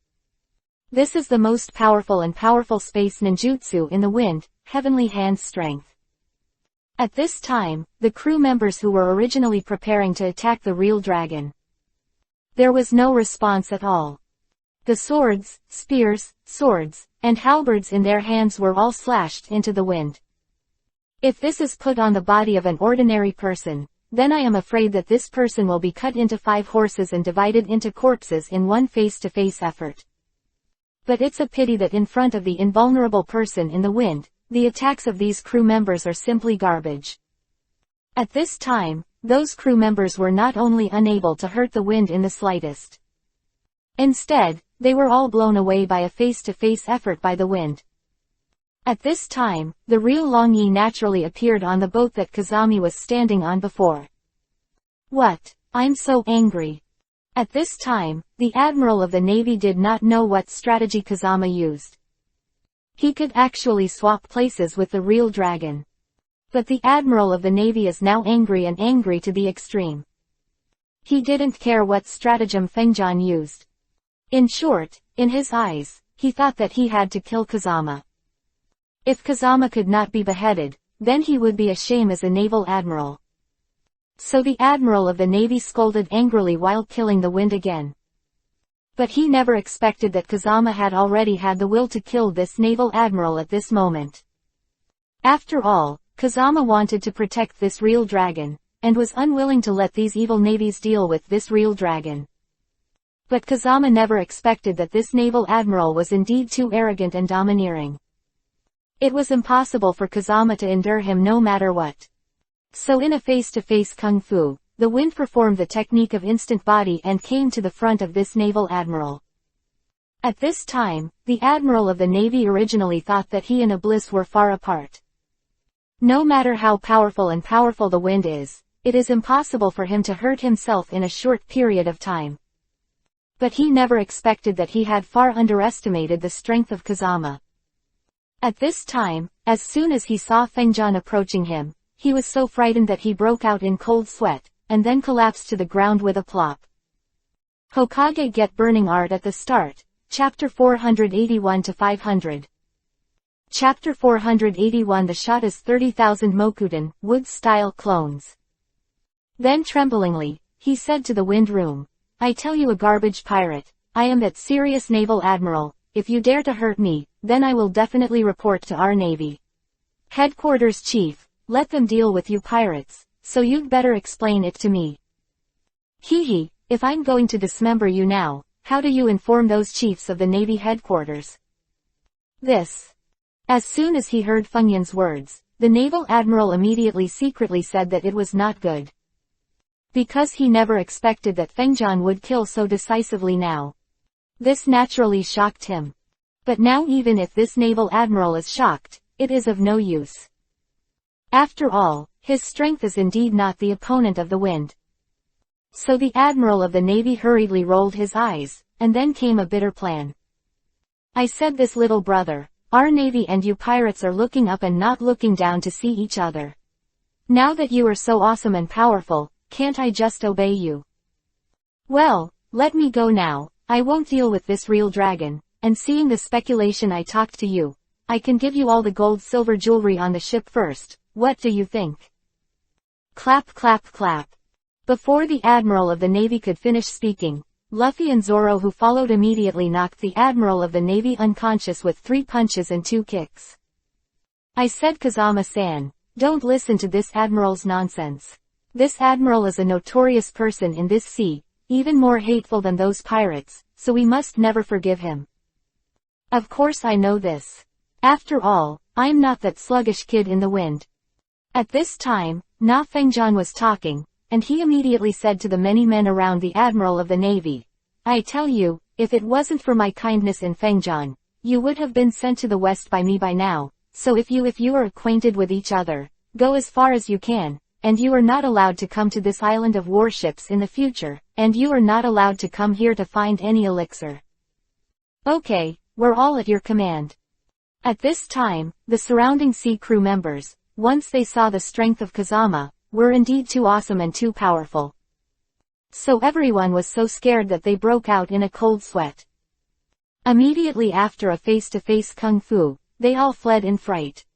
This is the most powerful space ninjutsu in the wind, Heavenly Hand's strength. At this time, the crew members who were originally preparing to attack the real dragon. There was no response at all. The swords, spears, swords, and halberds in their hands were all slashed into the wind. If this is put on the body of an ordinary person, then I am afraid that this person will be cut into 5 horses and divided into corpses in one face-to-face effort. But it's a pity that in front of the invulnerable person in the wind, the attacks of these crew members are simply garbage. At this time, those crew members were not only unable to hurt the wind in the slightest. Instead, they were all blown away by a face-to-face effort by the wind. At this time, the real Long Yi naturally appeared on the boat that Kazami was standing on before. What? I'm so angry. At this time, the Admiral of the Navy did not know what strategy Kazama used. He could actually swap places with the real dragon. But the Admiral of the Navy is now angry and angry to the extreme. He didn't care what stratagem Fengjian used. In short, in his eyes, he thought that he had to kill Kazama. If Kazama could not be beheaded, then he would be a shame as a naval admiral. So the Admiral of the Navy scolded angrily while killing the wind again. But he never expected that Kazama had already had the will to kill this naval admiral at this moment. After all, Kazama wanted to protect this real dragon, and was unwilling to let these evil navies deal with this real dragon. But Kazama never expected that this naval admiral was indeed too arrogant and domineering. It was impossible for Kazama to endure him no matter what. So in a face-to-face kung fu, the wind performed the technique of instant body and came to the front of this naval admiral. At this time, the Admiral of the Navy originally thought that he and Iblis were far apart. No matter how powerful the wind is, it is impossible for him to hurt himself in a short period of time. But he never expected that he had far underestimated the strength of Kazama. At this time, as soon as he saw Fengjian approaching him, he was so frightened that he broke out in cold sweat, and then collapsed to the ground with a plop. Hokage get burning art at the start, Chapter 481 to 500. Chapter 481 The shot is 30,000 Mokuden, wood-style clones. Then tremblingly, he said to the wind room, I tell you a garbage pirate, I am that serious naval admiral, if you dare to hurt me, then I will definitely report to our navy. Headquarters chief, let them deal with you pirates, so you'd better explain it to me. Hee, if I'm going to dismember you now, how do you inform those chiefs of the navy headquarters? This. As soon as he heard Fengyan's words, the naval admiral immediately secretly said that it was not good. Because he never expected that Fengjian would kill so decisively now. This naturally shocked him. But now even if this naval admiral is shocked, it is of no use. After all, his strength is indeed not the opponent of the wind. So the Admiral of the Navy hurriedly rolled his eyes, and then came a bitter plan. I said this little brother, our navy and you pirates are looking up and not looking down to see each other. Now that you are so awesome and powerful, can't I just obey you? Well, let me go now, I won't deal with this real dragon, and seeing the speculation I talked to you, I can give you all the gold silver jewelry on the ship first, what do you think? Clap clap clap. Before the Admiral of the Navy could finish speaking, Luffy and Zoro who followed immediately knocked the Admiral of the Navy unconscious with 3 punches and 2 kicks. I said Kazama-san, don't listen to this Admiral's nonsense. This Admiral is a notorious person in this sea, even more hateful than those pirates, so we must never forgive him. Of course I know this. After all, I'm not that sluggish kid in the wind. At this time, Na Fengjian was talking, and he immediately said to the many men around the Admiral of the Navy, I tell you, if it wasn't for my kindness in Fengjian, you would have been sent to the west by me by now, so if you are acquainted with each other, go as far as you can, and you are not allowed to come to this island of warships in the future, and you are not allowed to come here to find any elixir. Okay, we're all at your command. At this time, the surrounding sea crew members, once they saw the strength of Kazama, were indeed too awesome and too powerful. So everyone was so scared that they broke out in a cold sweat. Immediately after a face-to-face kung fu, they all fled in fright.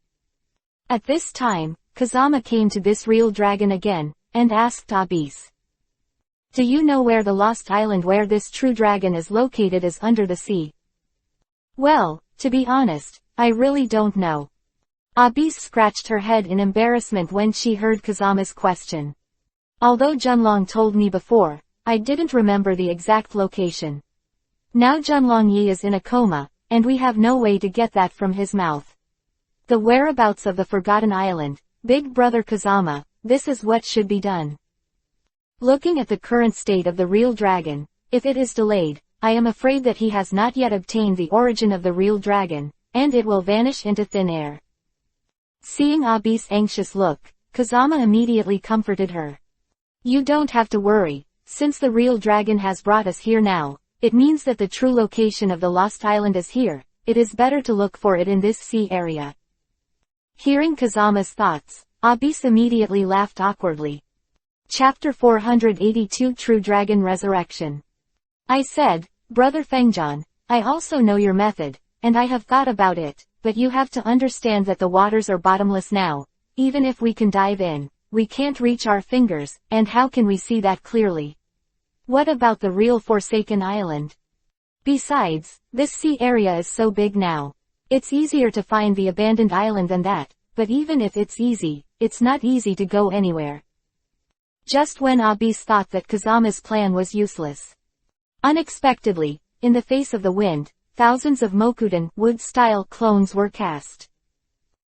At this time, Kazama came to this real dragon again, and asked Abyss. Do you know where the lost island where this true dragon is located is under the sea? Well, to be honest, I really don't know. Abyss scratched her head in embarrassment when she heard Kazama's question. Although Junlong told me before, I didn't remember the exact location. Now Junlong Yi is in a coma, and we have no way to get that from his mouth. The whereabouts of the Forgotten Island, Big Brother Kazama, this is what should be done. Looking at the current state of the real dragon, if it is delayed, I am afraid that he has not yet obtained the origin of the real dragon, and it will vanish into thin air. Seeing Abyss' anxious look, Kazama immediately comforted her. You don't have to worry, since the real dragon has brought us here now, it means that the true location of the lost island is here, it is better to look for it in this sea area. Hearing Kazama's thoughts, Abyss immediately laughed awkwardly. Chapter 482 True Dragon Resurrection. I said, Brother Fengjian, I also know your method, and I have thought about it, but you have to understand that the waters are bottomless now. Even if we can dive in, we can't reach our fingers, and how can we see that clearly? What about the real Forsaken Island? Besides, this sea area is so big now. It's easier to find the abandoned island than that, but even if it's easy, it's not easy to go anywhere. Just when Abyss thought that Kazama's plan was useless. Unexpectedly, in the face of the wind, thousands of Mokuden wood-style clones were cast.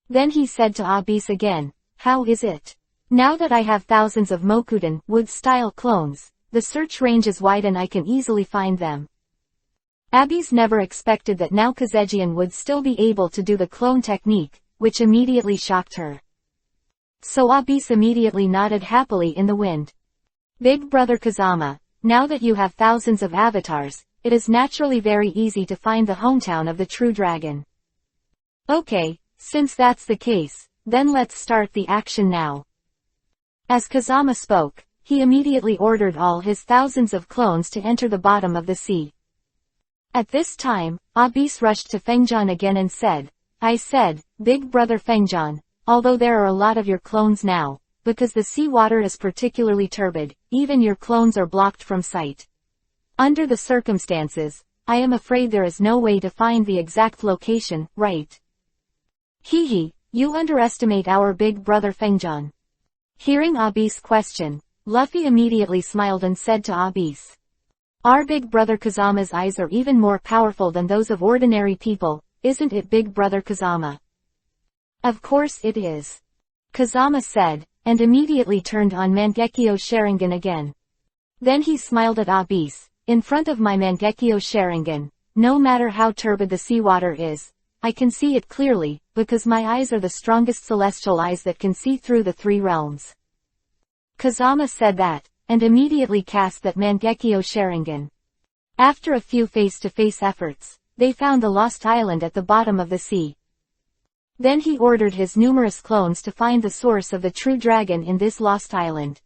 Then he said to Abyss again, how is it? Now that I have thousands of Mokuden wood-style clones, the search range is wide and I can easily find them. Abyss never expected that now Kazejian would still be able to do the clone technique, which immediately shocked her. So Abyss immediately nodded happily in the wind. Big Brother Kazama, now that you have thousands of avatars, it is naturally very easy to find the hometown of the true dragon. Okay, since that's the case, then let's start the action now. As Kazama spoke, he immediately ordered all his thousands of clones to enter the bottom of the sea. At this time, Abyss rushed to Fengjian again and said, I said, Big Brother Fengjian, although there are a lot of your clones now, because the sea water is particularly turbid, even your clones are blocked from sight. Under the circumstances, I am afraid there is no way to find the exact location, right? Hee, you underestimate our Big Brother Fengjian. Hearing Abyss' question, Luffy immediately smiled and said to Abyss, our Big Brother Kazama's eyes are even more powerful than those of ordinary people, isn't it Big Brother Kazama? Of course it is. Kazama said, and immediately turned on Mangekyo Sharingan again. Then he smiled at Abyss, in front of my Mangekyo Sharingan, no matter how turbid the seawater is, I can see it clearly, because my eyes are the strongest celestial eyes that can see through the 3 realms. Kazama said that, and immediately cast that Mangekyo Sharingan. After a few face-to-face efforts, they found the lost island at the bottom of the sea. Then he ordered his numerous clones to find the source of the true dragon in this lost island.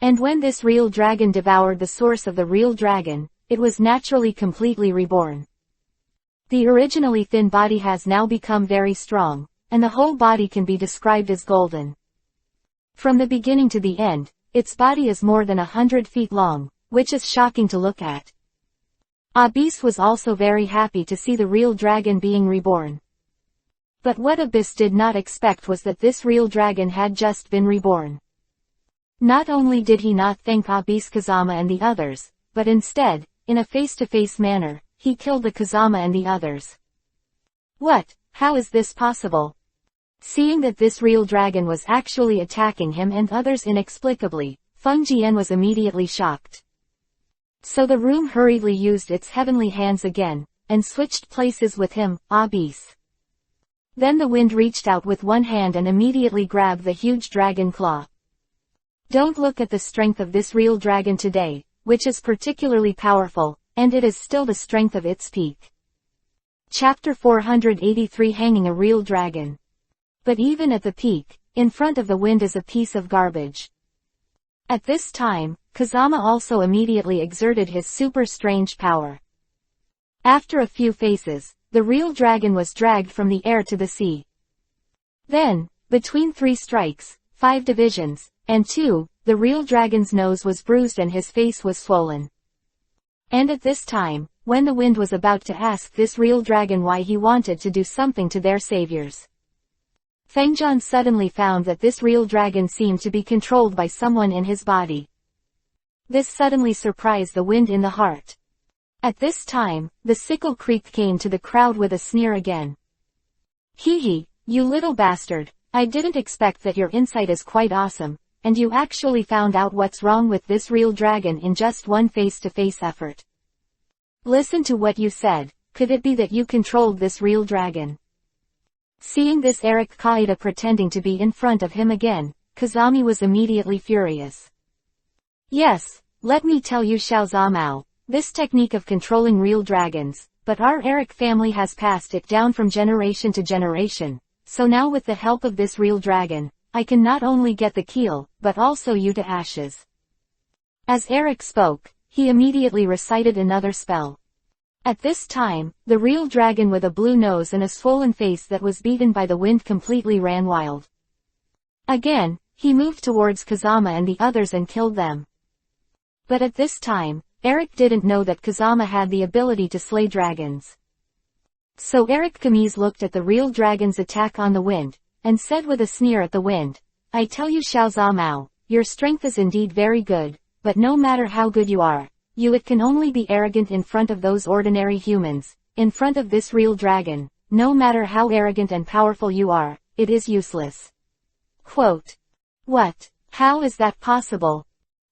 And when this real dragon devoured the source of the real dragon, it was naturally completely reborn. The originally thin body has now become very strong, and the whole body can be described as golden. From the beginning to the end, its body is more than 100 feet long, which is shocking to look at. Abyss was also very happy to see the real dragon being reborn. But what Abyss did not expect was that this real dragon had just been reborn. Not only did he not thank Abyss Kazama and the others, but instead, in a face-to-face manner, he killed the Kazama and the others. What? How is this possible? Seeing that this real dragon was actually attacking him and others inexplicably, Feng Jian was immediately shocked. So the room hurriedly used its heavenly hands again, and switched places with him, Abyss. Then the wind reached out with one hand and immediately grabbed the huge dragon claw. Don't look at the strength of this real dragon today, which is particularly powerful, and it is still the strength of its peak. Chapter 483 Hanging a Real Dragon. But even at the peak, in front of the wind is a piece of garbage. At this time, Kazama also immediately exerted his super strange power. After a few phases, the real dragon was dragged from the air to the sea. Then, between 3 strikes, 5 divisions, and 2, the real dragon's nose was bruised and his face was swollen. And at this time, when the wind was about to ask this real dragon why he wanted to do something to their saviors, Fengjian suddenly found that this real dragon seemed to be controlled by someone in his body. This suddenly surprised the wind in the heart. At this time, the sickle creek came to the crowd with a sneer again. Hee hee, you little bastard, I didn't expect that your insight is quite awesome, and you actually found out what's wrong with this real dragon in just one face-to-face effort. Listen to what you said, could it be that you controlled this real dragon? Seeing this Eric Kaida pretending to be in front of him again, Kazami was immediately furious. Yes, let me tell you Xiao Zamao, this technique of controlling real dragons, but our Eric family has passed it down from generation to generation, so now with the help of this real dragon, I can not only get the keel, but also you to ashes. As Eric spoke, he immediately recited another spell. At this time, the real dragon with a blue nose and a swollen face that was beaten by the wind completely ran wild. Again, he moved towards Kazama and the others and killed them. But at this time, Eric didn't know that Kazama had the ability to slay dragons. So Eric Kamise looked at the real dragon's attack on the wind, and said with a sneer at the wind, I tell you Xiao Zamao, your strength is indeed very good, but no matter how good you are, it can only be arrogant in front of those ordinary humans, in front of this real dragon, no matter how arrogant and powerful you are, it is useless. Quote. What? How is that possible?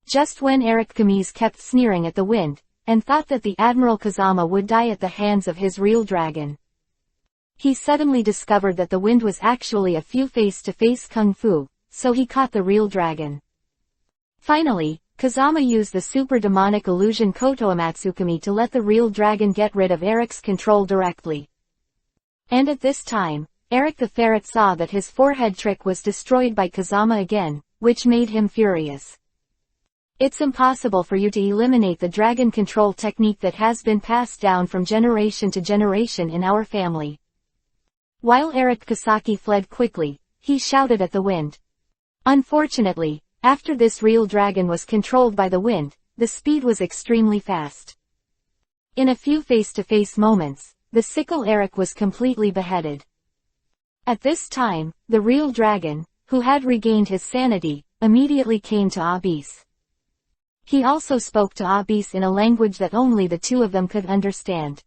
Just when Eric Kamise kept sneering at the wind, and thought that the Admiral Kazama would die at the hands of his real dragon, he suddenly discovered that the wind was actually a few face-to-face kung fu, so he caught the real dragon. Finally, Kazama used the super demonic illusion Koto Amatsukami to let the real dragon get rid of Eric's control directly. And at this time, Eric the ferret saw that his forehead trick was destroyed by Kazama again, which made him furious. It's impossible for you to eliminate the dragon control technique that has been passed down from generation to generation in our family. While Eric Kasaki fled quickly, he shouted at the wind. Unfortunately, after this real dragon was controlled by the wind, the speed was extremely fast. In a few face-to-face moments, the sickle Eric was completely beheaded. At this time, the real dragon, who had regained his sanity, immediately came to Abyss. He also spoke to Abyss in a language that only the two of them could understand.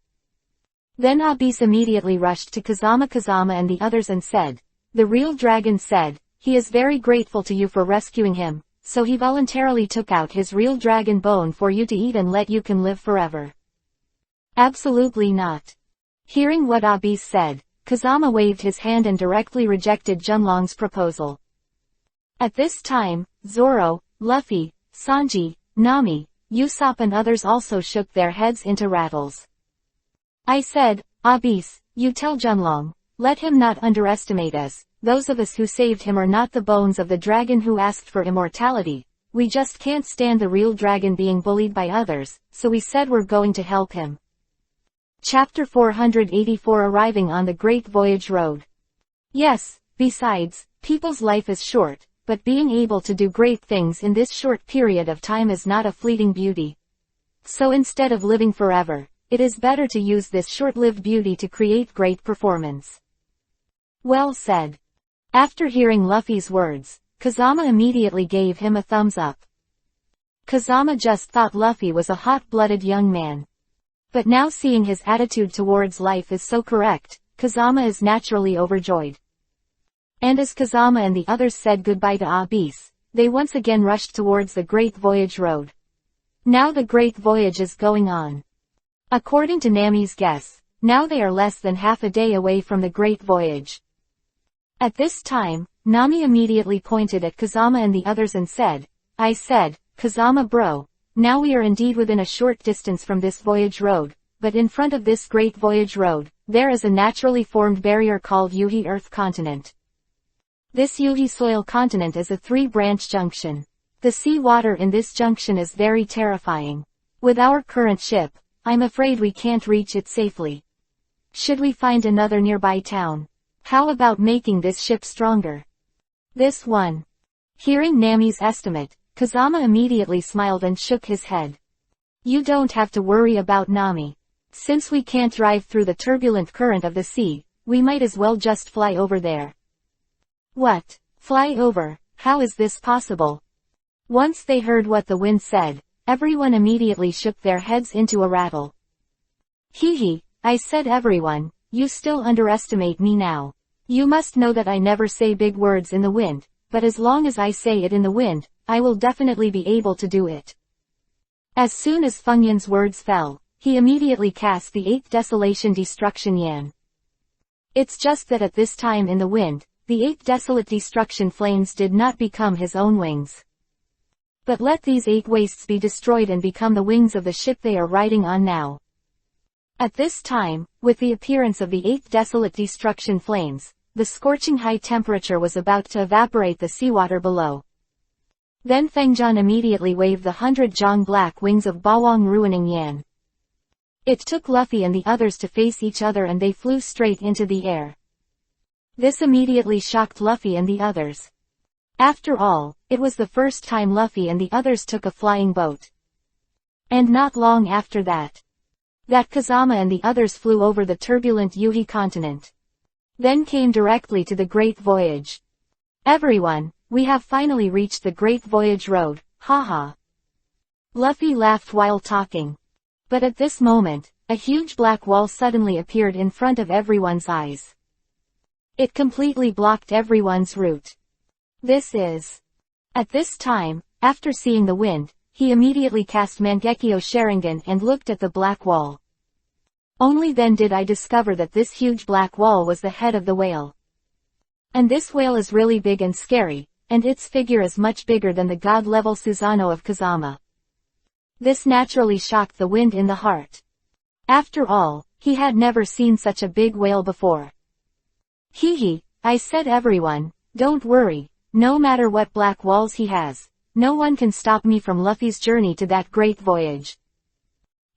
Then Abyss immediately rushed to Kazama and the others and said, the real dragon said, he is very grateful to you for rescuing him, so he voluntarily took out his real dragon bone for you to eat and let you can live forever. Absolutely not. Hearing what Abyss said, Kazama waved his hand and directly rejected Junlong's proposal. At this time, Zoro, Luffy, Sanji, Nami, Usopp and others also shook their heads into rattles. I said, Abyss, you tell Junlong, Let him not underestimate us. Those of us who saved him are not the bones of the dragon who asked for immortality. We just can't stand the real dragon being bullied by others, so we said we're going to help him. Chapter 484 Arriving on the Great Voyage Road. Yes, besides, people's life is short, but being able to do great things in this short period of time is not a fleeting beauty. So instead of living forever, it is better to use this short-lived beauty to create great performance. Well said. After hearing Luffy's words, Kazama immediately gave him a thumbs up. Kazama just thought Luffy was a hot-blooded young man. But now seeing his attitude towards life is so correct, Kazama is naturally overjoyed. And as Kazama and the others said goodbye to Abyss, they once again rushed towards the Great Voyage Road. Now the Great Voyage is going on. According to Nami's guess, now they are less than half a day away from the Great Voyage. At this time, Nami immediately pointed at Kazama and the others and said, I said, Kazama bro, now we are indeed within a short distance from this voyage road, but in front of this Great Voyage Road, there is a naturally formed barrier called Yuhi Earth Continent. This Yuhi Soil Continent is a three-branch junction. The sea water in this junction is very terrifying. With our current ship, I'm afraid we can't reach it safely. Should we find another nearby town? How about making this ship stronger? This one. Hearing Nami's estimate, Kazama immediately smiled and shook his head. You don't have to worry about Nami. Since we can't drive through the turbulent current of the sea, we might as well just fly over there. What? Fly over? How is this possible? Once they heard what the wind said, everyone immediately shook their heads into a rattle. Hee, I said everyone, you still underestimate me now. You must know that I never say big words in the wind, but as long as I say it in the wind, I will definitely be able to do it. As soon as Fengyan's words fell, he immediately cast the 8th Desolation Destruction Yan. It's just that at this time in the wind, the 8th Desolate Destruction Flames did not become his own wings. But let these 8 wastes be destroyed and become the wings of the ship they are riding on now. At this time, with the appearance of the 8th Desolate Destruction Flames, the scorching high temperature was about to evaporate the seawater below. Then Fengjan immediately waved the 100 Zhang black wings of Bawang Ruining Yan. It took Luffy and the others to face each other and they flew straight into the air. This immediately shocked Luffy and the others. After all, it was the first time Luffy and the others took a flying boat. And not long after that, Kazama and the others flew over the turbulent Yuhi continent. Then came directly to the Great Voyage. Everyone, we have finally reached the Great Voyage Road, haha. Luffy laughed while talking. But at this moment, a huge black wall suddenly appeared in front of everyone's eyes. It completely blocked everyone's route. This is. At this time, after seeing the wind, he immediately cast Mangekyo Sharingan and looked at the black wall. Only then did I discover that this huge black wall was the head of the whale. And this whale is really big and scary, and its figure is much bigger than the god-level Susanoo of Kazama. This naturally shocked the wind in the heart. After all, he had never seen such a big whale before. Hee, I said everyone, don't worry, no matter what black walls he has, no one can stop me from Luffy's journey to that great voyage.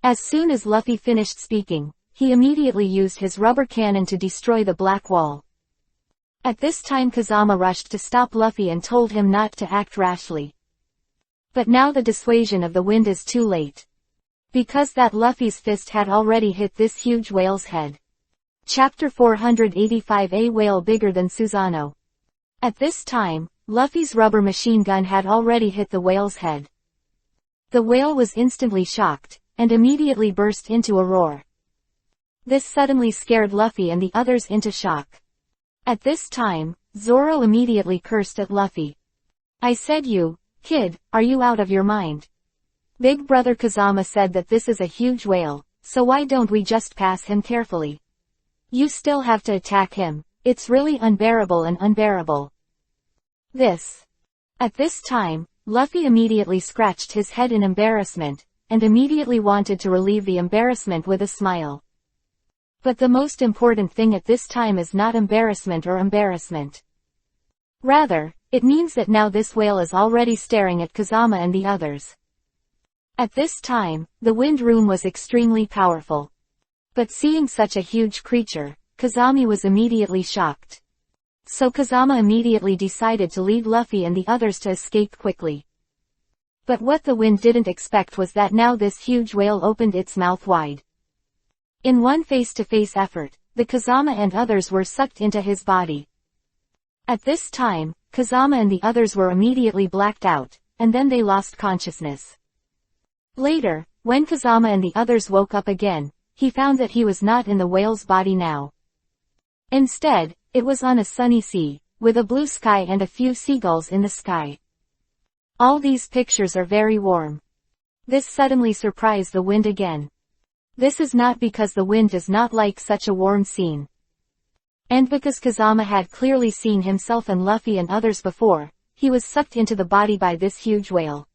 As soon as Luffy finished speaking, he immediately used his rubber cannon to destroy the black wall. At this time Kazama rushed to stop Luffy and told him not to act rashly. But now the dissuasion of the wind is too late. Because that Luffy's fist had already hit this huge whale's head. Chapter 485 A Whale Bigger Than Susanoo. At this time, Luffy's rubber machine gun had already hit the whale's head. The whale was instantly shocked, and immediately burst into a roar. This suddenly scared Luffy and the others into shock. At this time, Zoro immediately cursed at Luffy. I said you, kid, are you out of your mind? Big brother Kazama said that this is a huge whale, so why don't we just pass him carefully? You still have to attack him, it's really unbearable and unbearable. This. At this time, Luffy immediately scratched his head in embarrassment, and immediately wanted to relieve the embarrassment with a smile. But the most important thing at this time is not embarrassment or embarrassment. Rather, it means that now this whale is already staring at Kazama and the others. At this time, the wind rune was extremely powerful. But seeing such a huge creature, Kazami was immediately shocked. So Kazama immediately decided to lead Luffy and the others to escape quickly. But what the wind didn't expect was that now this huge whale opened its mouth wide. In one face-to-face effort, the Kazama and others were sucked into his body. At this time, Kazama and the others were immediately blacked out, and then they lost consciousness. Later, when Kazama and the others woke up again, he found that he was not in the whale's body now. Instead, it was on a sunny sea, with a blue sky and a few seagulls in the sky. All these pictures are very warm. This suddenly surprised the wind again. This is not because the wind does not like such a warm scene. And because Kazama had clearly seen himself and Luffy and others before, he was sucked into the body by this huge whale.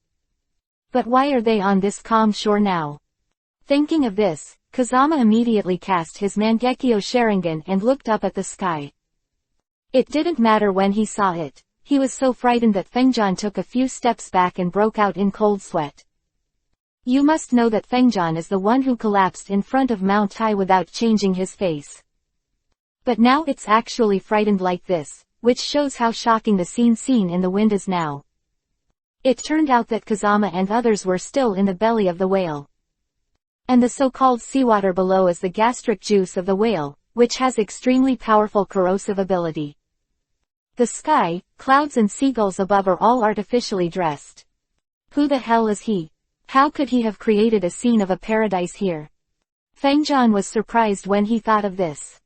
But why are they on this calm shore now? Thinking of this, Kazama immediately cast his Mangekyo Sharingan and looked up at the sky. It didn't matter when he saw it, he was so frightened that Fengjian took a few steps back and broke out in cold sweat. You must know that Fengjian is the one who collapsed in front of Mount Tai without changing his face. But now it's actually frightened like this, which shows how shocking the scene seen in the wind is now. It turned out that Kazama and others were still in the belly of the whale. And the so-called seawater below is the gastric juice of the whale, which has extremely powerful corrosive ability. The sky, clouds and seagulls above are all artificially dressed. Who the hell is he? How could he have created a scene of a paradise here? Fengjian was surprised when he thought of this.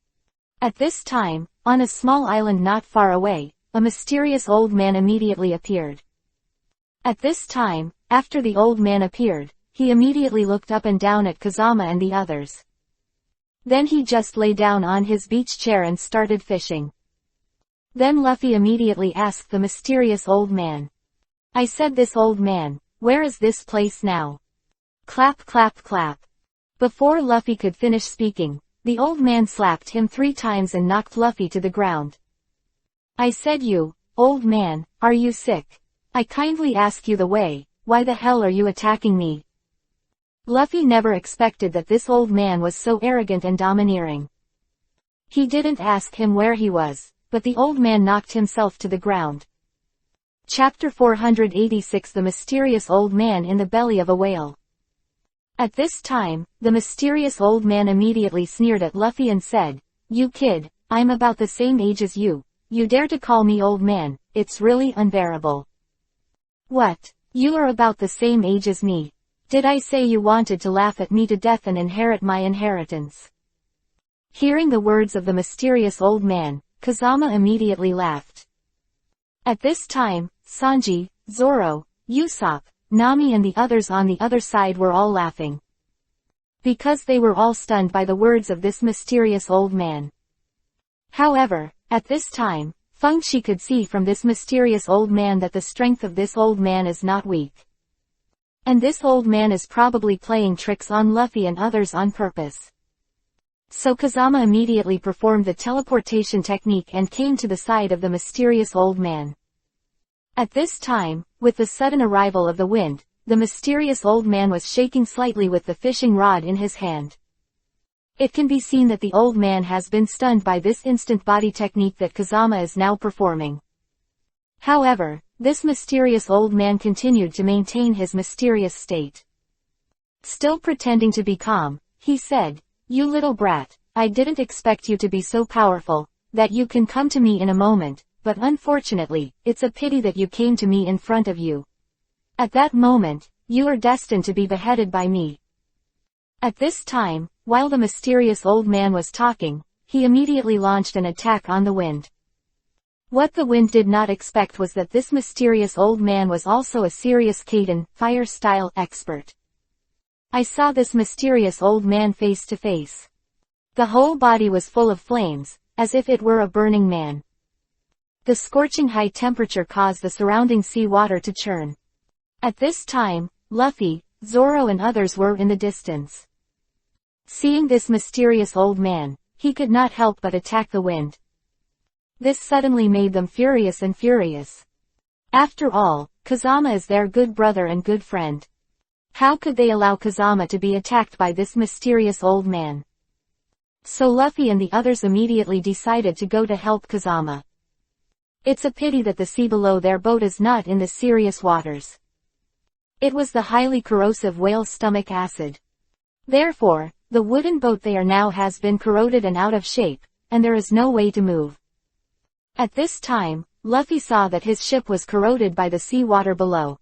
At this time, on a small island not far away, a mysterious old man immediately appeared. At this time, after the old man appeared, he immediately looked up and down at Kazama and the others. Then he just lay down on his beach chair and started fishing. Then Luffy immediately asked the mysterious old man. I said, this old man, where is this place now? Clap clap clap. Before Luffy could finish speaking, the old man slapped him 3 times and knocked Luffy to the ground. I said, you, old man, are you sick? I kindly ask you the way, why the hell are you attacking me? Luffy never expected that this old man was so arrogant and domineering. He didn't ask him where he was, but the old man knocked himself to the ground. Chapter 486 The Mysterious Old Man in the Belly of a Whale. At this time, the mysterious old man immediately sneered at Luffy and said, You kid, I'm about the same age as you. You dare to call me old man, it's really unbearable. What? You are about the same age as me. Did I say you wanted to laugh at me to death and inherit my inheritance? Hearing the words of the mysterious old man, Kazama immediately laughed. At this time, Sanji, Zoro, Usopp, Nami and the others on the other side were all laughing. Because they were all stunned by the words of this mysterious old man. However, at this time, Feng Shi could see from this mysterious old man that the strength of this old man is not weak. And this old man is probably playing tricks on Luffy and others on purpose. So Kazama immediately performed the teleportation technique and came to the side of the mysterious old man. At this time, with the sudden arrival of the wind, the mysterious old man was shaking slightly with the fishing rod in his hand. It can be seen that the old man has been stunned by this instant body technique that Kazama is now performing. However, this mysterious old man continued to maintain his mysterious state. Still pretending to be calm, he said, You little brat, I didn't expect you to be so powerful, that you can come to me in a moment, but unfortunately, it's a pity that you came to me in front of you. At that moment, you are destined to be beheaded by me. At this time, while the mysterious old man was talking, he immediately launched an attack on the wind. What the wind did not expect was that this mysterious old man was also a serious Kaiden, fire-style expert. I saw this mysterious old man face to face. The whole body was full of flames, as if it were a burning man. The scorching high temperature caused the surrounding sea water to churn. At this time, Luffy, Zoro and others were in the distance. Seeing this mysterious old man, he could not help but attack the wind. This suddenly made them furious and furious. After all, Kazama is their good brother and good friend. How could they allow Kazama to be attacked by this mysterious old man? So Luffy and the others immediately decided to go to help Kazama. It's a pity that the sea below their boat is not in the serious waters. It was the highly corrosive whale's stomach acid. Therefore, the wooden boat they are now has been corroded and out of shape, and there is no way to move. At this time, Luffy saw that his ship was corroded by the sea water below.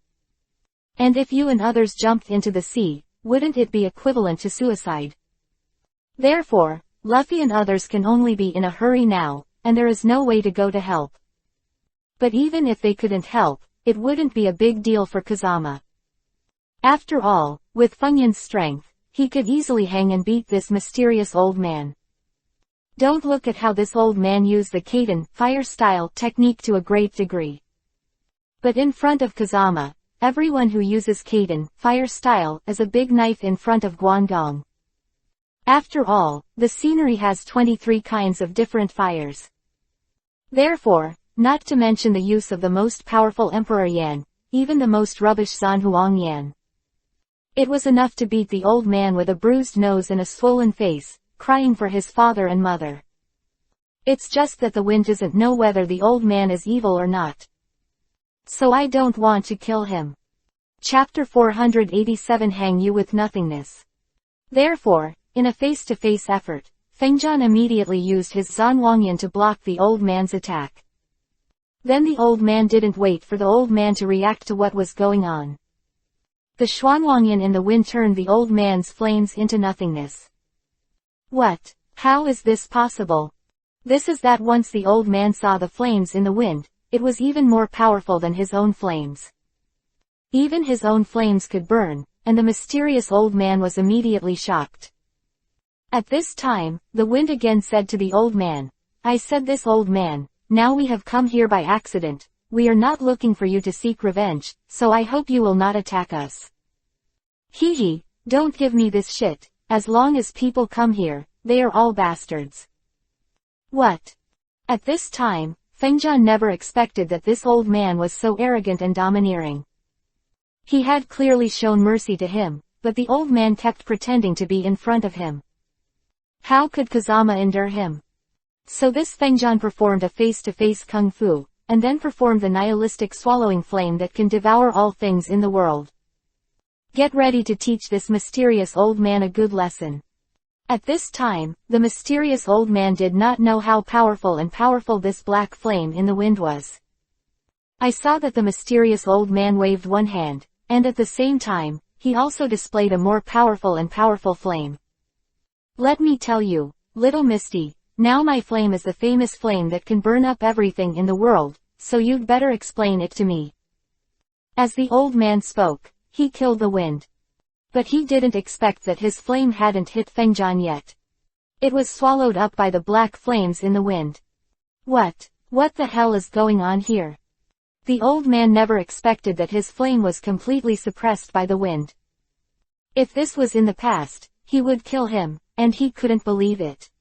And if you and others jumped into the sea, wouldn't it be equivalent to suicide? Therefore, Luffy and others can only be in a hurry now, and there is no way to go to help. But even if they couldn't help, it wouldn't be a big deal for Kazama. After all, with Funyun's strength, he could easily hang and beat this mysterious old man. Don't look at how this old man used the Kaiden fire style technique to a great degree. But in front of Kazama, everyone who uses Kaiden fire style is a big knife in front of Guangdong. After all, the scenery has 23 kinds of different fires. Therefore, not to mention the use of the most powerful Emperor Yan, even the most rubbish Zanhuang Yan. It was enough to beat the old man with a bruised nose and a swollen face, crying for his father and mother. It's just that the wind doesn't know whether the old man is evil or not. So I don't want to kill him. Chapter 487 Hang You with Nothingness. Therefore, in a face-to-face effort, Fengjian immediately used his Zanhuangyan to block the old man's attack. Then the old man didn't wait for the old man to react to what was going on. The Xuanhuangyan in the wind turned the old man's flames into nothingness. What? How is this possible? This is that once the old man saw the flames in the wind, it was even more powerful than his own flames. Even his own flames could burn, and the mysterious old man was immediately shocked. At this time, the wind again said to the old man, I said this old man, now we have come here by accident, we are not looking for you to seek revenge, so I hope you will not attack us. Hee, don't give me this shit, as long as people come here, they are all bastards. What? At this time, Fengjian never expected that this old man was so arrogant and domineering. He had clearly shown mercy to him, but the old man kept pretending to be in front of him. How could Kazama endure him? So this Fengjian performed a face-to-face kung fu, and then performed the nihilistic swallowing flame that can devour all things in the world. Get ready to teach this mysterious old man a good lesson. At this time, the mysterious old man did not know how powerful this black flame in the wind was. I saw that the mysterious old man waved one hand, and at the same time, he also displayed a more powerful flame. Let me tell you, little Misty, now my flame is the famous flame that can burn up everything in the world, so you'd better explain it to me. As the old man spoke, he killed the wind. But he didn't expect that his flame hadn't hit Fengjian yet. It was swallowed up by the black flames in the wind. What the hell is going on here? The old man never expected that his flame was completely suppressed by the wind. If this was in the past, he would kill him, and he couldn't believe it.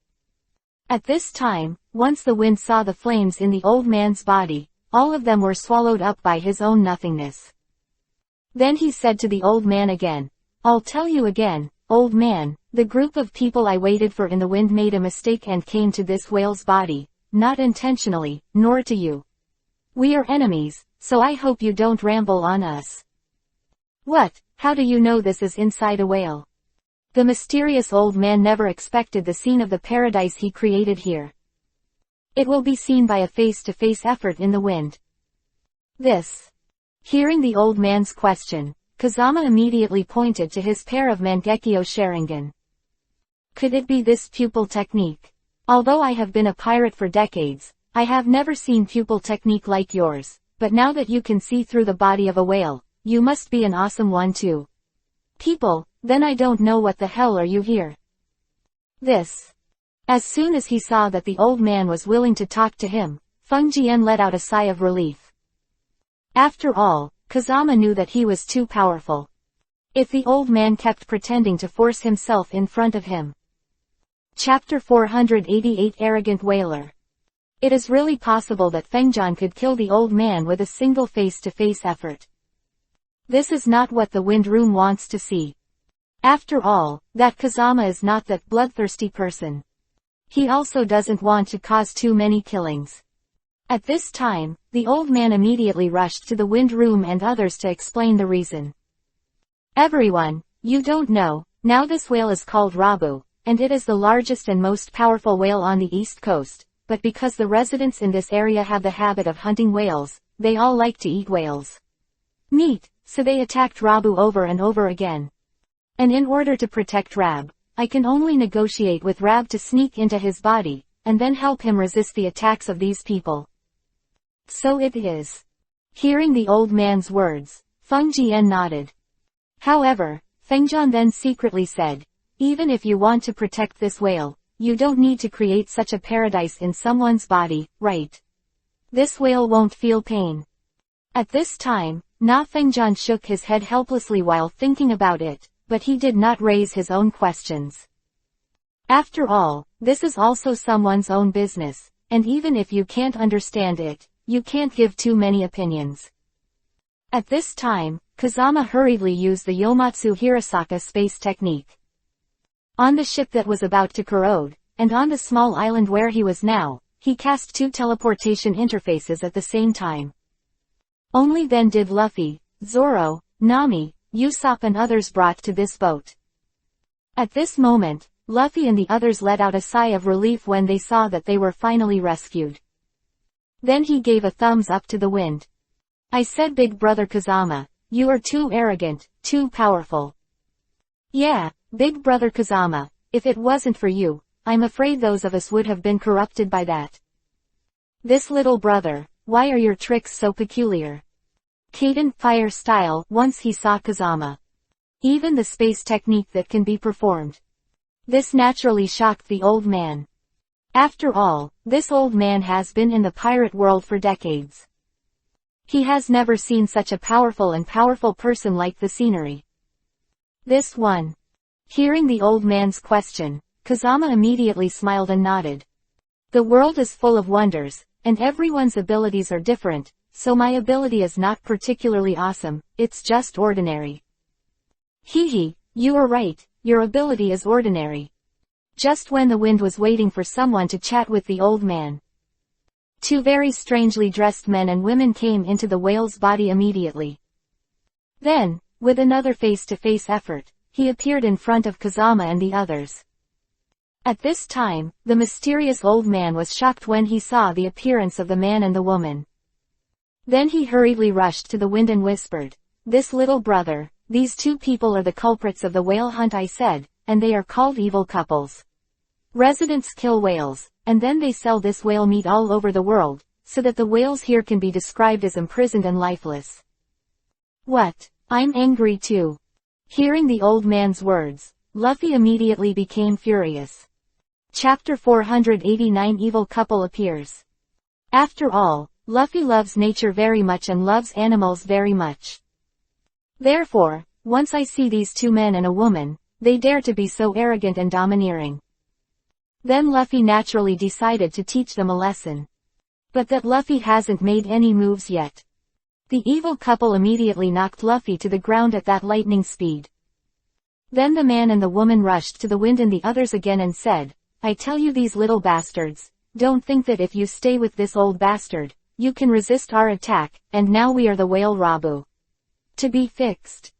At this time, once the wind saw the flames in the old man's body, all of them were swallowed up by his own nothingness. Then he said to the old man again, I'll tell you again, old man, the group of people I waited for in the wind made a mistake and came to this whale's body, not intentionally, nor to you. We are enemies, so I hope you don't ramble on us. What? How do you know this is inside a whale? The mysterious old man never expected the scene of the paradise he created here. It will be seen by a face-to-face effort in the wind. This. Hearing the old man's question, Kazama immediately pointed to his pair of Mangekyo Sharingan. Could it be this pupil technique? Although I have been a pirate for decades, I have never seen pupil technique like yours, but now that you can see through the body of a whale, you must be an awesome one too. People, then I don't know what the hell are you here. This. As soon as he saw that the old man was willing to talk to him, Feng Jian let out a sigh of relief. After all, Kazama knew that he was too powerful. If the old man kept pretending to force himself in front of him, Chapter 488 Arrogant Whaler. It is really possible that Fengjian could kill the old man with a single face-to-face effort. This is not what the Wind Room wants to see. After all, that Kazama is not that bloodthirsty person. He also doesn't want to cause too many killings. At this time, the old man immediately rushed to the Wind Room and others to explain the reason. Everyone, you don't know, now this whale is called Rabu, and it is the largest and most powerful whale on the east coast, but because the residents in this area have the habit of hunting whales, they all like to eat whales' meat, so they attacked Rabu over and over again. And in order to protect Rab, I can only negotiate with Rab to sneak into his body, and then help him resist the attacks of these people. So it is. Hearing the old man's words, Feng Jian nodded. However, Fengjian then secretly said, even if you want to protect this whale, you don't need to create such a paradise in someone's body, right? This whale won't feel pain. At this time, Na Fengjian shook his head helplessly while thinking about it, but he did not raise his own questions. After all, this is also someone's own business, and even if you can't understand it, you can't give too many opinions. At this time, Kazama hurriedly used the Yomatsu Hirasaka space technique. On the ship that was about to corrode, and on the small island where he was now, he cast 2 teleportation interfaces at the same time. Only then did Luffy, Zoro, Nami, Usopp and others brought to this boat. At this moment, Luffy and the others let out a sigh of relief when they saw that they were finally rescued. Then he gave a thumbs up to the wind. I said, Big Brother Kazama, you are too arrogant, too powerful. Yeah, Big Brother Kazama, if it wasn't for you, I'm afraid those of us would have been corrupted by that. This little brother, why are your tricks so peculiar? Kaden fire style once he saw Kazama. Even the space technique that can be performed. This naturally shocked the old man. After all, this old man has been in the pirate world for decades. He has never seen such a powerful person like the scenery. This one. Hearing the old man's question, Kazama immediately smiled and nodded. The world is full of wonders, and everyone's abilities are different, so my ability is not particularly awesome, it's just ordinary. Hee, you are right, your ability is ordinary. Just when the wind was waiting for someone to chat with the old man, 2 very strangely dressed men and women came into the whale's body immediately. Then, with another face-to-face effort, he appeared in front of Kazama and the others. At this time, the mysterious old man was shocked when he saw the appearance of the man and the woman. Then he hurriedly rushed to the wind and whispered, this little brother, these 2 people are the culprits of the whale hunt I said, and they are called evil couples. Residents kill whales, and then they sell this whale meat all over the world, so that the whales here can be described as imprisoned and lifeless. What? I'm angry too. Hearing the old man's words, Luffy immediately became furious. Chapter 489 Evil Couple appears. After all, Luffy loves nature very much and loves animals very much. Therefore, once I see these 2 men and a woman, they dare to be so arrogant and domineering. Then Luffy naturally decided to teach them a lesson. But that Luffy hasn't made any moves yet. The evil couple immediately knocked Luffy to the ground at that lightning speed. Then the man and the woman rushed to the wind and the others again and said, I tell you these little bastards, don't think that if you stay with this old bastard, you can resist our attack, and now we are the whale Rabu. To be fixed.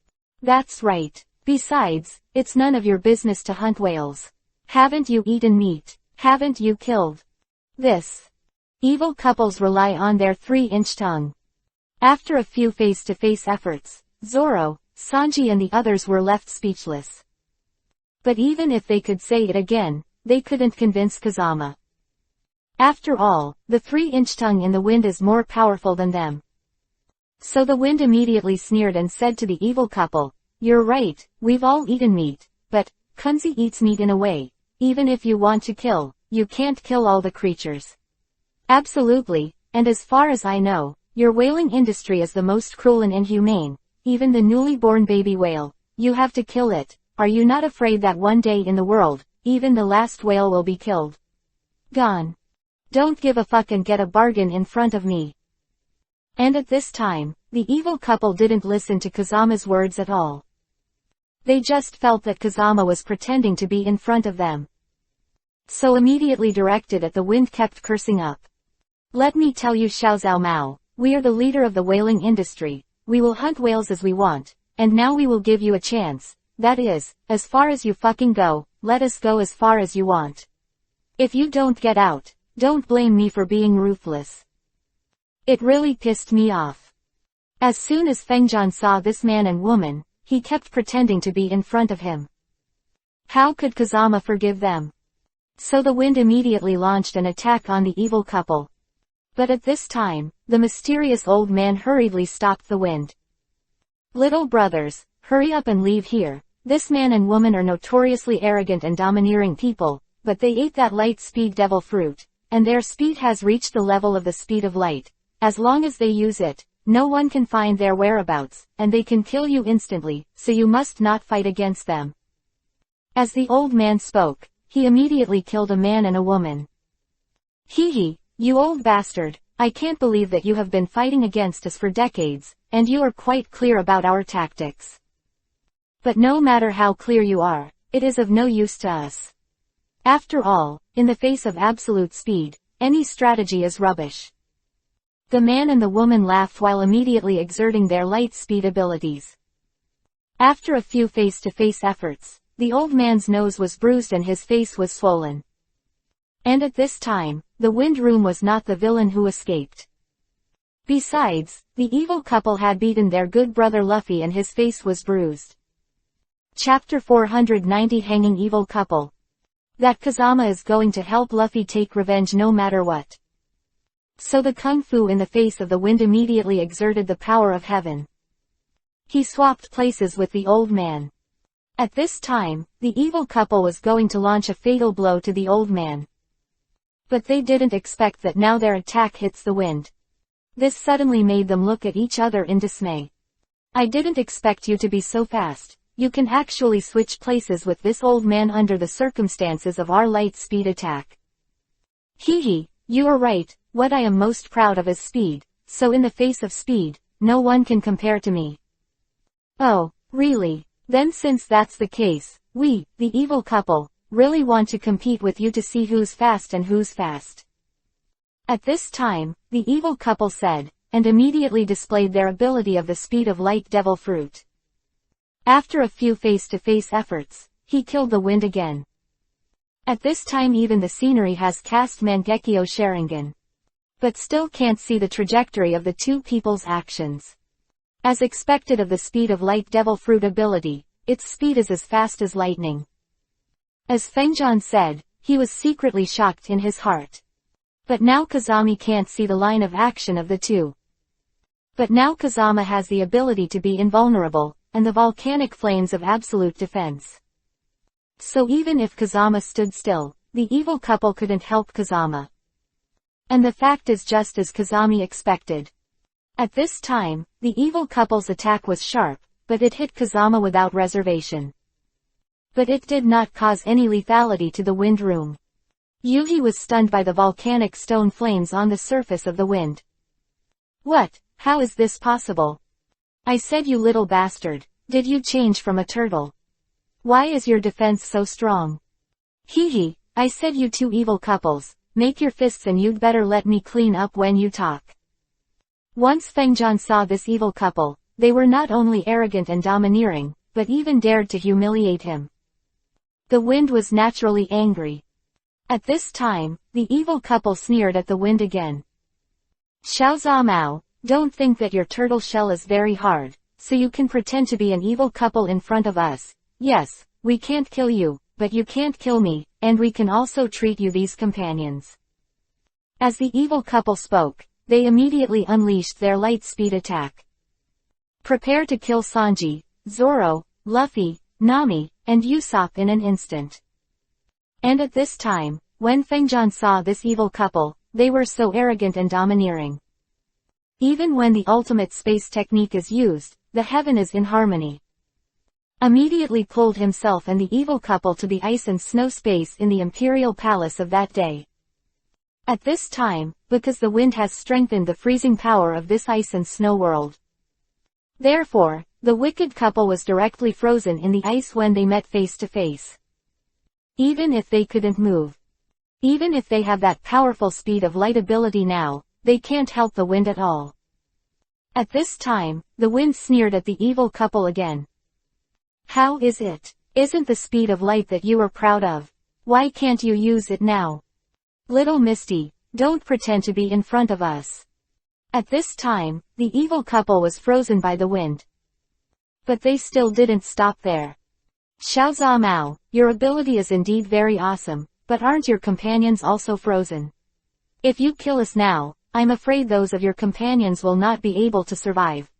That's right. Besides, it's none of your business to hunt whales. Haven't you eaten meat? Haven't you killed? This. Evil couples rely on their 3-inch tongue. After a few face-to-face efforts, Zoro, Sanji and the others were left speechless. But even if they could say it again, they couldn't convince Kazama. After all, the 3-inch tongue in the wind is more powerful than them. So the wind immediately sneered and said to the evil couple, you're right, we've all eaten meat, but, Kunzi eats meat in a way. Even if you want to kill, you can't kill all the creatures. Absolutely, and as far as I know, your whaling industry is the most cruel and inhumane, even the newly born baby whale, you have to kill it. Are you not afraid that one day in the world, even the last whale will be killed. Gone. Don't give a fuck and get a bargain in front of me. And at this time, the evil couple didn't listen to Kazama's words at all. They just felt that Kazama was pretending to be in front of them. So immediately directed at the wind kept cursing up. Let me tell you Xiao Zhao Mao, we are the leader of the whaling industry, we will hunt whales as we want, and now we will give you a chance, that is, as far as you fucking go, let us go as far as you want. If you don't get out, don't blame me for being ruthless. It really pissed me off. As soon as Fengjian saw this man and woman, he kept pretending to be in front of him. How could Kazama forgive them? So the wind immediately launched an attack on the evil couple. But at this time, the mysterious old man hurriedly stopped the wind. Little brothers, hurry up and leave here. This man and woman are notoriously arrogant and domineering people, but they ate that light speed devil fruit, and their speed has reached the level of the speed of light. As long as they use it, no one can find their whereabouts, and they can kill you instantly, so you must not fight against them. As the old man spoke, he immediately killed a man and a woman. Hee, you old bastard, I can't believe that you have been fighting against us for decades, and you are quite clear about our tactics. But no matter how clear you are, it is of no use to us. After all, in the face of absolute speed, any strategy is rubbish. The man and the woman laughed while immediately exerting their light speed abilities. After a few face-to-face efforts, the old man's nose was bruised and his face was swollen. And at this time, the wind room was not the villain who escaped. Besides, the evil couple had beaten their good brother Luffy and his face was bruised. Chapter 490 Hanging Evil Couple. That Kazama is going to help Luffy take revenge no matter what. So the kung fu in the face of the wind immediately exerted the power of heaven. He swapped places with the old man. At this time, the evil couple was going to launch a fatal blow to the old man. But they didn't expect that now their attack hits the wind. This suddenly made them look at each other in dismay. I didn't expect you to be so fast. You can actually switch places with this old man under the circumstances of our light speed attack. Hee, you are right. What I am most proud of is speed, so in the face of speed, no one can compare to me. Oh, really? Then since that's the case, we, the evil couple, really want to compete with you to see who's fast and who's fast. At this time, the evil couple said, and immediately displayed their ability of the speed of light devil fruit. After a few face-to-face efforts, he killed the wind again. At this time even the scenery has cast Mangekyo Sharingan. But still can't see the trajectory of the two people's actions. As expected of the speed of light devil fruit ability, its speed is as fast as lightning. As Fengjian said, he was secretly shocked in his heart. But now Kazami can't see the line of action of the two. But now Kazama has the ability to be invulnerable, and the volcanic flames of absolute defense. So even if Kazama stood still, the evil couple couldn't help Kazama. And the fact is just as Kazami expected. At this time, the evil couple's attack was sharp, but it hit Kazama without reservation. But it did not cause any lethality to the wind room. Yuhi was stunned by the volcanic stone flames on the surface of the wind. What? How is this possible? I said you little bastard, did you change from a turtle? Why is your defense so strong? Hee, I said you two evil couples. Make your fists and you'd better let me clean up when you talk. Once Fengjian saw this evil couple, they were not only arrogant and domineering, but even dared to humiliate him. The wind was naturally angry. At this time, the evil couple sneered at the wind again. Xiao Zhao Mao, don't think that your turtle shell is very hard, so you can pretend to be an evil couple in front of us. Yes, we can't kill you, but you can't kill me, and we can also treat you these companions. As the evil couple spoke, they immediately unleashed their light speed attack. Prepare to kill Sanji, Zoro, Luffy, Nami, and Usopp in an instant. And at this time, when Fengjian saw this evil couple, they were so arrogant and domineering. Even when the ultimate space technique is used, the heaven is in harmony. immediately pulled himself and the evil couple to the ice and snow space in the imperial palace of that day. At this time, because the wind has strengthened the freezing power of this ice and snow world. Therefore, the wicked couple was directly frozen in the ice when they met face to face. Even if they couldn't move. Even if they have that powerful speed of light ability now, they can't help the wind at all. At this time, the wind sneered at the evil couple again. How is it? Isn't the speed of light that you are proud of? Why can't you use it now? Little Misty, don't pretend to be in front of us. At this time, the evil couple was frozen by the wind. But they still didn't stop there. Xiao Mao, your ability is indeed very awesome, but aren't your companions also frozen? If you kill us now, I'm afraid those of your companions will not be able to survive.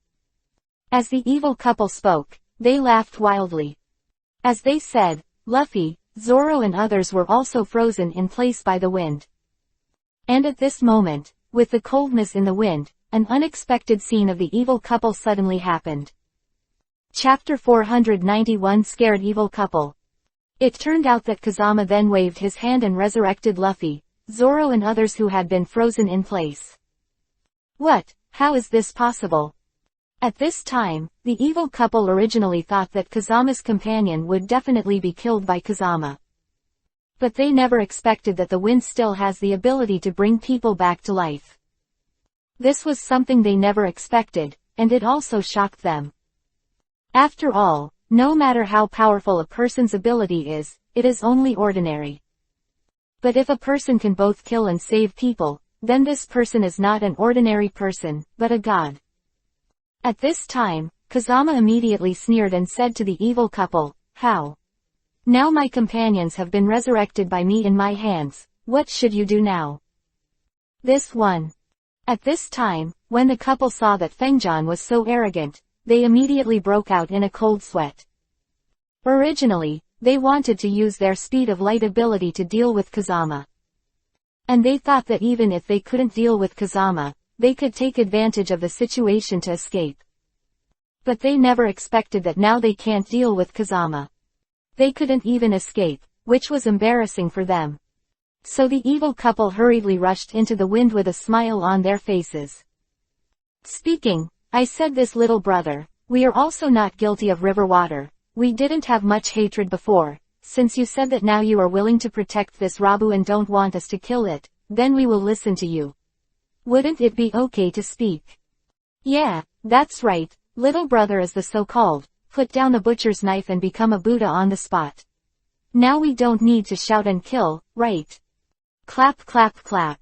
As the evil couple spoke, they laughed wildly. As they said, Luffy, Zoro and others were also frozen in place by the wind. And at this moment, with the coldness in the wind, an unexpected scene of the evil couple suddenly happened. Chapter 491 Scared Evil Couple. It turned out that Kazama then waved his hand and resurrected Luffy, Zoro and others who had been frozen in place. What? How is this possible? At this time, the evil couple originally thought that Kazama's companion would definitely be killed by Kazama. But they never expected that the wind still has the ability to bring people back to life. This was something they never expected, and it also shocked them. After all, no matter how powerful a person's ability is, it is only ordinary. But if a person can both kill and save people, then this person is not an ordinary person, but a god. At this time, Kazama immediately sneered and said to the evil couple, How? Now my companions have been resurrected by me in my hands, what should you do now? This one. At this time, when the couple saw that Fengjian was so arrogant, they immediately broke out in a cold sweat. Originally, they wanted to use their speed of light ability to deal with Kazama. And they thought that even if they couldn't deal with Kazama, they could take advantage of the situation to escape. But they never expected that now they can't deal with Kazama. They couldn't even escape, which was embarrassing for them. So the evil couple hurriedly rushed into the wind with a smile on their faces. Speaking, I said this little brother, we are also not guilty of river water. We didn't have much hatred before, since you said that now you are willing to protect this Rabu and don't want us to kill it, then we will listen to you. Wouldn't it be okay to speak? Yeah, that's right, little brother is the so-called, put down the butcher's knife and become a Buddha on the spot. Now we don't need to shout and kill, right? Clap clap clap.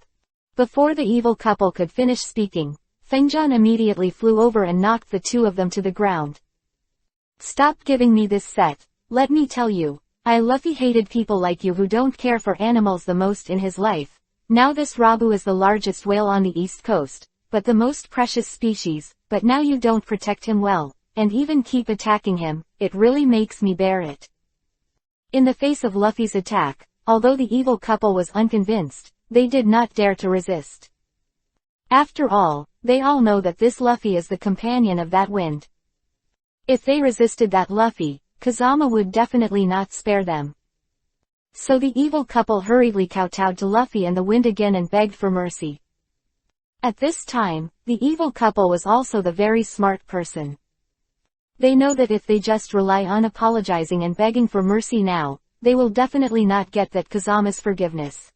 Before the evil couple could finish speaking, Fengjian immediately flew over and knocked the two of them to the ground. Stop giving me this set, let me tell you, I Luffy hated people like you who don't care for animals the most in his life. Now this Rabu is the largest whale on the east coast, but the most precious species, but now you don't protect him well, and even keep attacking him, it really makes me bear it. In the face of Luffy's attack, although the evil couple was unconvinced, they did not dare to resist. After all, they all know that this Luffy is the companion of that wind. If they resisted that Luffy, Kazama would definitely not spare them. So the evil couple hurriedly kowtowed to Luffy and the wind again and begged for mercy. At this time, the evil couple was also the very smart person. They know that if they just rely on apologizing and begging for mercy now, they will definitely not get that Kazama's forgiveness.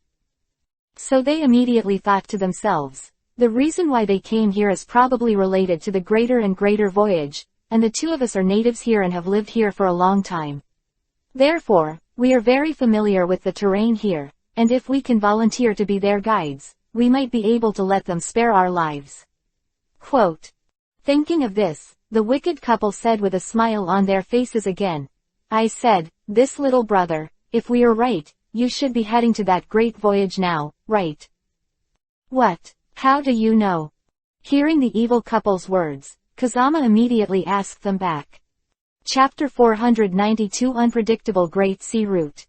So they immediately thought to themselves, the reason why they came here is probably related to the greater and greater voyage, and the two of us are natives here and have lived here for a long time. Therefore, we are very familiar with the terrain here, and if we can volunteer to be their guides, we might be able to let them spare our lives. Quote. Thinking of this, the wicked couple said with a smile on their faces again, I said, this little brother, if we are right, you should be heading to that great voyage now, right? What? How do you know? Hearing the evil couple's words, Kazama immediately asked them back. Chapter 492 Unpredictable Great Sea Route.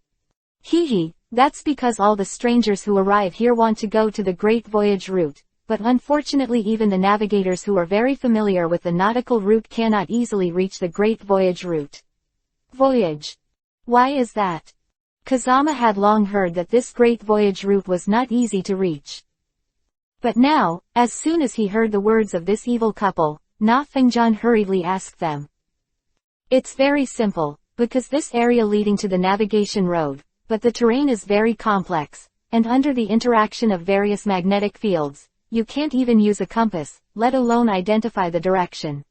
Hee, that's because all the strangers who arrive here want to go to the Great Voyage route, but unfortunately even the navigators who are very familiar with the nautical route cannot easily reach the Great Voyage route. Voyage. Why is that? Kazama had long heard that this great voyage route was not easy to reach. But now, as soon as he heard the words of this evil couple, Na Fengjian hurriedly asked them. It's very simple, because this area leading to the navigation road, but the terrain is very complex, and under the interaction of various magnetic fields, you can't even use a compass, let alone identify the direction.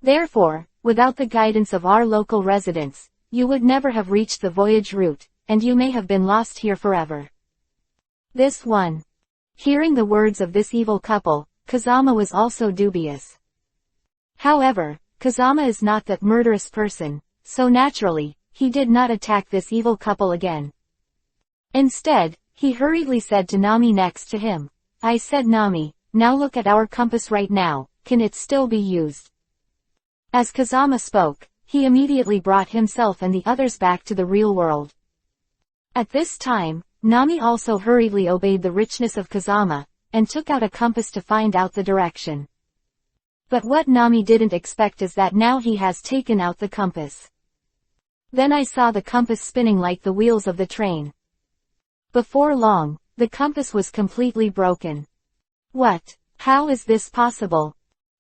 Therefore, without the guidance of our local residents, you would never have reached the voyage route, and you may have been lost here forever. This one. Hearing the words of this evil couple, Kazama was also dubious. However, Kazama is not that murderous person, so naturally, he did not attack this evil couple again. Instead, he hurriedly said to Nami next to him, I said Nami, now look at our compass right now, can it still be used? As Kazama spoke, he immediately brought himself and the others back to the real world. At this time, Nami also hurriedly obeyed the richness of Kazama, and took out a compass to find out the direction. But what Nami didn't expect is that now he has taken out the compass. Then I saw the compass spinning like the wheels of the train. Before long, the compass was completely broken. What? How is this possible?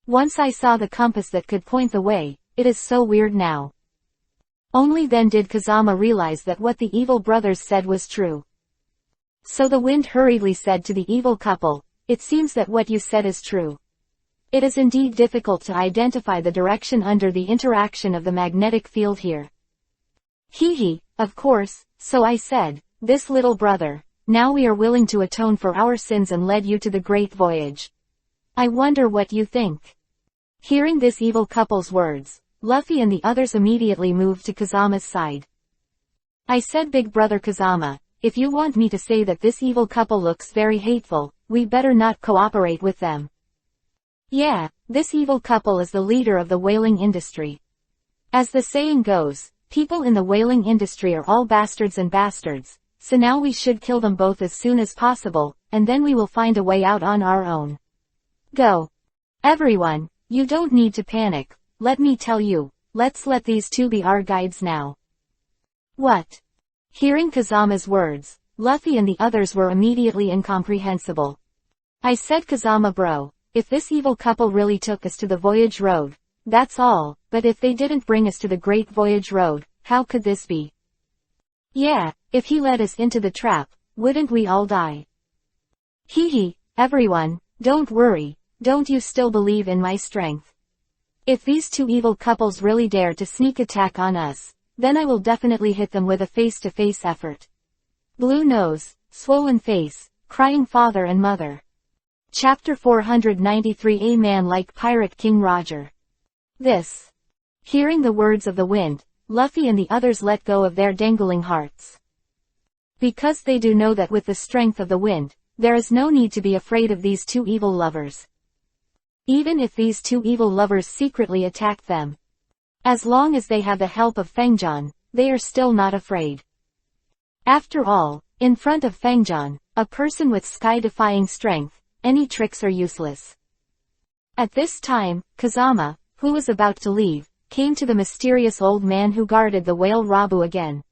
Once I saw the compass that could point the way, it is so weird now. Only then did Kazama realize that what the evil brothers said was true. So the wind hurriedly said to the evil couple, it seems that what you said is true. It is indeed difficult to identify the direction under the interaction of the magnetic field here. Hee, of course, so I said, this little brother, now we are willing to atone for our sins and led you to the great voyage. I wonder what you think. Hearing this evil couple's words, Luffy and the others immediately moved to Kazama's side. I said Big Brother Kazama, if you want me to say that this evil couple looks very hateful, we better not cooperate with them. Yeah, this evil couple is the leader of the whaling industry. As the saying goes, people in the whaling industry are all bastards and bastards, so now we should kill them both as soon as possible, and then we will find a way out on our own. Go. Everyone, you don't need to panic, let me tell you, let's let these two be our guides now. What? Hearing Kazama's words, Luffy and the others were immediately incomprehensible. I said Kazama bro, if this evil couple really took us to the voyage road, that's all, but if they didn't bring us to the great voyage road, how could this be? Yeah, if he led us into the trap, wouldn't we all die? Hee, everyone, don't worry, don't you still believe in my strength? If these two evil couples really dare to sneak attack on us, then I will definitely hit them with a face-to-face effort. Blue nose, swollen face, crying father and mother. Chapter 493 A Man Like Pirate King Roger. This. Hearing the words of the wind, Luffy and the others let go of their dangling hearts. Because they do know that with the strength of the wind, there is no need to be afraid of these two evil lovers. Even if these two evil lovers secretly attack them. As long as they have the help of Fengjian, they are still not afraid. After all, in front of Fengjian, a person with sky-defying strength, any tricks are useless. At this time, Kazama, who was about to leave, came to the mysterious old man who guarded the whale Rabu again.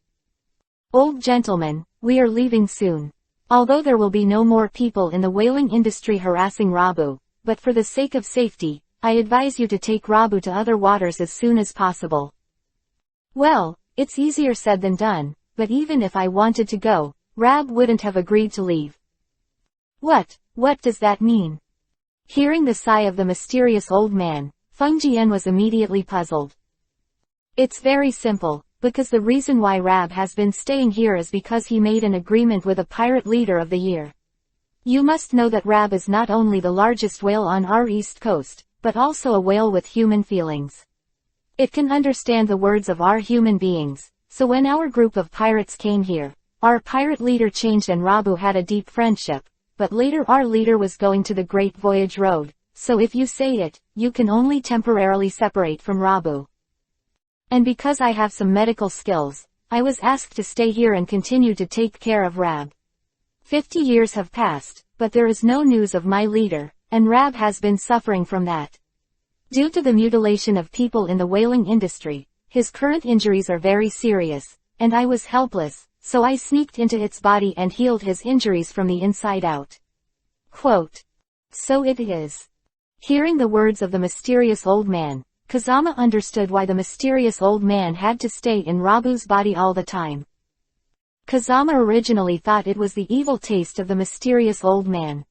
Old gentleman, we are leaving soon. Although there will be no more people in the whaling industry harassing Rabu, but for the sake of safety, I advise you to take Rabu to other waters as soon as possible. Well, it's easier said than done, but even if I wanted to go, Rab wouldn't have agreed to leave. What does that mean? Hearing the sigh of the mysterious old man, Fengjian was immediately puzzled. It's very simple, because the reason why Rab has been staying here is because he made an agreement with a pirate leader of the year. You must know that Rab is not only the largest whale on our east coast, but also a whale with human feelings. It can understand the words of our human beings, so when our group of pirates came here, our pirate leader changed and Rabu had a deep friendship, but later our leader was going to the Great Voyage Road, so if you say it, you can only temporarily separate from Rabu. And because I have some medical skills, I was asked to stay here and continue to take care of Rab. 50 years have passed, but there is no news of my leader, and Rab has been suffering from that. Due to the mutilation of people in the whaling industry, his current injuries are very serious, and I was helpless, so I sneaked into its body and healed his injuries from the inside out. Quote. So it is. Hearing the words of the mysterious old man, Kazama understood why the mysterious old man had to stay in Rabu's body all the time. Kazama originally thought it was the evil taste of the mysterious old man.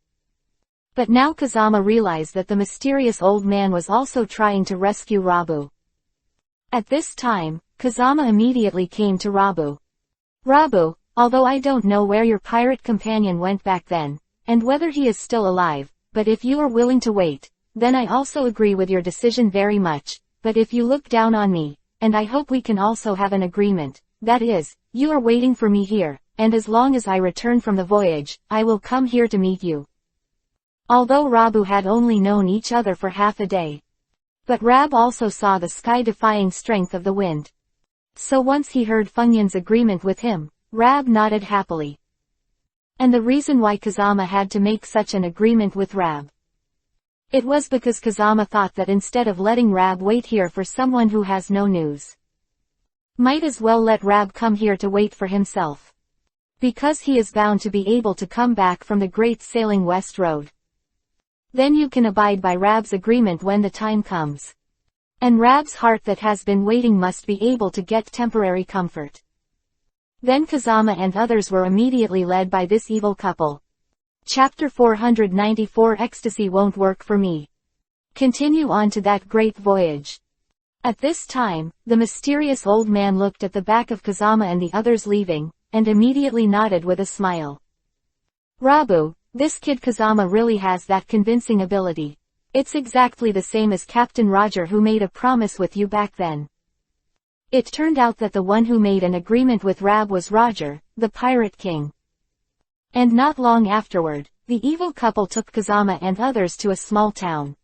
But now Kazama realized that the mysterious old man was also trying to rescue Rabu. At this time, Kazama immediately came to Rabu. Rabu, although I don't know where your pirate companion went back then, and whether he is still alive, but if you are willing to wait, then I also agree with your decision very much, but if you look down on me, and I hope we can also have an agreement, that is, you are waiting for me here, and as long as I return from the voyage, I will come here to meet you. Although Rabu had only known each other for half a day. But Rab also saw the sky-defying strength of the wind. So once he heard Funyun's agreement with him, Rab nodded happily. And the reason why Kazama had to make such an agreement with Rab. It was because Kazama thought that instead of letting Rab wait here for someone who has no news, might as well let Rab come here to wait for himself. Because he is bound to be able to come back from the great sailing west road. Then you can abide by Rab's agreement when the time comes. And Rab's heart that has been waiting must be able to get temporary comfort. Then Kazama and others were immediately led by this evil couple. Chapter 494 Ecstasy Won't Work for Me. Continue on to that great voyage. At this time, the mysterious old man looked at the back of Kazama and the others leaving, and immediately nodded with a smile. Rabu, this kid Kazama really has that convincing ability. It's exactly the same as Captain Roger who made a promise with you back then. It turned out that the one who made an agreement with Rab was Roger, the Pirate King. And not long afterward, the evil couple took Kazama and others to a small town.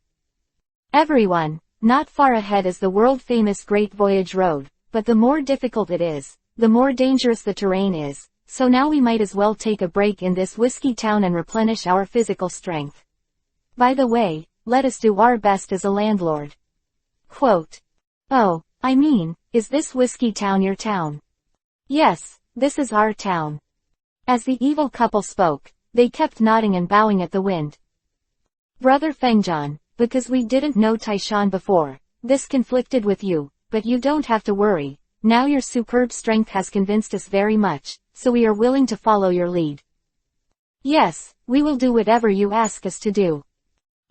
Everyone, not far ahead is the world-famous Great Voyage Road, but the more difficult it is, the more dangerous the terrain is. So now we might as well take a break in this whiskey town and replenish our physical strength. By the way, let us do our best as a landlord. Quote. Oh, I mean, is this whiskey town your town? Yes, this is our town. As the evil couple spoke, they kept nodding and bowing at the wind. Brother Fengjian, because we didn't know Taishan before, this conflicted with you, but you don't have to worry, now your superb strength has convinced us very much. So we are willing to follow your lead. Yes, we will do whatever you ask us to do.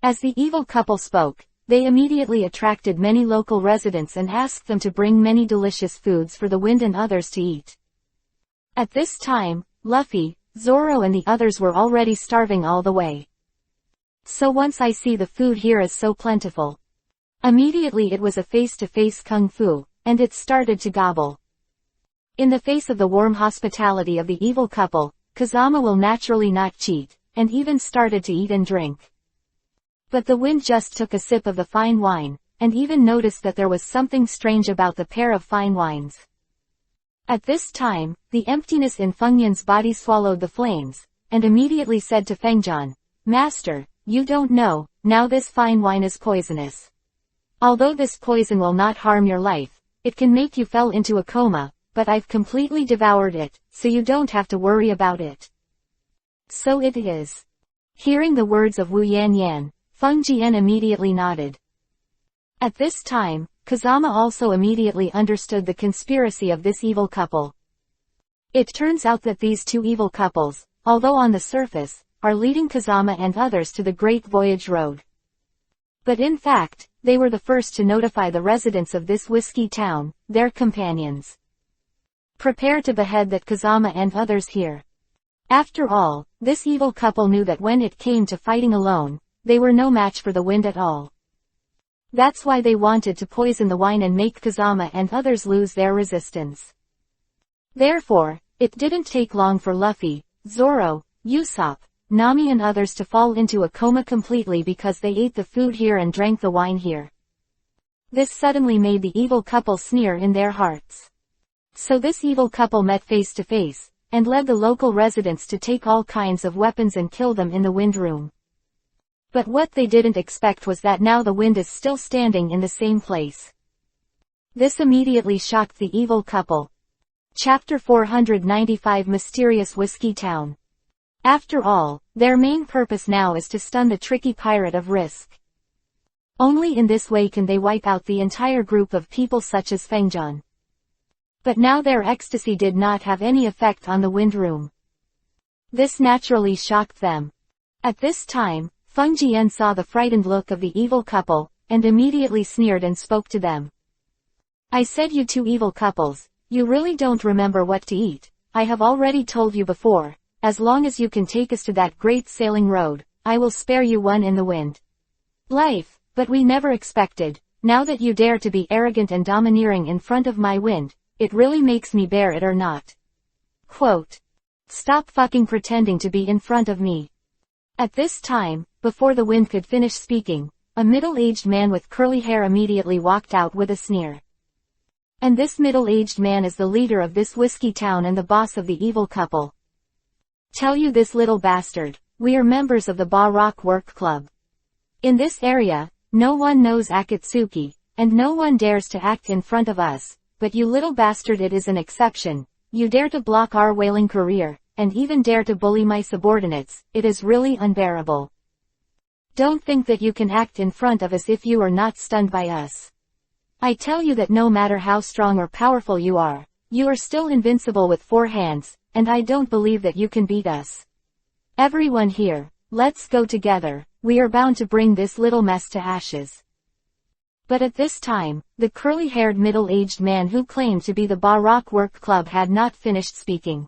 As the evil couple spoke, they immediately attracted many local residents and asked them to bring many delicious foods for the wind and others to eat. At this time, Luffy, Zoro and the others were already starving all the way. So once I see the food here is so plentiful. Immediately it was a face-to-face kung fu, and it started to gobble. In the face of the warm hospitality of the evil couple, Kazama will naturally not cheat, and even started to eat and drink. But the wind just took a sip of the fine wine, and even noticed that there was something strange about the pair of fine wines. At this time, the emptiness in Fengyun's body swallowed the flames, and immediately said to Fengjian, Master, you don't know, now this fine wine is poisonous. Although this poison will not harm your life, it can make you fall into a coma. But I've completely devoured it, so you don't have to worry about it. So it is. Hearing the words of Wu Yan Yan, Feng Jian immediately nodded. At this time, Kazama also immediately understood the conspiracy of this evil couple. It turns out that these two evil couples, although on the surface, are leading Kazama and others to the Great Voyage Road. But in fact, they were the first to notify the residents of this whiskey town, their companions. Prepare to behead that Kazama and others here. After all, this evil couple knew that when it came to fighting alone, they were no match for the wind at all. That's why they wanted to poison the wine and make Kazama and others lose their resistance. Therefore, it didn't take long for Luffy, Zoro, Usopp, Nami and others to fall into a coma completely because they ate the food here and drank the wine here. This suddenly made the evil couple sneer in their hearts. So this evil couple met face to face, and led the local residents to take all kinds of weapons and kill them in the wind room. But what they didn't expect was that now the wind is still standing in the same place. This immediately shocked the evil couple. Chapter 495 Mysterious Whiskey Town. After all, their main purpose now is to stun the tricky pirate of Risk. Only in this way can they wipe out the entire group of people such as Fengjian. But now their ecstasy did not have any effect on the wind room. This naturally shocked them. At this time, Feng Jian saw the frightened look of the evil couple, and immediately sneered and spoke to them. I said, you two evil couples, you really don't remember what to eat. I have already told you before, as long as you can take us to that great sailing road, I will spare you one in the wind. Life, but we never expected, now that you dare to be arrogant and domineering in front of my wind, it really makes me bear it or not. Quote. Stop fucking pretending to be in front of me. At this time, before the wind could finish speaking, a middle-aged man with curly hair immediately walked out with a sneer. And this middle-aged man is the leader of this whiskey town and the boss of the evil couple. Tell you this little bastard, we are members of the Ba Rock Work Club. In this area, no one knows Akatsuki, and no one dares to act in front of us, but you little bastard, it is an exception. You dare to block our whaling career, and even dare to bully my subordinates, it is really unbearable. Don't think that you can act in front of us if you are not stunned by us. I tell you that no matter how strong or powerful you are still invincible with 4 hands, and I don't believe that you can beat us. Everyone here, let's go together, we are bound to bring this little mess to ashes. But at this time, the curly-haired middle-aged man who claimed to be the Ba Rock Work Club had not finished speaking.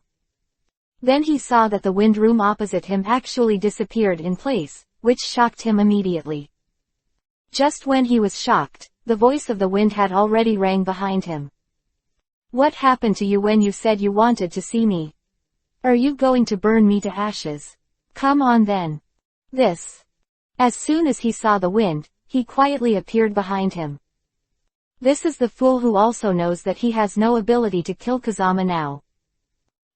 Then he saw that the wind room opposite him actually disappeared in place, which shocked him immediately. Just when he was shocked, the voice of the wind had already rang behind him. What happened to you when you said you wanted to see me? Are you going to burn me to ashes? Come on then. This. As soon as he saw the wind, he quietly appeared behind him. This is the fool who also knows that he has no ability to kill Kazama now.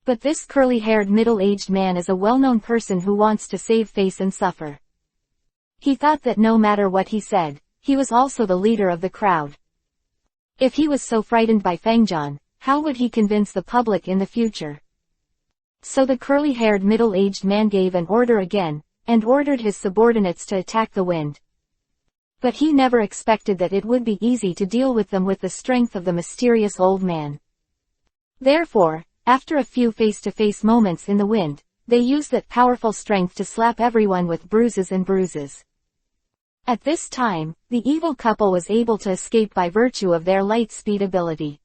But this curly-haired middle-aged man is a well-known person who wants to save face and suffer. He thought that no matter what he said, he was also the leader of the crowd. If he was so frightened by Fengjian, how would he convince the public in the future? So the curly-haired middle-aged man gave an order again, and ordered his subordinates to attack the wind. But he never expected that it would be easy to deal with them with the strength of the mysterious old man. Therefore, after a few face-to-face moments in the wind, they used that powerful strength to slap everyone with bruises and bruises. At this time, the evil couple was able to escape by virtue of their light speed ability.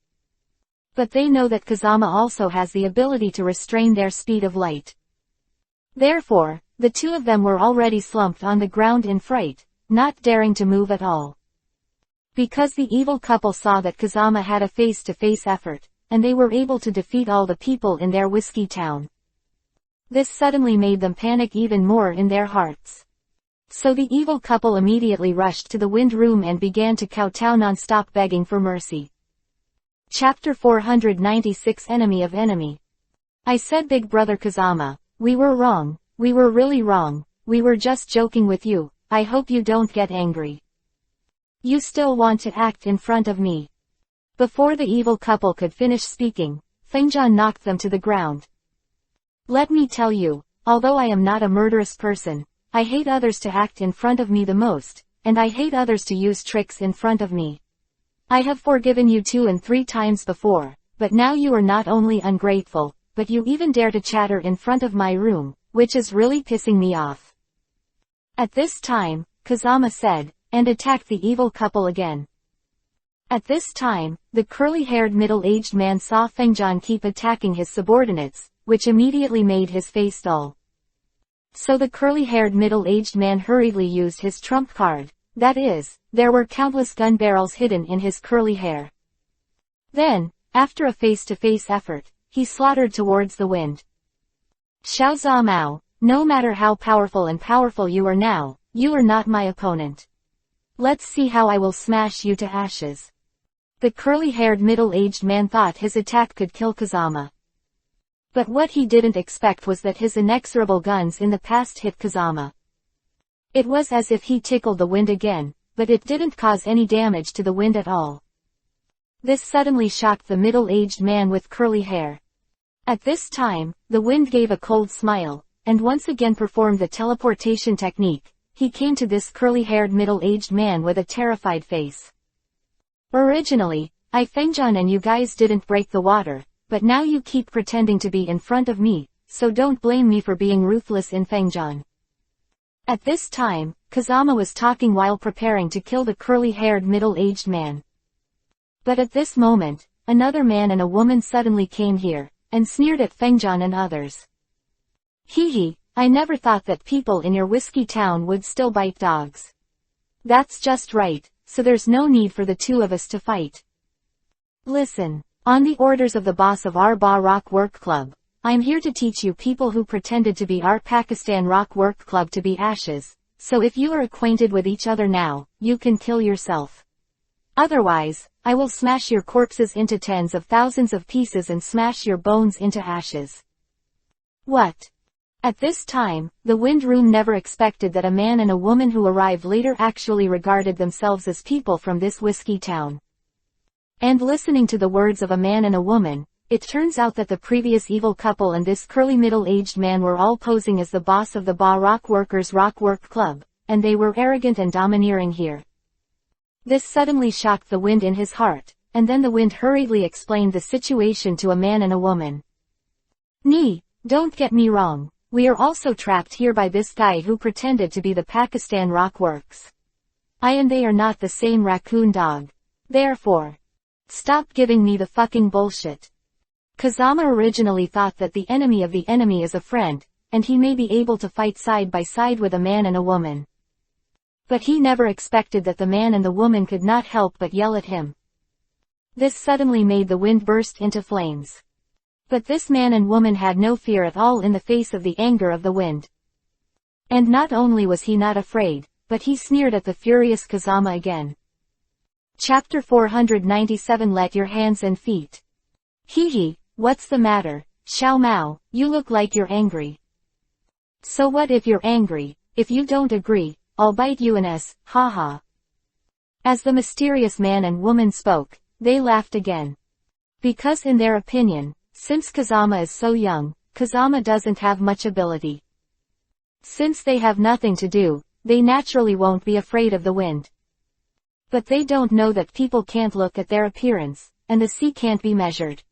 But they know that Kazama also has the ability to restrain their speed of light. Therefore, the two of them were already slumped on the ground in fright, not daring to move at all. Because the evil couple saw that Kazama had a face-to-face effort, and they were able to defeat all the people in their whiskey town. This suddenly made them panic even more in their hearts. So the evil couple immediately rushed to the wind room and began to kowtow non-stop begging for mercy. Chapter 496 Enemy of Enemy. I said, Big Brother Kazama, we were wrong, we were really wrong, we were just joking with you, I hope you don't get angry. You still want to act in front of me. Before the evil couple could finish speaking, Fengjian knocked them to the ground. Let me tell you, although I am not a murderous person, I hate others to act in front of me the most, and I hate others to use tricks in front of me. I have forgiven you 2 and 3 times before, but now you are not only ungrateful, but you even dare to chatter in front of my room, which is really pissing me off. At this time, Kazama said, and attacked the evil couple again. At this time, the curly-haired middle-aged man saw Fengjian keep attacking his subordinates, which immediately made his face dull. So the curly-haired middle-aged man hurriedly used his trump card, that is, there were countless gun barrels hidden in his curly hair. Then, after a face-to-face effort, he slaughtered towards the wind. Xiao Zamao, no matter how powerful you are now, you are not my opponent. Let's see how I will smash you to ashes. The curly-haired middle-aged man thought his attack could kill Kazama. But what he didn't expect was that his inexorable guns in the past hit Kazama. It was as if he tickled the wind again, but it didn't cause any damage to the wind at all. This suddenly shocked the middle-aged man with curly hair. At this time, the wind gave a cold smile, and once again performed the teleportation technique. He came to this curly-haired middle-aged man with a terrified face. Originally, Fengjian and you guys didn't break the water, but now you keep pretending to be in front of me, so don't blame me for being ruthless in Fengjian. At this time, Kazama was talking while preparing to kill the curly-haired middle-aged man. But at this moment, another man and a woman suddenly came here, and sneered at Fengjian and others. Hee, I never thought that people in your whiskey town would still bite dogs. That's just right, so there's no need for the two of us to fight. Listen, on the orders of the boss of our Ba Rock Work Club, I'm here to teach you people who pretended to be our Pakistan Rock Work Club to be ashes, so if you are acquainted with each other now, you can kill yourself. Otherwise, I will smash your corpses into tens of thousands of pieces and smash your bones into ashes. What? At this time, the Wind Room never expected that a man and a woman who arrived later actually regarded themselves as people from this whiskey town. And listening to the words of a man and a woman, it turns out that the previous evil couple and this curly middle-aged man were all posing as the boss of the Ba Rock Workers Rock Work Club, and they were arrogant and domineering here. This suddenly shocked the wind in his heart, and then the wind hurriedly explained the situation to a man and a woman. Don't get me wrong. We are also trapped here by this guy who pretended to be the Pakistan Rock Works. I and they are not the same raccoon dog. Therefore, stop giving me the fucking bullshit. Kazama originally thought that the enemy of the enemy is a friend, and he may be able to fight side by side with a man and a woman. But he never expected that the man and the woman could not help but yell at him. This suddenly made the wind burst into flames. But this man and woman had no fear at all in the face of the anger of the wind. And not only was he not afraid, but he sneered at the furious Kazama again. Chapter 497 Let your hands and feet. Hee, what's the matter, Xiao Mao, you look like you're angry. So what if you're angry? If you don't agree, I'll bite you an ass, haha. As the mysterious man and woman spoke, they laughed again. Because in their opinion, since Kazama is so young, Kazama doesn't have much ability. Since they have nothing to do, they naturally won't be afraid of the wind. But they don't know that people can't look at their appearance, and the sea can't be measured.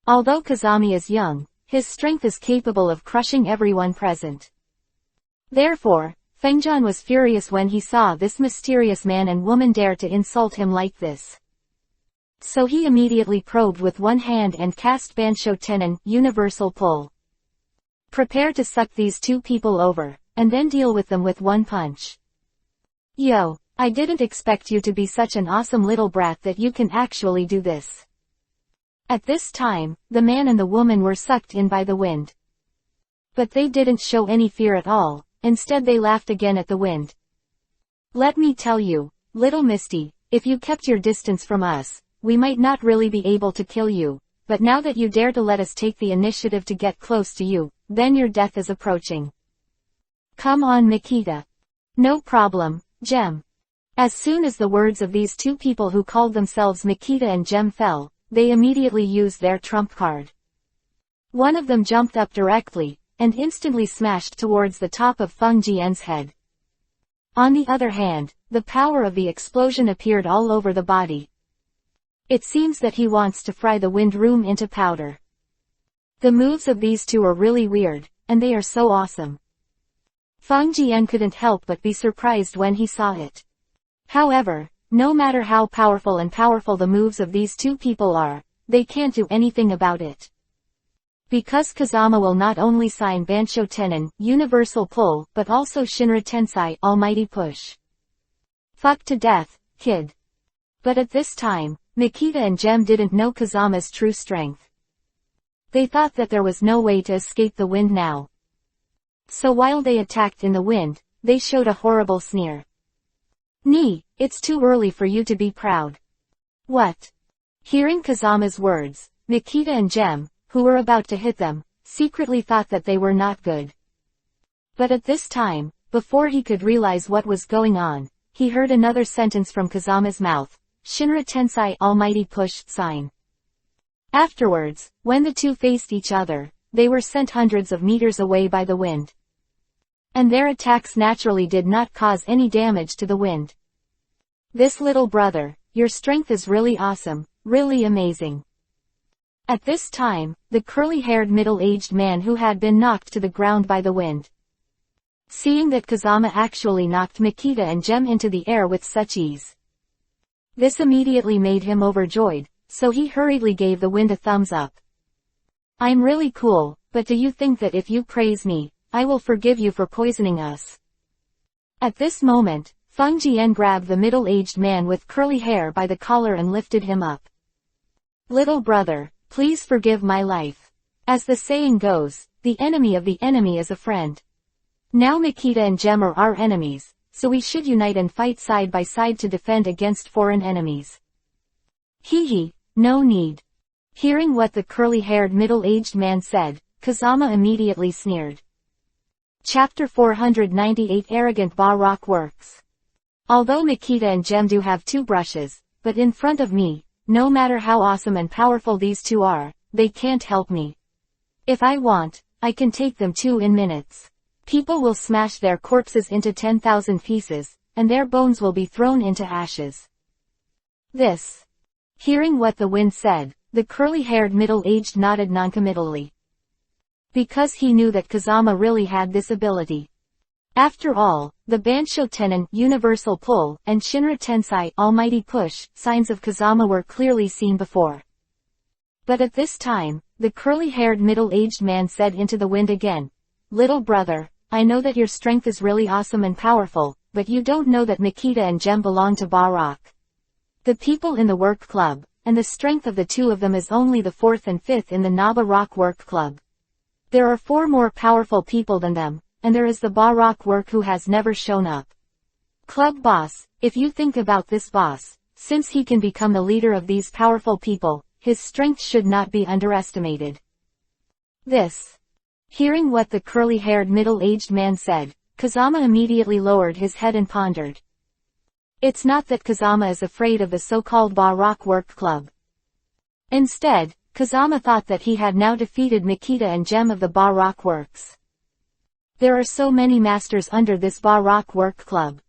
Although Kazami is young, his strength is capable of crushing everyone present. Therefore, Fengjian was furious when he saw this mysterious man and woman dare to insult him like this. So he immediately probed with one hand and cast Bansho Tenon, Universal Pull. Prepare to suck these two people over, and then deal with them with one punch. Yo, I didn't expect you to be such an awesome little brat that you can actually do this. At this time, the man and the woman were sucked in by the wind. But they didn't show any fear at all, instead they laughed again at the wind. Let me tell you, little Misty, if you kept your distance from us, we might not really be able to kill you, but now that you dare to let us take the initiative to get close to you, then your death is approaching. Come on Mikita. No problem, Gem. As soon as the words of these two people who called themselves Mikita and Gem fell, they immediately used their trump card. One of them jumped up directly, and instantly smashed towards the top of Feng Jian's head. On the other hand, the power of the explosion appeared all over the body. It seems that he wants to fry the wind room into powder. The moves of these two are really weird, and they are so awesome. Feng Jian couldn't help but be surprised when he saw it. However, no matter how powerful the moves of these two people are, they can't do anything about it. Because Kazama will not only sign Bansho Tenon, Universal Pull, but also Shinra Tensai, Almighty Push. Fuck to death, kid. But at this time, Nikita and Gem didn't know Kazama's true strength. They thought that there was no way to escape the wind now. So while they attacked in the wind, they showed a horrible sneer. It's too early for you to be proud. What? Hearing Kazama's words, Nikita and Gem, who were about to hit them, secretly thought that they were not good. But at this time, before he could realize what was going on, he heard another sentence from Kazama's mouth. Shinra Tensei Almighty Push sign. Afterwards, when the two faced each other, they were sent hundreds of meters away by the wind. And their attacks naturally did not cause any damage to the wind. This little brother, your strength is really awesome, really amazing. At this time, the curly-haired middle-aged man who had been knocked to the ground by the wind. Seeing that Kazama actually knocked Makita and Gem into the air with such ease. This immediately made him overjoyed, so he hurriedly gave the wind a thumbs up. I'm really cool, but do you think that if you praise me, I will forgive you for poisoning us? At this moment, Feng Jian grabbed the middle-aged man with curly hair by the collar and lifted him up. Little brother, please forgive my life. As the saying goes, the enemy of the enemy is a friend. Now Makita and Gem are our enemies, so we should unite and fight side by side to defend against foreign enemies. Hee, no need. Hearing what the curly-haired middle-aged man said, Kazama immediately sneered. Chapter 498 Arrogant Ba-Rock Works. Although Makita and Gem do have two brushes, but in front of me, no matter how awesome and powerful these two are, they can't help me. If I want, I can take them two in minutes. People will smash their corpses into 10,000 pieces, and their bones will be thrown into ashes. This. Hearing what the wind said, the curly-haired middle-aged nodded noncommittally. Because he knew that Kazama really had this ability. After all, the Bansho Tenon, Universal Pull, and Shinra Tensei, Almighty Push, signs of Kazama were clearly seen before. But at this time, the curly-haired middle-aged man said into the wind again, Little brother, I know that your strength is really awesome and powerful, but you don't know that Makita and Gem belong to Ba-Rock. The people in the work club, and the strength of the two of them is only the fourth and fifth in the Naba Rock Work Club. There are four more powerful people than them, and there is the Ba-Rock Work who has never shown up. Club boss, if you think about this boss, since he can become the leader of these powerful people, his strength should not be underestimated. This. Hearing what the curly-haired middle-aged man said, Kazama immediately lowered his head and pondered. It's not that Kazama is afraid of the so-called Ba-Rock Work Club. Instead, Kazama thought that he had now defeated Makita and Gem of the Ba-Rock Works. There are so many masters under this Ba-Rock Work Club.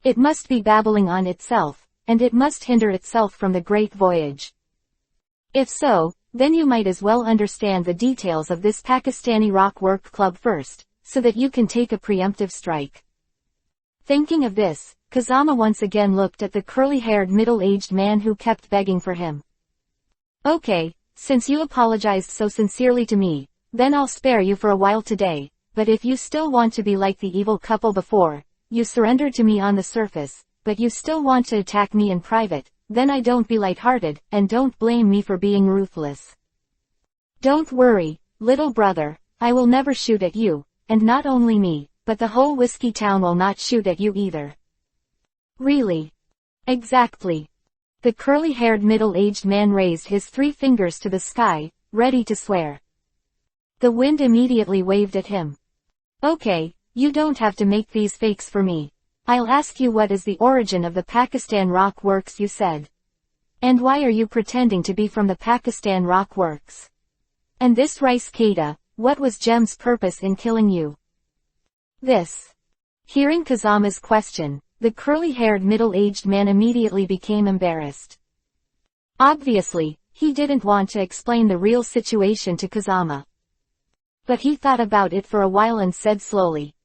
It must be babbling on itself, and it must hinder itself from the great voyage. If so, then you might as well understand the details of this Pakistani Rock Work Club first, so that you can take a preemptive strike. Thinking of this, Kazama once again looked at the curly-haired middle-aged man who kept begging for him. Okay, since you apologized so sincerely to me, then I'll spare you for a while today, but if you still want to be like the evil couple before, you surrendered to me on the surface, but you still want to attack me in private, then I don't be lighthearted, and don't blame me for being ruthless. Don't worry, little brother, I will never shoot at you, and not only me, but the whole whiskey town will not shoot at you either. Really? Exactly. The curly-haired middle-aged man raised his 3 fingers to the sky, ready to swear. The wind immediately waved at him. Okay, you don't have to make these fakes for me. I'll ask you what is the origin of the Pakistan Rock Works you said. And why are you pretending to be from the Pakistan Rock Works? And this rice Kata, what was Gem's purpose in killing you? This. Hearing Kazama's question, the curly-haired middle-aged man immediately became embarrassed. Obviously, he didn't want to explain the real situation to Kazama. But he thought about it for a while and said slowly.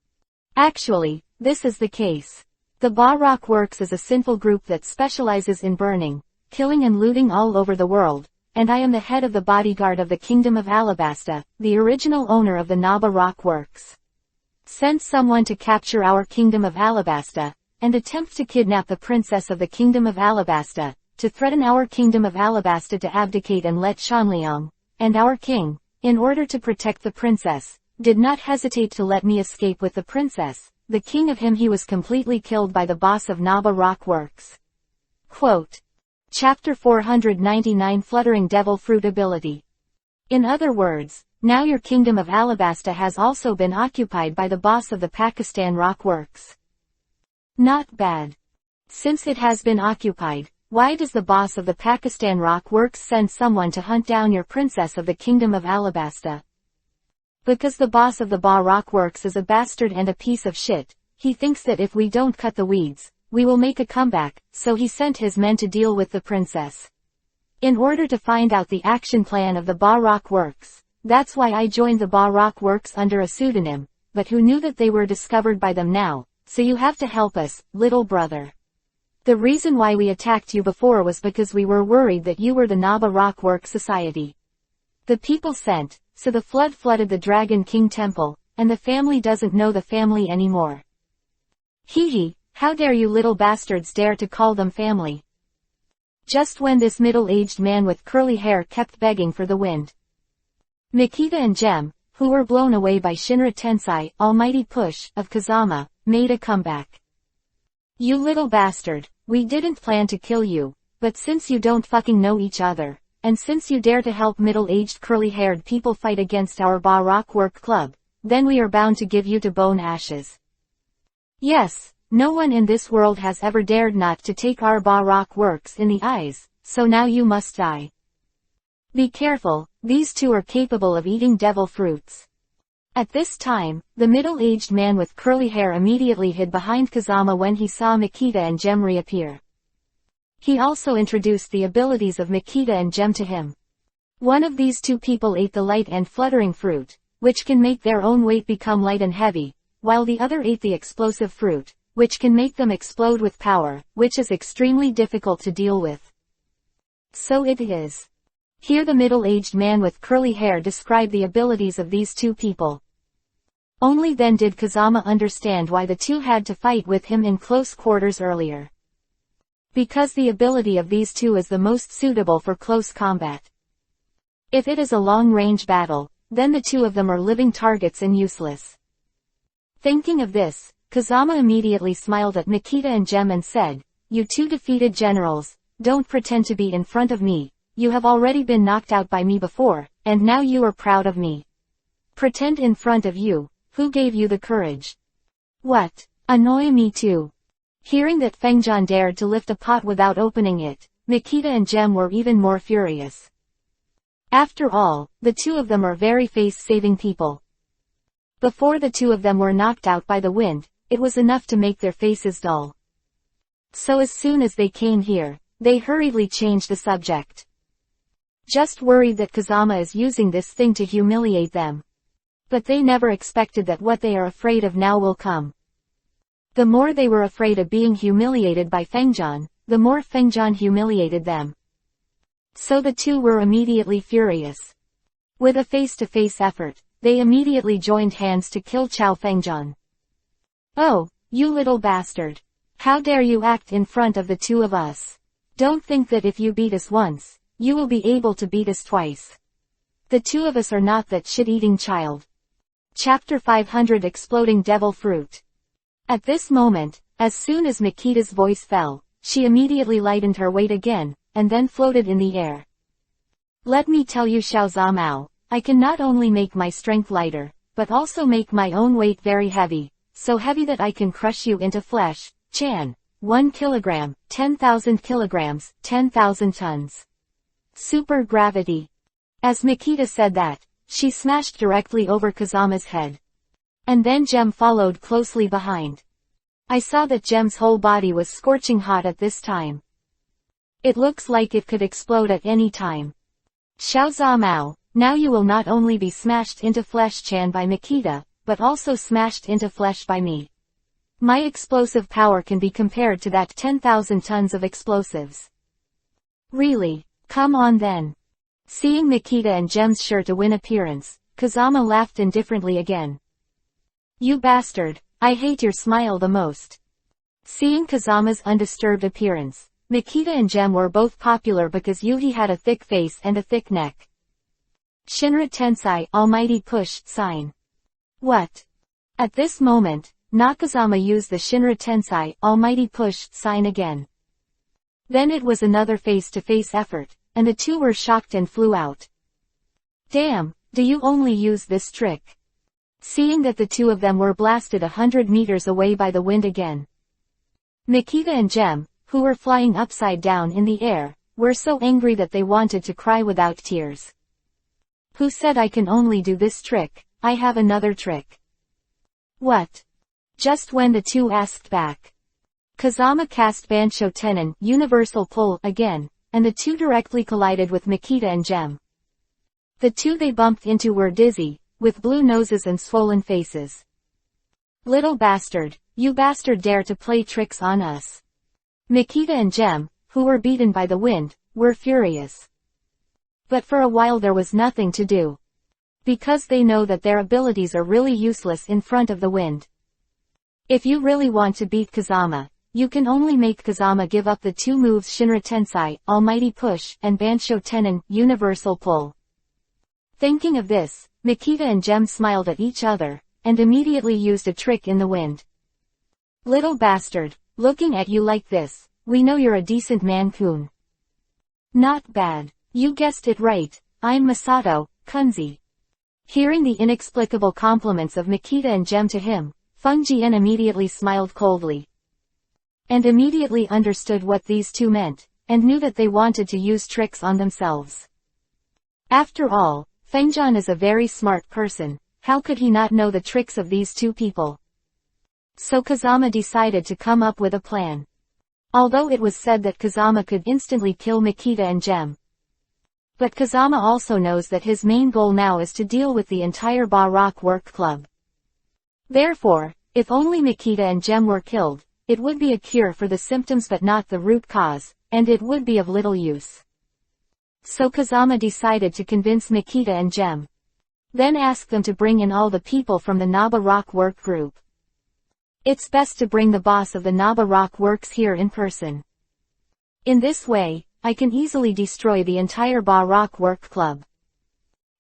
Actually, this is the case. The Ba-Rock Works is a sinful group that specializes in burning, killing and looting all over the world, and I am the head of the bodyguard of the Kingdom of Alabasta, the original owner of the Naba Rock Works. Sent someone to capture our Kingdom of Alabasta, and attempt to kidnap the princess of the Kingdom of Alabasta, to threaten our Kingdom of Alabasta to abdicate and let Shanliang, and our king, in order to protect the princess, did not hesitate to let me escape with the princess. The king of him he was completely killed by the boss of Naba Rock Works. Quote. Chapter 499 Fluttering Devil Fruit Ability. In other words, now your Kingdom of Alabasta has also been occupied by the boss of the Pakistan Rock Works. Not bad. Since it has been occupied, why does the boss of the Pakistan Rock Works send someone to hunt down your princess of the Kingdom of Alabasta? Because the boss of the Ba Rock Works is a bastard and a piece of shit. He thinks that if we don't cut the weeds, we will make a comeback, so he sent his men to deal with the princess. In order to find out the action plan of the Ba Rock Works. That's why I joined the Ba Rock Works under a pseudonym, but who knew that they were discovered by them now, so you have to help us, little brother. The reason why we attacked you before was because we were worried that you were the Naba Rock Work Society. The people sent, so the flood flooded the Dragon King Temple, and the family doesn't know the family anymore. Hee hee, how dare you little bastards dare to call them family. Just when this middle-aged man with curly hair kept begging for the wind. Nikita and Gem, who were blown away by Shinra Tensei, almighty push, of Kazama, made a comeback. You little bastard, we didn't plan to kill you, but since you don't fucking know each other, and since you dare to help middle-aged curly-haired people fight against our Ba Rock Work Club, then we are bound to give you to bone ashes. Yes, no one in this world has ever dared not to take our Ba Rock Works in the eyes, so now you must die. Be careful, these two are capable of eating devil fruits. At this time, the middle-aged man with curly hair immediately hid behind Kazama when he saw Makita and Gem reappear. He also introduced the abilities of Makita and Gem to him. One of these two people ate the light and fluttering fruit, which can make their own weight become light and heavy, while the other ate the explosive fruit, which can make them explode with power, which is extremely difficult to deal with. So it is. Here the middle-aged man with curly hair described the abilities of these two people. Only then did Kazama understand why the two had to fight with him in close quarters earlier. Because the ability of these two is the most suitable for close combat. If it is a long-range battle, then the two of them are living targets and useless. Thinking of this, Kazama immediately smiled at Makita and Gem and said, "You two defeated generals, don't pretend to be in front of me. You have already been knocked out by me before, and now you are proud of me. Pretend in front of you, who gave you the courage? What? Annoy me too." Hearing that Fengjian dared to lift a pot without opening it, Makita and Gem were even more furious. After all, the two of them are very face-saving people. Before the two of them were knocked out by the wind, it was enough to make their faces dull. So as soon as they came here, they hurriedly changed the subject. Just worried that Kazama is using this thing to humiliate them. But they never expected that what they are afraid of now will come. The more they were afraid of being humiliated by Fengjian, the more Fengjian humiliated them. So the two were immediately furious. With a face-to-face effort, they immediately joined hands to kill Chao Fengjian. "Oh, you little bastard. How dare you act in front of the two of us? Don't think that if you beat us once, you will be able to beat us twice. The two of us are not that shit-eating child." Chapter 500 Exploding Devil Fruit. At this moment, as soon as Makita's voice fell, she immediately lightened her weight again, and then floated in the air. "Let me tell you Xiao Zamao, I can not only make my strength lighter, but also make my own weight very heavy, so heavy that I can crush you into flesh, Chan. 1 kilogram, 10,000 kilograms, 10,000 tons. Super gravity." As Makita said that, she smashed directly over Kazama's head. And then Gem followed closely behind. I saw that Gem's whole body was scorching hot at this time. It looks like it could explode at any time. "Xiao Zamao, now you will not only be smashed into flesh Chan by Makita, but also smashed into flesh by me. My explosive power can be compared to that 10,000 tons of explosives." "Really? Come on then." Seeing Makita and Gem's sure-to-win appearance, Kazama laughed indifferently again. "You bastard, I hate your smile the most." Seeing Kazama's undisturbed appearance, Makita and Gem were both popular because Yuhi had a thick face and a thick neck. Shinra Tensei, almighty push, sign. What? At this moment, Nakazama used the Shinra Tensei, almighty push, sign again. Then it was another face-to-face effort, and the two were shocked and flew out. "Damn, do you only use this trick?" Seeing that the two of them were blasted 100 meters away by the wind again. Makita and Gem, who were flying upside down in the air, were so angry that they wanted to cry without tears. Who said I can only do this trick? I have another trick. What? Just when the two asked back. Kazama cast Bansho Tenon, Universal Pull, again, and the two directly collided with Makita and Gem. The two they bumped into were dizzy, with blue noses and swollen faces. Little bastard, you bastard dare to play tricks on us. Makita and Gem, who were beaten by the wind, were furious. But for a while there was nothing to do. Because they know that their abilities are really useless in front of the wind. If you really want to beat Kazama, you can only make Kazama give up the two moves Shinra Tensai, Almighty Push, and Bansho Tenon, Universal Pull. Thinking of this, Makita and Gem smiled at each other, and immediately used a trick in the wind. Little bastard, looking at you like this, we know you're a decent man-kun. Not bad. You guessed it right, I'm Masato, Kunzi. Hearing the inexplicable compliments of Makita and Gem to him, Feng Jian immediately smiled coldly. And immediately understood what these two meant, and knew that they wanted to use tricks on themselves. After all, Fengjian is a very smart person, how could he not know the tricks of these two people? So Kazama decided to come up with a plan. Although it was said that Kazama could instantly kill Makita and Gem. But Kazama also knows that his main goal now is to deal with the entire Baroque Work Club. Therefore, if only Makita and Gem were killed, it would be a cure for the symptoms but not the root cause, and it would be of little use. So Kazama decided to convince Makita and Gem. Then ask them to bring in all the people from the Naba Rock Work Group. It's best to bring the boss of the Naba Rock Works here in person. In this way, I can easily destroy the entire Baroque Work Club.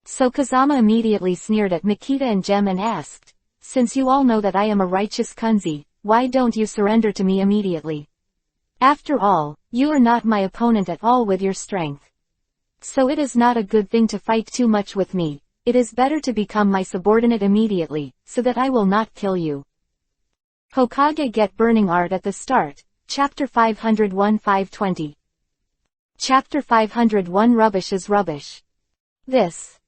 So Kazama immediately sneered at Makita and Gem and asked, since you all know that I am a righteous Kunzi, why don't you surrender to me immediately? After all, you are not my opponent at all with your strength. So it is not a good thing to fight too much with me, it is better to become my subordinate immediately, so that I will not kill you. Hokage get burning art at the start, Chapter 501-520. Chapter 501 Rubbish is Rubbish. This.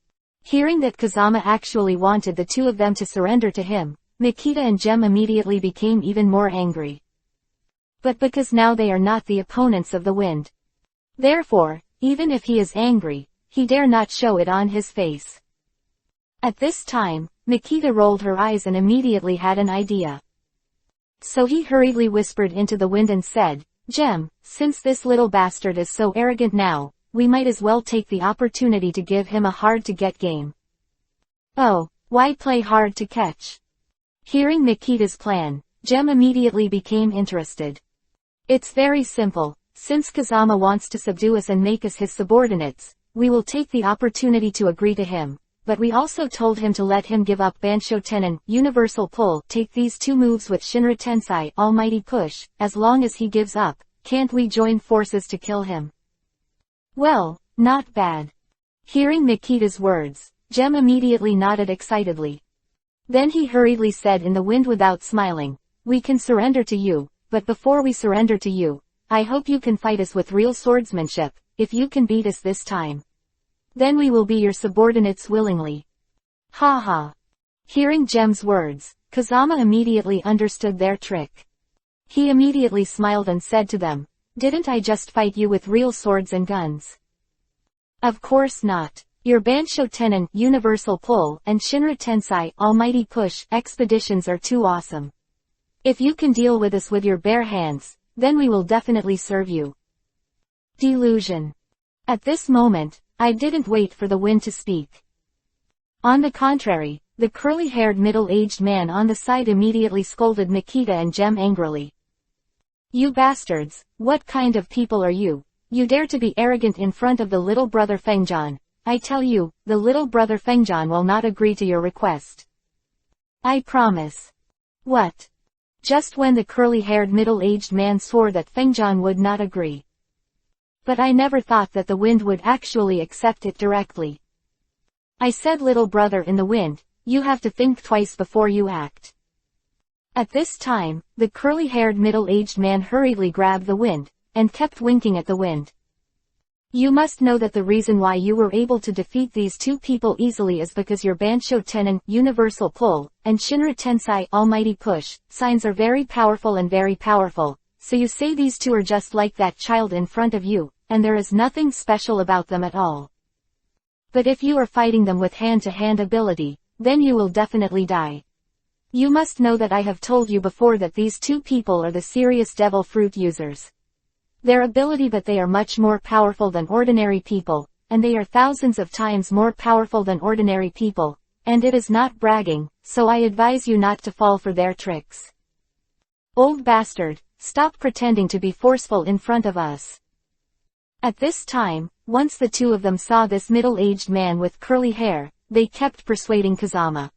Hearing that Kazama actually wanted the two of them to surrender to him, Makita and Gem immediately became even more angry. But because now they are not the opponents of the wind. Therefore, even if he is angry, he dare not show it on his face. At this time, Makita rolled her eyes and immediately had an idea. So he hurriedly whispered into the wind and said, Gem, since this little bastard is so arrogant now, we might as well take the opportunity to give him a hard-to-get game. Oh, why play hard to catch? Hearing Makita's plan, Gem immediately became interested. It's very simple, since Kazama wants to subdue us and make us his subordinates, we will take the opportunity to agree to him. But we also told him to let him give up Bansho Tenon, Universal Pull, take these two moves with Shinra Tensai, Almighty Push, as long as he gives up, can't we join forces to kill him? Well, not bad. Hearing Makita's words, Gem immediately nodded excitedly. Then he hurriedly said in the wind without smiling, we can surrender to you, but before we surrender to you, I hope you can fight us with real swordsmanship, if you can beat us this time. Then we will be your subordinates willingly. Ha ha. Hearing Gem's words, Kazama immediately understood their trick. He immediately smiled and said to them, didn't I just fight you with real swords and guns? Of course not. Your Bansho Tenon, Universal Pull, and Shinra Tensai, Almighty Push, expeditions are too awesome. If you can deal with us with your bare hands, then we will definitely serve you. Delusion. At this moment, I didn't wait for the wind to speak. On the contrary, the curly-haired middle-aged man on the side immediately scolded Makita and Gem angrily. You bastards, what kind of people are you? You dare to be arrogant in front of the little brother Fengjian. I tell you, the little brother Fengjian will not agree to your request. I promise. What? Just when the curly-haired middle-aged man swore that Fengjian would not agree. But I never thought that the wind would actually accept it directly. I said little brother in the wind, you have to think twice before you act. At this time, the curly-haired middle-aged man hurriedly grabbed the wind, and kept winking at the wind. You must know that the reason why you were able to defeat these two people easily is because your Bansho Tenon, Universal Pull, and Shinra Tensai, Almighty Push, signs are very powerful, so you say these two are just like that child in front of you, and there is nothing special about them at all. But if you are fighting them with hand-to-hand ability, then you will definitely die. You must know that I have told you before that these two people are the serious devil fruit users. Their ability, but they are much more powerful than ordinary people, and they are thousands of times more powerful than ordinary people, and it is not bragging, so I advise you not to fall for their tricks. Old bastard, stop pretending to be forceful in front of us. At this time, once the two of them saw this middle-aged man with curly hair, they kept persuading Kazama.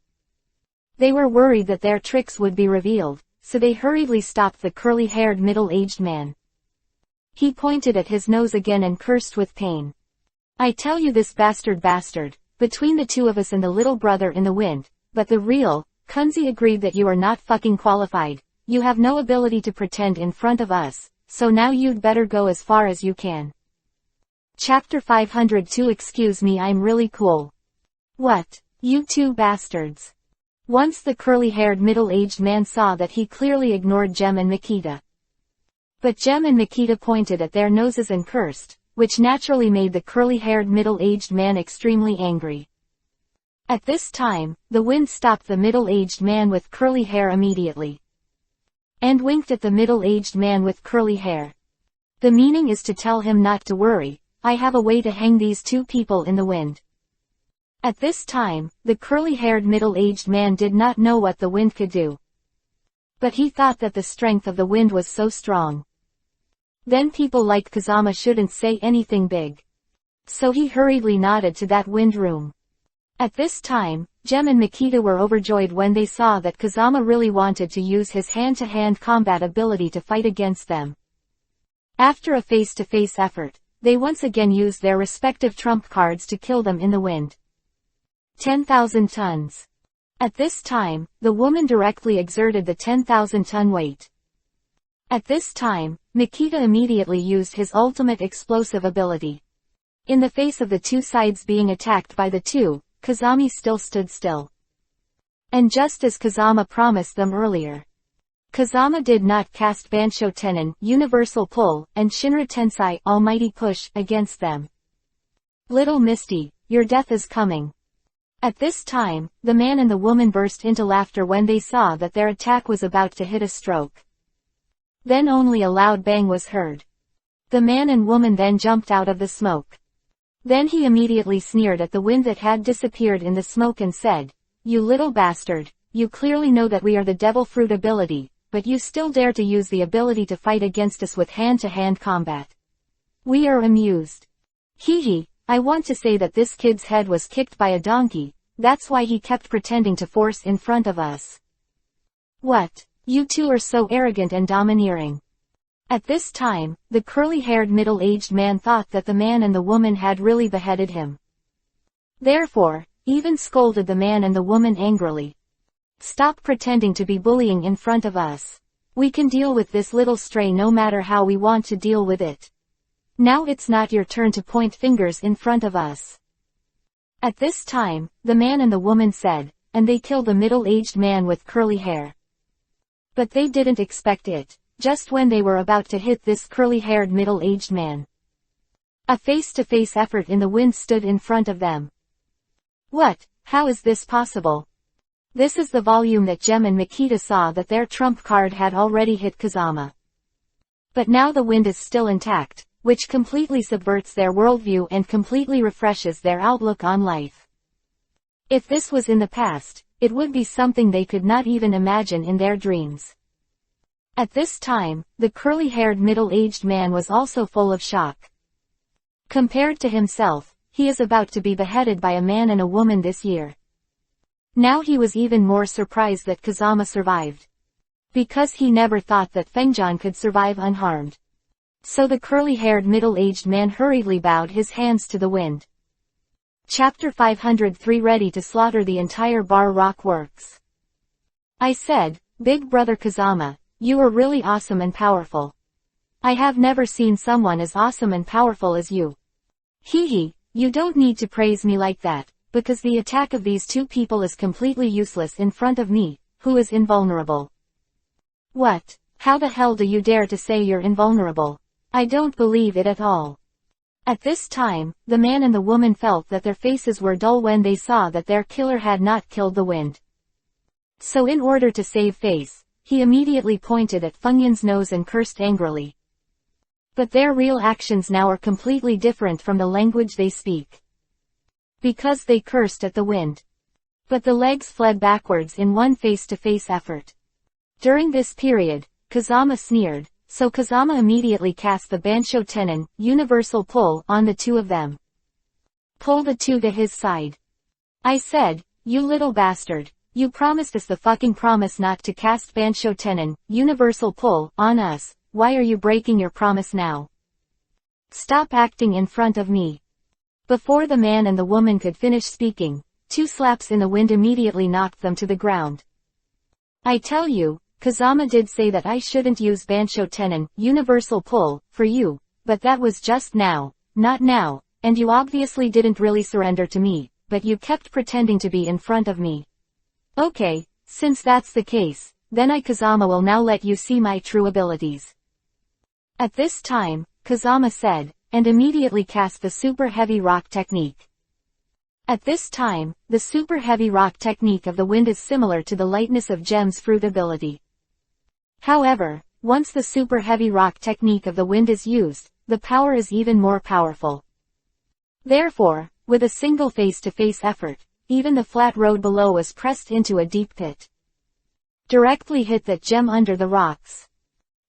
They were worried that their tricks would be revealed, so they hurriedly stopped the curly-haired middle-aged man. He pointed at his nose again and cursed with pain. I tell you this bastard, between the two of us and the little brother in the wind, but the real, Kunzi agreed that you are not fucking qualified, you have no ability to pretend in front of us, so now you'd better go as far as you can. Chapter 502. Excuse me, I'm really cool. What? You two bastards. Once the curly-haired middle-aged man saw that he clearly ignored Gem and Mikita. But Gem and Mikita pointed at their noses and cursed, which naturally made the curly-haired middle-aged man extremely angry. At this time, the wind stopped the middle-aged man with curly hair immediately. And winked at the middle-aged man with curly hair. The meaning is to tell him not to worry, I have a way to hang these two people in the wind. At this time, the curly-haired middle-aged man did not know what the wind could do. But he thought that the strength of the wind was so strong. Then people like Kazama shouldn't say anything big. So he hurriedly nodded to that wind room. At this time, Gem and Mikita were overjoyed when they saw that Kazama really wanted to use his hand-to-hand combat ability to fight against them. After a face-to-face effort, they once again used their respective trump cards to kill them in the wind. 10,000 tons. At this time, the woman directly exerted the 10,000-ton weight. At this time, Mikita immediately used his ultimate explosive ability. In the face of the two sides being attacked by the two, Kazami still stood still. And just as Kazama promised them earlier, Kazama did not cast Bansho Tenon, Universal Pull, and Shinra Tensai, Almighty Push, against them. Little Misty, your death is coming. At this time, the man and the woman burst into laughter when they saw that their attack was about to hit a stroke. Then only a loud bang was heard. The man and woman then jumped out of the smoke. Then he immediately sneered at the wind that had disappeared in the smoke and said, You little bastard, you clearly know that we are the devil fruit ability, but you still dare to use the ability to fight against us with hand-to-hand combat. We are amused. Hee hee, I want to say that this kid's head was kicked by a donkey, that's why he kept pretending to force in front of us. What? You two are so arrogant and domineering. At this time, the curly-haired middle-aged man thought that the man and the woman had really beheaded him. Therefore, even scolded the man and the woman angrily. Stop pretending to be bullying in front of us. We can deal with this little stray no matter how we want to deal with it. Now it's not your turn to point fingers in front of us. At this time, the man and the woman said, and they killed the middle-aged man with curly hair. But they didn't expect it, just when they were about to hit this curly-haired middle-aged man. A face-to-face effort in the wind stood in front of them. What? How is this possible? This is the volume that Gem and Mikita saw that their trump card had already hit Kazama. But now the wind is still intact, which completely subverts their worldview and completely refreshes their outlook on life. If this was in the past, it would be something they could not even imagine in their dreams. At this time, the curly-haired middle-aged man was also full of shock. Compared to himself, he is about to be beheaded by a man and a woman this year. Now he was even more surprised that Kazama survived. Because he never thought that Fengjian could survive unharmed. So the curly-haired middle-aged man hurriedly bowed his hands to the wind. Chapter 503. Ready to slaughter the entire Bar Rock Works. I said, Big Brother Kazama, you are really awesome and powerful. I have never seen someone as awesome and powerful as you. Hee, you don't need to praise me like that, because the attack of these two people is completely useless in front of me, who is invulnerable. What? How the hell do you dare to say you're invulnerable? I don't believe it at all. At this time, the man and the woman felt that their faces were dull when they saw that their killer had not killed the wind. So in order to save face, he immediately pointed at Funyun's nose and cursed angrily. But their real actions now are completely different from the language they speak. Because they cursed at the wind. But the legs fled backwards in one face-to-face effort. During this period, Kazama sneered, so Kazama immediately cast the Bansho Tenon, universal pull, on the two of them. Pull the two to his side. I said, you little bastard, you promised us the fucking promise not to cast Bansho Tenon, universal pull, on us, why are you breaking your promise now? Stop acting in front of me. Before the man and the woman could finish speaking, two slaps in the wind immediately knocked them to the ground. I tell you, Kazama did say that I shouldn't use Bansho Tenon, universal pull, for you, but that was just now, not now, and you obviously didn't really surrender to me, but you kept pretending to be in front of me. Okay, since that's the case, then I Kazama will now let you see my true abilities. At this time, Kazama said, and immediately cast the super heavy rock technique. At this time, the super heavy rock technique of the wind is similar to the lightness of Gem's fruit ability. However, once the super heavy rock technique of the wind is used, the power is even more powerful. Therefore, with a single face-to-face effort, even the flat road below was pressed into a deep pit. Directly hit that gem under the rocks.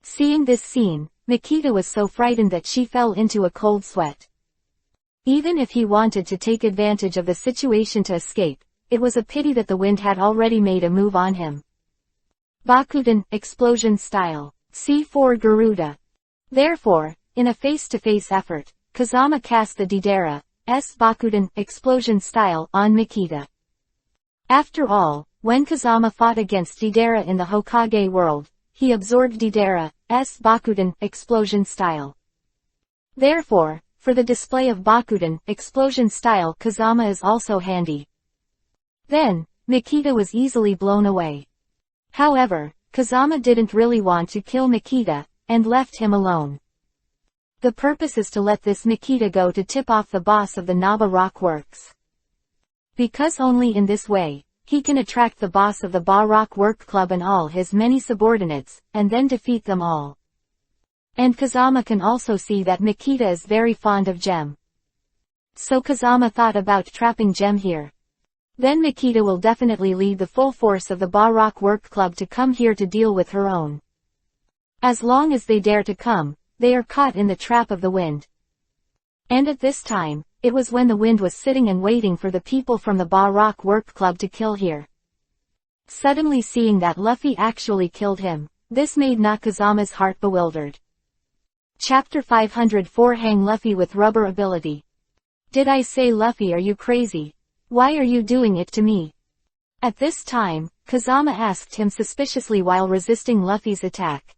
Seeing this scene, Nikita was so frightened that she fell into a cold sweat. Even if he wanted to take advantage of the situation to escape, it was a pity that the wind had already made a move on him. Bakuten, explosion style. C4 Garuda. Therefore, in a face-to-face effort, Kazama cast the Deidara's Bakuten, explosion style, on Nikita. After all, when Kazama fought against Deidara in the Hokage world, he absorbed Deidara's Bakuten, explosion style. Therefore, for the display of Bakuten, explosion style, Kazama is also handy. Then, Nikita was easily blown away. However, Kazama didn't really want to kill Nikita, and left him alone. The purpose is to let this Nikita go to tip off the boss of the Naba Rock Works. Because only in this way, he can attract the boss of the Ba Rock Work Club and all his many subordinates, and then defeat them all. And Kazama can also see that Nikita is very fond of Gem. So Kazama thought about trapping Gem here. Then Nikita will definitely lead the full force of the Ba Rock Work Club to come here to deal with her own. As long as they dare to come, they are caught in the trap of the wind. And at this time, it was when the wind was sitting and waiting for the people from the Ba Rock Work Club to kill here. Suddenly seeing that Luffy actually killed him, this made Nakazama's heart bewildered. Chapter 504 Hang Luffy with Rubber Ability. Did I say Luffy, are you crazy? Why are you doing it to me? At this time, Kazama asked him suspiciously while resisting Luffy's attack.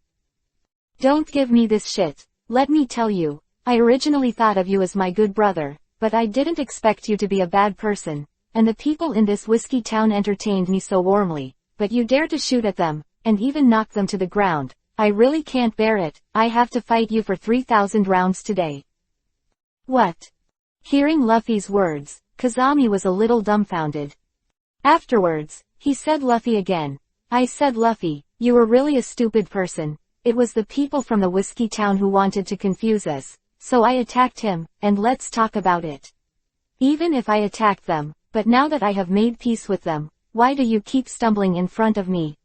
Don't give me this shit. Let me tell you, I originally thought of you as my good brother, but I didn't expect you to be a bad person, and the people in this whiskey town entertained me so warmly, but you dare to shoot at them, and even knock them to the ground. I really can't bear it. I have to fight you for 3,000 rounds today. What? Hearing Luffy's words, Kazami was a little dumbfounded. Afterwards, he said Luffy again. I said Luffy, you were really a stupid person. It was the people from the whiskey town who wanted to confuse us, so I attacked him, and let's talk about it. Even if I attacked them, but now that I have made peace with them, why do you keep stumbling in front of me?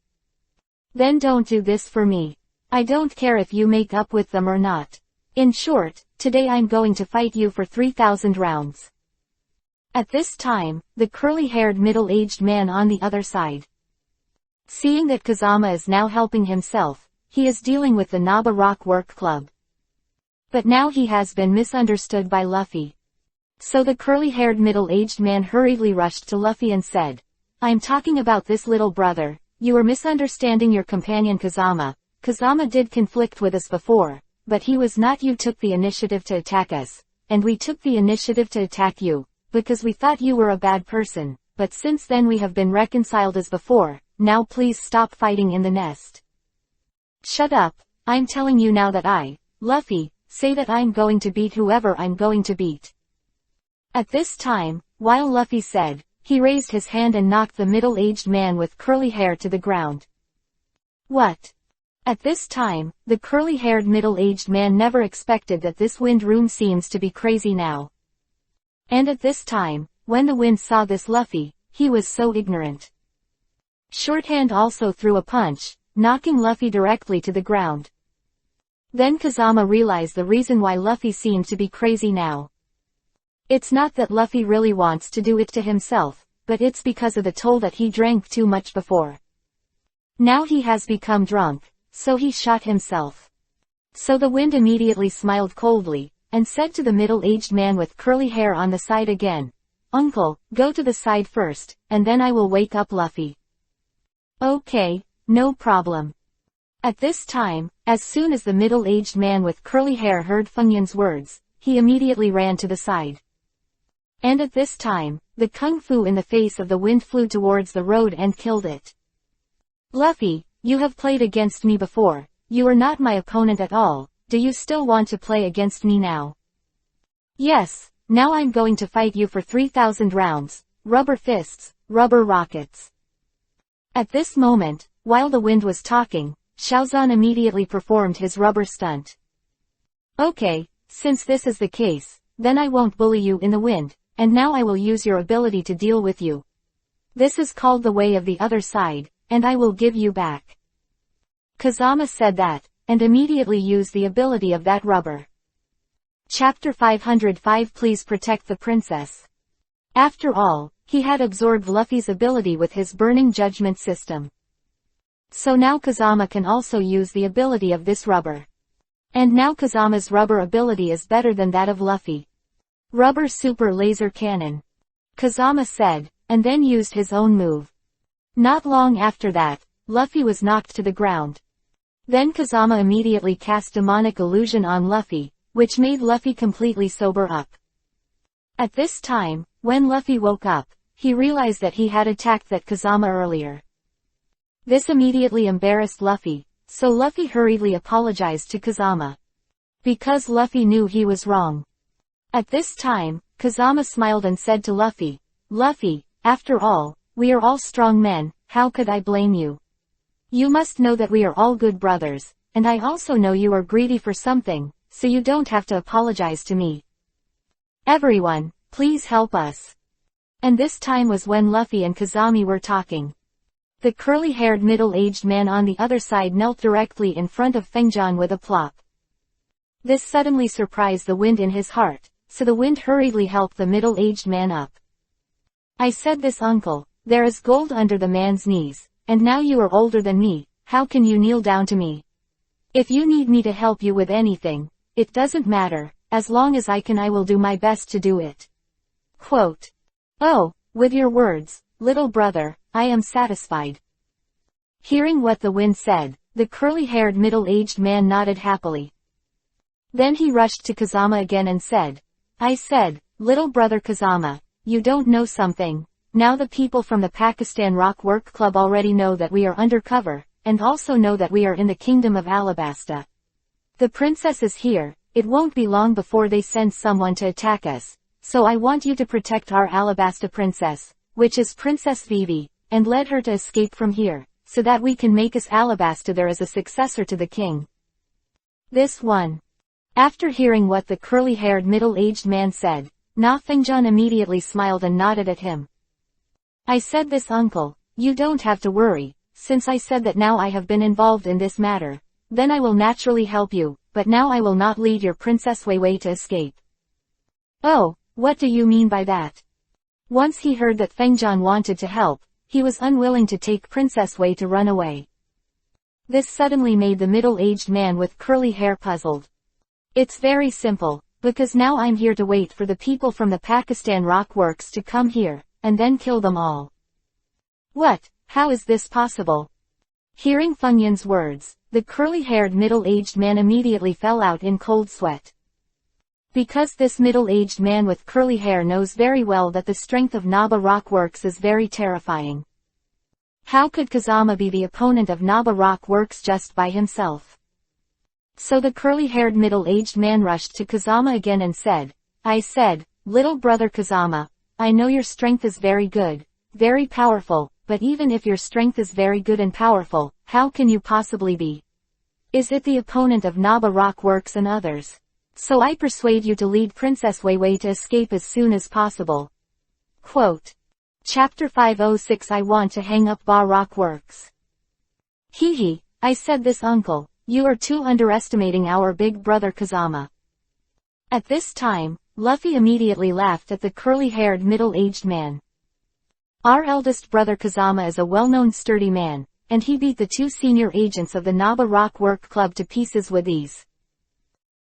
Then don't do this for me. I don't care if you make up with them or not. In short, today I'm going to fight you for 3,000 rounds. At this time, the curly-haired middle-aged man on the other side. Seeing that Kazama is now helping himself, he is dealing with the Naba Rock Work Club. But now he has been misunderstood by Luffy. So the curly-haired middle-aged man hurriedly rushed to Luffy and said, I'm talking about this little brother, you are misunderstanding your companion Kazama. Kazama did conflict with us before, but he was not. You took the initiative to attack us, and we took the initiative to attack you, because we thought you were a bad person, but since then we have been reconciled as before. Now please stop fighting in the nest. Shut up, I'm telling you now that I, Luffy, say that I'm going to beat whoever I'm going to beat. At this time, while Luffy said, he raised his hand and knocked the middle-aged man with curly hair to the ground. What? At this time, the curly-haired middle-aged man never expected that this wind room seems to be crazy now. And at this time, when the wind saw this Luffy, he was so ignorant. Shorthand also threw a punch, knocking Luffy directly to the ground. Then Kazama realized the reason why Luffy seemed to be crazy now. It's not that Luffy really wants to do it to himself, but it's because of the toll that he drank too much before. Now he has become drunk, so he shot himself. So the wind immediately smiled coldly, and said to the middle-aged man with curly hair on the side again, "Uncle, go to the side first, and then I will wake up Luffy." Okay, no problem. At this time, as soon as the middle-aged man with curly hair heard Funyun's words, he immediately ran to the side. And at this time, the kung fu in the face of the wind flew towards the road and killed it. Luffy, you have played against me before, you are not my opponent at all, do you still want to play against me now? Yes, now I'm going to fight you for 3,000 rounds, rubber fists, rubber rockets. At this moment, while the wind was talking, Xiaozan immediately performed his rubber stunt. Okay, since this is the case, then I won't bully you in the wind, and now I will use your ability to deal with you. This is called the way of the other side, and I will give you back. Kazama said that, and immediately used the ability of that rubber. Chapter 505 Please protect the princess. After all, he had absorbed Luffy's ability with his burning judgment system. So now Kazama can also use the ability of this rubber. And now Kazama's rubber ability is better than that of Luffy. Rubber Super Laser Cannon. Kazama said, and then used his own move. Not long after that, Luffy was knocked to the ground. Then Kazama immediately cast Demonic Illusion on Luffy, which made Luffy completely sober up. At this time, when Luffy woke up, he realized that he had attacked that Kazama earlier. This immediately embarrassed Luffy, so Luffy hurriedly apologized to Kazama. Because Luffy knew he was wrong. At this time, Kazama smiled and said to Luffy, "Luffy, after all, we are all strong men, how could I blame you? You must know that we are all good brothers, and I also know you are greedy for something, so you don't have to apologize to me. Everyone, please help us." And this time was when Luffy and Kazami were talking. The curly-haired middle-aged man on the other side knelt directly in front of Fengjian with a plop. This suddenly surprised the wind in his heart, so the wind hurriedly helped the middle-aged man up. "I said this, uncle, there is gold under the man's knees, and now you are older than me, how can you kneel down to me? If you need me to help you with anything, it doesn't matter, as long as I can I will do my best to do it." Quote. "Oh, with your words, little brother, I am satisfied." Hearing what the wind said, the curly-haired middle-aged man nodded happily. Then he rushed to Kazama again and said, "I said, little brother Kazama, you don't know something. Now the people from the Pakistan Rock Work Club already know that we are undercover, and also know that we are in the kingdom of Alabasta. The princess is here, it won't be long before they send someone to attack us, so I want you to protect our Alabasta princess, which is Princess Vivi, and let her to escape from here, so that we can make us Alabasta there as a successor to the king." This one. After hearing what the curly-haired middle-aged man said, Na Fengjian immediately smiled and nodded at him. "I said this, uncle, you don't have to worry, since I said that now I have been involved in this matter, then I will naturally help you, but now I will not lead your Princess Weiwei to escape." "Oh, what do you mean by that?" Once he heard that Fengjian wanted to help, he was unwilling to take Princess Wei to run away. This suddenly made the middle-aged man with curly hair puzzled. "It's very simple, because now I'm here to wait for the people from the Pakistan Rock Works to come here, and then kill them all." "What, How is this possible? Hearing Funyun's words, the curly-haired middle-aged man immediately fell out in cold sweat. Because this middle-aged man with curly hair knows very well that the strength of Naba Rock Works is very terrifying. How could Kazama be the opponent of Naba Rock Works just by himself? So the curly-haired middle-aged man rushed to Kazama again and said, I said, little brother Kazama, I know your strength is very good, very powerful, but even if your strength is very good and powerful, how can you possibly be? Is it the opponent of Naba Rock Works and others? So I persuade you to lead Princess Weiwei to escape as soon as possible. Quote. Chapter 506 I want to hang up Ba Rock Works. Hee, I said this uncle, you are too underestimating our big brother Kazama. At this time, Luffy immediately laughed at the curly-haired middle-aged man. Our eldest brother Kazama is a well-known sturdy man, and he beat the 2 senior agents of the Naba Rock Work Club to pieces with ease.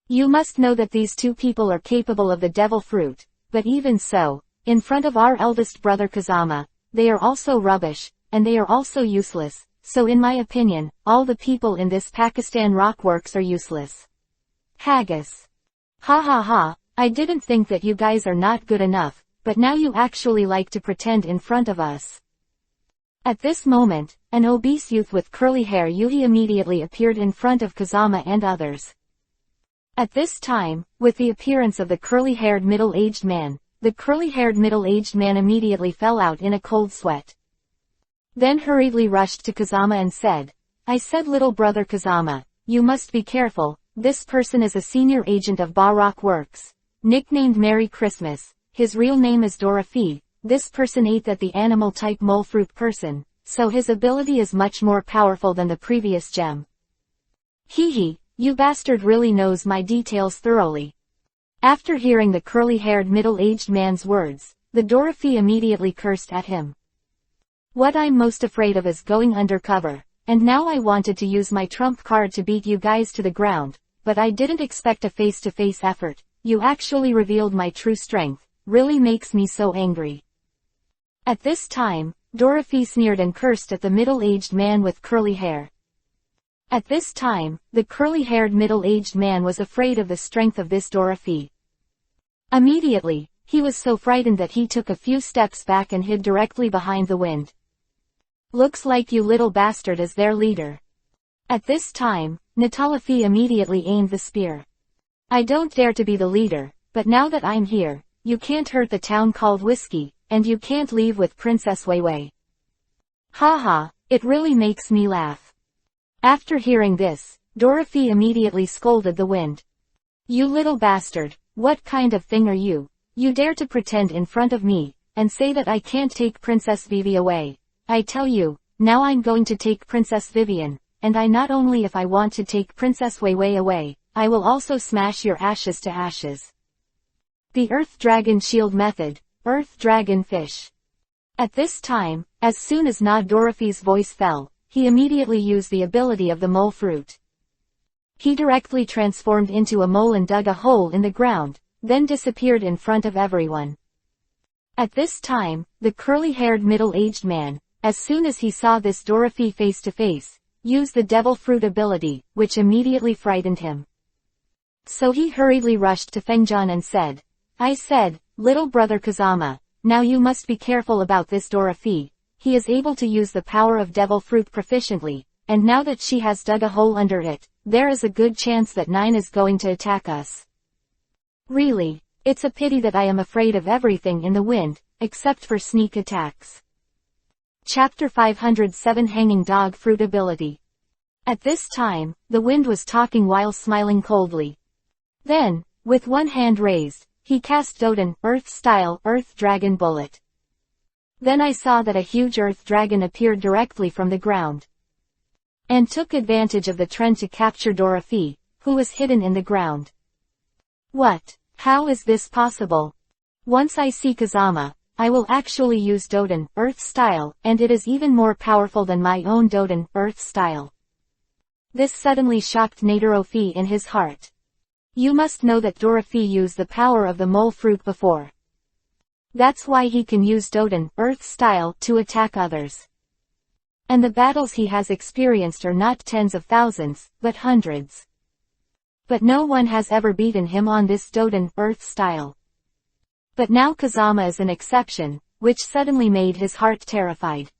You must know that these 2 people are capable of the devil fruit, but even so, in front of our eldest brother Kazama, they are also rubbish, and they are also useless, so in my opinion, all the people in this Pakistan Rock Works are useless. Haggis. Ha ha ha, I didn't think that you guys are not good enough, but now you actually like to pretend in front of us. At this moment, an obese youth with curly hair Yuhi immediately appeared in front of Kazama and others. At this time, with the appearance of the curly-haired middle-aged man, the curly-haired middle-aged man immediately fell out in a cold sweat. Then hurriedly rushed to Kazama and said, I said little brother Kazama, you must be careful, this person is a senior agent of Ba Rock Works, nicknamed Merry Christmas. His real name is Dorothy. This person ate that the animal-type mole fruit person, so his ability is much more powerful than the previous gem. Hee, you bastard really knows my details thoroughly. After hearing the curly-haired middle-aged man's words, the Dorothy immediately cursed at him. What I'm most afraid of is going undercover, and now I wanted to use my trump card to beat you guys to the ground, but I didn't expect a face-to-face effort. You actually revealed my true strength. Really makes me so angry. At this time, Dorothy sneered and cursed at the middle-aged man with curly hair. At this time, the curly-haired middle-aged man was afraid of the strength of this Dorothy. Immediately, he was so frightened that he took a few steps back and hid directly behind the wind. Looks like you little bastard is their leader. At this time, Natalafi immediately aimed the spear. I don't dare to be the leader, but now that I'm here, you can't hurt the town called Whiskey, and you can't leave with Princess Weiwei. Ha, it really makes me laugh. After hearing this, Dorothy immediately scolded the wind. You little bastard, what kind of thing are you? You dare to pretend in front of me, and say that I can't take Princess Vivi away. I tell you, now I'm going to take Princess Vivian, and I not only if I want to take Princess Weiwei away, I will also smash your ashes to ashes. The Earth Dragon Shield Method, Earth Dragon Fish. At this time, as soon as Dorothy's voice fell, he immediately used the ability of the mole fruit. He directly transformed into a mole and dug a hole in the ground, then disappeared in front of everyone. At this time, the curly-haired middle-aged man, as soon as he saw this Dorothy face to face, used the devil fruit ability, which immediately frightened him. So he hurriedly rushed to Fengjian and said, I said, little brother Kazama, now you must be careful about this Dorothy. He is able to use the power of devil fruit proficiently, and now that she has dug a hole under it, there is a good chance that Nine is going to attack us. Really, it's a pity that I am afraid of everything in the wind, except for sneak attacks. Chapter 507 Hanging Dog Fruit Ability. At this time, the wind was talking while smiling coldly. Then, with one hand raised, he cast Doden, Earth-style, Earth Dragon Bullet. Then I saw that a huge Earth Dragon appeared directly from the ground, and took advantage of the trend to capture Dorothy, who was hidden in the ground. What? How is this possible? Once I see Kazama, I will actually use Doden, Earth-style, and it is even more powerful than my own Doden, Earth-style. This suddenly shocked Nadorofi in his heart. You must know that Dorothy used the power of the mole fruit before. That's why he can use Doden, Earth-style, to attack others. And the battles he has experienced are not tens of thousands, but hundreds. But no one has ever beaten him on this Doden Earth style. But now Kazama is an exception, which suddenly made his heart terrified.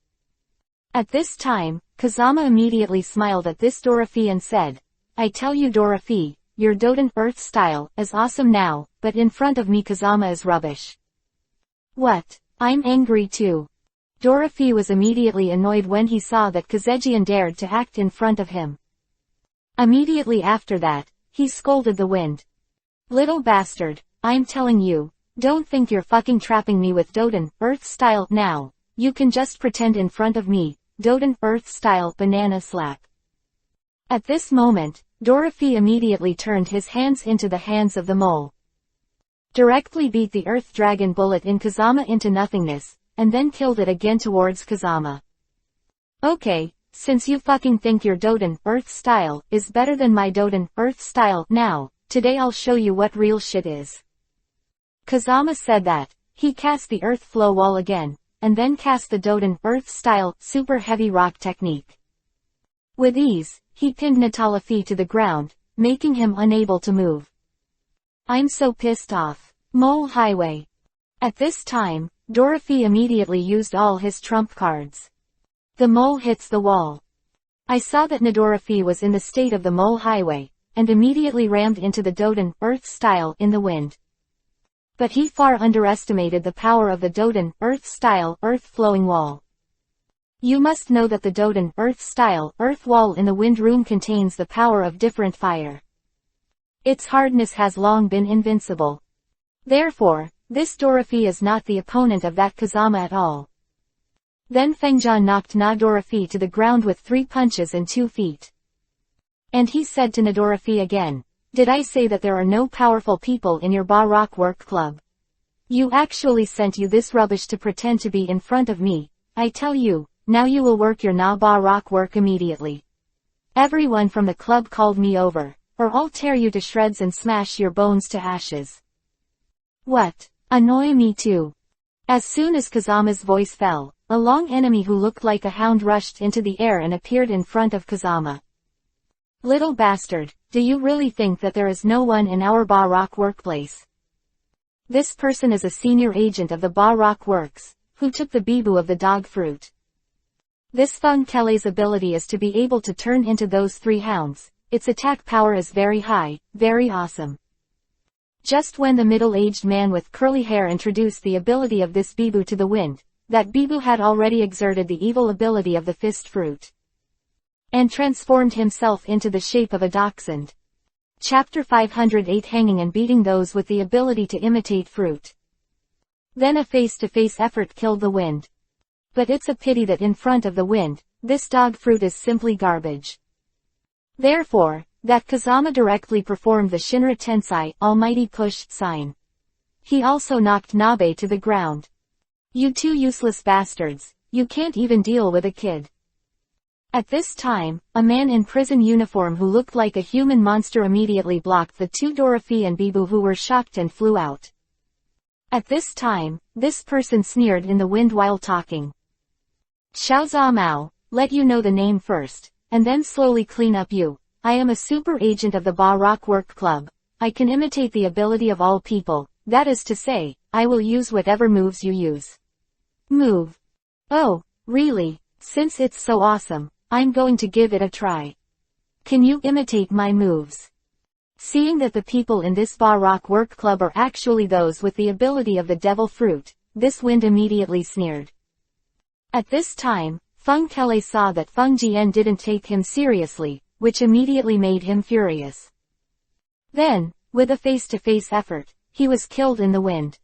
At this time, Kazama immediately smiled at this Dorothy and said, I tell you Dorothy, your Doden Earth style is awesome now, but in front of me Kazama is rubbish. What? I'm angry too. Dorothy was immediately annoyed when he saw that Kazejian dared to act in front of him. Immediately after that, he scolded the wind. Little bastard, I'm telling you, don't think you're fucking trapping me with Doden Earth style now. You can just pretend in front of me, Doden Earth style banana slap. At this moment, Dorothy immediately turned his hands into the hands of the mole. Directly beat the Earth Dragon bullet in Kazama into nothingness, and then killed it again towards Kazama. Okay, since you fucking think your Doden Earth style is better than my Doden Earth style now, today I'll show you what real shit is. Kazama said that. He cast the Earth Flow Wall again, and then cast the Doden Earth style super heavy rock technique. With ease, he pinned Natalafi to the ground, making him unable to move. I'm so pissed off. Mole Highway. At this time, Dorothy immediately used all his trump cards. The mole hits the wall. I saw that Dorothy was in the state of the Mole Highway, and immediately rammed into the Doden Earth style in the wind. But he far underestimated the power of the Doden Earth style Earth Flowing Wall. You must know that the Doden Earth style Earth Wall in the wind room contains the power of different fire. Its hardness has long been invincible. Therefore, this Dorothy is not the opponent of that Kazama at all. Then Fengjian knocked Dorothy to the ground with 3 punches and 2 feet. And he said to Dorothy again, did I say that there are no powerful people in your Ba Rock Work Club? You actually sent you this rubbish to pretend to be in front of me. I tell you, now you will work your Ba Rock work immediately. Everyone from the club called me over, or I'll tear you to shreds and smash your bones to ashes. What? Annoy me too. As soon as Kazama's voice fell, a long enemy who looked like a hound rushed into the air and appeared in front of Kazama. Little bastard, do you really think that there is no one in our Ba Rock workplace? This person is a senior agent of the Ba Rock Works, who took the bibu of the dog fruit. This Feng Kele's ability is to be able to turn into those 3 hounds. Its attack power is very high, very awesome. Just when the middle-aged man with curly hair introduced the ability of this bibu to the wind, that bibu had already exerted the evil ability of the fist fruit. And transformed himself into the shape of a dachshund. Chapter 508 Hanging and beating those with the ability to imitate fruit. Then a face-to-face effort killed the wind. But it's a pity that in front of the wind, this dog fruit is simply garbage. Therefore, that Kazama directly performed the Shinra Tensai Almighty Push sign. He also knocked Nabe to the ground. You 2 useless bastards, you can't even deal with a kid. At this time, a man in prison uniform who looked like a human monster immediately blocked the 2 Dorothy and Bibu who were shocked and flew out. At this time, this person sneered in the wind while talking. Xiao Mao, let you know the name first, and then slowly clean up you. I am a super agent of the Ba Rock Work Club. I can imitate the ability of all people, that is to say, I will use whatever moves you use. Move. Oh, really? Since it's so awesome, I'm going to give it a try. Can you imitate my moves? Seeing that the people in this Ba Rock Work Club are actually those with the ability of the devil fruit, this wind immediately sneered. At this time, Feng Kele saw that Feng Jian didn't take him seriously, which immediately made him furious. Then, with a face-to-face effort, he was killed in the wind.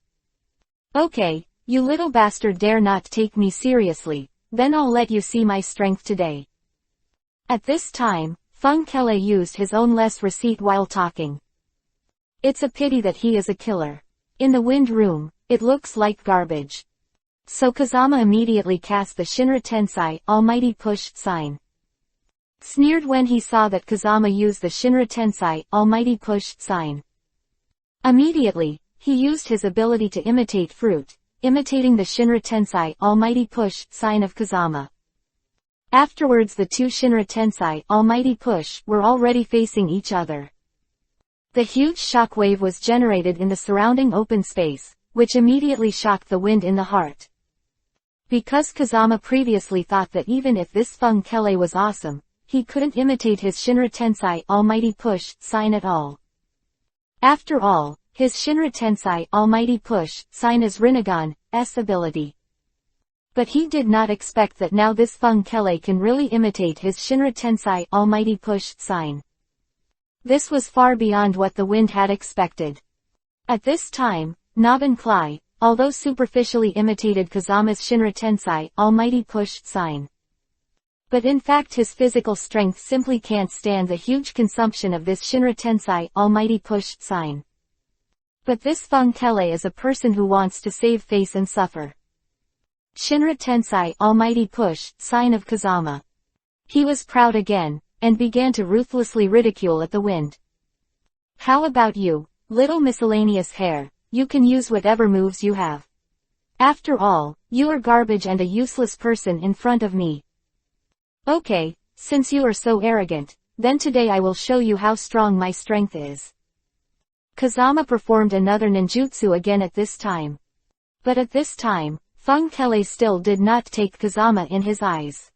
Okay, you little bastard dare not take me seriously, then I'll let you see my strength today. At this time, Feng Kele used his own less receipt while talking. It's a pity that he is a killer. In the wind room, it looks like garbage. So Kazama immediately cast the Shinra Tensai Almighty Push sign. Sneered when he saw that Kazama used the Shinra Tensai Almighty Push sign. Immediately, he used his ability to imitate fruit, imitating the Shinra Tensai Almighty Push sign of Kazama. Afterwards the two Shinra Tensei, Almighty Push, were already facing each other. The huge shock wave was generated in the surrounding open space, which immediately shocked the wind in the heart. Because Kazama previously thought that even if this Feng Kele was awesome, he couldn't imitate his Shinra Tensei, Almighty Push, sign at all. After all, his Shinra Tensei, Almighty Push, sign is Rinnegan's ability. But he did not expect that now this Feng Kele can really imitate his Shinra Tensei, Almighty Push, sign. This was far beyond what the wind had expected. At this time, Nobin Klai, although superficially imitated Kazama's Shinra Tensei, Almighty Push, sign. But in fact his physical strength simply can't stand the huge consumption of this Shinra Tensei, Almighty Push, sign. But this Feng Kele is a person who wants to save face and suffer. Shinra Tensei, Almighty Push, sign of Kazama. He was proud again, and began to ruthlessly ridicule at the wind. How about you, little miscellaneous hair, you can use whatever moves you have. After all, you are garbage and a useless person in front of me. Okay, since you are so arrogant, then today I will show you how strong my strength is. Kazama performed another ninjutsu again at this time. But at this time, Feng Kele still did not take Kazama in his eyes.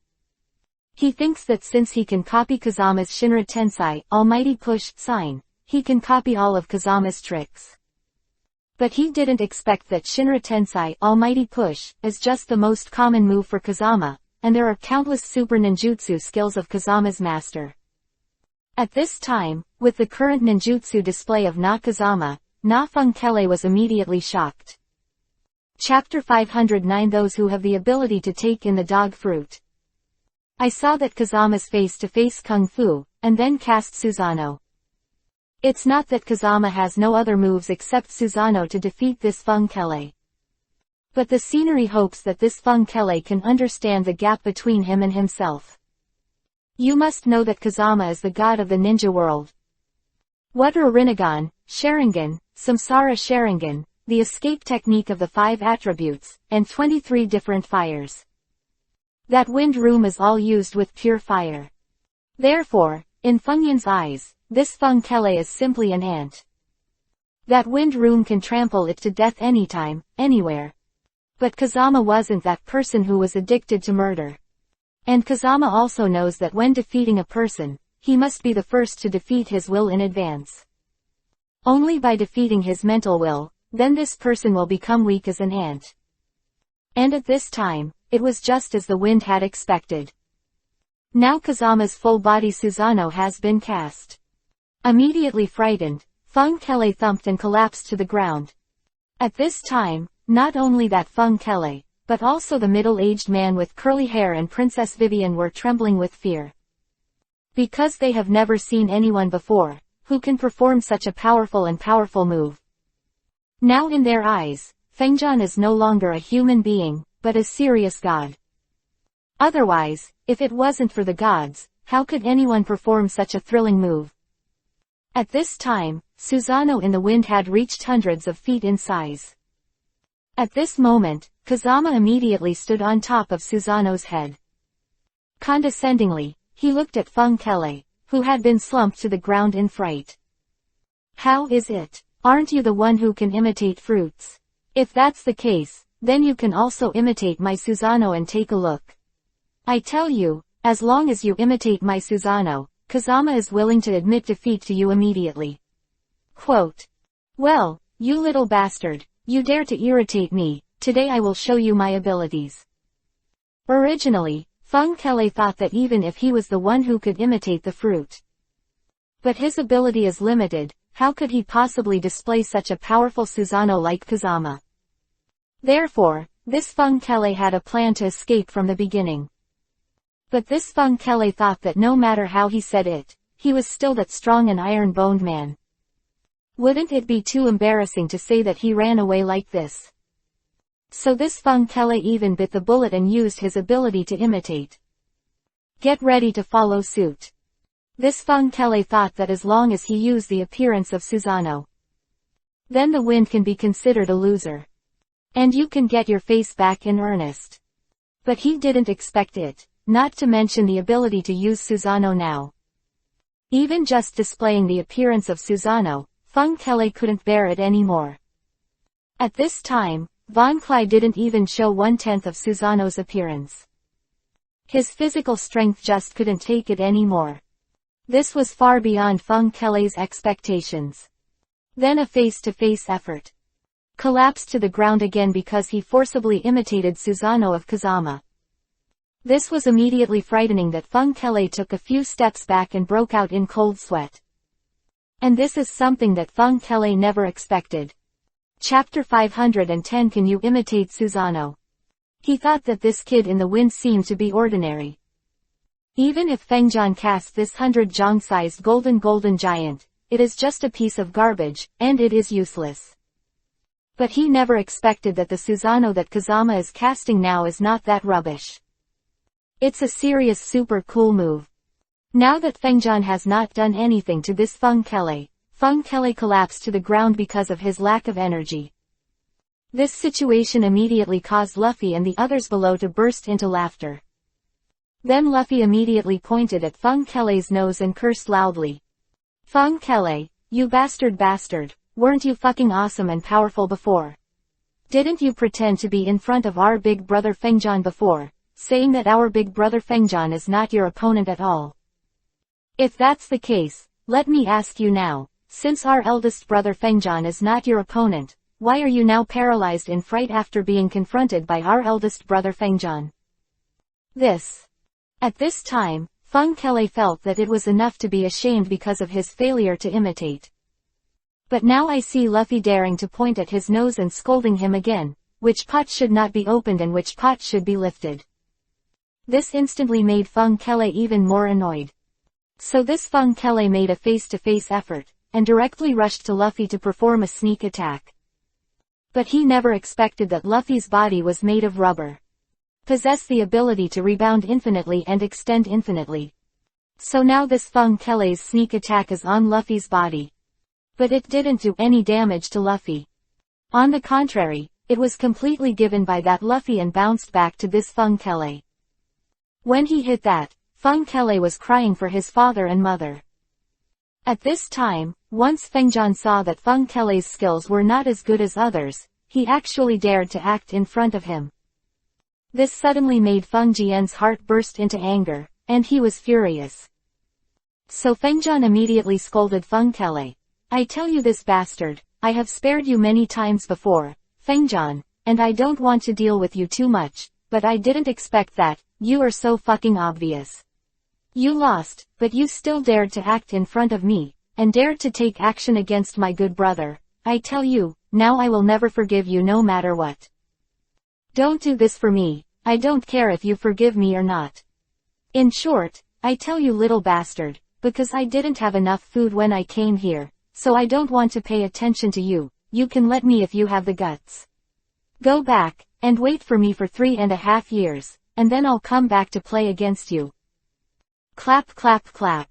He thinks that since he can copy Kazama's Shinra Tensei, Almighty Push, sign, he can copy all of Kazama's tricks. But he didn't expect that Shinra Tensei, Almighty Push, is just the most common move for Kazama, and there are countless super ninjutsu skills of Kazama's master. At this time, with the current ninjutsu display of Na Kazama, Na Feng Kele was immediately shocked. Chapter 509 Those who have the ability to take in the dog fruit. I saw that Kazama's face-to-face kung fu, and then cast Susanoo. It's not that Kazama has no other moves except Susanoo to defeat this Feng Kele. But the scenery hopes that this Feng Kele can understand the gap between him and himself. You must know that Kazama is the god of the ninja world. What are Rinnegan, Sharingan, Samsara Sharingan, the escape technique of the 5 attributes, and 23 different fires. That wind room is all used with pure fire. Therefore, in Fengyan's eyes, this Feng Kele is simply an ant. That wind room can trample it to death anytime, anywhere. But Kazama wasn't that person who was addicted to murder. And Kazama also knows that when defeating a person, he must be the first to defeat his will in advance. Only by defeating his mental will, then this person will become weak as an ant. And at this time, it was just as the wind had expected. Now Kazama's full-body Susanoo has been cast. Immediately frightened, Feng Kele thumped and collapsed to the ground. At this time, not only that Feng Kele, but also the middle-aged man with curly hair and Princess Vivian were trembling with fear. Because they have never seen anyone before, who can perform such a powerful move. Now in their eyes, Fengjan is no longer a human being, but a serious god. Otherwise, if it wasn't for the gods, how could anyone perform such a thrilling move? At this time, Susanoo in the wind had reached hundreds of feet in size. At this moment, Kazama immediately stood on top of Susanoo's head. Condescendingly, he looked at Feng Kele, who had been slumped to the ground in fright. How is it? Aren't you the one who can imitate fruits? If that's the case, then you can also imitate my Susanoo and take a look. I tell you, as long as you imitate my Susanoo, Kazama is willing to admit defeat to you immediately. Quote. Well, you little bastard, you dare to irritate me, today I will show you my abilities. Originally, Feng Kele thought that even if he was the one who could imitate the fruit. But his ability is limited, how could he possibly display such a powerful Susanoo like Kazama? Therefore, this Feng Kele had a plan to escape from the beginning. But this Feng Kele thought that no matter how he said it, he was still that strong and iron-boned man. Wouldn't it be too embarrassing to say that he ran away like this? So this Feng Kele even bit the bullet and used his ability to imitate. Get ready to follow suit. This Feng Kele thought that as long as he used the appearance of Susanoo, then the wind can be considered a loser. And you can get your face back in earnest. But he didn't expect it. not to mention the ability to use Susanoo now. Even just displaying the appearance of Susanoo, Feng Kele couldn't bear it anymore. At this time, Von Klai didn't even show 1/10 of Susanoo's appearance. His physical strength just couldn't take it anymore. This was far beyond Feng Kele's expectations. Then a face-to-face effort. Collapsed to the ground again because he forcibly imitated Susanoo of Kazama. This was immediately frightening that Feng Kele took a few steps back and broke out in cold sweat. And this is something that Feng Kele never expected. Chapter 510 Can you imitate Susanoo? He thought that this kid in the wind seemed to be ordinary. Even if Fengjian cast this 100-jong-sized golden giant, it is just a piece of garbage, and it is useless. But he never expected that the Susanoo that Kazama is casting now is not that rubbish. It's a serious super cool move. Now that Fengjian has not done anything to this Feng Kele collapsed to the ground because of his lack of energy. This situation immediately caused Luffy and the others below to burst into laughter. Then Luffy immediately pointed at Feng Kele's nose and cursed loudly. Feng Kele, you bastard, weren't you fucking awesome and powerful before? Didn't you pretend to be in front of our big brother Fengjian before, saying that our big brother Fengjian is not your opponent at all? If that's the case, let me ask you now, since our eldest brother Fengjian is not your opponent, why are you now paralyzed in fright after being confronted by our eldest brother Fengjian? At this time, Feng Kele felt that it was enough to be ashamed because of his failure to imitate. But now I see Luffy daring to point at his nose and scolding him again, which pot should not be opened and which pot should be lifted. This instantly made Feng Kele even more annoyed. So this Feng Kele made a face-to-face effort, and directly rushed to Luffy to perform a sneak attack. But he never expected that Luffy's body was made of rubber. Possessed the ability to rebound infinitely and extend infinitely. So now this Feng Kele's sneak attack is on Luffy's body. But it didn't do any damage to Luffy. On the contrary, it was completely given by that Luffy and bounced back to this Feng Kele. When he hit that, Feng Kele was crying for his father and mother. At this time, once Fengjian saw that Feng Kele's skills were not as good as others, he actually dared to act in front of him. This suddenly made Feng Jian's heart burst into anger, and he was furious. So Fengjian immediately scolded Feng Kele. I tell you this bastard, I have spared you many times before, Fengjian, and I don't want to deal with you too much, but I didn't expect that, you are so fucking obvious. You lost, but you still dared to act in front of me, and dared to take action against my good brother. I tell you, now I will never forgive you no matter what. Don't do this for me, I don't care if you forgive me or not. In short, I tell you little bastard, because I didn't have enough food when I came here, so I don't want to pay attention to you, you can let me if you have the guts. Go back, and wait for me for 3.5 years, and then I'll come back to play against you. Clap clap clap.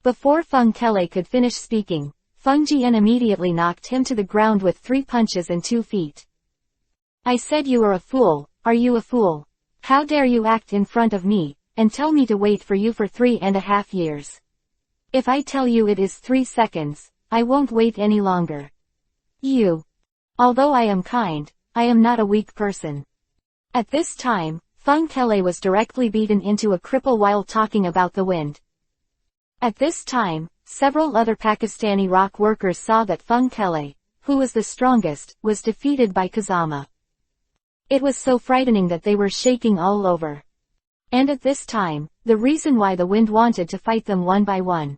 Before Feng Kele could finish speaking, Feng Jian immediately knocked him to the ground with 3 punches and 2 feet. I said you are a fool, are you a fool? How dare you act in front of me, and tell me to wait for you for 3.5 years? If I tell you it is 3 seconds, I won't wait any longer. Although I am kind, I am not a weak person. At this time, Feng Kele was directly beaten into a cripple while talking about the wind. At this time, several other Pakistani rock workers saw that Feng Kele, who was the strongest, was defeated by Kazama. It was so frightening that they were shaking all over. And at this time, the reason why the wind wanted to fight them one by one.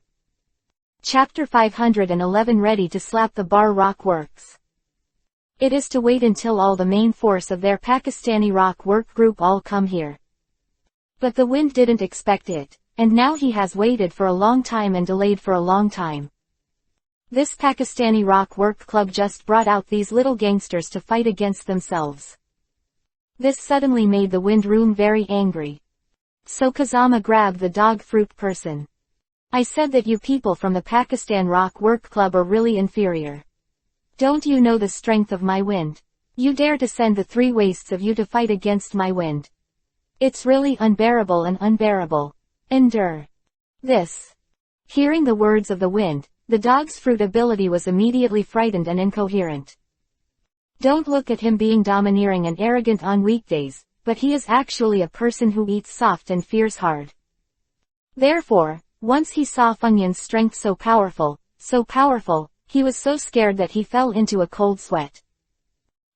Chapter 511 Ready to slap the bar rock works. It is to wait until all the main force of their Pakistani rock work group all come here. But the wind didn't expect it, and now he has waited for a long time and delayed for a long time. This Pakistani rock work club just brought out these little gangsters to fight against themselves. This suddenly made the wind room very angry. So Kazama grabbed the dog fruit person. I said that you people from the Pakistan Rock Work Club are really inferior. Don't you know the strength of my wind? You dare to send the 3 wastes of you to fight against my wind. It's really unbearable and unbearable. Endure this. Hearing the words of the wind, the dog's fruit ability was immediately frightened and incoherent. Don't look at him being domineering and arrogant on weekdays, but he is actually a person who eats soft and fears hard. Therefore, once he saw Fengyun's strength so powerful, he was so scared that he fell into a cold sweat.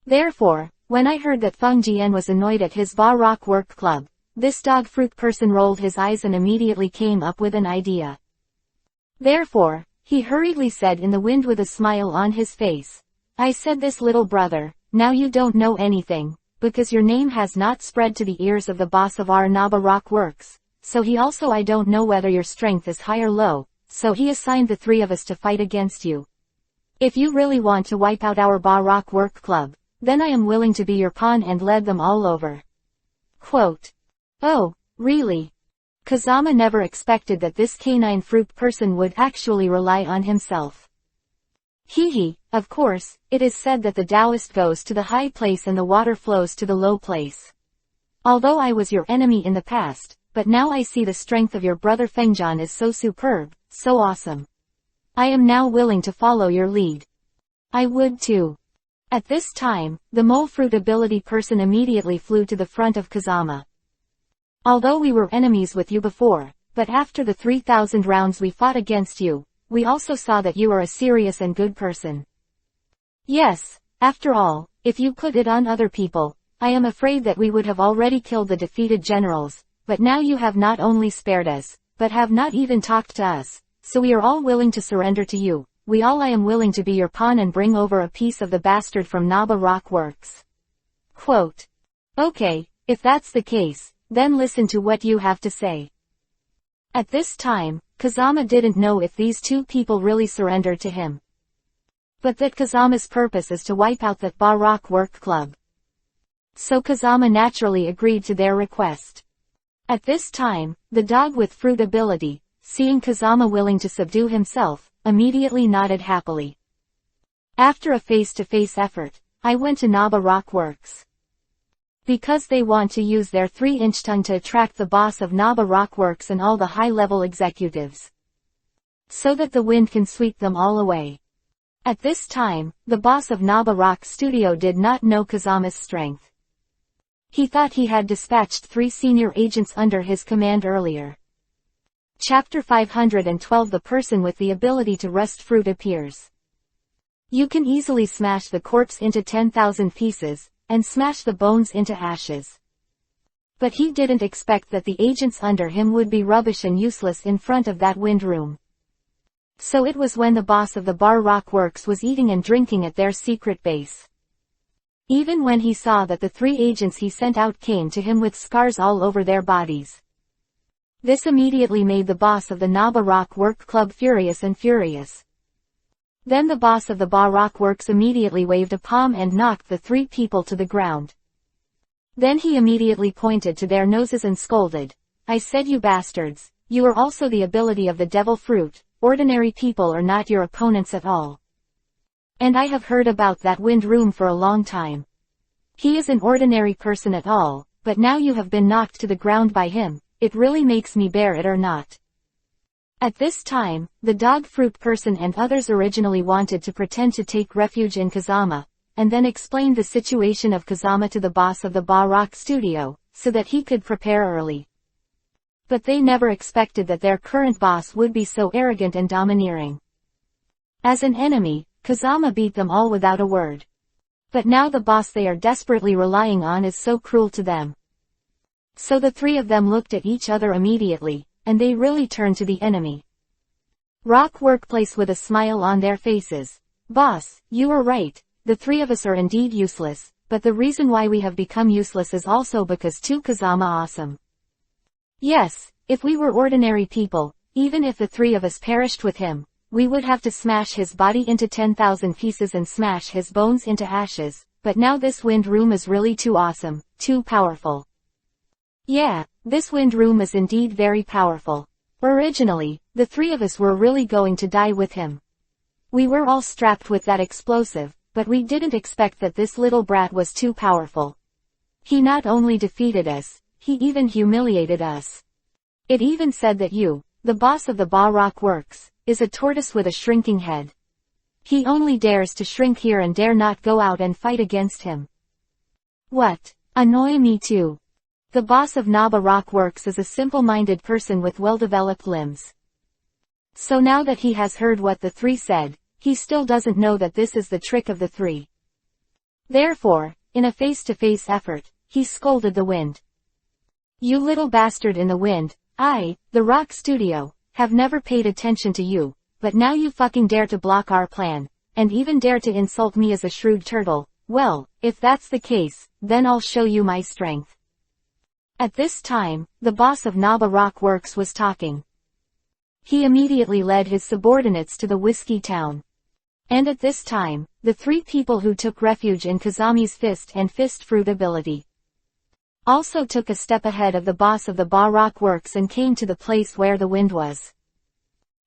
Therefore, when I heard that Feng Jian was annoyed at his Ba Rock Work Club, this dog fruit person rolled his eyes and immediately came up with an idea. Therefore, he hurriedly said in the wind with a smile on his face, I said this little brother, now you don't know anything, because your name has not spread to the ears of the boss of our Naba Rock Works, so he also I don't know whether your strength is high or low, so he assigned the three of us to fight against you. If you really want to wipe out our Ba Rock Work Club, then I am willing to be your pawn and lead them all over. Quote. Oh, really? Kazama never expected that this canine fruit person would actually rely on himself. Hee, of course, it is said that the Taoist goes to the high place and the water flows to the low place. Although I was your enemy in the past, but now I see the strength of your brother Fengjian is so superb, so awesome. I am now willing to follow your lead. I would too. At this time, the mole fruit ability person immediately flew to the front of Kazama. Although we were enemies with you before, but after the 3,000 rounds we fought against you, we also saw that you are a serious and good person. Yes, after all, if you put it on other people, I am afraid that we would have already killed the defeated generals, but now you have not only spared us, but have not even talked to us, so we are all willing to surrender to you. I am willing to be your pawn and bring over a piece of the bastard from Naba Rock Works. Quote. Okay, if that's the case, then listen to what you have to say. At this time, Kazama didn't know if these two people really surrendered to him. But that Kazama's purpose is to wipe out that Ba Rock Work Club. So Kazama naturally agreed to their request. At this time, the dog with fruit ability, seeing Kazama willing to subdue himself, immediately nodded happily. After a face-to-face effort, I went to Naba Rock Works. Because they want to use their 3-inch tongue to attract the boss of Naba Rock Works and all the high-level executives. So that the wind can sweep them all away. At this time, the boss of Naba Rock Studio did not know Kazama's strength. He thought he had dispatched 3 senior agents under his command earlier. Chapter 512 The person with the ability to rust fruit appears. You can easily smash the corpse into 10,000 pieces, and smash the bones into ashes. But he didn't expect that the agents under him would be rubbish and useless in front of that wind room. So it was when the boss of the Ba Rock Works was eating and drinking at their secret base. Even when he saw that the 3 agents he sent out came to him with scars all over their bodies. This immediately made the boss of the Naba Rock Work Club furious. Then the boss of the Ba Rock Works immediately waved a palm and knocked the 3 people to the ground. Then he immediately pointed to their noses and scolded, I said you bastards, you are also the ability of the devil fruit, ordinary people are not your opponents at all. And I have heard about that wind room for a long time. He is an ordinary person at all, but now you have been knocked to the ground by him. It really makes me bear it or not. At this time, the dog fruit person and others originally wanted to pretend to take refuge in Kazama, and then explained the situation of Kazama to the boss of the Ba Rock Studio, so that he could prepare early. But they never expected that their current boss would be so arrogant and domineering. As an enemy, Kazama beat them all without a word. But now the boss they are desperately relying on is so cruel to them. So the 3 of them looked at each other immediately, and they really turned to the enemy. Rock Workplace with a smile on their faces. Boss, you are right, the 3 of us are indeed useless, but the reason why we have become useless is also because too Kazama awesome. Yes, if we were ordinary people, even if the 3 of us perished with him, we would have to smash his body into 10,000 pieces and smash his bones into ashes, but now this wind room is really too awesome, too powerful. Yeah, this wind room is indeed very powerful. Originally, the 3 of us were really going to die with him. We were all strapped with that explosive, but we didn't expect that this little brat was too powerful. He not only defeated us, he even humiliated us. It even said that you, the boss of the Ba Rock Works, is a tortoise with a shrinking head. He only dares to shrink here and dare not go out and fight against him. What? Annoy me too. The boss of Naba Rock Works is a simple-minded person with well-developed limbs. So now that he has heard what the three said, he still doesn't know that this is the trick of the three. Therefore, in a face-to-face effort, he scolded the wind. You little bastard in the wind, I, the Rock Studio, have never paid attention to you, but now you fucking dare to block our plan, and even dare to insult me as a shrewd turtle. Well, if that's the case, then I'll show you my strength. At this time, the boss of Naba Rock Works was talking. He immediately led his subordinates to the Whiskey Town. And at this time, the three people who took refuge in Kazami's fist and fist fruit ability also took a step ahead of the boss of the Ba Rock Works and came to the place where the wind was.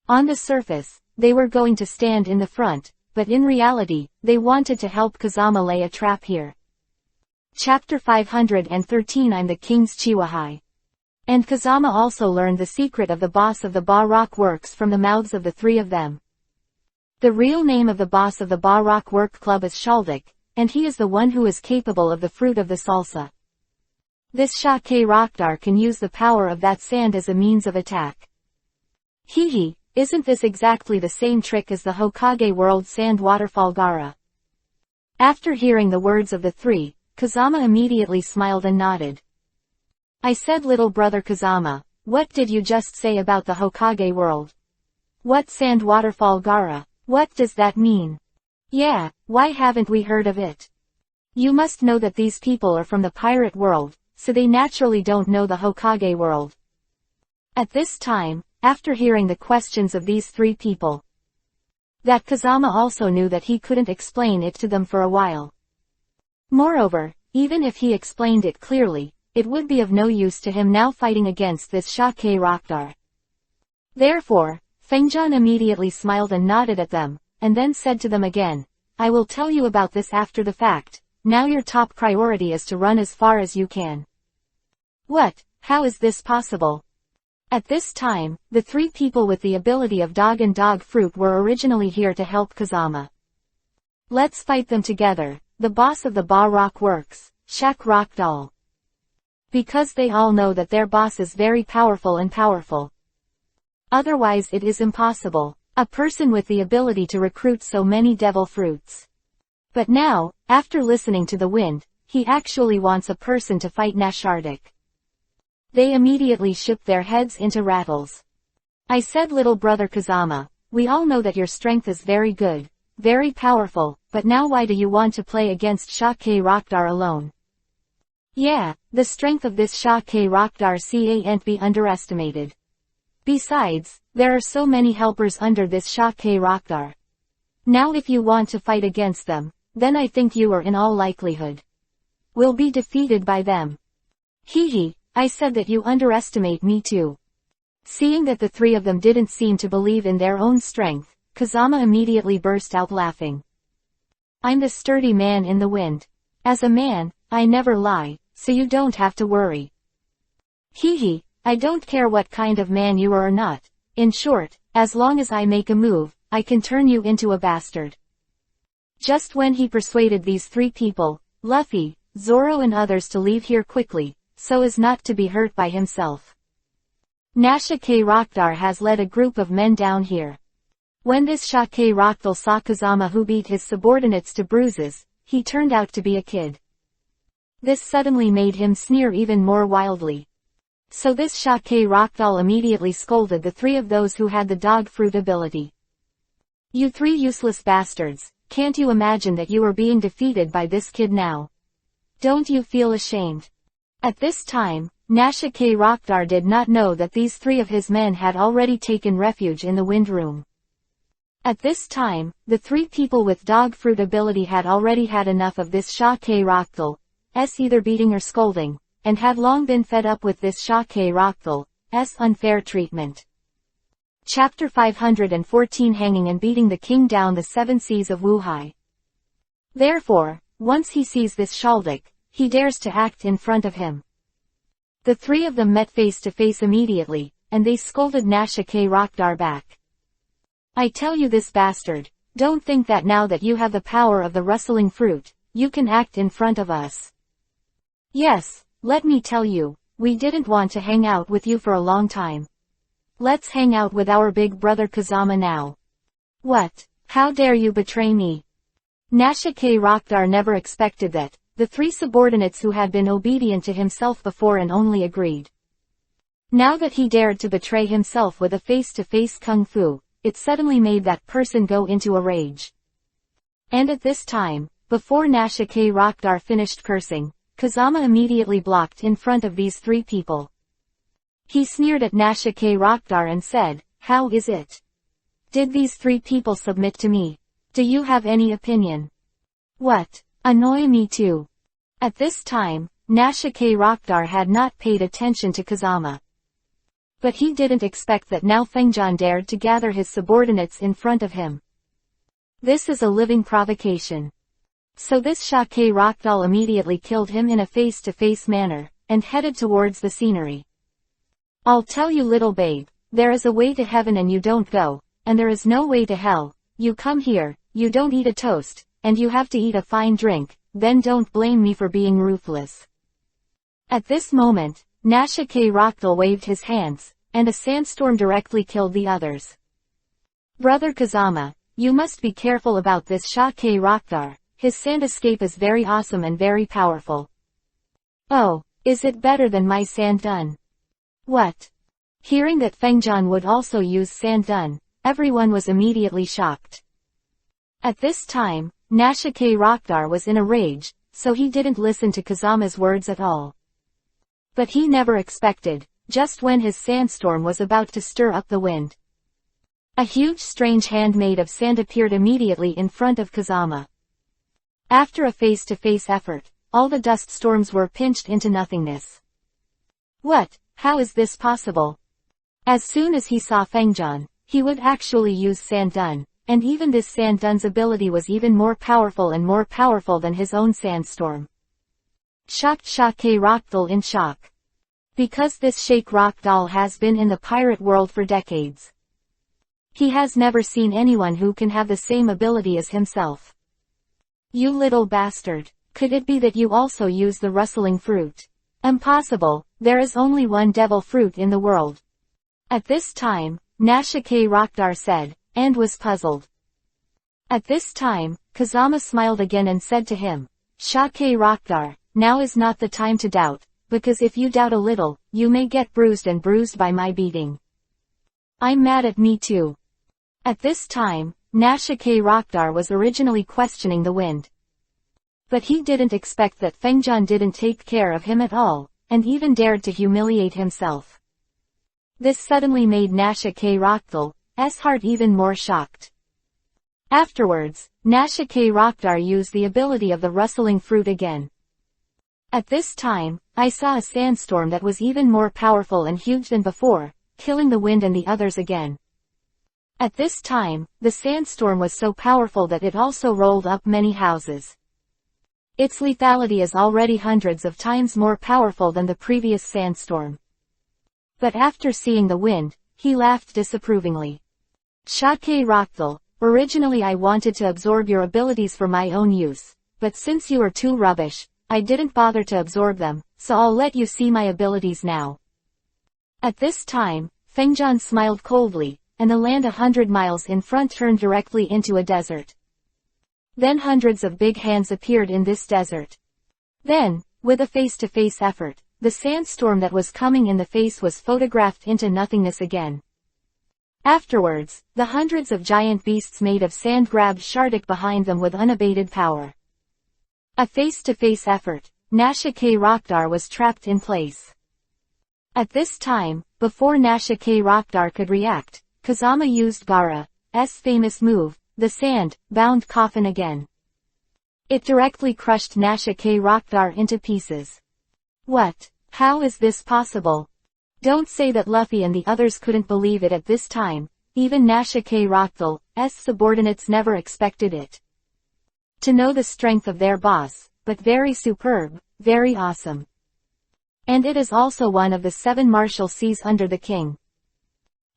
On the surface, they were going to stand in the front, but in reality, they wanted to help Kazama lay a trap here. Chapter 513 I'm the King's Chiwahai. And Kazama also learned the secret of the boss of the Ba Rock Works from the mouths of the three of them. The real name of the boss of the Ba Rock Work Club is Shaldik, and he is the one who is capable of the fruit of the salsa. This Shake Rockdar can use the power of that sand as a means of attack. Hehe, isn't this exactly the same trick as the Hokage World Sand Waterfall Gara? After hearing the words of the three, Kazama immediately smiled and nodded. I said, little brother Kazama, what did you just say about the Hokage world? What sand waterfall Gara? What does that mean? Yeah, why haven't we heard of it? You must know that these people are from the pirate world, so they naturally don't know the Hokage world. At this time, after hearing the questions of these three people, that Kazama also knew that he couldn't explain it to them for a while. Moreover, even if he explained it clearly, it would be of no use to him now fighting against this Shake Rockdar. Therefore, Fengjian immediately smiled and nodded at them, and then said to them again, I will tell you about this after the fact, now your top priority is to run as far as you can. What? How is this possible? At this time, the three people with the ability of dog and dog fruit were originally here to help Kazama. Let's fight them together, the boss of the Ba Rock Works, Shak Rockdal. Because they all know that their boss is very powerful and powerful. Otherwise it is impossible, a person with the ability to recruit so many devil fruits. But now, after listening to the wind, he actually wants a person to fight Nashardik. They immediately shook their heads into rattles. I said, little brother Kazama, we all know that your strength is very good, very powerful, but now why do you want to play against Shake Rockdar alone? Yeah, the strength of this Shake Rockdar can't be underestimated. Besides, there are so many helpers under this Shake Rockdar. Now if you want to fight against them, then I think you are in all likelihood will be defeated by them. Hehe, I said that you underestimate me too. Seeing that the three of them didn't seem to believe in their own strength, Kazama immediately burst out laughing. I'm the sturdy man in the wind. As a man, I never lie, so you don't have to worry. Hehe, I don't care what kind of man you are or not. In short, as long as I make a move, I can turn you into a bastard. Just when he persuaded these three people, Luffy, Zoro and others to leave here quickly, so as not to be hurt by himself, Nashake Rockdar has led a group of men down here. When this Shake Rockdal saw Kazama who beat his subordinates to bruises, he turned out to be a kid. This suddenly made him sneer even more wildly. So this Shake Rockdal immediately scolded the three of those who had the dog fruit ability. You three useless bastards, can't you imagine that you are being defeated by this kid now? Don't you feel ashamed? At this time, Nashake Rockdar did not know that these three of his men had already taken refuge in the wind room. At this time, the three people with dog fruit ability had already had enough of this Shake Rockdal's either beating or scolding, and had long been fed up with this Shake Rockdal's unfair treatment. Chapter 514 Hanging and Beating the King Down the Seven Seas of Wuhai. Therefore, once he sees this Shaldik, he dares to act in front of him. The three of them met face to face immediately, and they scolded Nashike Rockdar back. I tell you this bastard, don't think that now that you have the power of the rustling fruit, you can act in front of us. Yes, let me tell you, we didn't want to hang out with you for a long time. Let's hang out with our big brother Kazama now. What? How dare you betray me? Nashike Rockdar never expected that. The three subordinates who had been obedient to himself before and only agreed. Now that he dared to betray himself with a face-to-face kung fu, it suddenly made that person go into a rage. And at this time, before Nashike Rockdar finished cursing, Kazama immediately blocked in front of these three people. He sneered at Nashike Rockdar and said, "How is it? Did these three people submit to me? Do you have any opinion? What? Annoy me too." At this time, Nashike Rockdar had not paid attention to Kazama. But he didn't expect that now Fengjan dared to gather his subordinates in front of him. This is a living provocation. So this Shake Rockdal immediately killed him in a face-to-face manner, and headed towards the scenery. I'll tell you little babe, there is a way to heaven and you don't go, and there is no way to hell, you come here, you don't eat a toast, and you have to eat a fine drink, then don't blame me for being ruthless. At this moment, Nashike Rockdal waved his hands, and a sandstorm directly killed the others. Brother Kazama, you must be careful about this Shake Rockdar, his sand escape is very awesome and very powerful. Oh, is it better than my sand dun? What? Hearing that Fengjan would also use sand dun, everyone was immediately shocked. At this time, Nashike Rockdar was in a rage, so he didn't listen to Kazama's words at all. But he never expected, just when his sandstorm was about to stir up the wind. A huge strange hand made of sand appeared immediately in front of Kazama. After a face-to-face effort, all the dust storms were pinched into nothingness. What? How is this possible? As soon as he saw Fengjan, he would actually use sand dun, and even this sand dun's ability was even more powerful than his own sandstorm. Shocked Shake Rockdal in shock. Because this Shake Rockdal has been in the pirate world for decades. He has never seen anyone who can have the same ability as himself. You little bastard, could it be that you also use the rustling fruit? Impossible, there is only one devil fruit in the world. At this time, Nashike Rockdar said, and was puzzled. At this time, Kazama smiled again and said to him, Shake Rockdar, now is not the time to doubt, because if you doubt a little, you may get bruised by my beating. I'm mad at me too. At this time, Nashike Rockdar was originally questioning the wind. But he didn't expect that Fengjan didn't take care of him at all, and even dared to humiliate himself. This suddenly made Nashike Rockdal's heart even more shocked. Afterwards, Nashike Rockdar used the ability of the rustling fruit again. At this time, I saw a sandstorm that was even more powerful and huge than before, killing the wind and the others again. At this time, the sandstorm was so powerful that it also rolled up many houses. Its lethality is already hundreds of times more powerful than the previous sandstorm. But after seeing the wind, he laughed disapprovingly. Shake Rockdal, originally I wanted to absorb your abilities for my own use, but since you are too rubbish, I didn't bother to absorb them, so I'll let you see my abilities now. At this time, Fengjan smiled coldly, and the land 100 miles in front turned directly into a desert. Then hundreds of big hands appeared in this desert. Then, with a face-to-face effort, the sandstorm that was coming in the face was photographed into nothingness again. Afterwards, the hundreds of giant beasts made of sand grabbed Shardik behind them with unabated power. A face-to-face effort, Nashike Rockdar was trapped in place. At this time, before Nashike Rockdar could react, Kazama used Gaara's famous move, the sand-bound coffin again. It directly crushed Nashike Rockdar into pieces. What? How is this possible? Don't say that Luffy and the others couldn't believe it at this time, even Nashike Rockdal's subordinates never expected it. To know the strength of their boss, but very superb, very awesome. And it is also one of the 7 martial seas under the king.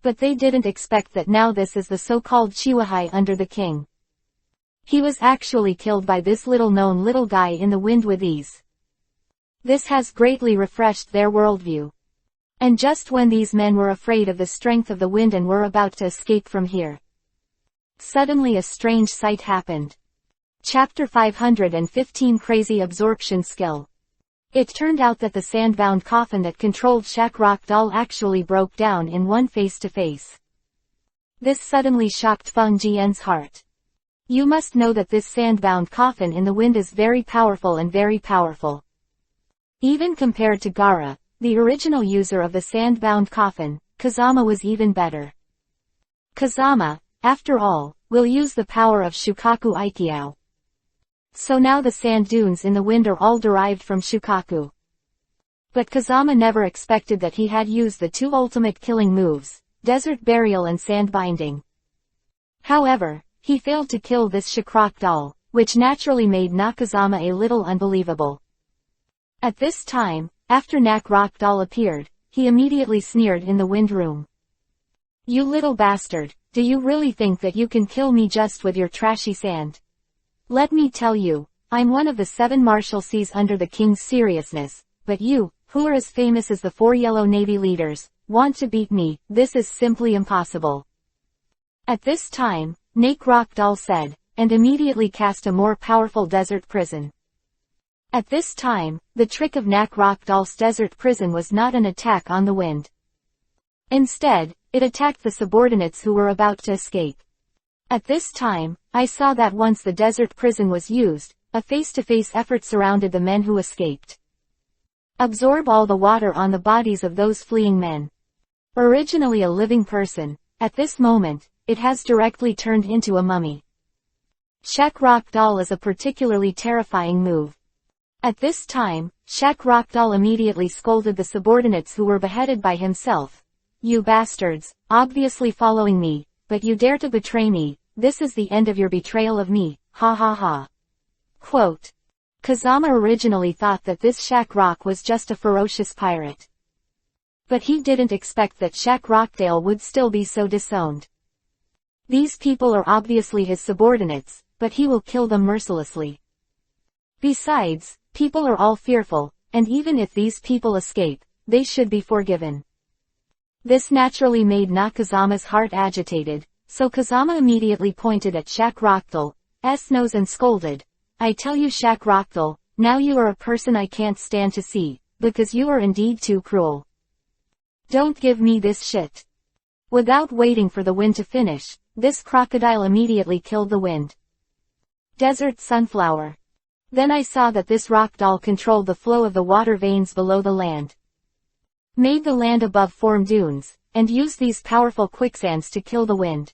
But they didn't expect that now this is the so-called Chiwahai under the king. He was actually killed by this little-known little guy in the wind with ease. This has greatly refreshed their worldview. And just when these men were afraid of the strength of the wind and were about to escape from here, suddenly a strange sight happened. Chapter 515 Crazy Absorption Skill. It turned out that the sand-bound coffin that controlled Shakrock Doll actually broke down in one face-to-face. This suddenly shocked Feng Jian's heart. You must know that this sand-bound coffin in the wind is very powerful and very powerful. Even compared to Gaara, the original user of the sand-bound coffin, Kazama was even better. Kazama, after all, will use the power of Shukaku Aikiao. So now the sand dunes in the wind are all derived from Shukaku. But Kazama never expected that he had used the 2 ultimate killing moves, Desert Burial and Sand Binding. However, he failed to kill this Shakrock Doll, which naturally made Nakazama a little unbelievable. At this time, after Nakrock Doll appeared, he immediately sneered in the wind room. You little bastard, do you really think that you can kill me just with your trashy sand? Let me tell you, I'm one of the 7 martial seas under the king's seriousness, but you, who are as famous as the 4 Yellow Navy leaders, want to beat me. This is simply impossible. At this time, Nakrock Doll said, and immediately cast a more powerful desert prison. At this time, the trick of Nakrock Doll's desert prison was not an attack on the wind. Instead, it attacked the subordinates who were about to escape. At this time, I saw that once the desert prison was used, a face-to-face effort surrounded the men who escaped. Absorb all the water on the bodies of those fleeing men. Originally a living person, at this moment, it has directly turned into a mummy. Shakrock Doll is a particularly terrifying move. At this time, Shakrock Doll immediately scolded the subordinates who were beheaded by himself. You bastards, obviously following me, but you dare to betray me. This is the end of your betrayal of me, ha ha ha. Quote. Kazama originally thought that this Shakrock was just a ferocious pirate. But he didn't expect that Shakrockdale would still be so disowned. These people are obviously his subordinates, but he will kill them mercilessly. Besides, people are all fearful, and even if these people escape, they should be forgiven. This naturally made Nakazama's heart agitated. So Kazama immediately pointed at Shakrockdale's nose and scolded, I tell you Shakrockdale, now you are a person I can't stand to see, because you are indeed too cruel. Don't give me this shit. Without waiting for the wind to finish, this crocodile immediately killed the wind. Desert Sunflower. Then I saw that this rock doll controlled the flow of the water veins below the land. Made the land above form dunes, and used these powerful quicksands to kill the wind.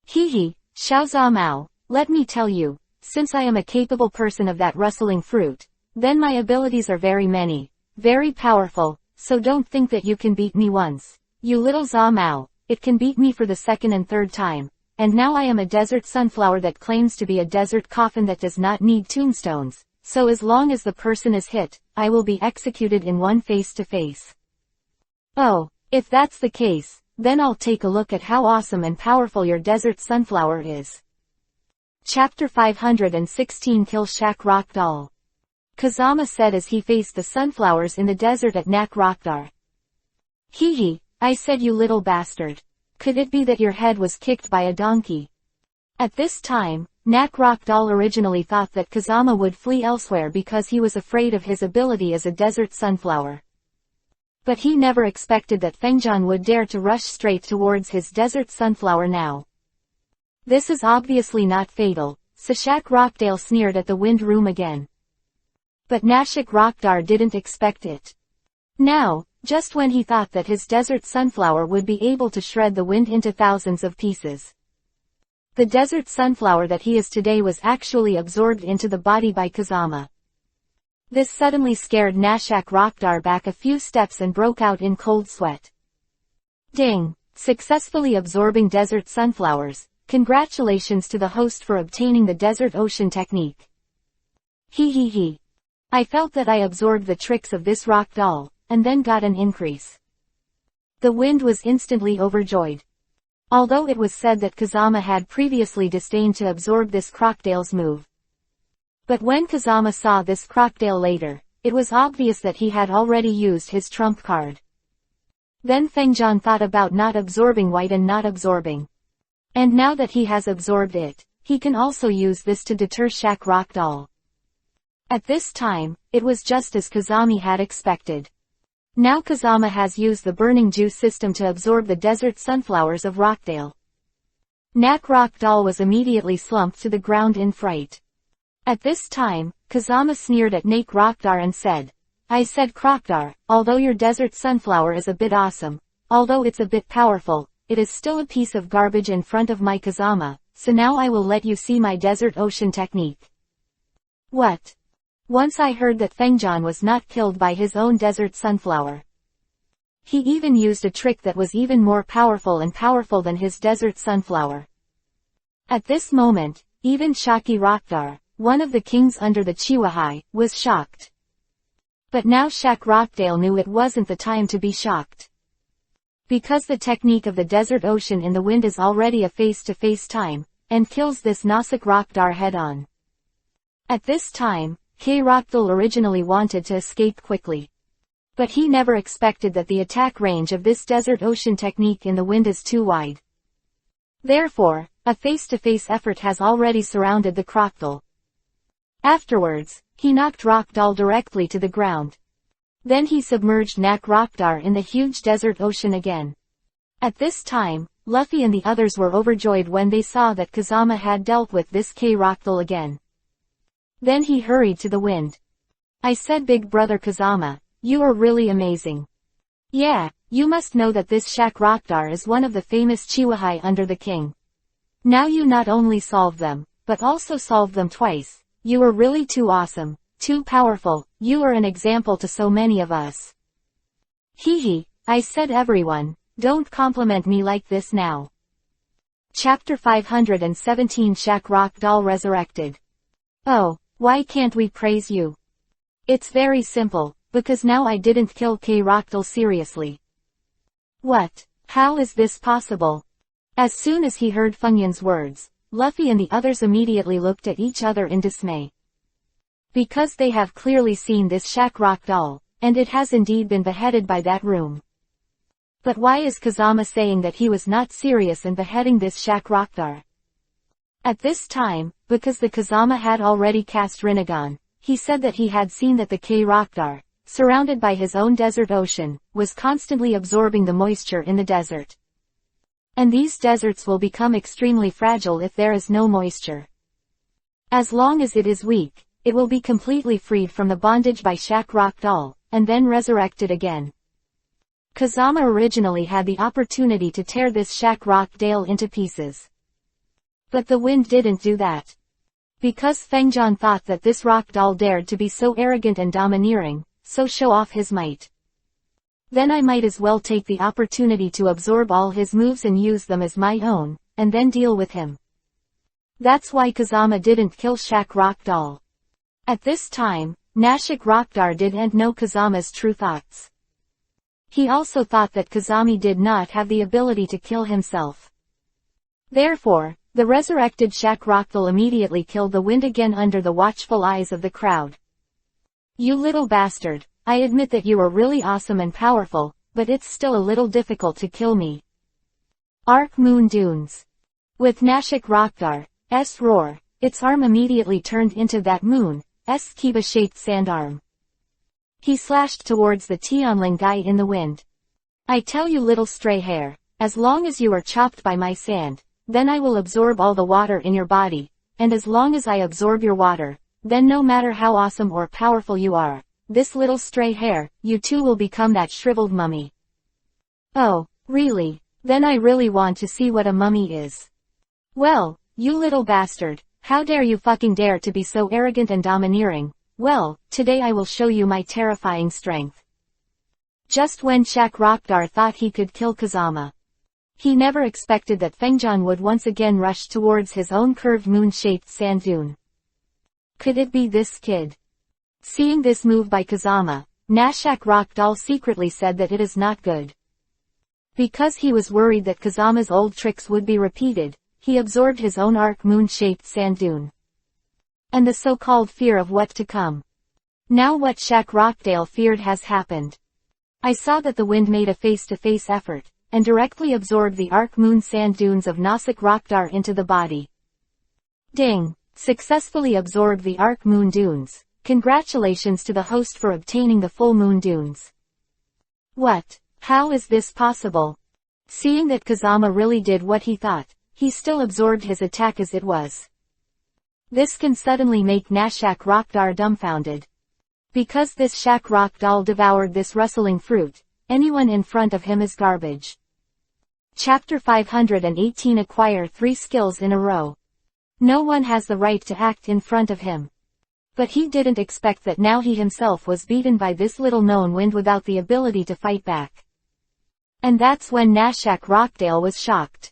Hee, Xiao Mao, let me tell you, since I am a capable person of that rustling fruit, then my abilities are very many, very powerful, so don't think that you can beat me once. You little Zha Mao, it can beat me for the 2nd and 3rd time, and now I am a desert sunflower that claims to be a desert coffin that does not need tombstones, so as long as the person is hit, I will be executed in one face-to-face. Oh, if that's the case, then I'll take a look at how awesome and powerful your desert sunflower is. Chapter 516 Kill Shakrock Doll. Kazama said as he faced the sunflowers in the desert at Nakrockdar. Hee, I said you little bastard. Could it be that your head was kicked by a donkey? At this time, Nakrock Doll originally thought that Kazama would flee elsewhere because he was afraid of his ability as a desert sunflower. But he never expected that Fengjian would dare to rush straight towards his desert sunflower now. This is obviously not fatal, so Shakrockdale sneered at the wind room again. But Nakrockdar didn't expect it. Now, just when he thought that his desert sunflower would be able to shred the wind into thousands of pieces, the desert sunflower that he is today was actually absorbed into the body by Kazama. This suddenly scared Nakrockdar back a few steps and broke out in cold sweat. Ding! Successfully absorbing desert sunflowers. Congratulations to the host for obtaining the desert ocean technique. Hee. I felt that I absorbed the tricks of this rock doll, and then got an increase. The wind was instantly overjoyed. Although it was said that Kazama had previously disdained to absorb this crocodile's move. But when Kazama saw this crocodile later, it was obvious that he had already used his trump card. Then Fengjian thought about not absorbing white and not absorbing. And now that he has absorbed it, he can also use this to deter Shaq Rock Doll. At this time, it was just as Kazami had expected. Now Kazama has used the burning juice system to absorb the desert sunflowers of Rockdale. Nak Rock Doll was immediately slumped to the ground in fright. At this time, Kazama sneered at Nak Rockdar and said, I said Crocdar, although your desert sunflower is a bit awesome, although it's a bit powerful, it is still a piece of garbage in front of my Kazama, so now I will let you see my desert ocean technique. What? Once I heard that Fengjian was not killed by his own desert sunflower. He even used a trick that was even more powerful than his desert sunflower. At this moment, even Shaki Rockdar, one of the kings under the Chihuahai, was shocked. But now Shaq Rockdale knew it wasn't the time to be shocked. Because the technique of the desert ocean in the wind is already a face-to-face time, and kills this Nasik Rockdar head-on. At this time, K. Rockdal originally wanted to escape quickly. But he never expected that the attack range of this desert ocean technique in the wind is too wide. Therefore, a face-to-face effort has already surrounded the Crocodile. Afterwards, he knocked Rockdal directly to the ground. Then he submerged Nak Rockdar in the huge desert ocean again. At this time, Luffy and the others were overjoyed when they saw that Kazama had dealt with this K. Rockdal again. Then he hurried to the wind. I said, Big Brother Kazama, you are really amazing. Yeah, you must know that this Shaq Rockdar is one of the famous Chihuahai under the king. Now you not only solved them, but also solved them twice. You are really too awesome, too powerful, you are an example to so many of us. Hee, I said everyone, don't compliment me like this now. Chapter 517 Shaq Rockdal Resurrected. Oh, why can't we praise you? It's very simple, because now I didn't kill K. Rockdal seriously. What? How is this possible? As soon as he heard Fengyan's words, Luffy and the others immediately looked at each other in dismay. Because they have clearly seen this Shaq Rockdal, and it has indeed been beheaded by that room. But why is Kazama saying that he was not serious in beheading this Shaq Rockdar? At this time, because the Kazama had already cast Rinnegan, he said that he had seen that the K. Rockdar, surrounded by his own desert ocean, was constantly absorbing the moisture in the desert. And these deserts will become extremely fragile if there is no moisture. As long as it is weak, it will be completely freed from the bondage by Shaq Rockdal, and then resurrected again. Kazama originally had the opportunity to tear this Shaq Rockdale into pieces. But the wind didn't do that. Because Fengjian thought that this Rockdal dared to be so arrogant and domineering, so show off his might. Then I might as well take the opportunity to absorb all his moves and use them as my own, and then deal with him. That's why Kazama didn't kill Shaq Rockdal. At this time, Nashik Rockdar didn't know Kazama's true thoughts. He also thought that Kazami did not have the ability to kill himself. Therefore, the resurrected Shaq Rockdal immediately killed the wind again under the watchful eyes of the crowd. You little bastard, I admit that you are really awesome and powerful, but it's still a little difficult to kill me. Arc Moon Dunes. With Nashik Rockdar's roar, its arm immediately turned into that moon's Kiba-shaped sand arm. He slashed towards the Tianling guy in the wind. I tell you little stray hair, as long as you are chopped by my sand, then I will absorb all the water in your body, and as long as I absorb your water, then no matter how awesome or powerful you are, this little stray hair, you too will become that shriveled mummy. Oh, really? Then I really want to see what a mummy is. Well, you little bastard, how dare you fucking dare to be so arrogant and domineering? Well, today I will show you my terrifying strength. Just when Shaq Rockdar thought he could kill Kazama, he never expected that Fengjian would once again rush towards his own curved moon-shaped sand dune. Could it be this kid? Seeing this move by Kazama, Nashak Rock Doll secretly said that it is not good. Because he was worried that Kazama's old tricks would be repeated, he absorbed his own arc moon-shaped sand dune. And the so-called fear of what to come. Now what Shak Rockdale feared has happened. I saw that the wind made a face-to-face effort, and directly absorbed the arc moon sand dunes of Nasik Rockdar into the body. Ding! Successfully absorbed the arc moon dunes. Congratulations to the host for obtaining the full moon dunes. What? How is this possible? Seeing that Kazama really did what he thought, he still absorbed his attack as it was. This can suddenly make Nashak Rockdar dumbfounded. Because this Shak Rock Doll devoured this rustling fruit, anyone in front of him is garbage. Chapter 518 Acquire 3 skills in a row. No one has the right to act in front of him. But he didn't expect that now he himself was beaten by this little-known wind without the ability to fight back. And that's when Nashak Rockdale was shocked.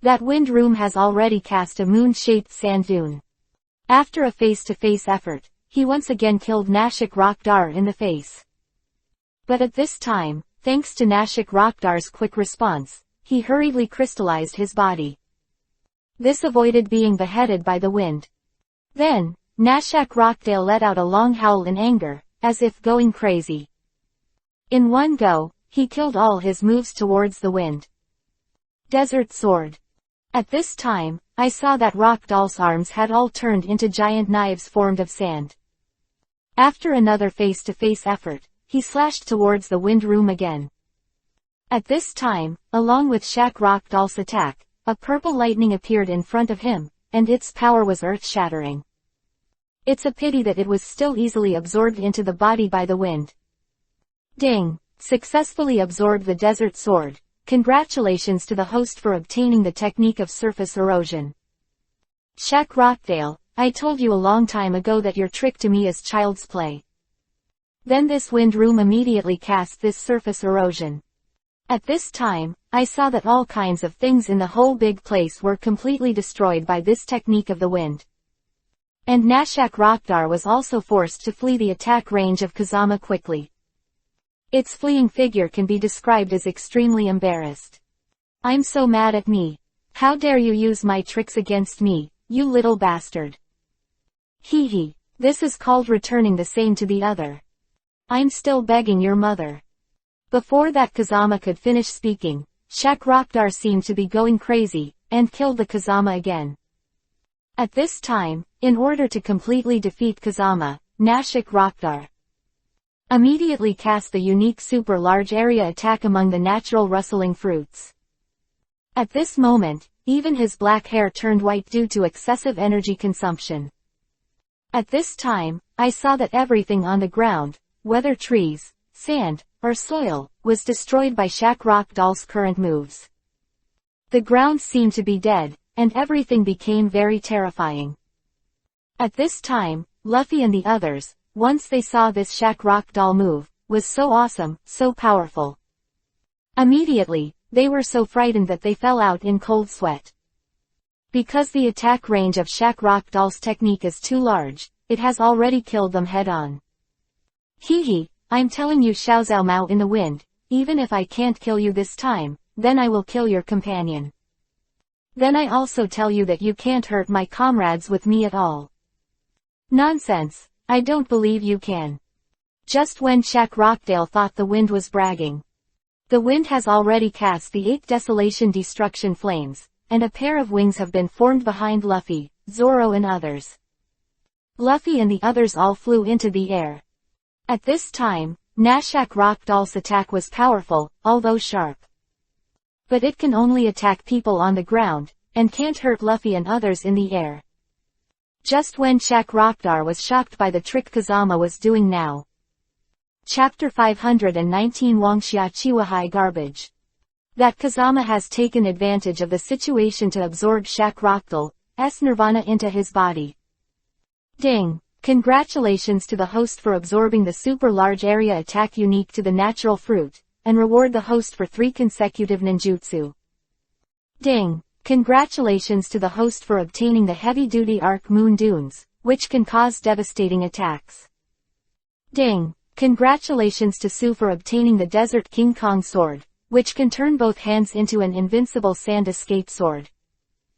That wind room has already cast a moon-shaped sand dune. After a face-to-face effort, he once again killed Nashak Rockdar in the face. But at this time, thanks to Nashak Rockdar's quick response, he hurriedly crystallized his body. This avoided being beheaded by the wind. Then, Nashak Rockdale let out a long howl in anger, as if going crazy. In one go, he killed all his moves towards the wind. Desert Sword. At this time, I saw that Rock Doll's arms had all turned into giant knives formed of sand. After another face-to-face effort, he slashed towards the wind room again. At this time, along with Shak Rock Doll's attack, a purple lightning appeared in front of him, and its power was earth-shattering. It's a pity that it was still easily absorbed into the body by the wind. Ding! Successfully absorbed the Desert Sword. Congratulations to the host for obtaining the technique of surface erosion. Shak Rockdale, I told you a long time ago that your trick to me is child's play. Then this wind room immediately cast this surface erosion. At this time, I saw that all kinds of things in the whole big place were completely destroyed by this technique of the wind. And Nashak Rockdar was also forced to flee the attack range of Kazama quickly. Its fleeing figure can be described as extremely embarrassed. I'm so mad at me. How dare you use my tricks against me, you little bastard. Hee hee, this is called returning the same to the other. I'm still begging your mother. Before that Kazama could finish speaking, Shak Rockdar seemed to be going crazy, and killed the Kazama again. At this time, in order to completely defeat Kazama, Nashak Rockdar immediately cast the unique super large area attack among the natural rustling fruits. At this moment, even his black hair turned white due to excessive energy consumption. At this time, I saw that everything on the ground, whether trees, sand, or soil, was destroyed by Shak Rockdal's current moves. The ground seemed to be dead, and everything became very terrifying. At this time, Luffy and the others, once they saw this Shak Rockdal move, was so awesome, so powerful. Immediately, they were so frightened that they fell out in cold sweat. Because the attack range of Shak Rockdal's technique is too large, it has already killed them head-on. Hee hee, I'm telling you Xiao Zhao Mao in the wind, even if I can't kill you this time, then I will kill your companion. Then I also tell you that you can't hurt my comrades with me at all. Nonsense, I don't believe you can. Just when Shak Rockdale thought the wind was bragging. The wind has already cast the 8 Desolation Destruction Flames, and a pair of wings have been formed behind Luffy, Zoro and others. Luffy and the others all flew into the air. At this time, Nashak Rockdal's attack was powerful, although sharp. But it can only attack people on the ground, and can't hurt Luffy and others in the air. Just when Shak Rockdar was shocked by the trick Kazama was doing now. Chapter 519 Wangxia Chiwahai Garbage. That Kazama has taken advantage of the situation to absorb Shak Rockdal's nirvana into his body. Ding! Congratulations to the host for absorbing the super large area attack unique to the natural fruit, and reward the host for 3 consecutive ninjutsu. Ding! Congratulations to the host for obtaining the heavy-duty arc moon dunes, which can cause devastating attacks. Ding! Congratulations to Sue for obtaining the Desert King Kong sword, which can turn both hands into an invincible sand escape sword.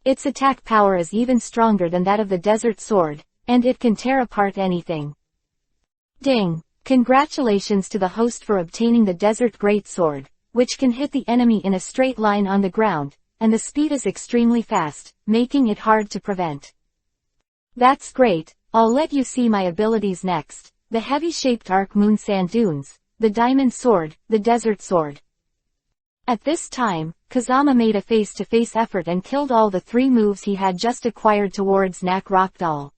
Its attack power is even stronger than that of the desert sword, and it can tear apart anything. Ding! Congratulations to the host for obtaining the Desert Great Sword, which can hit the enemy in a straight line on the ground, and the speed is extremely fast, making it hard to prevent. That's great, I'll let you see my abilities next. The heavy-shaped arc moon sand dunes, the diamond sword, the desert sword. At this time, Kazama made a face-to-face effort and killed all the 3 moves he had just acquired towards Nak Rockdoll.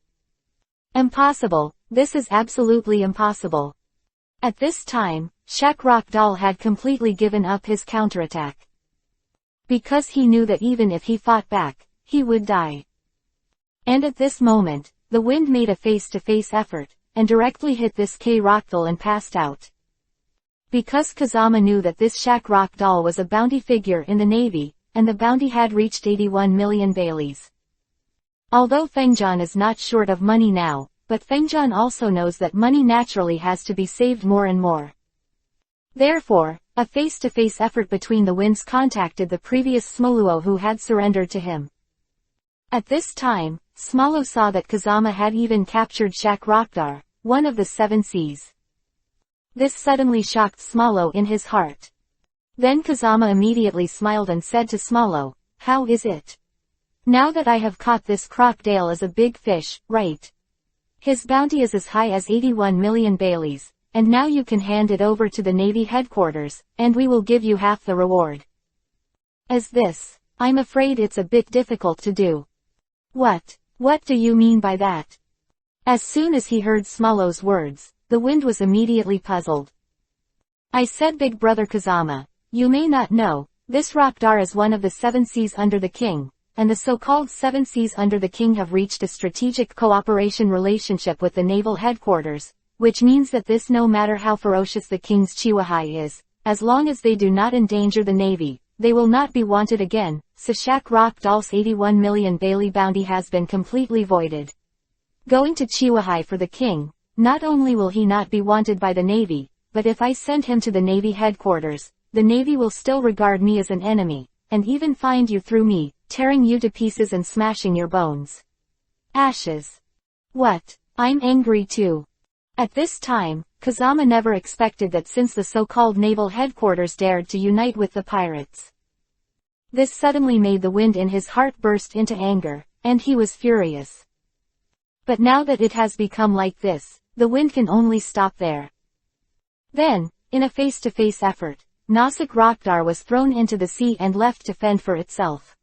Impossible, this is absolutely impossible. At this time, Shak Rockdoll had completely given up his counterattack. Because he knew that even if he fought back, he would die. And at this moment, the wind made a face-to-face effort, and directly hit this Rockdoll and passed out. Because Kazama knew that this Shak Rockdoll was a bounty figure in the Navy, and the bounty had reached 81 million Baileys. Although Fengjian is not short of money now, but Fengjian also knows that money naturally has to be saved more and more. Therefore, a face-to-face effort between the winds contacted the previous Smoluo who had surrendered to him. At this time, Smoluo saw that Kazama had even captured Shak Rockdar, one of the 7 seas. This suddenly shocked Smoluo in his heart. Then Kazama immediately smiled and said to Smoluo, "How is it? Now that I have caught this crocodile as a big fish, right? His bounty is as high as 81 million Baileys, and now you can hand it over to the Navy headquarters, and we will give you half the reward." As this, I'm afraid it's a bit difficult to do. What do you mean by that? As soon as he heard Smoluo's words, the wind was immediately puzzled. I said, Big Brother Kazama, you may not know, this Rockdar is one of the 7 seas under the king, and the so-called 7 seas under the king have reached a strategic cooperation relationship with the naval headquarters, which means that this no matter how ferocious the king's Chihuahua is, as long as they do not endanger the navy, they will not be wanted again. So Shak Rockdoll's 81 million Bailey bounty has been completely voided. Going to Chihuahua for the king, not only will he not be wanted by the navy, but if I send him to the navy headquarters, the navy will still regard me as an enemy, and even find you through me, tearing you to pieces and smashing your bones. Ashes. What? I'm angry too. At this time, Kazama never expected that since the so-called naval headquarters dared to unite with the pirates. This suddenly made the wind in his heart burst into anger, and he was furious. But now that it has become like this, the wind can only stop there. Then, in a face-to-face effort, Nasik Rockdar was thrown into the sea and left to fend for itself.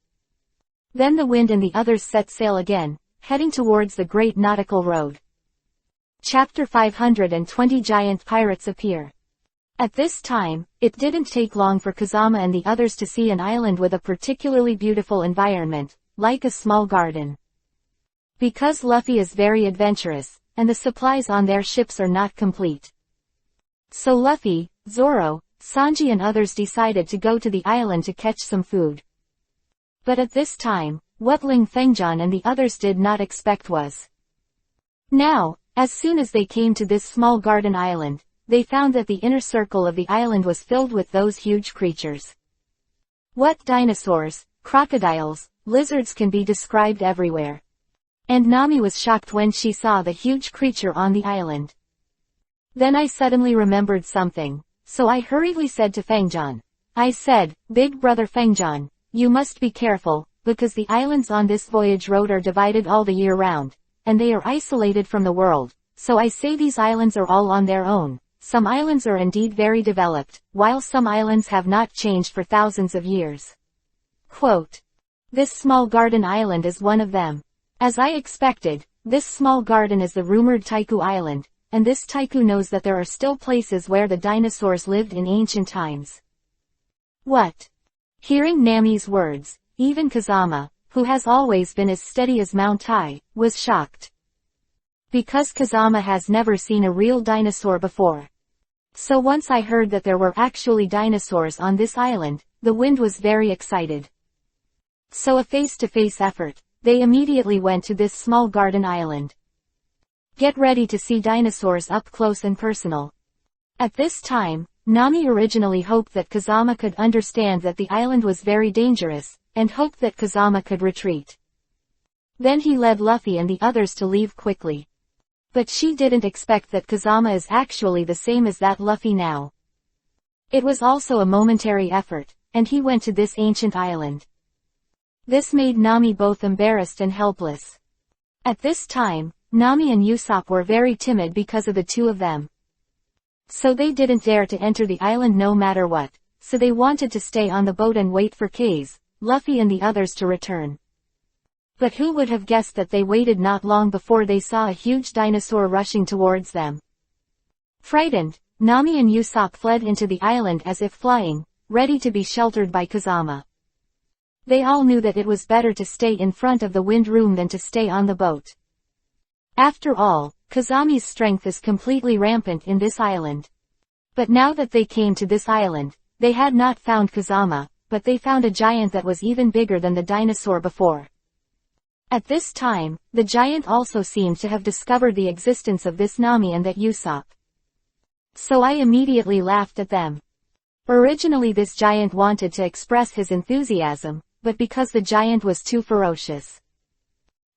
Then the wind and the others set sail again, heading towards the Great Nautical Road. Chapter 520 Giant Pirates Appear. At this time, it didn't take long for Kazama and the others to see an island with a particularly beautiful environment, like a small garden. Because Luffy is very adventurous, and the supplies on their ships are not complete. So Luffy, Zoro, Sanji and others decided to go to the island to catch some food. But at this time, what Ling Fengjian and the others did not expect was. Now, as soon as they came to this small garden island, they found that the inner circle of the island was filled with those huge creatures. What dinosaurs, crocodiles, lizards can be described everywhere. And Nami was shocked when she saw the huge creature on the island. Then I suddenly remembered something, so I hurriedly said to Fengjian. I said, Big Brother Fengjian, you must be careful, because the islands on this voyage road are divided all the year round, and they are isolated from the world, so I say these islands are all on their own. Some islands are indeed very developed, while some islands have not changed for thousands of years. Quote. This small garden island is one of them. As I expected, this small garden is the rumored Taiku Island, and this Taiku knows that there are still places where the dinosaurs lived in ancient times. What? Hearing Nami's words, even Kazama, who has always been as steady as Mount Tai, was shocked. Because Kazama has never seen a real dinosaur before. So once I heard that there were actually dinosaurs on this island, the wind was very excited. So a face-to-face effort, they immediately went to this small garden island. Get ready to see dinosaurs up close and personal. At this time, Nami originally hoped that Kazama could understand that the island was very dangerous, and hoped that Kazama could retreat. Then he led Luffy and the others to leave quickly. But she didn't expect that Kazama is actually the same as that Luffy now. It was also a momentary effort, and he went to this ancient island. This made Nami both embarrassed and helpless. At this time, Nami and Usopp were very timid because of the two of them. So they didn't dare to enter the island no matter what, so they wanted to stay on the boat and wait for Kaz, Luffy and the others to return. But who would have guessed that they waited not long before they saw a huge dinosaur rushing towards them. Frightened, Nami and Usopp fled into the island as if flying, ready to be sheltered by Kazama. They all knew that it was better to stay in front of the wind room than to stay on the boat. After all, Kazami's strength is completely rampant in this island. But now that they came to this island, they had not found Kazama, but they found a giant that was even bigger than the dinosaur before. At this time, the giant also seemed to have discovered the existence of this Nami and that Usopp. So I immediately laughed at them. Originally this giant wanted to express his enthusiasm, but because the giant was too ferocious.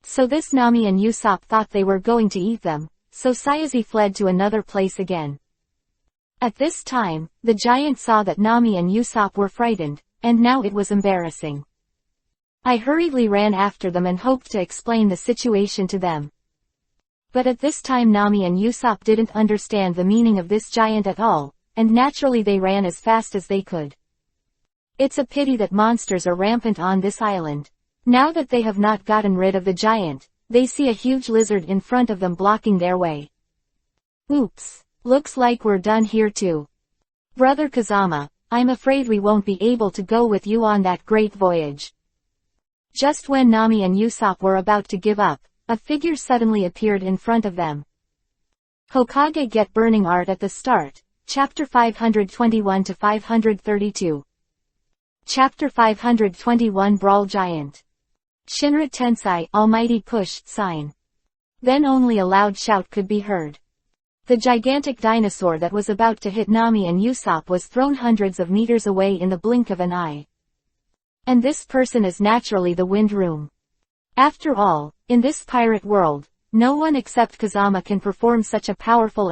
So this Nami and Usopp thought they were going to eat them, so Sayazi fled to another place again. At this time, the giant saw that Nami and Usopp were frightened, and now it was embarrassing. I hurriedly ran after them and hoped to explain the situation to them. But at this time Nami and Usopp didn't understand the meaning of this giant at all, and naturally they ran as fast as they could. It's a pity that monsters are rampant on this island. Now that they have not gotten rid of the giant, they see a huge lizard in front of them blocking their way. Oops, looks like we're done here too. Brother Kazama, I'm afraid we won't be able to go with you on that great voyage. Just when Nami and Usopp were about to give up, a figure suddenly appeared in front of them. Hokage get burning art at the start, chapter 521 to 532. Chapter 521 Brawl Giant. Shinra Tensei, Almighty Push, sign. Then only a loud shout could be heard. The gigantic dinosaur that was about to hit Nami and Usopp was thrown hundreds of meters away in the blink of an eye. And this person is naturally the Wind Room. After all, in this pirate world, no one except Kazama can perform such a powerful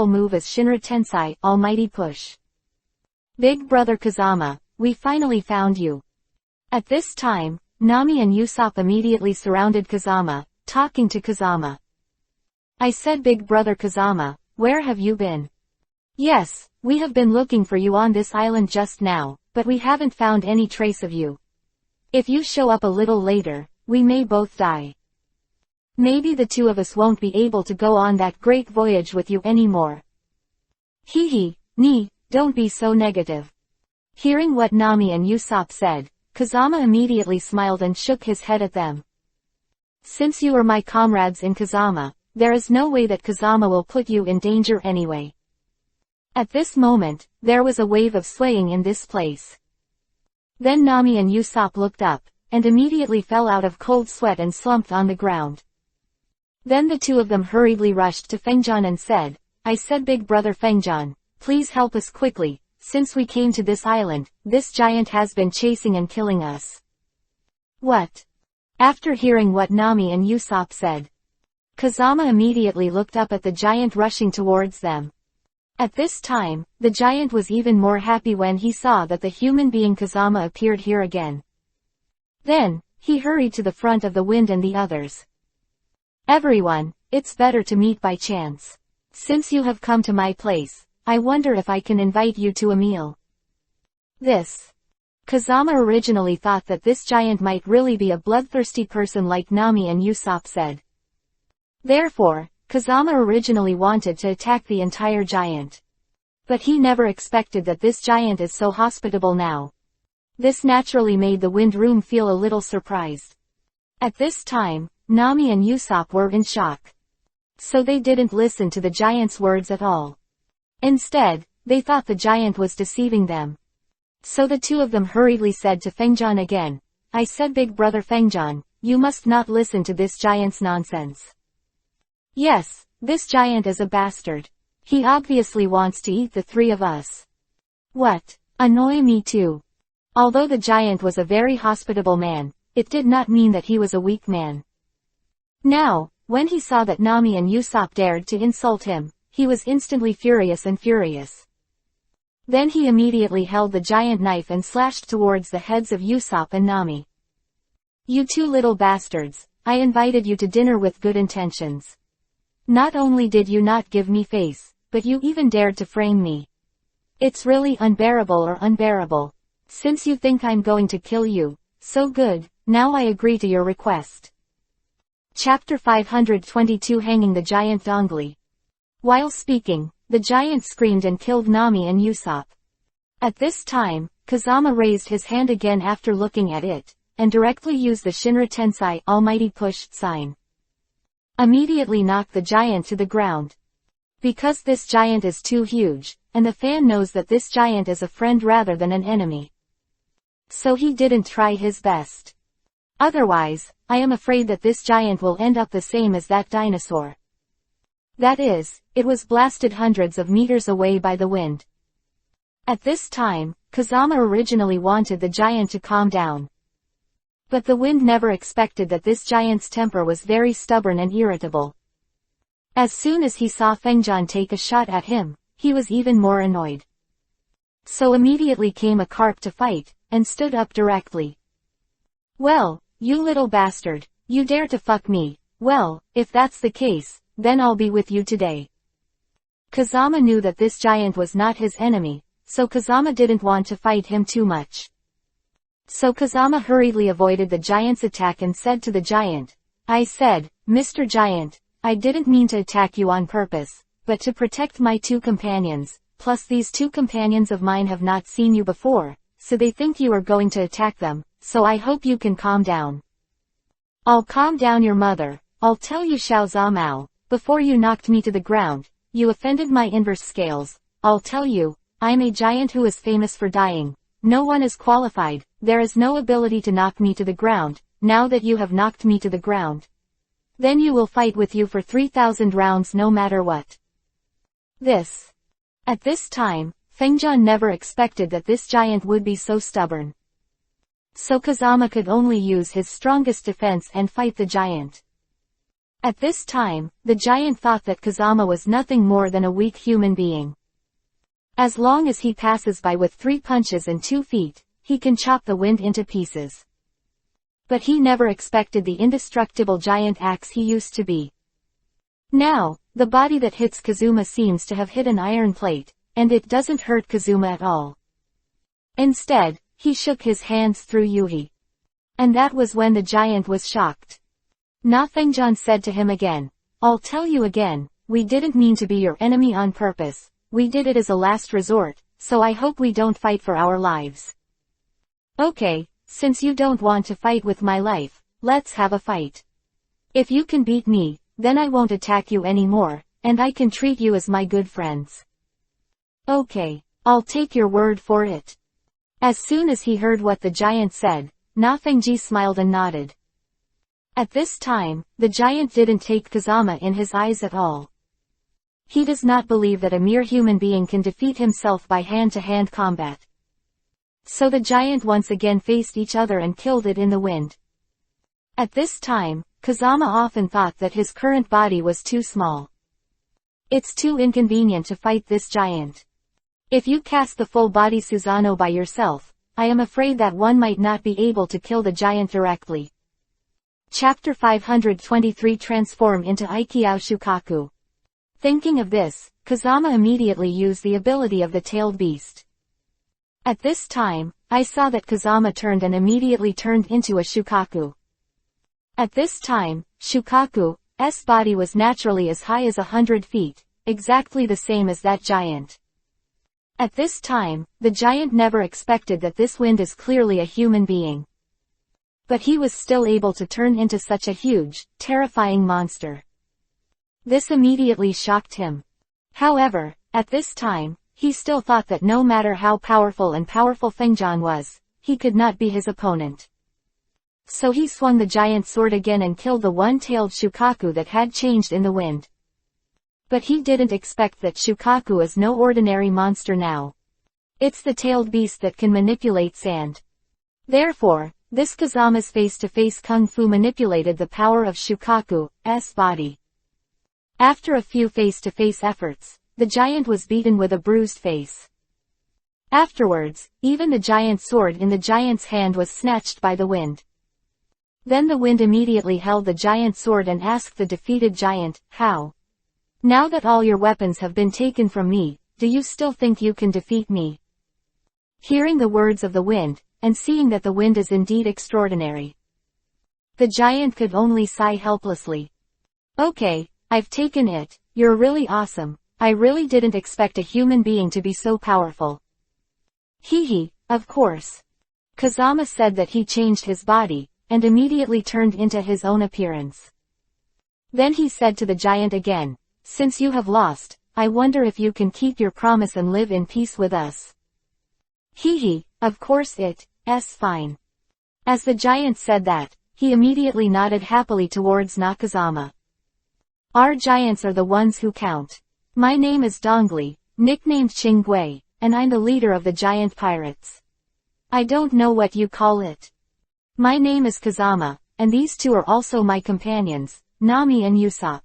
move as Shinra Tensei, Almighty Push. Big brother Kazama, we finally found you. At this time, Nami and Usopp immediately surrounded Kazama, talking to Kazama. I said, Big brother Kazama, where have you been? Yes, we have been looking for you on this island just now, but we haven't found any trace of you. If you show up a little later, we may both die. Maybe the two of us won't be able to go on that great voyage with you anymore. Don't be so negative. Hearing what Nami and Usopp said, Kazama immediately smiled and shook his head at them. Since you are my comrades in Kazama, there is no way that Kazama will put you in danger anyway. At this moment, there was a wave of swaying in this place. Then Nami and Usopp looked up, and immediately fell out of cold sweat and slumped on the ground. Then the two of them hurriedly rushed to Fengjan and said, I said, Big brother Fengjan, please help us quickly. Since we came to this island, this giant has been chasing and killing us. What? After hearing what Nami and Usopp said, Kazama immediately looked up at the giant rushing towards them. At this time, the giant was even more happy when he saw that the human being Kazama appeared here again. Then, he hurried to the front of the Wind and the others. Everyone, it's better to meet by chance. Since you have come to my place, I wonder if I can invite you to a meal. Kazama originally thought that this giant might really be a bloodthirsty person like Nami and Usopp said. Therefore, Kazama originally wanted to attack the entire giant. But he never expected that this giant is so hospitable now. This naturally made the Wind Room feel a little surprised. At this time, Nami and Usopp were in shock. So they didn't listen to the giant's words at all. Instead, they thought the giant was deceiving them. So the two of them hurriedly said to Fengjan again, I said, Big brother Fengjan, you must not listen to this giant's nonsense. Yes, This giant is a bastard. He obviously wants to eat the three of us. What? Annoy me too. Although the giant was a very hospitable man, it did not mean that he was a weak man. Now, when he saw that Nami and Usopp dared to insult him, he was instantly furious. Then he immediately held the giant knife and slashed towards the heads of Usopp and Nami. You two little bastards, I invited you to dinner with good intentions. Not only did you not give me face, but you even dared to frame me. It's really unbearable. Since you think I'm going to kill you, so good, now I agree to your request. Chapter 522 Hanging the Giant Dongli. While speaking, the giant screamed and killed Nami and Usopp. At this time, Kazama raised his hand again after looking at it, and directly used the Shinra Tensei Almighty Push sign. Immediately knocked the giant to the ground. Because this giant is too huge, and the fan knows that this giant is a friend rather than an enemy. So he didn't try his best. Otherwise, I am afraid that this giant will end up the same as that dinosaur. That is, it was blasted hundreds of meters away by the wind. At this time, Kazama originally wanted the giant to calm down. But the wind never expected that this giant's temper was very stubborn and irritable. As soon as he saw Fengjian take a shot at him, he was even more annoyed. So immediately came a carp to fight, and stood up directly. Well, you little bastard, you dare to fuck me, well, if that's the case, then I'll be with you today. Kazama knew that this giant was not his enemy, so Kazama didn't want to fight him too much. So Kazama hurriedly avoided the giant's attack and said to the giant, I said, Mr. Giant, I didn't mean to attack you on purpose, but to protect my two companions, plus these two companions of mine have not seen you before, so they think you are going to attack them, so I hope you can calm down. I'll calm down your mother, I'll tell you Xiao Zamao, before you knocked me to the ground, you offended my inverse scales, I'll tell you, I'm a giant who is famous for dying. No one is qualified, there is no ability to knock me to the ground, now that you have knocked me to the ground. Then you will fight with you for 3,000 rounds no matter what. At this time, Fengjian never expected that this giant would be so stubborn. So Kazama could only use his strongest defense and fight the giant. At this time, the giant thought that Kazama was nothing more than a weak human being. As long as he passes by with 3 punches and 2 feet, he can chop the wind into pieces. But he never expected the indestructible giant axe he used to be. Now, the body that hits Kazuma seems to have hit an iron plate, and it doesn't hurt Kazuma at all. Instead, he shook his hands through Yuhi. And that was when the giant was shocked. Na Fengjian said to him again, I'll tell you again, we didn't mean to be your enemy on purpose. We did it as a last resort, so I hope we don't fight for our lives. Okay, since you don't want to fight with my life, let's have a fight. If you can beat me, then I won't attack you anymore, and I can treat you as my good friends. Okay, I'll take your word for it. As soon as he heard what the giant said, Na Fengji smiled and nodded. At this time, the giant didn't take Kazama in his eyes at all. He does not believe that a mere human being can defeat himself by hand-to-hand combat. So the giant once again faced each other and killed it in the wind. At this time, Kazama often thought that his current body was too small. It's too inconvenient to fight this giant. If you cast the full body Susanoo by yourself, I am afraid that one might not be able to kill the giant directly. Chapter 523 Transform into Aikiao Shukaku. Thinking of this, Kazama immediately used the ability of the tailed beast. At this time, I saw that Kazama turned and immediately turned into a Shukaku. At this time, Shukaku's body was naturally as high as 100 feet, exactly the same as that giant. At this time, the giant never expected that this wind is clearly a human being. But he was still able to turn into such a huge, terrifying monster. This immediately shocked him. However, at this time, he still thought that no matter how powerful Fengjian was, he could not be his opponent. So he swung the giant sword again and killed the one-tailed Shukaku that had changed in the wind. But he didn't expect that Shukaku is no ordinary monster now. It's the tailed beast that can manipulate sand. Therefore, this Kazama's face-to-face kung fu manipulated the power of Shukaku's body. After a few face-to-face efforts, the giant was beaten with a bruised face. Afterwards, even the giant sword in the giant's hand was snatched by the wind. Then the wind immediately held the giant sword and asked the defeated giant, "How? Now that all your weapons have been taken from me, do you still think you can defeat me?" Hearing the words of the wind, and seeing that the wind is indeed extraordinary, the giant could only sigh helplessly. "Okay, I've taken it. You're really awesome. I really didn't expect a human being to be so powerful." "Hee, of course." Kazama said that he changed his body, and immediately turned into his own appearance. Then he said to the giant again, "Since you have lost, I wonder if you can keep your promise and live in peace with us." "Hee, of course it's fine." As the giant said that, he immediately nodded happily towards Nakazama. "Our giants are the ones who count. My name is Dongli, nicknamed Qinggui, and I'm the leader of the giant pirates. I don't know what you call it. My name is Kazama, and these two are also my companions, Nami and Usopp."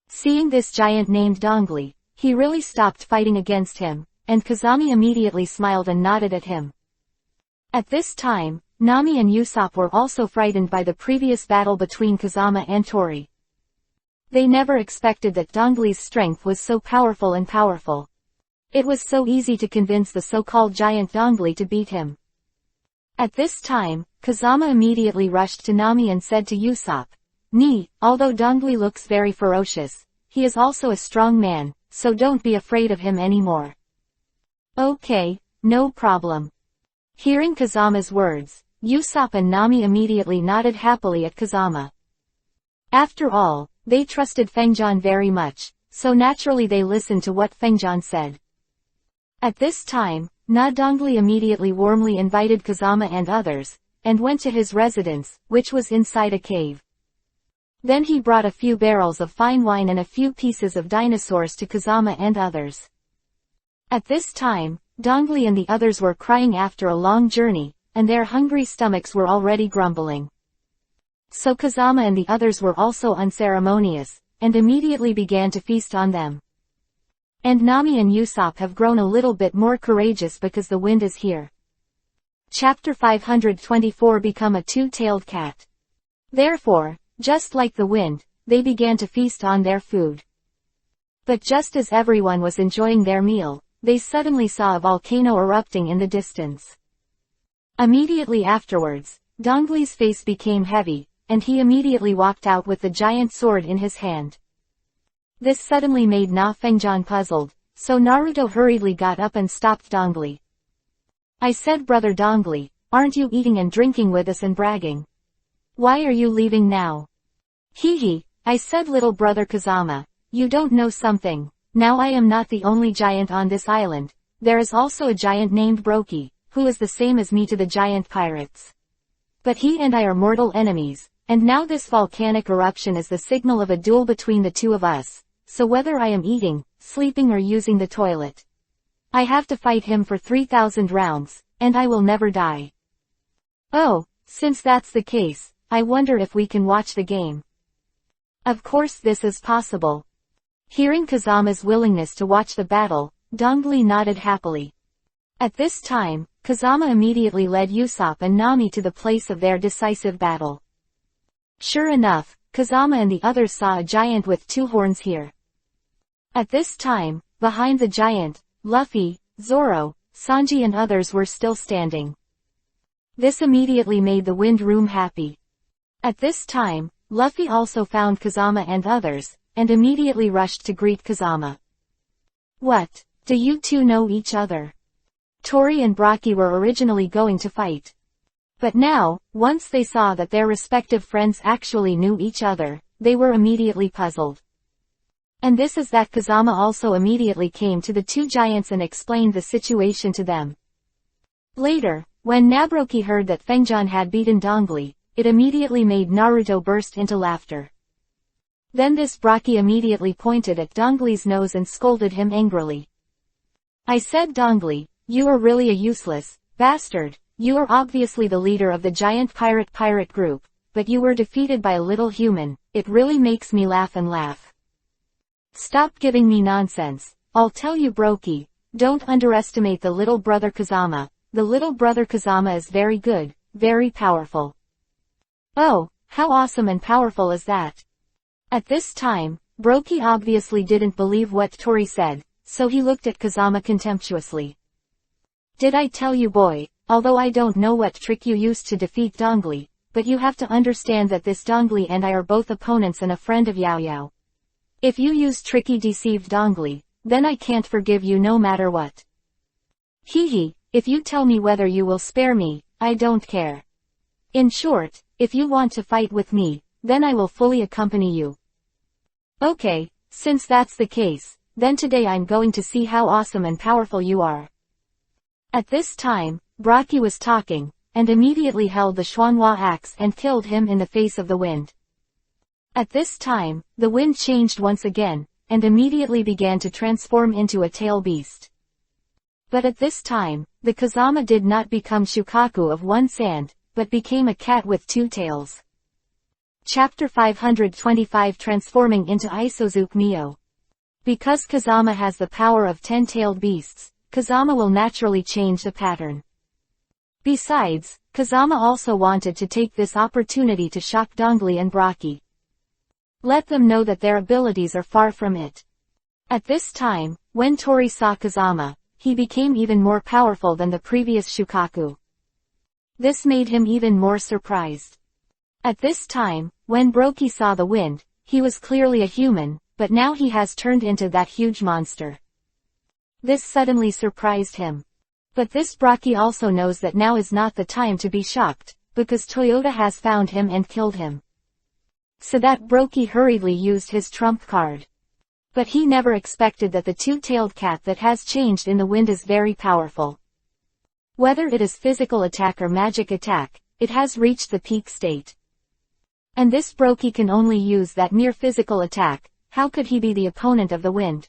Seeing this giant named Dongli, he really stopped fighting against him, and Kazami immediately smiled and nodded at him. At this time, Nami and Usopp were also frightened by the previous battle between Kazama and Tori. They never expected that Dongli's strength was so powerful and powerful. It was so easy to convince the so-called giant Dongli to beat him. At this time, Kazama immediately rushed to Nami and said to Usopp, Although Dongli looks very ferocious, he is also a strong man, so don't be afraid of him anymore." "Okay, no problem." Hearing Kazama's words, Usopp and Nami immediately nodded happily at Kazama. After all, they trusted Fengjian very much, so naturally they listened to what Fengjian said. At this time, Na Dongli immediately warmly invited Kazama and others, and went to his residence, which was inside a cave. Then he brought a few barrels of fine wine and a few pieces of dinosaurs to Kazama and others. At this time, Dongli and the others were crying after a long journey, and their hungry stomachs were already grumbling. So Kazama and the others were also unceremonious, and immediately began to feast on them. And Nami and Usopp have grown a little bit more courageous because the wind is here. Chapter 524 Become a Two-Tailed Cat. Therefore, just like the wind, they began to feast on their food. But just as everyone was enjoying their meal, they suddenly saw a volcano erupting in the distance. Immediately afterwards, Dongli's face became heavy, and he immediately walked out with the giant sword in his hand. This suddenly made Na Fengjian puzzled, so Naruto hurriedly got up and stopped Dongli. "I said, Brother Dongli, aren't you eating and drinking with us and bragging? Why are you leaving now?" "Hee, I said, little brother Kazama, you don't know something. Now I am not the only giant on this island. There is also a giant named Broki, who is the same as me to the giant pirates. But he and I are mortal enemies, and now this volcanic eruption is the signal of a duel between the two of us, so whether I am eating, sleeping or using the toilet, I have to fight him for 3,000 rounds, and I will never die. Oh, since that's the case, I wonder if we can watch the game." Of course this is possible. Hearing Kazama's willingness to watch the battle, Dongli nodded happily. At this time, Kazama immediately led Usopp and Nami to the place of their decisive battle. Sure enough, Kazama and the others saw a giant with two horns here. At this time, behind the giant, Luffy, Zoro, Sanji and others were still standing. This immediately made the wind room happy. At this time, Luffy also found Kazama and others, and immediately rushed to greet Kazama. "What, do you two know each other?" Tori and Brocky were originally going to fight. But now, once they saw that their respective friends actually knew each other, they were immediately puzzled. And this is that Kazama also immediately came to the two giants and explained the situation to them. Later, when Nabroki heard that Fengjian had beaten Dongli, it immediately made Naruto burst into laughter. Then this Braki immediately pointed at Dongli's nose and scolded him angrily. I said, Dongli, you are really a useless bastard. You are obviously the leader of the giant pirate group, but you were defeated by a little human. It really makes me laugh and laugh. Stop giving me nonsense. I'll tell you, Brokey, don't underestimate the little brother Kazama. The little brother Kazama is very good, very powerful. Oh, how awesome and powerful is that? At this time, Brokey obviously didn't believe what Tori said, so he looked at Kazama contemptuously. Did I tell you, boy, although I don't know what trick you used to defeat Dongli, but you have to understand that this Dongli and I are both opponents and a friend of Yao Yao. If you used tricky deceived Dongli, then I can't forgive you no matter what. Hee, if you tell me whether you will spare me, I don't care. In short, if you want to fight with me, then I will fully accompany you. Okay, since that's the case, then today I'm going to see how awesome and powerful you are. At this time, Braki was talking, and immediately held the Xuanhua axe and killed him in the face of the wind. At this time, the wind changed once again, and immediately began to transform into a tail beast. But at this time, the Kazama did not become Shukaku of one sand, but became a cat with two tails. Chapter 525 Transforming into Isozuke Mio. Because Kazama has the power of 10-tailed beasts, Kazama will naturally change the pattern. Besides, Kazama also wanted to take this opportunity to shock Dongli and Braki. Let them know that their abilities are far from it. At this time, when Tori saw Kazama, he became even more powerful than the previous Shukaku. This made him even more surprised. At this time, when Brokey saw the wind, he was clearly a human, but now he has turned into that huge monster. This suddenly surprised him. But this Braki also knows that now is not the time to be shocked, because Toyota has found him and killed him. So that Brokey hurriedly used his trump card. But he never expected that the two-tailed cat that has changed in the wind is very powerful. Whether it is physical attack or magic attack, it has reached the peak state. And this Brokey can only use that mere physical attack. How could he be the opponent of the wind?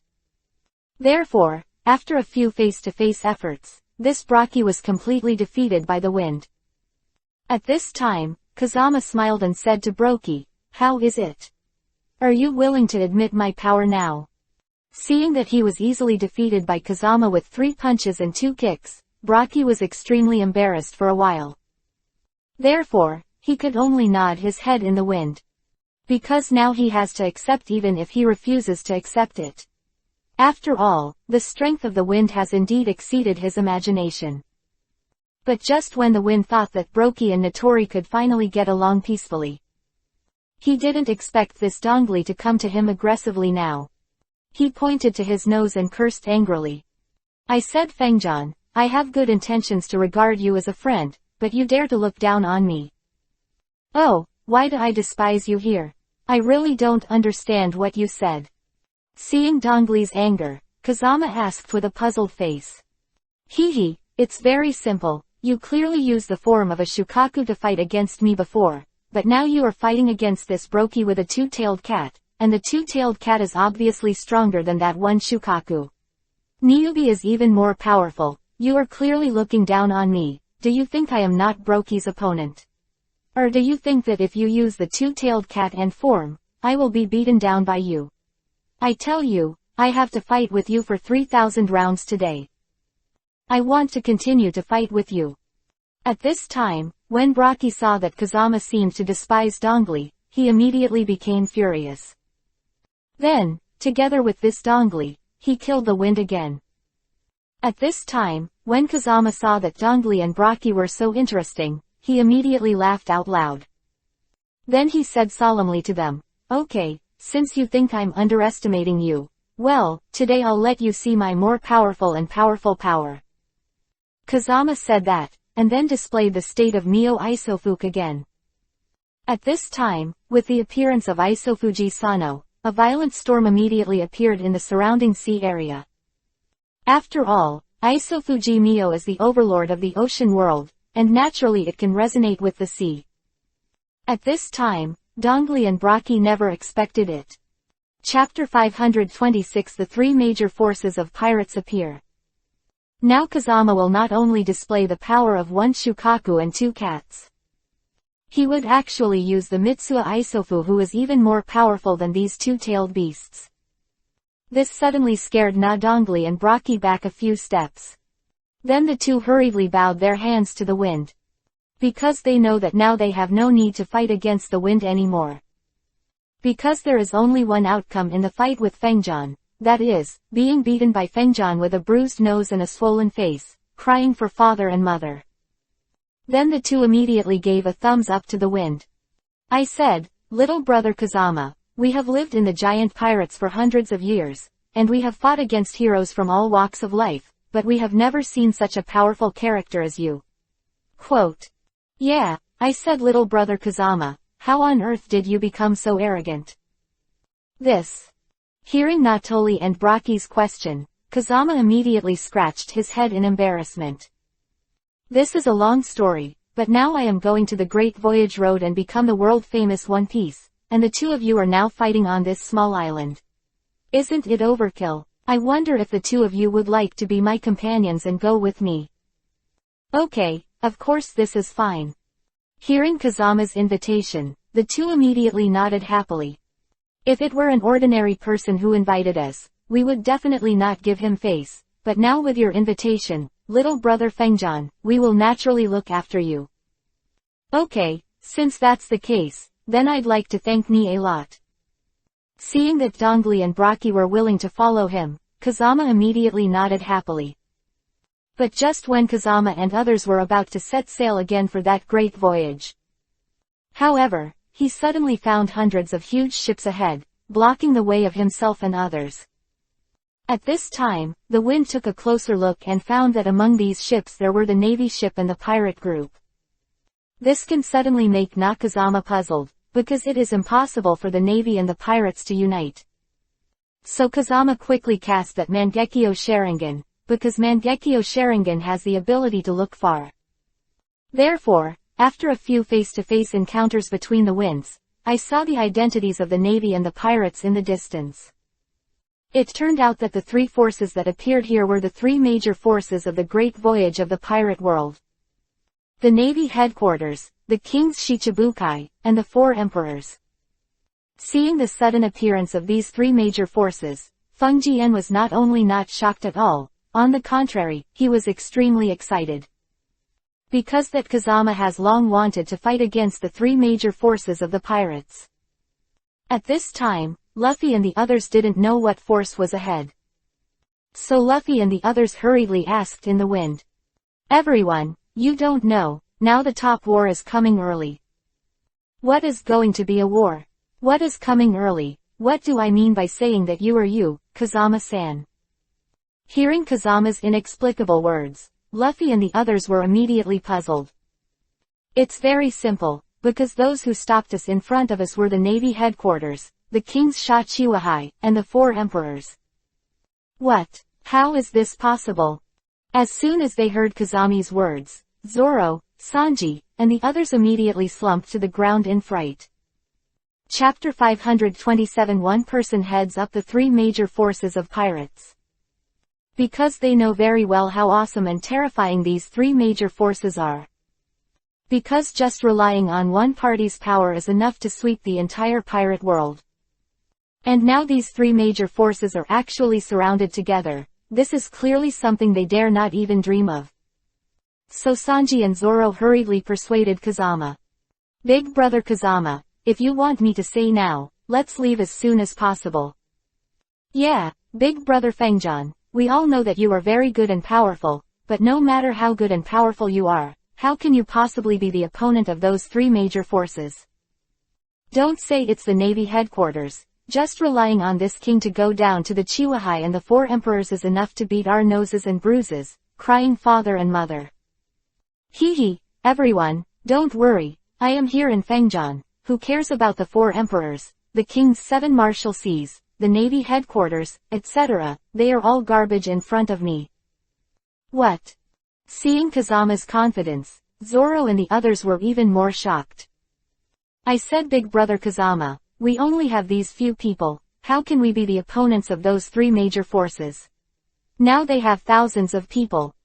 Therefore, after a few face-to-face efforts, this Braki was completely defeated by the wind. At this time, Kazama smiled and said to Brokey, how is it? Are you willing to admit my power now? Seeing that he was easily defeated by Kazama with 3 punches and 2 kicks, Braki was extremely embarrassed for a while. Therefore, he could only nod his head in the wind. Because now he has to accept even if he refuses to accept it. After all, the strength of the wind has indeed exceeded his imagination. But just when the wind thought that Brokey and Notori could finally get along peacefully, he didn't expect this Dongli to come to him aggressively now. He pointed to his nose and cursed angrily. I said, Fengjian, I have good intentions to regard you as a friend, but you dare to look down on me. Oh, why do I despise you here? I really don't understand what you said. Seeing Dongli's anger, Kazama asked with a puzzled face. Hee, it's very simple. You clearly used the form of a Shukaku to fight against me before, but now you are fighting against this Brokey with a two-tailed cat, and the two-tailed cat is obviously stronger than that one Shukaku. Niyubi is even more powerful. You are clearly looking down on me. Do you think I am not Brokey's opponent? Or do you think that if you use the two-tailed cat and form, I will be beaten down by you? I tell you, I have to fight with you for 3,000 rounds today. I want to continue to fight with you. At this time, when Braki saw that Kazama seemed to despise Dongli, he immediately became furious. Then, together with this Dongli, he killed the wind again. At this time, when Kazama saw that Dongli and Braki were so interesting, he immediately laughed out loud. Then he said solemnly to them, okay, since you think I'm underestimating you, well, today I'll let you see my more powerful and powerful power. Kazama said that, and then displayed the state of Neo Isofuke again. At this time, with the appearance of Isofuji Sano, a violent storm immediately appeared in the surrounding sea area. After all, Isofuji Mio is the overlord of the ocean world, and naturally it can resonate with the sea. At this time, Dongli and Braki never expected it. Chapter 526 The three major forces of pirates appear. Now Kazama will not only display the power of one Shukaku and two cats. He would actually use the Mitsuha Isofu, who is even more powerful than these two-tailed beasts. This suddenly scared Na Dongli and Braki back a few steps. Then the two hurriedly bowed their hands to the wind. Because they know that now they have no need to fight against the wind anymore. Because there is only one outcome in the fight with Fengjian, that is, being beaten by Fengjian with a bruised nose and a swollen face, crying for father and mother. Then the two immediately gave a thumbs up to the wind. I said, little brother Kazama, we have lived in the giant pirates for hundreds of years, and we have fought against heroes from all walks of life, but we have never seen such a powerful character as you. Quote. Yeah, I said, little brother Kazama, how on earth did you become so arrogant? This. Hearing Natoli and Braki's question, Kazama immediately scratched his head in embarrassment. This is a long story, but now I am going to the Great Voyage Road and become the world-famous One Piece, and the two of you are now fighting on this small island. Isn't it overkill? I wonder if the two of you would like to be my companions and go with me. Okay, of course this is fine. Hearing Kazama's invitation, the two immediately nodded happily. If it were an ordinary person who invited us, we would definitely not give him face, but now with your invitation, little brother Fengjian, we will naturally look after you. Okay, since that's the case, then I'd like to thank Ni a lot. Seeing that Dongli and Braki were willing to follow him, Kazama immediately nodded happily. But just when Kazama and others were about to set sail again for that great voyage. However, he suddenly found hundreds of huge ships ahead, blocking the way of himself and others. At this time, the wind took a closer look and found that among these ships there were the Navy ship and the pirate group. This can suddenly make Nakazama puzzled, because it is impossible for the Navy and the pirates to unite. So Kazama quickly cast that Mangekyo Sharingan, because Mangekyo Sharingan has the ability to look far. Therefore, after a few face-to-face encounters between the winds, I saw the identities of the Navy and the pirates in the distance. It turned out that the three forces that appeared here were the three major forces of the great voyage of the pirate world. The Navy headquarters, the King's Shichibukai, and the four emperors. Seeing the sudden appearance of these three major forces, Feng Jian was not only not shocked at all, on the contrary, he was extremely excited. Because that Kazama has long wanted to fight against the three major forces of the pirates. At this time, Luffy and the others didn't know what force was ahead. So Luffy and the others hurriedly asked in the wind. Everyone, you don't know, now the top war is coming early. What is going to be a war? What is coming early? What do I mean by saying that you are you, Kazama-san? Hearing Kazama's inexplicable words, Luffy and the others were immediately puzzled. It's very simple, because those who stopped us in front of us were the Navy headquarters, the King's Shachiwahai, and the four emperors. What? How is this possible? As soon as they heard Kazami's words, Zoro, Sanji, and the others immediately slumped to the ground in fright. Chapter 527 One person heads up the three major forces of pirates. Because they know very well how awesome and terrifying these three major forces are. Because just relying on one party's power is enough to sweep the entire pirate world. And now these three major forces are actually surrounded together. This is clearly something they dare not even dream of. So Sanji and Zoro hurriedly persuaded Kazama. Big brother Kazama, if you want me to say now, let's leave as soon as possible. Yeah, big brother Fengjian, we all know that you are very good and powerful, but no matter how good and powerful you are, how can you possibly be the opponent of those three major forces? Don't say it's the Navy headquarters. Just relying on this king to go down to the Chiwahai and the four emperors is enough to beat our noses and bruises, crying father and mother. Hee hee, everyone, don't worry, I am here in Fengjian, who cares about the four emperors, the king's 7 marshalsees, the Navy headquarters, etc., they are all garbage in front of me. What? Seeing Kazama's confidence, Zoro and the others were even more shocked. I said, Big Brother Kazama, we only have these few people, how can we be the opponents of those three major forces? Now they have thousands of people.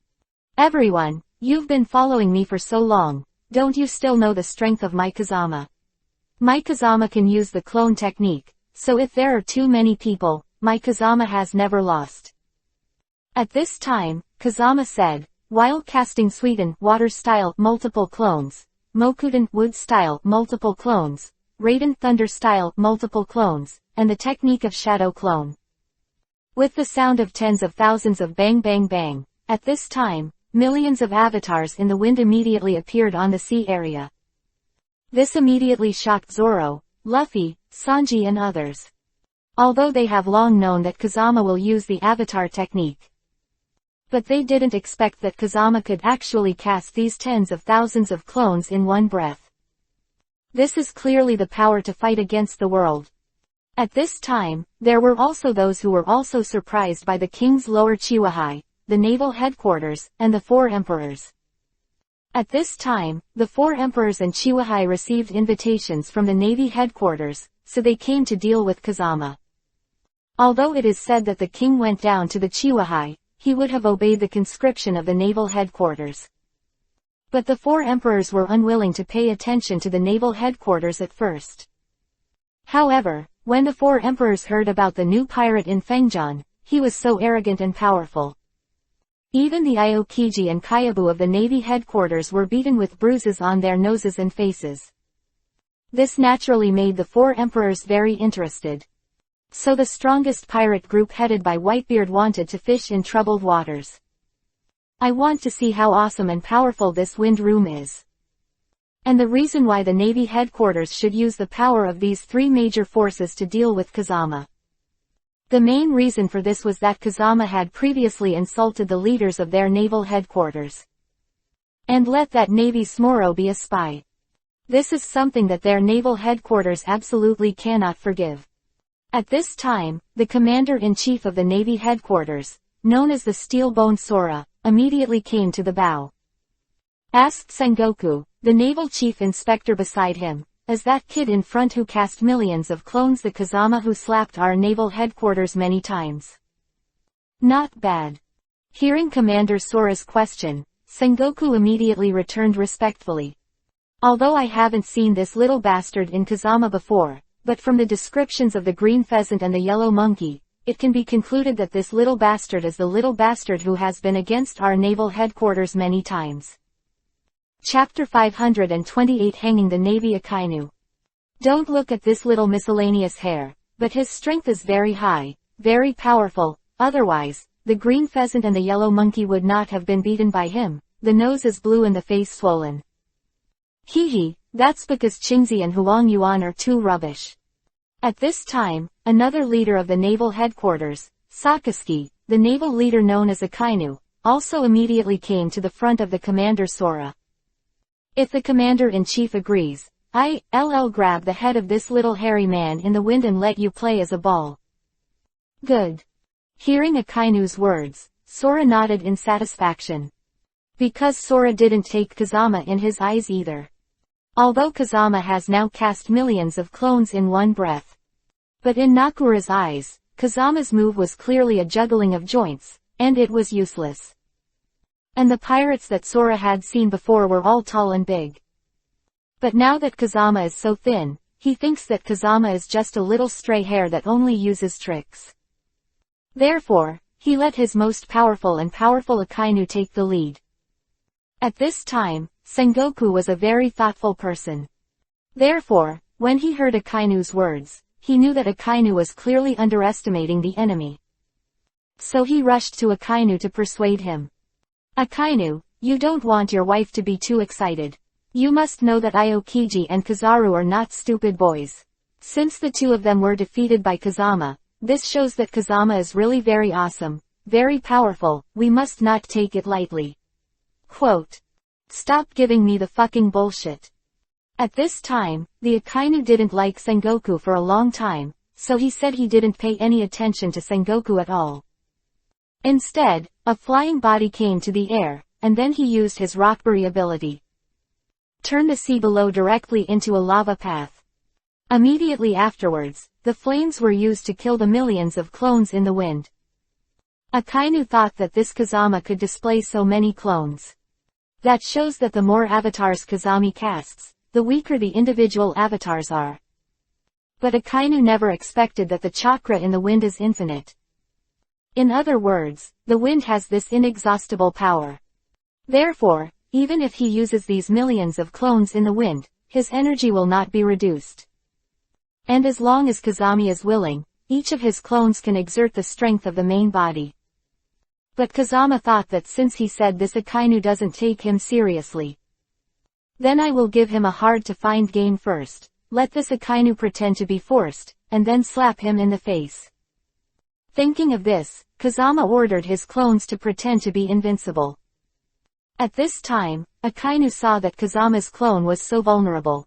Everyone, you've been following me for so long, don't you still know the strength of my Kazama? My Kazama can use the clone technique, so if there are too many people, my Kazama has never lost. At this time, Kazama said, while casting Suiten water style multiple clones, Mokudan wood style multiple clones, Raiden thunder style multiple clones, and the technique of shadow clone. With the sound of tens of thousands of bang bang bang, at this time, millions of avatars in the wind immediately appeared on the sea area. This immediately shocked Zoro, Luffy, Sanji and others. Although they have long known that Kazama will use the avatar technique. But they didn't expect that Kazama could actually cast these tens of thousands of clones in one breath. This is clearly the power to fight against the world. At this time, there were also those who were also surprised by the king's lower Chiwahai, the naval headquarters, and the four emperors. At this time, the four emperors and Chiwahai received invitations from the navy headquarters, so they came to deal with Kazama. Although it is said that the king went down to the Chiwahai, he would have obeyed the conscription of the naval headquarters. But the four emperors were unwilling to pay attention to the naval headquarters at first. However, when the four emperors heard about the new pirate in Fengjian, he was so arrogant and powerful. Even the Aokiji and Kyabu of the navy headquarters were beaten with bruises on their noses and faces. This naturally made the four emperors very interested. So the strongest pirate group headed by Whitebeard wanted to fish in troubled waters. I want to see how awesome and powerful this wind room is. And the reason why the Navy headquarters should use the power of these three major forces to deal with Kazama. The main reason for this was that Kazama had previously insulted the leaders of their naval headquarters. And let that Navy Smoro be a spy. This is something that their naval headquarters absolutely cannot forgive. At this time, the commander-in-chief of the Navy headquarters, known as the Steel-Boned Sora, immediately came to the bow. Asked Sengoku, the naval chief inspector beside him, as that kid in front who cast millions of clones, the Kazama who slapped our naval headquarters many times. Not bad. Hearing Commander Sora's question, Sengoku immediately returned respectfully. Although I haven't seen this little bastard in Kazama before, but from the descriptions of the green pheasant and the yellow monkey, it can be concluded that this little bastard is the little bastard who has been against our naval headquarters many times. Chapter 528 Hanging the Navy Akainu. Don't look at this little miscellaneous hair, but his strength is very high, very powerful, otherwise, the green pheasant and the yellow monkey would not have been beaten by him, the nose is blue and the face swollen. Hee, that's because Qingzi and Huang Yuan are too rubbish. At this time, another leader of the naval headquarters, Sakazuki, the naval leader known as Akainu, also immediately came to the front of the Commander Sora. If the commander-in-chief agrees, I'll grab the head of this little hairy man in the wind and let you play as a ball. Good. Hearing Akainu's words, Sora nodded in satisfaction. Because Sora didn't take Kazama in his eyes either. Although Kazama has now cast millions of clones in one breath. But in Nakura's eyes, Kazama's move was clearly a juggling of joints, and it was useless. And the pirates that Sora had seen before were all tall and big. But now that Kazama is so thin, he thinks that Kazama is just a little stray hair that only uses tricks. Therefore, he let his most powerful Akainu take the lead. At this time, Sengoku was a very thoughtful person. Therefore, when he heard Akainu's words, he knew that Akainu was clearly underestimating the enemy. So he rushed to Akainu to persuade him. Akainu, you don't want your wife to be too excited. You must know that Aokiji and Kizaru are not stupid boys. Since the two of them were defeated by Kazama, this shows that Kazama is really very awesome, very powerful, we must not take it lightly. Quote. Stop giving me the fucking bullshit. At this time, the Akainu didn't like Sengoku for a long time, so he said he didn't pay any attention to Sengoku at all. Instead, a flying body came to the air, and then he used his Rockberry ability. Turn the sea below directly into a lava path. Immediately afterwards, the flames were used to kill the millions of clones in the wind. Akainu thought that this Kazama could display so many clones. That shows that the more avatars Kazami casts, the weaker the individual avatars are. But Akainu never expected that the chakra in the wind is infinite. In other words, the wind has this inexhaustible power. Therefore, even if he uses these millions of clones in the wind, his energy will not be reduced. And as long as Kazami is willing, each of his clones can exert the strength of the main body. But Kazama thought that since he said this Akainu doesn't take him seriously. Then I will give him a hard-to-find game first, let this Akainu pretend to be forced, and then slap him in the face. Thinking of this, Kazama ordered his clones to pretend to be invincible. At this time, Akainu saw that Kazama's clone was so vulnerable.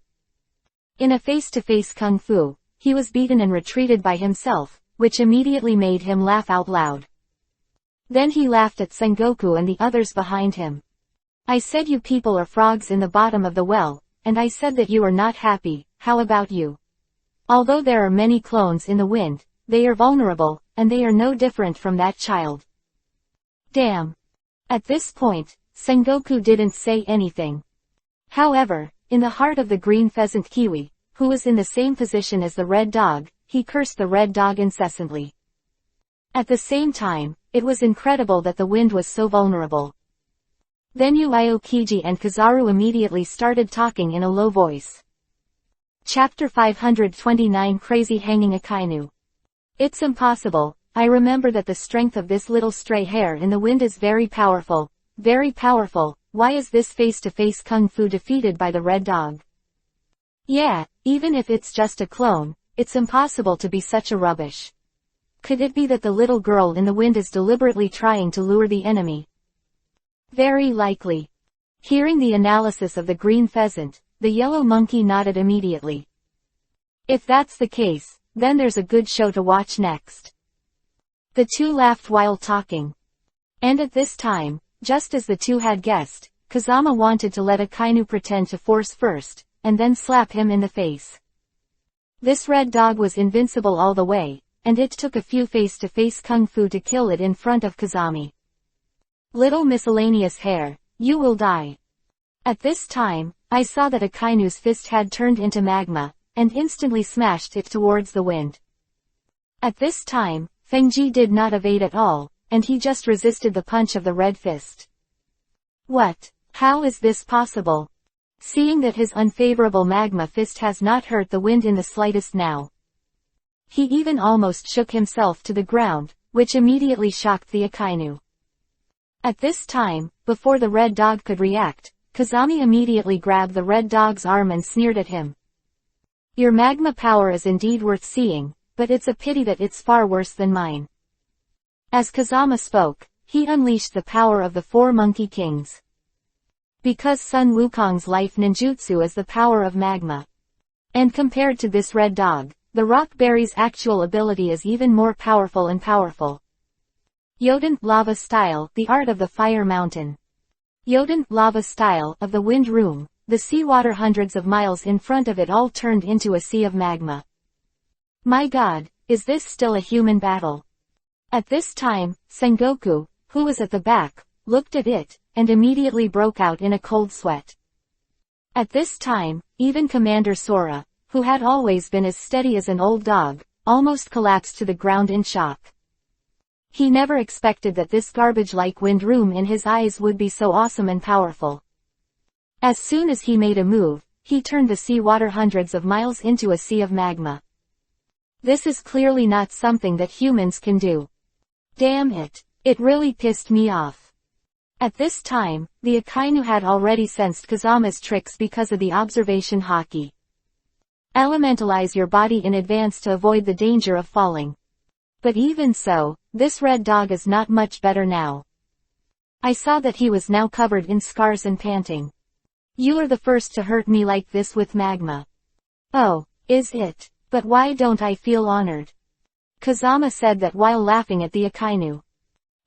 In a face-to-face kung fu, he was beaten and retreated by himself, which immediately made him laugh out loud. Then he laughed at Sengoku and the others behind him. I said you people are frogs in the bottom of the well, and I said that you are not happy, how about you? Although there are many clones in the wind, they are vulnerable, and they are no different from that child. Damn. At this point, Sengoku didn't say anything. However, in the heart of the green pheasant Kiwi, who was in the same position as the red dog, he cursed the red dog incessantly. At the same time, it was incredible that the wind was so vulnerable. Then Aokiji and Kizaru immediately started talking in a low voice. Chapter 529 Crazy Hanging Akainu. It's impossible, I remember that the strength of this little stray hair in the wind is very powerful, why is this face-to-face kung fu defeated by the red dog? Yeah, even if it's just a clone, it's impossible to be such a rubbish. Could it be that the little girl in the wind is deliberately trying to lure the enemy? Very likely. Hearing the analysis of the green pheasant, the yellow monkey nodded immediately. If that's the case, then there's a good show to watch next. The two laughed while talking. And at this time, just as the two had guessed, Kazama wanted to let Akainu pretend to force first, and then slap him in the face. This red dog was invincible all the way, and it took a few face-to-face kung fu to kill it in front of Kazami. Little miscellaneous hair, you will die. At this time, I saw that Akainu's fist had turned into magma, and instantly smashed it towards the wind. At this time, Fengji did not evade at all, and he just resisted the punch of the red fist. What? How is this possible? Seeing that his unfavorable magma fist has not hurt the wind in the slightest now. He even almost shook himself to the ground, which immediately shocked the Akainu. At this time, before the red dog could react, Kazami immediately grabbed the red dog's arm and sneered at him. Your magma power is indeed worth seeing, but it's a pity that it's far worse than mine. As Kazama spoke, he unleashed the power of the four Monkey Kings. Because Sun Wukong's life ninjutsu is the power of magma. And compared to this red dog, the Rockberry's actual ability is even more powerful and powerful. Yodant Lava Style, the art of the fire mountain. Yodant Lava Style, of the wind room, the seawater hundreds of miles in front of it all turned into a sea of magma. My god, is this still a human battle? At this time, Sengoku, who was at the back, looked at it, and immediately broke out in a cold sweat. At this time, even Commander Sora, who had always been as steady as an old dog, almost collapsed to the ground in shock. He never expected that this garbage-like wind room in his eyes would be so awesome and powerful. As soon as he made a move, he turned the seawater hundreds of miles into a sea of magma. This is clearly not something that humans can do. Damn it, it really pissed me off. At this time, the Akainu had already sensed Kazama's tricks because of the observation haki. Elementalize your body in advance to avoid the danger of falling. But even so, this red dog is not much better now. I saw that he was now covered in scars and panting. You are the first to hurt me like this with magma. Oh, is it? But why don't I feel honored? Kazama said that while laughing at the Akainu.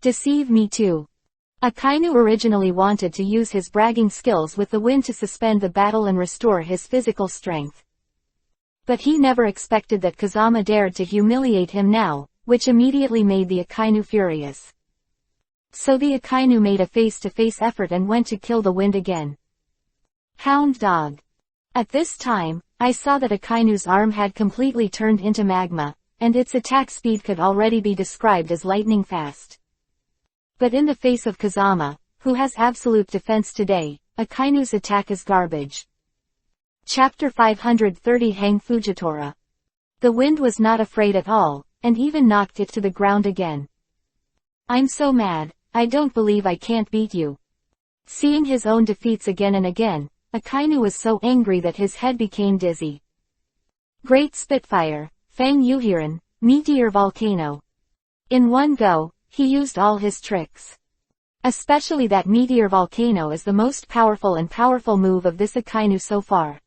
Deceive me too. Akainu originally wanted to use his bragging skills with the wind to suspend the battle and restore his physical strength. But he never expected that Kazama dared to humiliate him now, which immediately made the Akainu furious. So the Akainu made a face-to-face effort and went to kill the wind again. Hound dog. At this time, I saw that Akainu's arm had completely turned into magma, and its attack speed could already be described as lightning fast. But in the face of Kazama, who has absolute defense today, Akainu's attack is garbage. Chapter 530 Hang Fujitora. The wind was not afraid at all, and even knocked it to the ground again. I'm so mad, I don't believe I can't beat you. Seeing his own defeats again and again, Akainu was so angry that his head became dizzy. Great Spitfire, Fang Yuhiran, Meteor Volcano. In one go, he used all his tricks. Especially that Meteor Volcano is the most powerful move of this Akainu so far.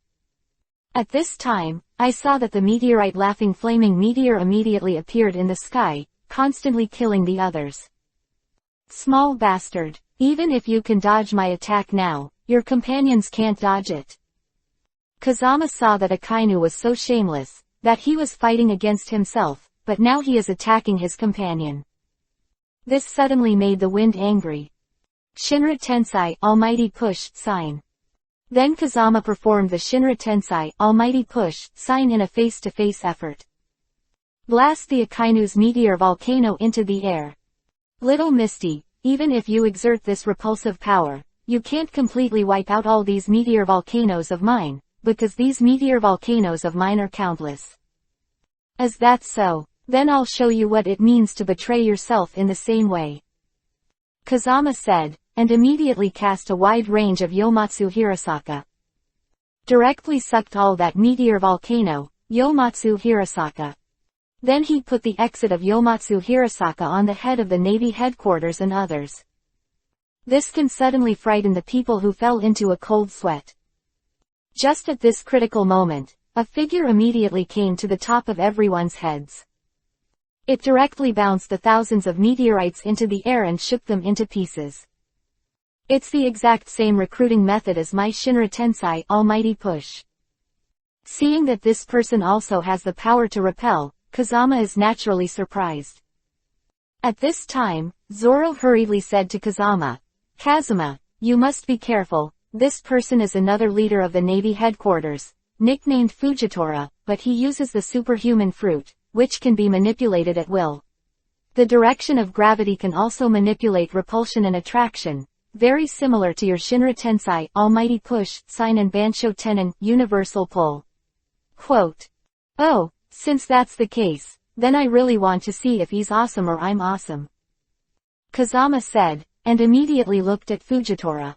At this time, I saw that the meteorite laughing flaming meteor immediately appeared in the sky, constantly killing the others. Small bastard, even if you can dodge my attack now, your companions can't dodge it. Kazama saw that Akainu was so shameless, that he was fighting against himself, but now he is attacking his companion. This suddenly made the wind angry. Shinra Tensai Almighty Push sign. Then Kazama performed the Shinra Tensai Almighty Push sign in a face-to-face effort. Blast the Akainu's meteor volcano into the air. Little Misty, even if you exert this repulsive power, you can't completely wipe out all these meteor volcanoes of mine, because these meteor volcanoes of mine are countless. Is that so? Then I'll show you what it means to betray yourself in the same way. Kazama said, and immediately cast a wide range of Yomatsu Hirasaka. Directly sucked all that meteor volcano, Yomatsu Hirasaka. Then he put the exit of Yomatsu Hirasaka on the head of the Navy headquarters and others. This can suddenly frighten the people who fell into a cold sweat. Just at this critical moment, a figure immediately came to the top of everyone's heads. It directly bounced the thousands of meteorites into the air and shook them into pieces. It's the exact same recruiting method as my Shinra Tensai Almighty Push. Seeing that this person also has the power to repel, Kazama is naturally surprised. At this time, Zoro hurriedly said to Kazama, Kazuma, you must be careful, this person is another leader of the Navy headquarters, nicknamed Fujitora, but he uses the superhuman fruit, which can be manipulated at will. The direction of gravity can also manipulate repulsion and attraction, very similar to your Shinra Tensai Almighty Push sign and Bansho Tenon Universal Pull. Quote. Oh, since that's the case, then I really want to see if he's awesome or I'm awesome. Kazama said, and immediately looked at Fujitora.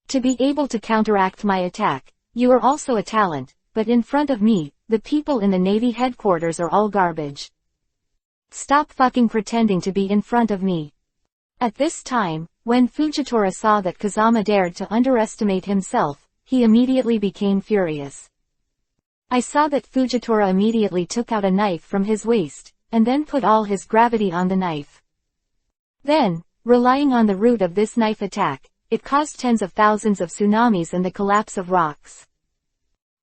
To be able to counteract my attack, you are also a talent, but in front of me, the people in the Navy headquarters are all garbage. Stop fucking pretending to be in front of me. At this time, when Fujitora saw that Kazama dared to underestimate himself, he immediately became furious. I saw that Fujitora immediately took out a knife from his waist, and then put all his gravity on the knife. Then, relying on the root of this knife attack, it caused tens of thousands of tsunamis and the collapse of rocks.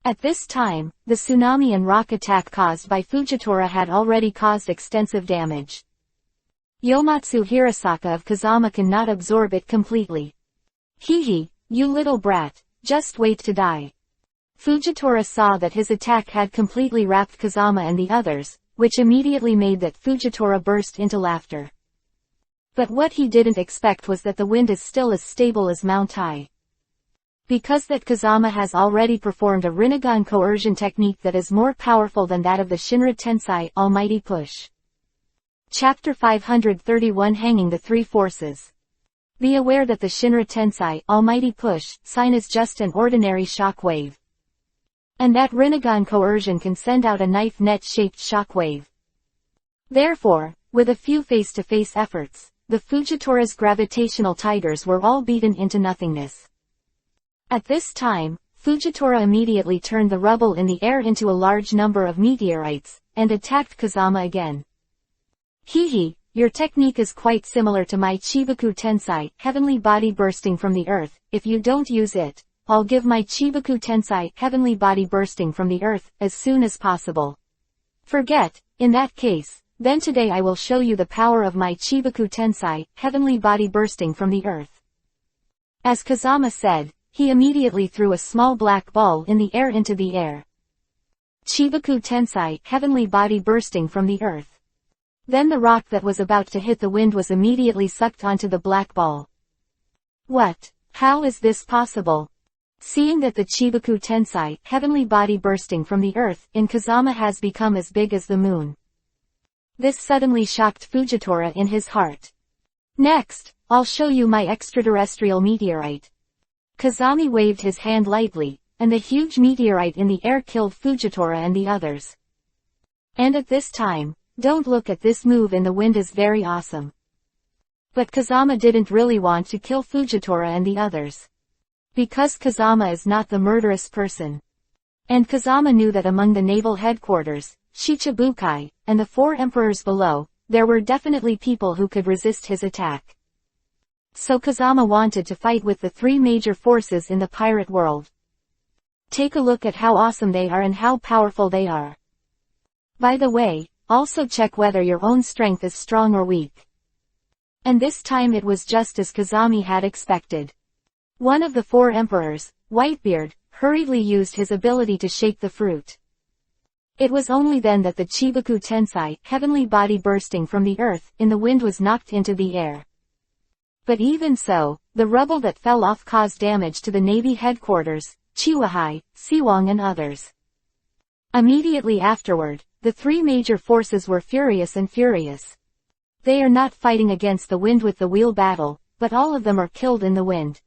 At this time, the tsunami and rock attack caused by Fujitora had already caused extensive damage. Yomatsu Hirasaka of Kazama cannot absorb it completely. Hee, you little brat, just wait to die. Fujitora saw that his attack had completely wrapped Kazama and the others, which immediately made that Fujitora burst into laughter. But what he didn't expect was that the wind is still as stable as Mount High. Because that Kazama has already performed a Rinnegan coercion technique that is more powerful than that of the Shinra Tensai Almighty Push. Chapter 531 Hanging the Three Forces. Be aware that the Shinra Tensai Almighty Push sign is just an ordinary shock wave. And that Rinnegan coercion can send out a knife net-shaped shock wave. Therefore, with a few face-to-face efforts, the Fujitora's gravitational tigers were all beaten into nothingness. At this time, Fujitora immediately turned the rubble in the air into a large number of meteorites, and attacked Kazama again. Hee, your technique is quite similar to my Chibaku Tensai, heavenly body bursting from the earth. If you don't use it, I'll give my Chibaku Tensai, heavenly body bursting from the earth, as soon as possible. Forget, in that case, then today I will show you the power of my Chibaku Tensai, heavenly body bursting from the earth. As Kazama said, he immediately threw a small black ball in the air into the air. Chibaku Tensai, heavenly body bursting from the earth. Then the rock that was about to hit the wind was immediately sucked onto the black ball. What? How is this possible? Seeing that the Chibaku Tensai, heavenly body bursting from the earth, in Kazama has become as big as the moon. This suddenly shocked Fujitora in his heart. Next, I'll show you my extraterrestrial meteorite. Kazami waved his hand lightly, and the huge meteorite in the air killed Fujitora and the others. And at this time, don't look at this move in the wind is very awesome. But Kazama didn't really want to kill Fujitora and the others. Because Kazama is not the murderous person. And Kazama knew that among the naval headquarters, Shichibukai, and the 4 emperors below, there were definitely people who could resist his attack. So Kazama wanted to fight with the 3 major forces in the pirate world. Take a look at how awesome they are and how powerful they are. By the way, also check whether your own strength is strong or weak. And this time it was just as Kazami had expected. One of the 4 emperors, Whitebeard, hurriedly used his ability to shake the fruit. It was only then that the Chibaku Tensai, heavenly body bursting from the earth, in the wind was knocked into the air. But even so, the rubble that fell off caused damage to the Navy headquarters, Chiwahai, Siwang and others. Immediately afterward, the 3 major forces were furious. They are not fighting against the wind with the wheel battle, but all of them are killed in the wind.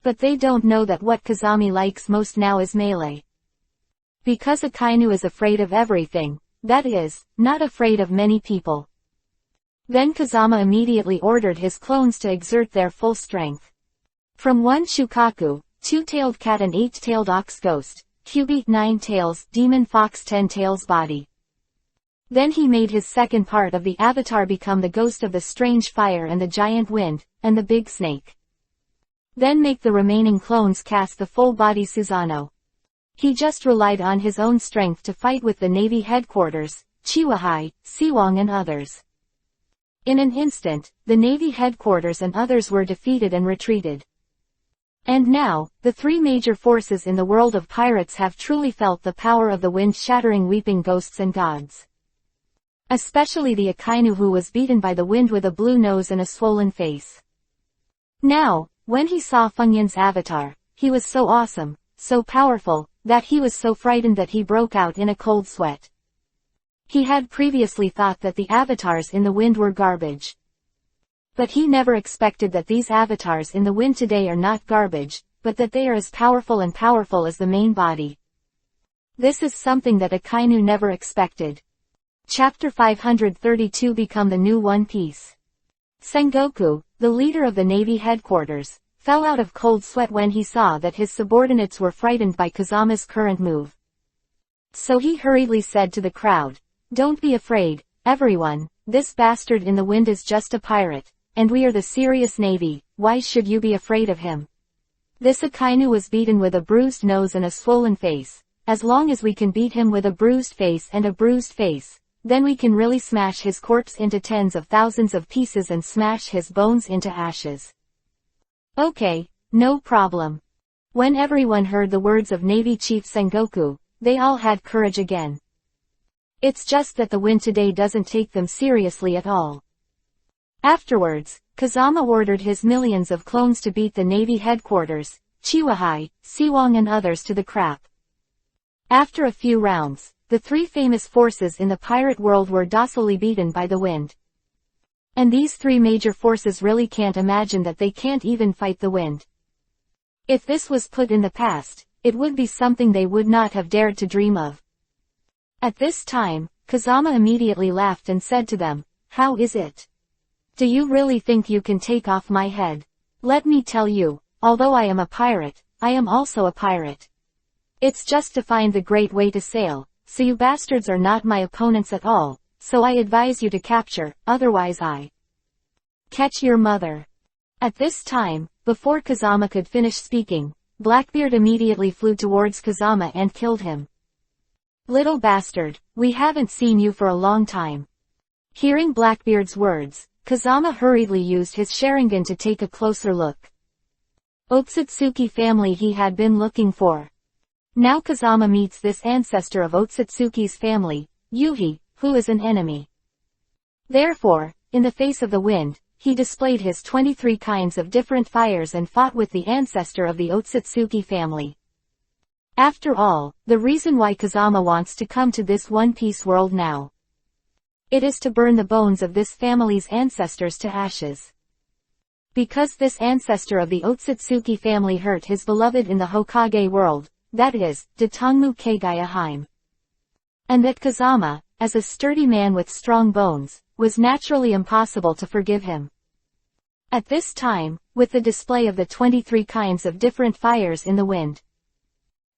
But they don't know that what Kazami likes most now is melee. Because Akainu is afraid of everything, that is, not afraid of many people. Then Kazama immediately ordered his clones to exert their full strength. From 1 Shukaku, 2-tailed cat and 8-tailed ox ghost, Cubit 9 tails, demon fox 10 tails body. Then he made his second part of the avatar become the ghost of the strange fire and the giant wind, and the big snake. Then make the remaining clones cast the full body Susanoo. He just relied on his own strength to fight with the Navy headquarters, Chiwahai, Siwang and others. In an instant, the Navy headquarters and others were defeated and retreated. And now, the 3 major forces in the world of pirates have truly felt the power of the wind shattering weeping ghosts and gods. Especially the Akainu who was beaten by the wind with a blue nose and a swollen face. Now, when he saw Fengyan's avatar, he was so awesome, so powerful, that he was so frightened that he broke out in a cold sweat. He had previously thought that the avatars in the wind were garbage. But he never expected that these avatars in the wind today are not garbage, but that they are as powerful as the main body. This is something that Akainu never expected. Chapter 532 Become the New One Piece. Sengoku, the leader of the Navy headquarters, fell out of cold sweat when he saw that his subordinates were frightened by Kazama's current move. So he hurriedly said to the crowd, "Don't be afraid, everyone, this bastard in the wind is just a pirate, and we are the serious Navy, why should you be afraid of him? This Akainu was beaten with a bruised nose and a swollen face. As long as we can beat him with a bruised face and a bruised face, then we can really smash his corpse into tens of thousands of pieces and smash his bones into ashes." Okay, no problem. When everyone heard the words of Navy Chief Sengoku, they all had courage again. It's just that the wind today doesn't take them seriously at all. Afterwards, Kazama ordered his millions of clones to beat the Navy headquarters, Chiwahai, Siwang and others to the crap. After a few rounds, the 3 famous forces in the pirate world were docilely beaten by the wind. And these 3 major forces really can't imagine that they can't even fight the wind. If this was put in the past, it would be something they would not have dared to dream of. At this time, Kazama immediately laughed and said to them, "How is it? Do you really think you can take off my head? Let me tell you, although I am a pirate, I am also a pirate. It's just to find the great way to sail, so you bastards are not my opponents at all, so I advise you to capture, otherwise I catch your mother. At this time, before Kazama could finish speaking, Blackbeard immediately flew towards Kazama and killed him. Little bastard, we haven't seen you for a long time. Hearing Blackbeard's words, Kazama hurriedly used his Sharingan to take a closer look. Otsutsuki family he had been looking for. Now Kazama meets this ancestor of Otsutsuki's family, Yuhi, who is an enemy. Therefore, in the face of the wind, he displayed his 23 kinds of different fires and fought with the ancestor of the Otsutsuki family. After all, the reason why Kazama wants to come to this One Piece world now, it is to burn the bones of this family's ancestors to ashes. Because this ancestor of the Otsutsuki family hurt his beloved in the Hokage world, that is, Datangmu Kagayaheim. And that Kazama, as a sturdy man with strong bones, was naturally impossible to forgive him. At this time, with the display of the 23 kinds of different fires in the wind,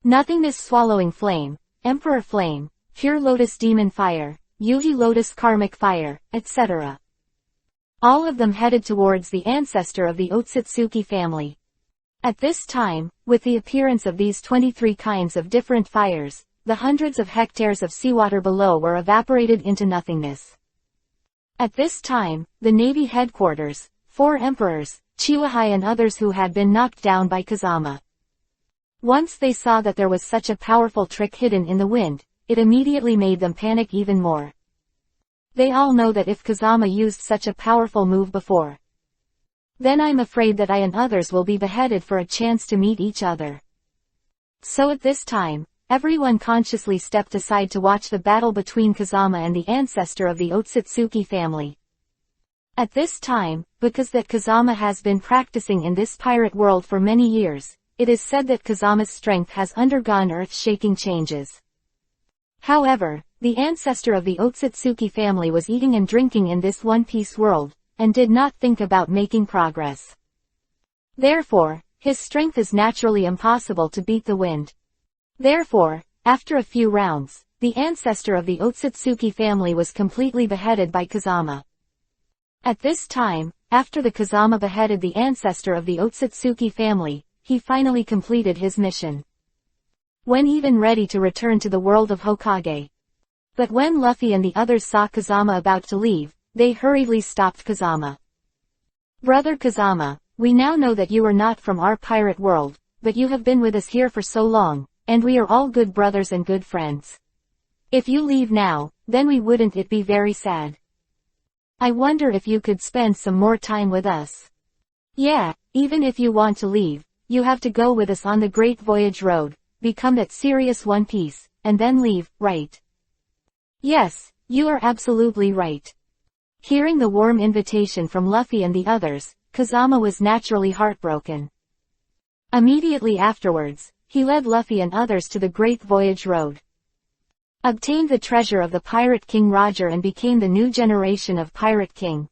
Nothingness Swallowing Flame, Emperor Flame, Pure Lotus Demon Fire, Yuhi Lotus Karmic Fire, etc. All of them headed towards the ancestor of the Otsutsuki family. At this time, with the appearance of these 23 kinds of different fires, the hundreds of hectares of seawater below were evaporated into nothingness. At this time, the Navy headquarters, 4 emperors, Chiwahai and others who had been knocked down by Kazama. Once they saw that there was such a powerful trick hidden in the wind, it immediately made them panic even more. They all know that if Kazama used such a powerful move before, then I'm afraid that I and others will be beheaded for a chance to meet each other. So at this time, everyone consciously stepped aside to watch the battle between Kazama and the ancestor of the Otsutsuki family. At this time, because that Kazama has been practicing in this pirate world for many years, it is said that Kazama's strength has undergone earth-shaking changes. However, the ancestor of the Otsutsuki family was eating and drinking in this One Piece world, and did not think about making progress. Therefore, his strength is naturally impossible to beat the wind. Therefore, after a few rounds, the ancestor of the Otsutsuki family was completely beheaded by Kazama. At this time, after the Kazama beheaded the ancestor of the Otsutsuki family, he finally completed his mission. When even ready to return to the world of Hokage. But when Luffy and the others saw Kazama about to leave, they hurriedly stopped Kazama. Brother Kazama, we now know that you are not from our pirate world, but you have been with us here for so long, and we are all good brothers and good friends. If you leave now, then wouldn't it be very sad? I wonder if you could spend some more time with us. Yeah, even if you want to leave, you have to go with us on the Great Voyage Road, become that serious One Piece, and then leave, right? Yes, you are absolutely right. Hearing the warm invitation from Luffy and the others, Kazama was naturally heartbroken. Immediately afterwards, he led Luffy and others to the Great Voyage Road. Obtained the treasure of the Pirate King Roger and became the new generation of Pirate King.